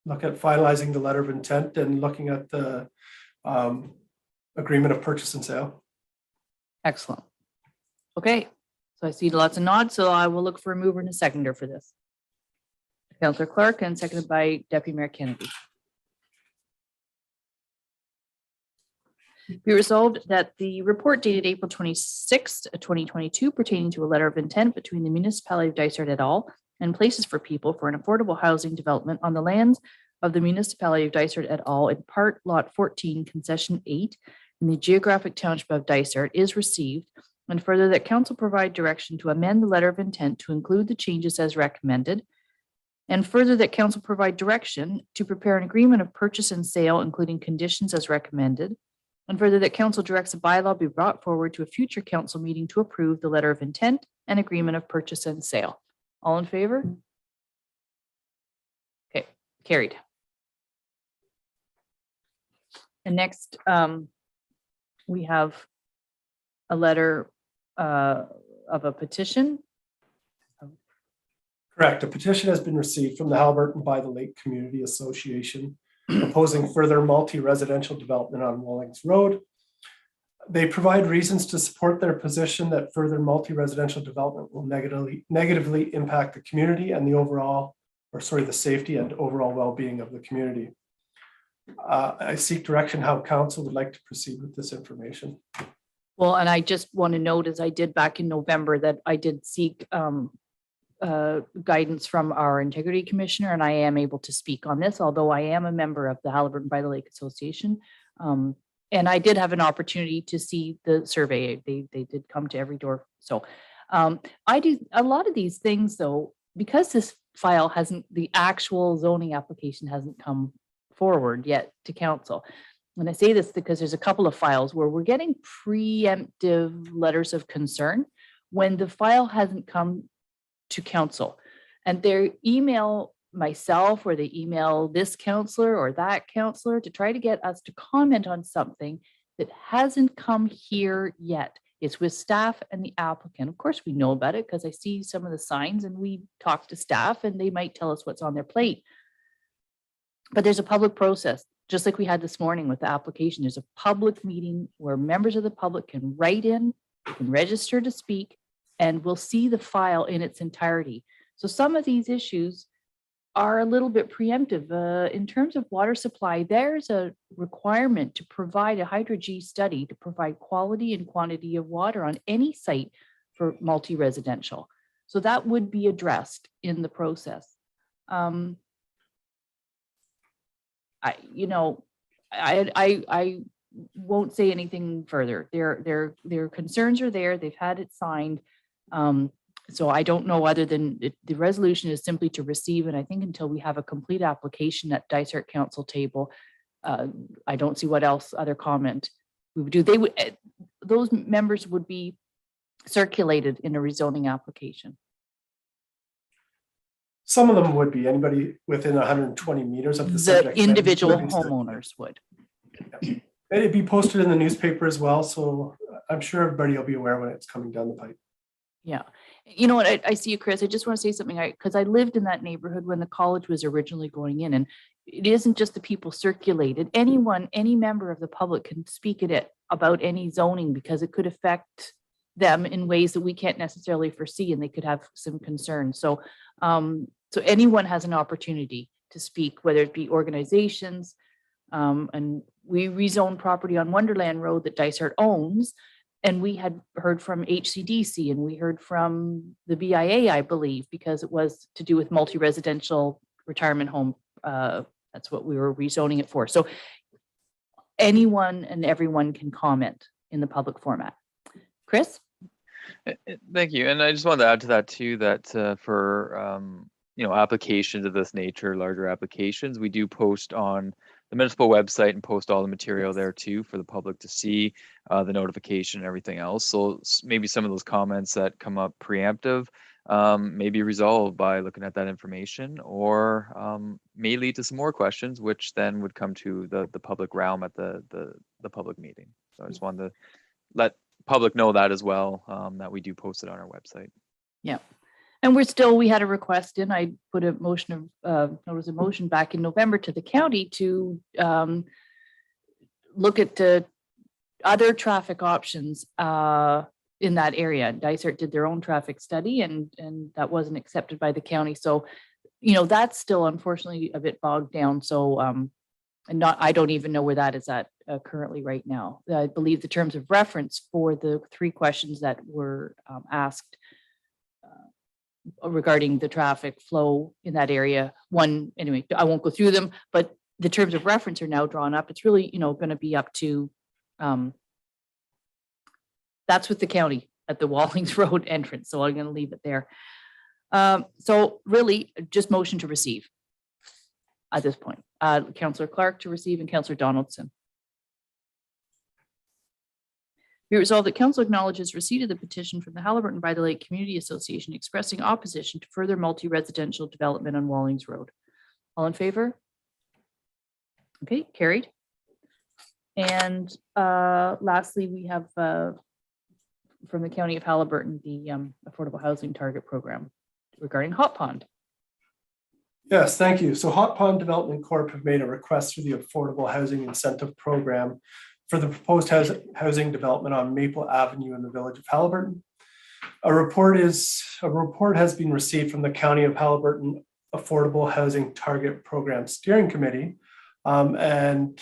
look at finalizing the letter of intent and looking at the agreement of purchase and sale. Excellent. Okay, so I see lots of nods, so I will look for a mover and a seconder for this. Councillor Clark and seconded by Deputy Mayor Kennedy. Be resolved that the report dated April 26th, 2022 pertaining to a letter of intent between the municipality of Dysart et al. And Places for People for an affordable housing development on the lands of the municipality of Dysart et al. In part lot 14, concession 8 in the geographic township of Dysart is received, and further that council provide direction to amend the letter of intent to include the changes as recommended, and further that council provide direction to prepare an agreement of purchase and sale, including conditions as recommended, and further that council directs a bylaw be brought forward to a future council meeting to approve the letter of intent and agreement of purchase and sale. All in favor? Okay, carried. And next, we have a letter of a petition. Correct. A petition has been received from the Haliburton by the Lake Community Association opposing further multi-residential development on Wallings Road. They provide reasons to support their position that further multi-residential development will negatively impact the community and the safety and overall well-being of the community. I seek direction how council would like to proceed with this information. Well, and I just want to note, as I did back in November, that I did seek guidance from our integrity commissioner, and I am able to speak on this, although I am a member of the Haliburton by the Lake Association. And I did have an opportunity to see the survey. They did come to every door. So I do a lot of these things though, because this file the actual zoning application hasn't come forward yet to council. And I say this because there's a couple of files where we're getting preemptive letters of concern when the file hasn't come to council, and they email myself or they email this counselor or that counselor to try to get us to comment on something that hasn't come here yet. It's with staff and the applicant. Of course, we know about it because I see some of the signs and we talk to staff and they might tell us what's on their plate. But there's a public process, just like we had this morning with the application. There's a public meeting where members of the public can write in, can register to speak, and we'll see the file in its entirety. So some of these issues are a little bit preemptive. In terms of water supply, there's a requirement to provide a hydro-G study to provide quality and quantity of water on any site for multi-residential. So that would be addressed in the process. I won't say anything further. Their concerns are there. They've had it signed. So I don't know, other than the resolution is simply to receive, and I think until we have a complete application at Dysart Council table, I don't see what else other comment we would do. They would, those members would be circulated in a rezoning application. Some of them would be anybody within 120 meters of the subject. Individual homeowners would. It'd be posted in the newspaper as well, so I'm sure everybody will be aware when it's coming down the pipe. Yeah. You know what, I see you, Chris. I just want to say something, because I lived in that neighborhood when the college was originally going in, and it isn't just the people circulated. Anyone, any member of the public can speak at it about any zoning, because it could affect them in ways that we can't necessarily foresee, and they could have some concerns. So, so anyone has an opportunity to speak, whether it be organizations, and we rezoned property on Wonderland Road that Dysart owns, and we had heard from HCDC and we heard from the BIA, I believe, because it was to do with multi-residential retirement home. That's what we were rezoning it for. So anyone and everyone can comment in the public format. Chris? Thank you. And I just wanted to add to that too, that for applications of this nature, larger applications, we do post on the municipal website and post all the material there too for the public to see, the notification and everything else. So maybe some of those comments that come up preemptive may be resolved by looking at that information, or may lead to some more questions, which then would come to the public realm at the public meeting. So I just wanted to let public know that as well, that we do post it on our website. Yeah. And we had a request in, I put a motion of, notice of motion back in November to the county to look at other traffic options in that area. Dysart did their own traffic study, and that wasn't accepted by the county. So, that's still unfortunately a bit bogged down. So, I don't even know where that is at currently right now. I believe the terms of reference for the 3 questions that were asked regarding the traffic flow in that area. Anyway, I won't go through them, but the terms of reference are now drawn up. It's really, going to be up to, that's with the county at the Wallings Road entrance. So I'm going to leave it there. So really just motion to receive at this point. Councillor Clark to receive and Councillor Donaldson. Be resolved that council acknowledges receipt of the petition from the Haliburton by the Lake Community Association expressing opposition to further multi-residential development on Wallings Road. All in favor? Okay, carried. And lastly, we have from the County of Haliburton, the Affordable Housing Target Program regarding Hot Pond. Yes, thank you. So Hot Pond Development Corp have made a request for the Affordable Housing Incentive Program for the proposed housing development on Maple Avenue in the village of Haliburton. A report has been received from the County of Haliburton Affordable Housing Target Program Steering Committee, and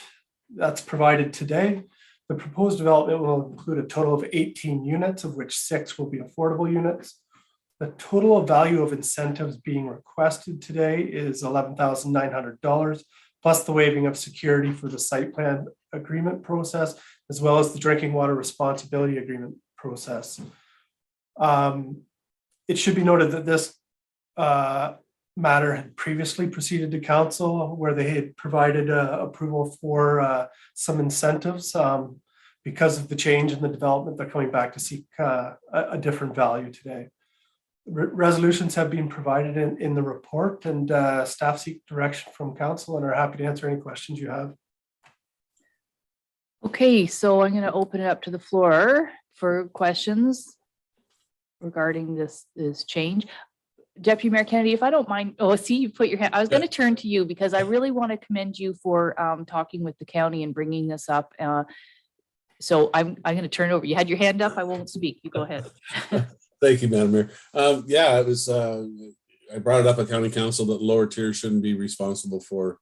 that's provided today. The proposed development will include a total of 18 units, of which 6 will be affordable units. The total value of incentives being requested today is $11,900, plus the waiving of security for the site plan agreement process, as well as the drinking water responsibility agreement process. It should be noted that this matter had previously proceeded to council, where they had provided approval for some incentives. Because of the change in the development, they're coming back to seek a different value today. Resolutions have been provided in the report, and staff seek direction from council and are happy to answer any questions you have. Okay, so I'm going to open it up to the floor for questions regarding this change. Deputy Mayor Kennedy, if I don't mind, see, you put your hand. I was going to turn to you because I really want to commend you for talking with the county and bringing this up. So I'm going to turn over. You had your hand up. I won't speak. You go ahead. Thank you, Madam Mayor. Yeah, it was. I brought it up at County Council that lower tiers shouldn't be responsible for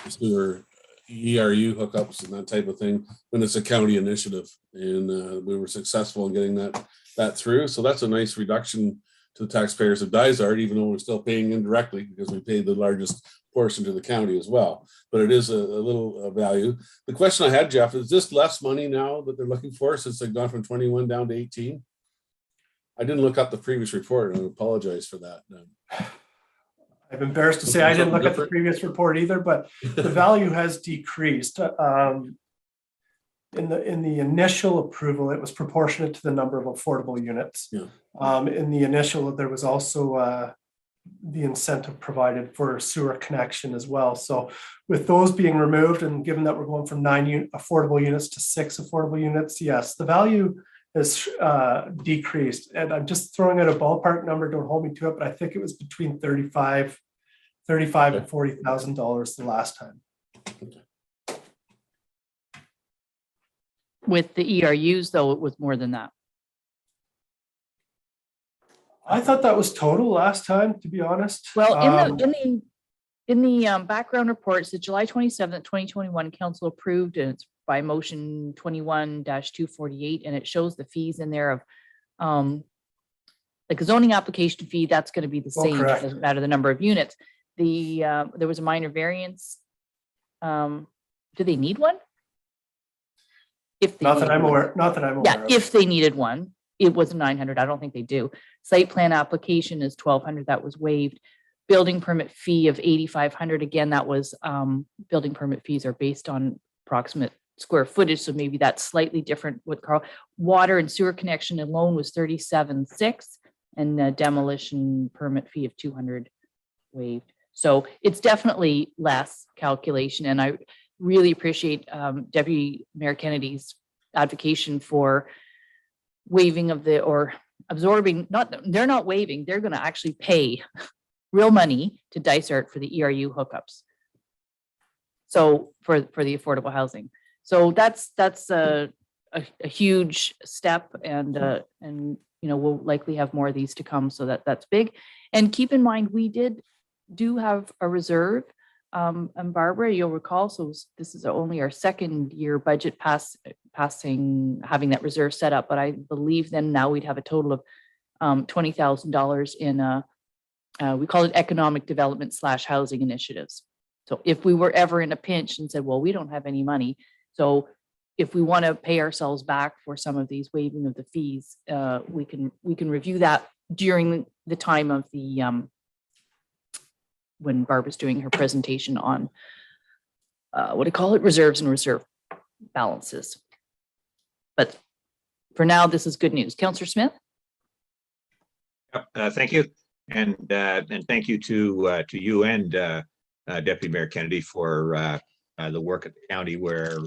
sewer ERU hookups and that type of thing when it's a county initiative, and we were successful in getting that through. So that's a nice reduction to the taxpayers of Dysart, even though we're still paying indirectly because we pay the largest portion to the county as well. But it is a little value. The question I had, Jeff, is this less money now that they're looking for since they've gone from 21 down to 18? I didn't look up the previous report, and I apologize for that. I'm embarrassed to say I didn't look at the previous report either, but the value has decreased. In the initial approval, it was proportionate to the number of affordable units. Yeah. In the initial, there was also the incentive provided for sewer connection as well. So with those being removed, and given that we're going from 9 affordable units to 6 affordable units, yes, the value has decreased. And I'm just throwing out a ballpark number, don't hold me to it, but I think it was between $35,000 and $40,000 the last time. With the ERUs, though, it was more than that. I thought that was total last time, to be honest. Well, in the background reports, the July 27th, 2021 council approved, and it's by motion 21-248, and it shows the fees in there of like a zoning application fee, that's going to be the same. It doesn't matter the number of units. There was a minor variance. Do they need one? If they Not that needed I'm one. aware, not that I'm aware Yeah, of. if they needed one, it was 900. I don't think they do. Site plan application is 1,200. That was waived. Building permit fee of 8,500. Again, that was building permit fees are based on approximate square footage, so maybe that's slightly different with Carl. Water and sewer connection alone was 37,600, and the demolition permit fee of 200 waived. So it's definitely less calculation, and I really appreciate Deputy Mayor Kennedy's advocation for waiving of the, or absorbing, they're not waiving, they're going to actually pay real money to Dysart for the ERU hookups. So for the affordable housing. So that's a huge step, and you know, we'll likely have more of these to come, so that's big. And keep in mind, we do have a reserve. And Barbara, you'll recall, so this is only our second year budget passing, having that reserve set up, but I believe then now we'd have a total of $20,000 in we call it economic development / housing initiatives. So if we were ever in a pinch and said, well, we don't have any money, so if we want to pay ourselves back for some of these waiving of the fees, we can review that during the time of the when Barbara's doing her presentation on what do you call it, reserves and reserve balances. But for now, this is good news. Councillor Smith. Thank you, and thank you to you and Deputy Mayor Kennedy for the work at the county, where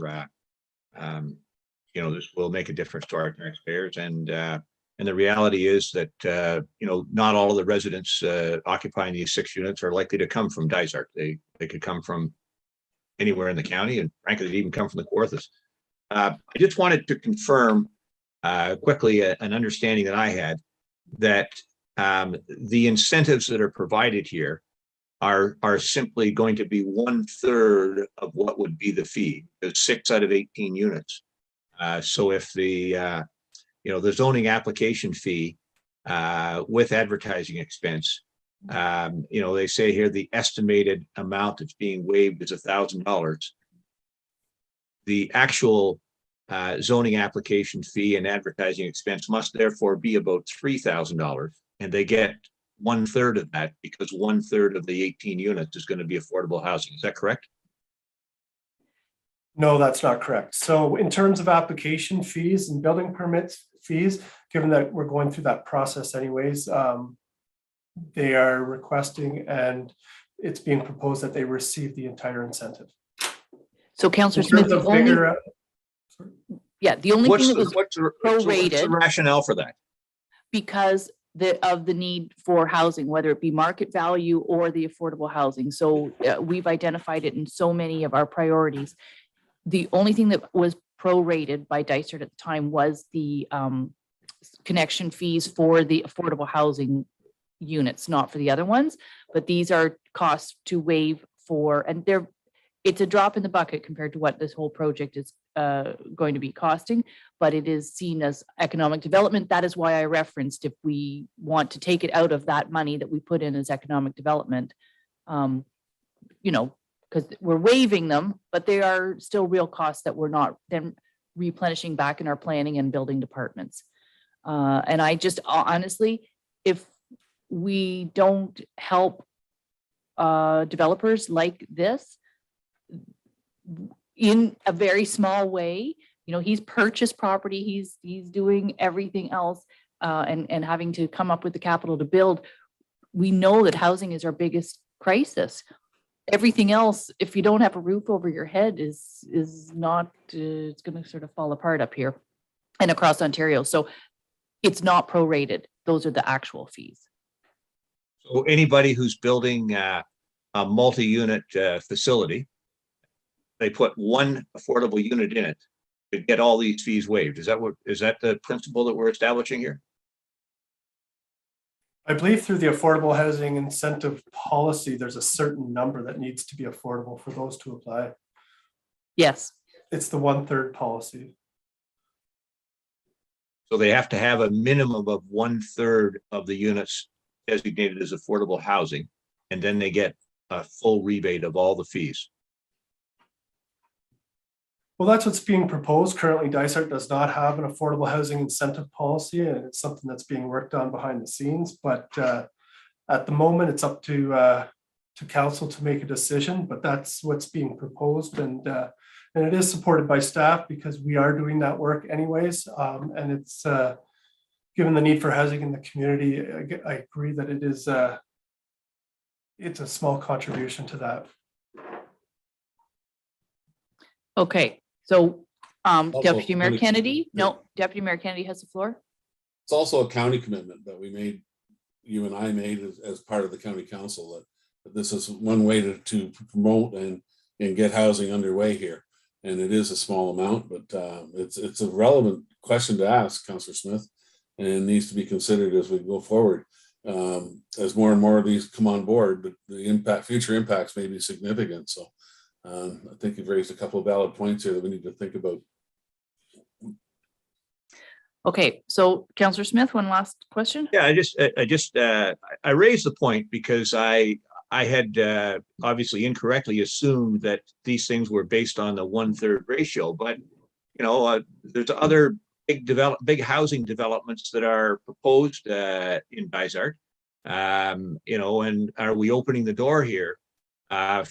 you know, this will make a difference to our taxpayers, and the reality is that you know, not all of the residents occupying these 6 units are likely to come from Dysart. They could come from anywhere in the county, and frankly, they even come from the Kawarthas. I just wanted to confirm quickly an understanding that I had, that the incentives that are provided here are simply going to be 1/3 of what would be the fee. There's 6 out of 18 units. So if the you know, the zoning application fee with advertising expense, you know, they say here the estimated amount that's being waived is $1,000. The actual zoning application fee and advertising expense must therefore be about $3,000, and they get 1/3 of that, because 1/3 of the 18 units is going to be affordable housing. Is that correct? No, that's not correct. So in terms of application fees and building permits fees, given that we're going through that process anyways, they are requesting, and it's being proposed that they receive the entire incentive. So Councillor Smith, the only thing that was what's prorated, the rationale for that? because of the need for housing, whether it be market value or the affordable housing. So we've identified it in so many of our priorities. The only thing that was prorated by Dysart at the time was the connection fees for the affordable housing units, not for the other ones. But these are costs to waive for, and it's a drop in the bucket compared to what this whole project is going to be costing, but it is seen as economic development. That is why I referenced, if we want to take it out of that money that we put in as economic development, you know, because we're waiving them, but they are still real costs that we're not then replenishing back in our planning and building departments. And I just honestly, if we don't help developers like this in a very small way, you know, he's purchased property, he's doing everything else, and having to come up with the capital to build. We know that housing is our biggest crisis. Everything else, if you don't have a roof over your head, is not, it's going to sort of fall apart up here and across Ontario. So it's not prorated. Those are the actual fees. So anybody who's building a multi-unit facility, they put one affordable unit in it, to get all these fees waived. Is that the principle that we're establishing here? I believe through the affordable housing incentive policy, there's a certain number that needs to be affordable for those to apply. Yes. It's the 1/3 policy. So they have to have a minimum of 1/3 of the units designated as affordable housing, and then they get a full rebate of all the fees. Well, that's what's being proposed. Currently, Dysart does not have an affordable housing incentive policy, and it's something that's being worked on behind the scenes. But at the moment, it's up to council to make a decision. But that's what's being proposed, and it is supported by staff because we are doing that work anyways. And it's given the need for housing in the community, I agree that it is it's a small contribution to that. Okay, so Also, Deputy Mayor county- Kennedy, no, Deputy Mayor Kennedy has the floor. It's also a county commitment that we made, you and I made as part of the county council, that this is one way to promote and get housing underway here. And it is a small amount, but it's a relevant question to ask, Councillor Smith, and needs to be considered as we go forward. As more and more of these come on board, the future impacts may be significant. So I think you've raised a couple of valid points here that we need to think about. Okay, so Councillor Smith, one last question. Yeah, I raised the point because I had obviously incorrectly assumed that these things were based on the 1/3 ratio, but there's other big housing developments that are proposed in Dysart. And are we opening the door here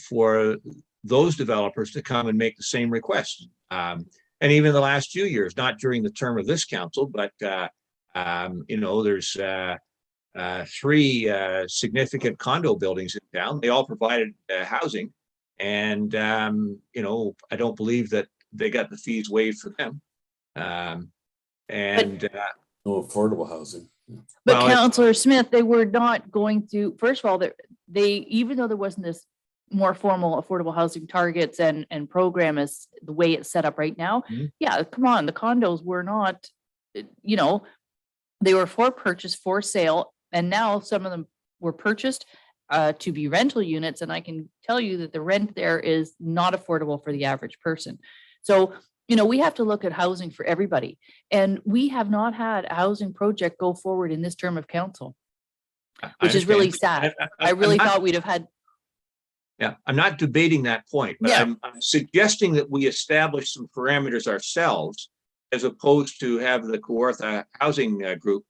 for those developers to come and make the same request? And even the last few years, not during the term of this council, but there's 3 significant condo buildings in town. They all provided housing, and I don't believe that they got the fees waived for them. No affordable housing. But Councillor Smith, they were not going to, first of all, they even though there wasn't this more formal affordable housing targets and program as the way it's set up right now. Mm-hmm. Yeah, come on, the condos were not, they were for purchase, for sale, and now some of them were purchased to be rental units, and I can tell you that the rent there is not affordable for the average person. So, we have to look at housing for everybody, and we have not had a housing project go forward in this term of council, which is really sad. I really thought we'd have had. Yeah, I'm not debating that point, but Yeah. I'm suggesting that we establish some parameters ourselves as opposed to have the Kawartha housing group,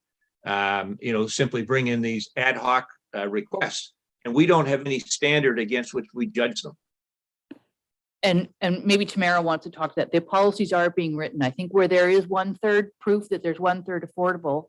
simply bring in these ad hoc requests. And we don't have any standard against which we judge them. And maybe Tamara wants to talk that the policies are being written. I think where there is 1/3 proof that there's 1/3 affordable,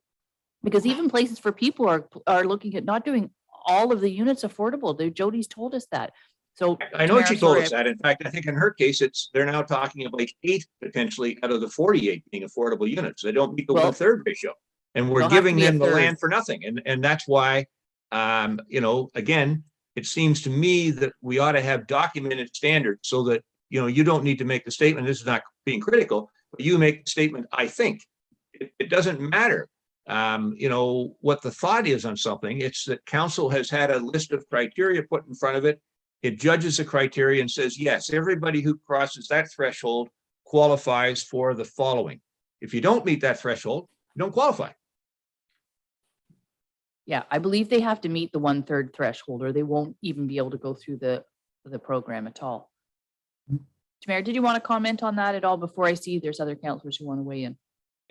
because even places for people are looking at not doing all of the units affordable. Jody's told us that. So I know Tamara, she told sorry, us that. In fact, I think in her case, they're now talking about like 8 potentially out of the 48 being affordable units. They don't meet the 1/3 ratio, and we're They'll have to giving be a them the third. land for nothing. And that's why, again, it seems to me that we ought to have documented standards so that you don't need to make the statement. This is not being critical, but you make the statement. I think it doesn't matter. What the thought is on something. It's that council has had a list of criteria put in front of it. It judges the criteria and says, yes, everybody who crosses that threshold qualifies for the following. If you don't meet that threshold, you don't qualify. Yeah, I believe they have to meet the 1/3 threshold, or they won't even be able to go through the program at all. Tamara, did you want to comment on that at all before I see there's other councillors who want to weigh in?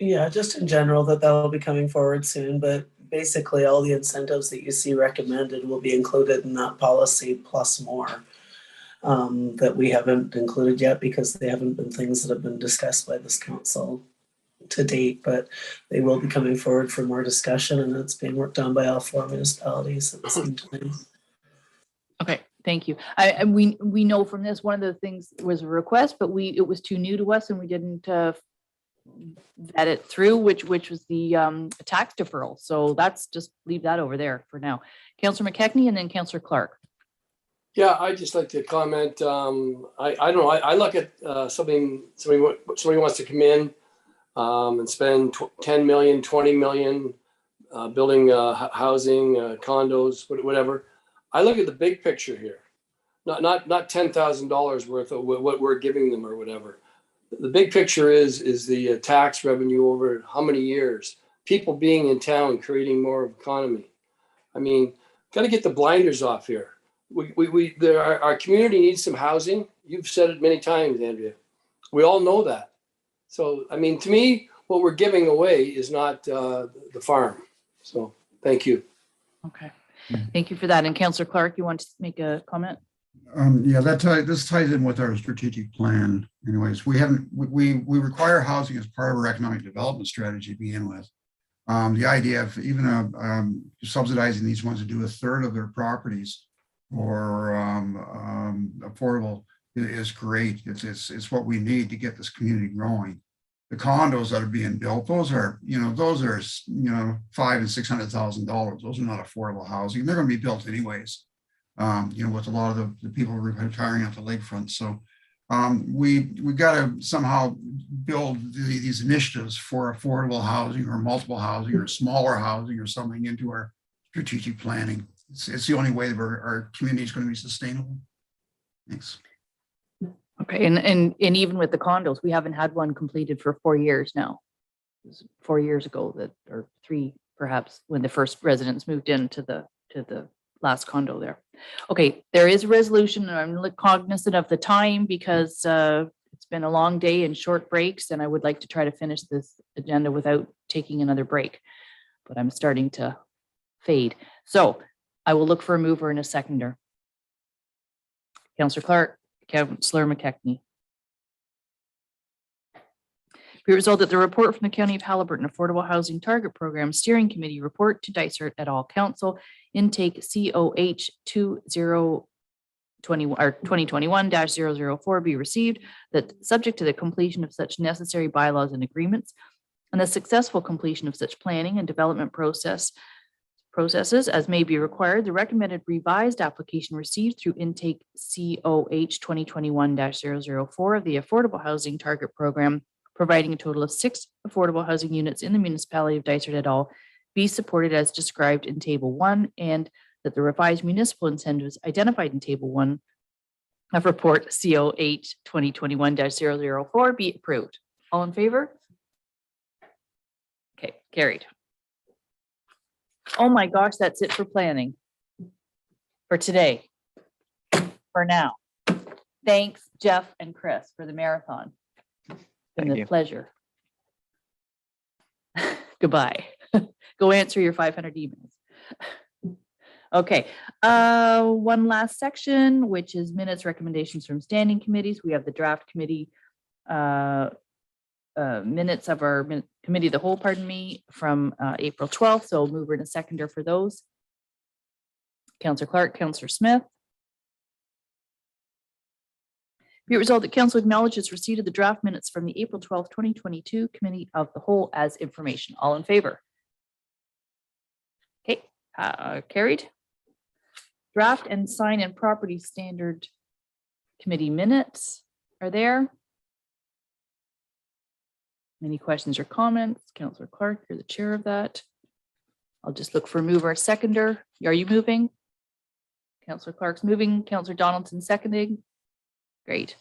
Yeah, just in general that will be coming forward soon, but basically all the incentives that you see recommended will be included in that policy plus more that we haven't included yet because they haven't been things that have been discussed by this council to date, but they will be coming forward for more discussion, and it's being worked on by all 4 municipalities at the same time. Okay, thank you. We know from this, one of the things was a request, but it was too new to us and we didn't vet it through, which was the tax deferral. So that's just leave that over there for now. Councillor McKechnie and then Councillor Clark. Yeah, I'd just like to comment. I don't know. I look at somebody wants to come in and spend 10 million, 20 million building housing, condos, whatever. I look at the big picture here, not $10,000 worth of what we're giving them or whatever. The big picture is the tax revenue over how many years, people being in town, creating more economy. I mean, got to get the blinders off here. Our community needs some housing. You've said it many times, Andrea. We all know that. So, I mean, to me, what we're giving away is not the farm. So, thank you. Okay. Thank you for that. And Councillor Clark, you want to make a comment? Yeah, this ties in with our strategic plan. Anyways, we require housing as part of our economic development strategy to begin with. The idea of even subsidizing these ones to do a third of their properties or affordable is great. It's what we need to get this community growing. The condos that are being built, those are $500,000 and $600,000. Those are not affordable housing. They're going to be built anyways. With a lot of the people retiring off the lakefront. So we got to somehow build these initiatives for affordable housing or multiple housing or smaller housing or something into our strategic planning. It's the only way that our community is going to be sustainable. Thanks. Okay, and even with the condos, we haven't had one completed for 4 years now. It was 4 years ago or 3 perhaps, when the first residents moved into the last condo there. Okay, there is a resolution, and I'm cognizant of the time because it's been a long day and short breaks, and I would like to try to finish this agenda without taking another break, but I'm starting to fade. So I will look for a mover and a seconder. Councillor Clark, Councillor McKechnie. Be resolved that the report from the County of Haliburton Affordable Housing Target Program Steering Committee report to Dysart et al. Council intake COH 2021-004 be received, that subject to the completion of such necessary bylaws and agreements and the successful completion of such planning and development processes as may be required, the recommended revised application received through intake COH 2021-004 of the Affordable Housing Target Program, providing a total of 6 affordable housing units in the municipality of Dysart et al. Be supported as described in Table 1, and that the revised municipal incentives identified in Table 1 of Report COH 2021-004 be approved. All in favor? Okay, carried. Oh my gosh, that's it for planning for today, for now. Thanks, Jeff and Chris, for the marathon. It's been a pleasure. Goodbye. Go answer your 500 emails. Okay, one last section, which is minutes, recommendations from standing committees. We have the draft committee minutes of our committee of the whole, from April 12th. So mover and a seconder for those. Councillor Clark, Councillor Smith. Be it resolved that council acknowledges receipt of the draft minutes from the April 12th, 2022 committee of the whole as information. All in favor? Okay, carried. Draft and sign and property standard committee minutes are there. Any questions or comments? Councillor Clark, you're the chair of that. I'll just look for mover, seconder. Are you moving? Councillor Clark's moving. Councillor Donaldson seconding. Great.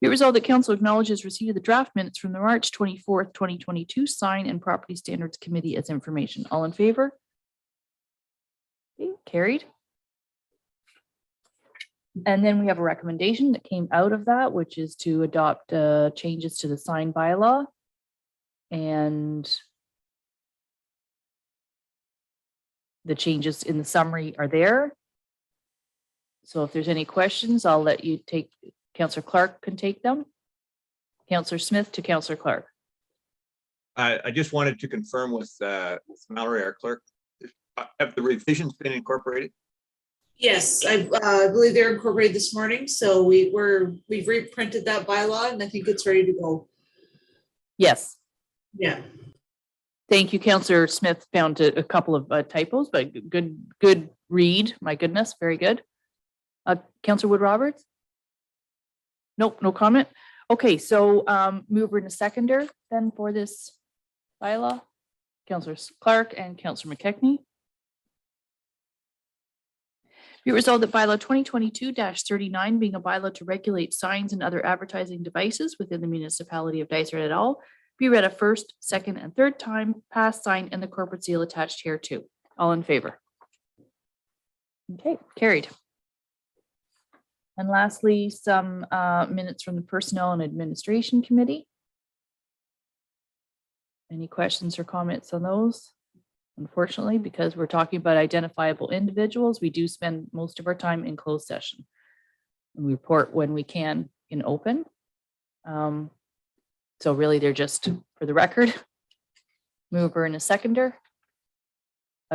Be it resolved that council acknowledges receipt of the draft minutes from the March 24th, 2022 sign and property standards committee as information. All in favor? Okay, carried. And then we have a recommendation that came out of that, which is to adopt changes to the sign bylaw. And the changes in the summary are there. So if there's any questions, I'll let you take, Councillor Clark can take them. Councillor Smith to Councillor Clark. I just wanted to confirm with Mallory, our clerk, have the revisions been incorporated? Yes, I believe they're incorporated this morning. So we've reprinted that bylaw and I think it's ready to go. Yes. Yeah. Thank you. Councillor Smith found a couple of typos, but good read. My goodness, very good. Councillor Wood Roberts? Nope, no comment. Okay, so mover and a seconder then for this bylaw. Councillor Clark and Councillor McKechnie. Be it resolved that bylaw 2022-39 being a bylaw to regulate signs and other advertising devices within the municipality of Dysart et al. Be read a first, second, and third time, passed, signed, and the corporate seal attached here too. All in favor? Okay, carried. And lastly, some minutes from the Personnel and Administration Committee. Any questions or comments on those? Unfortunately, because we're talking about identifiable individuals, we do spend most of our time in closed session. And we report when we can in open. So really, they're just for the record. Mover and a seconder.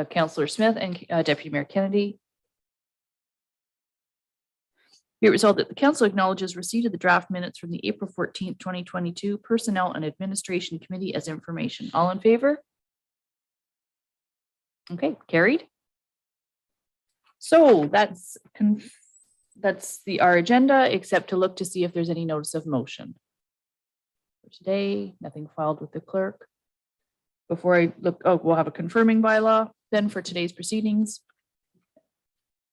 Councillor Smith and Deputy Mayor Kennedy. Be it resolved that the council acknowledges receipt of the draft minutes from the April 14th, 2022 Personnel and Administration Committee as information. All in favor? Okay, carried. So that's our agenda, except to look to see if there's any notice of motion. For today, nothing filed with the clerk. Before I look, we'll have a confirming bylaw then for today's proceedings.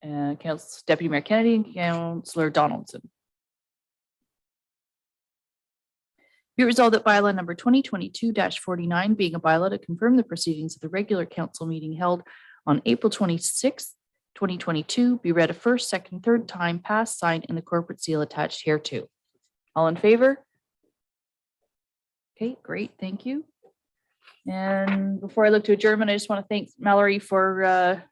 Deputy Mayor Kennedy and Councillor Donaldson. Be it resolved that bylaw number 2022-49 being a bylaw to confirm the proceedings of the regular council meeting held on April 26th, 2022 be read a first, second, third time, passed, signed, and the corporate seal attached hereto. All in favor? Okay, great, thank you. And before I look to adjournment, I just want to thank Mallory for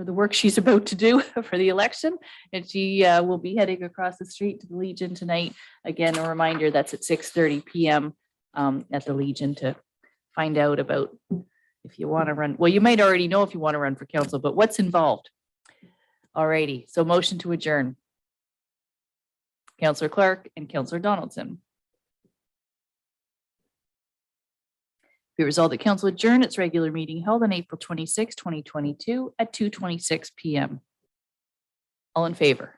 the work she's about to do for the election. And she will be heading across the street to the Legion tonight. Again, a reminder that's at 6:30 p.m. At the Legion to find out about if you want to run. Well, you might already know if you want to run for council, but what's involved. Alrighty, so motion to adjourn. Councillor Clark and Councillor Donaldson. Be resolved that council adjourn its regular meeting held on April 26, 2022 at 2:26 p.m. All in favor?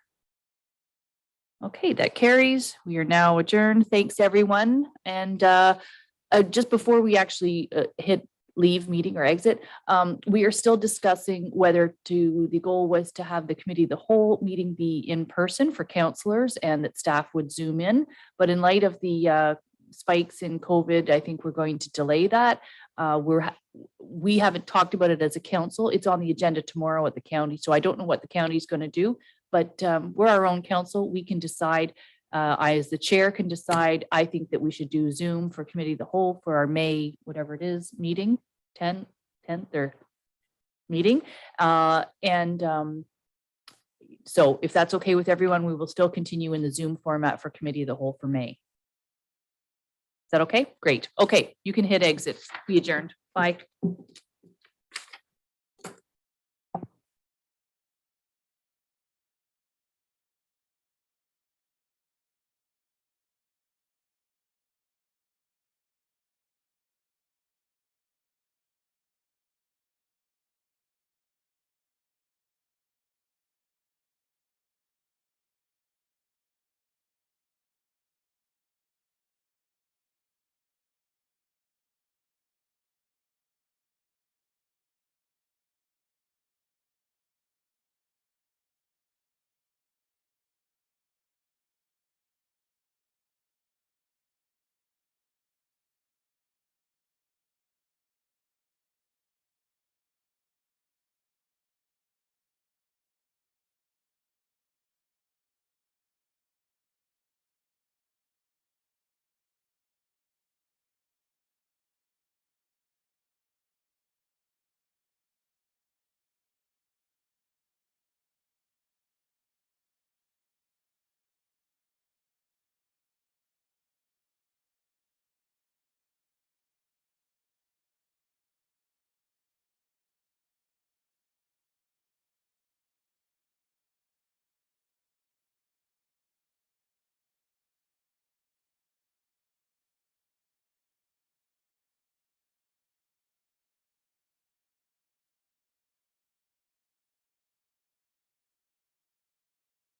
Okay, that carries. We are now adjourned. Thanks, everyone. And just before we actually hit leave meeting or exit, we are still discussing whether the goal was to have the committee, the whole meeting be in person for councillors and that staff would Zoom in. But in light of the spikes in COVID, I think we're going to delay that. We haven't talked about it as a council. It's on the agenda tomorrow at the county. So I don't know what the county is going to do, but we're our own council. We can decide. I, as the chair, can decide. I think that we should do Zoom for committee of the whole for our May, whatever it is, meeting, 10th or meeting. So if that's okay with everyone, we will still continue in the Zoom format for committee of the whole for May. Is that okay? Great. Okay, you can hit exit. Be adjourned. Bye.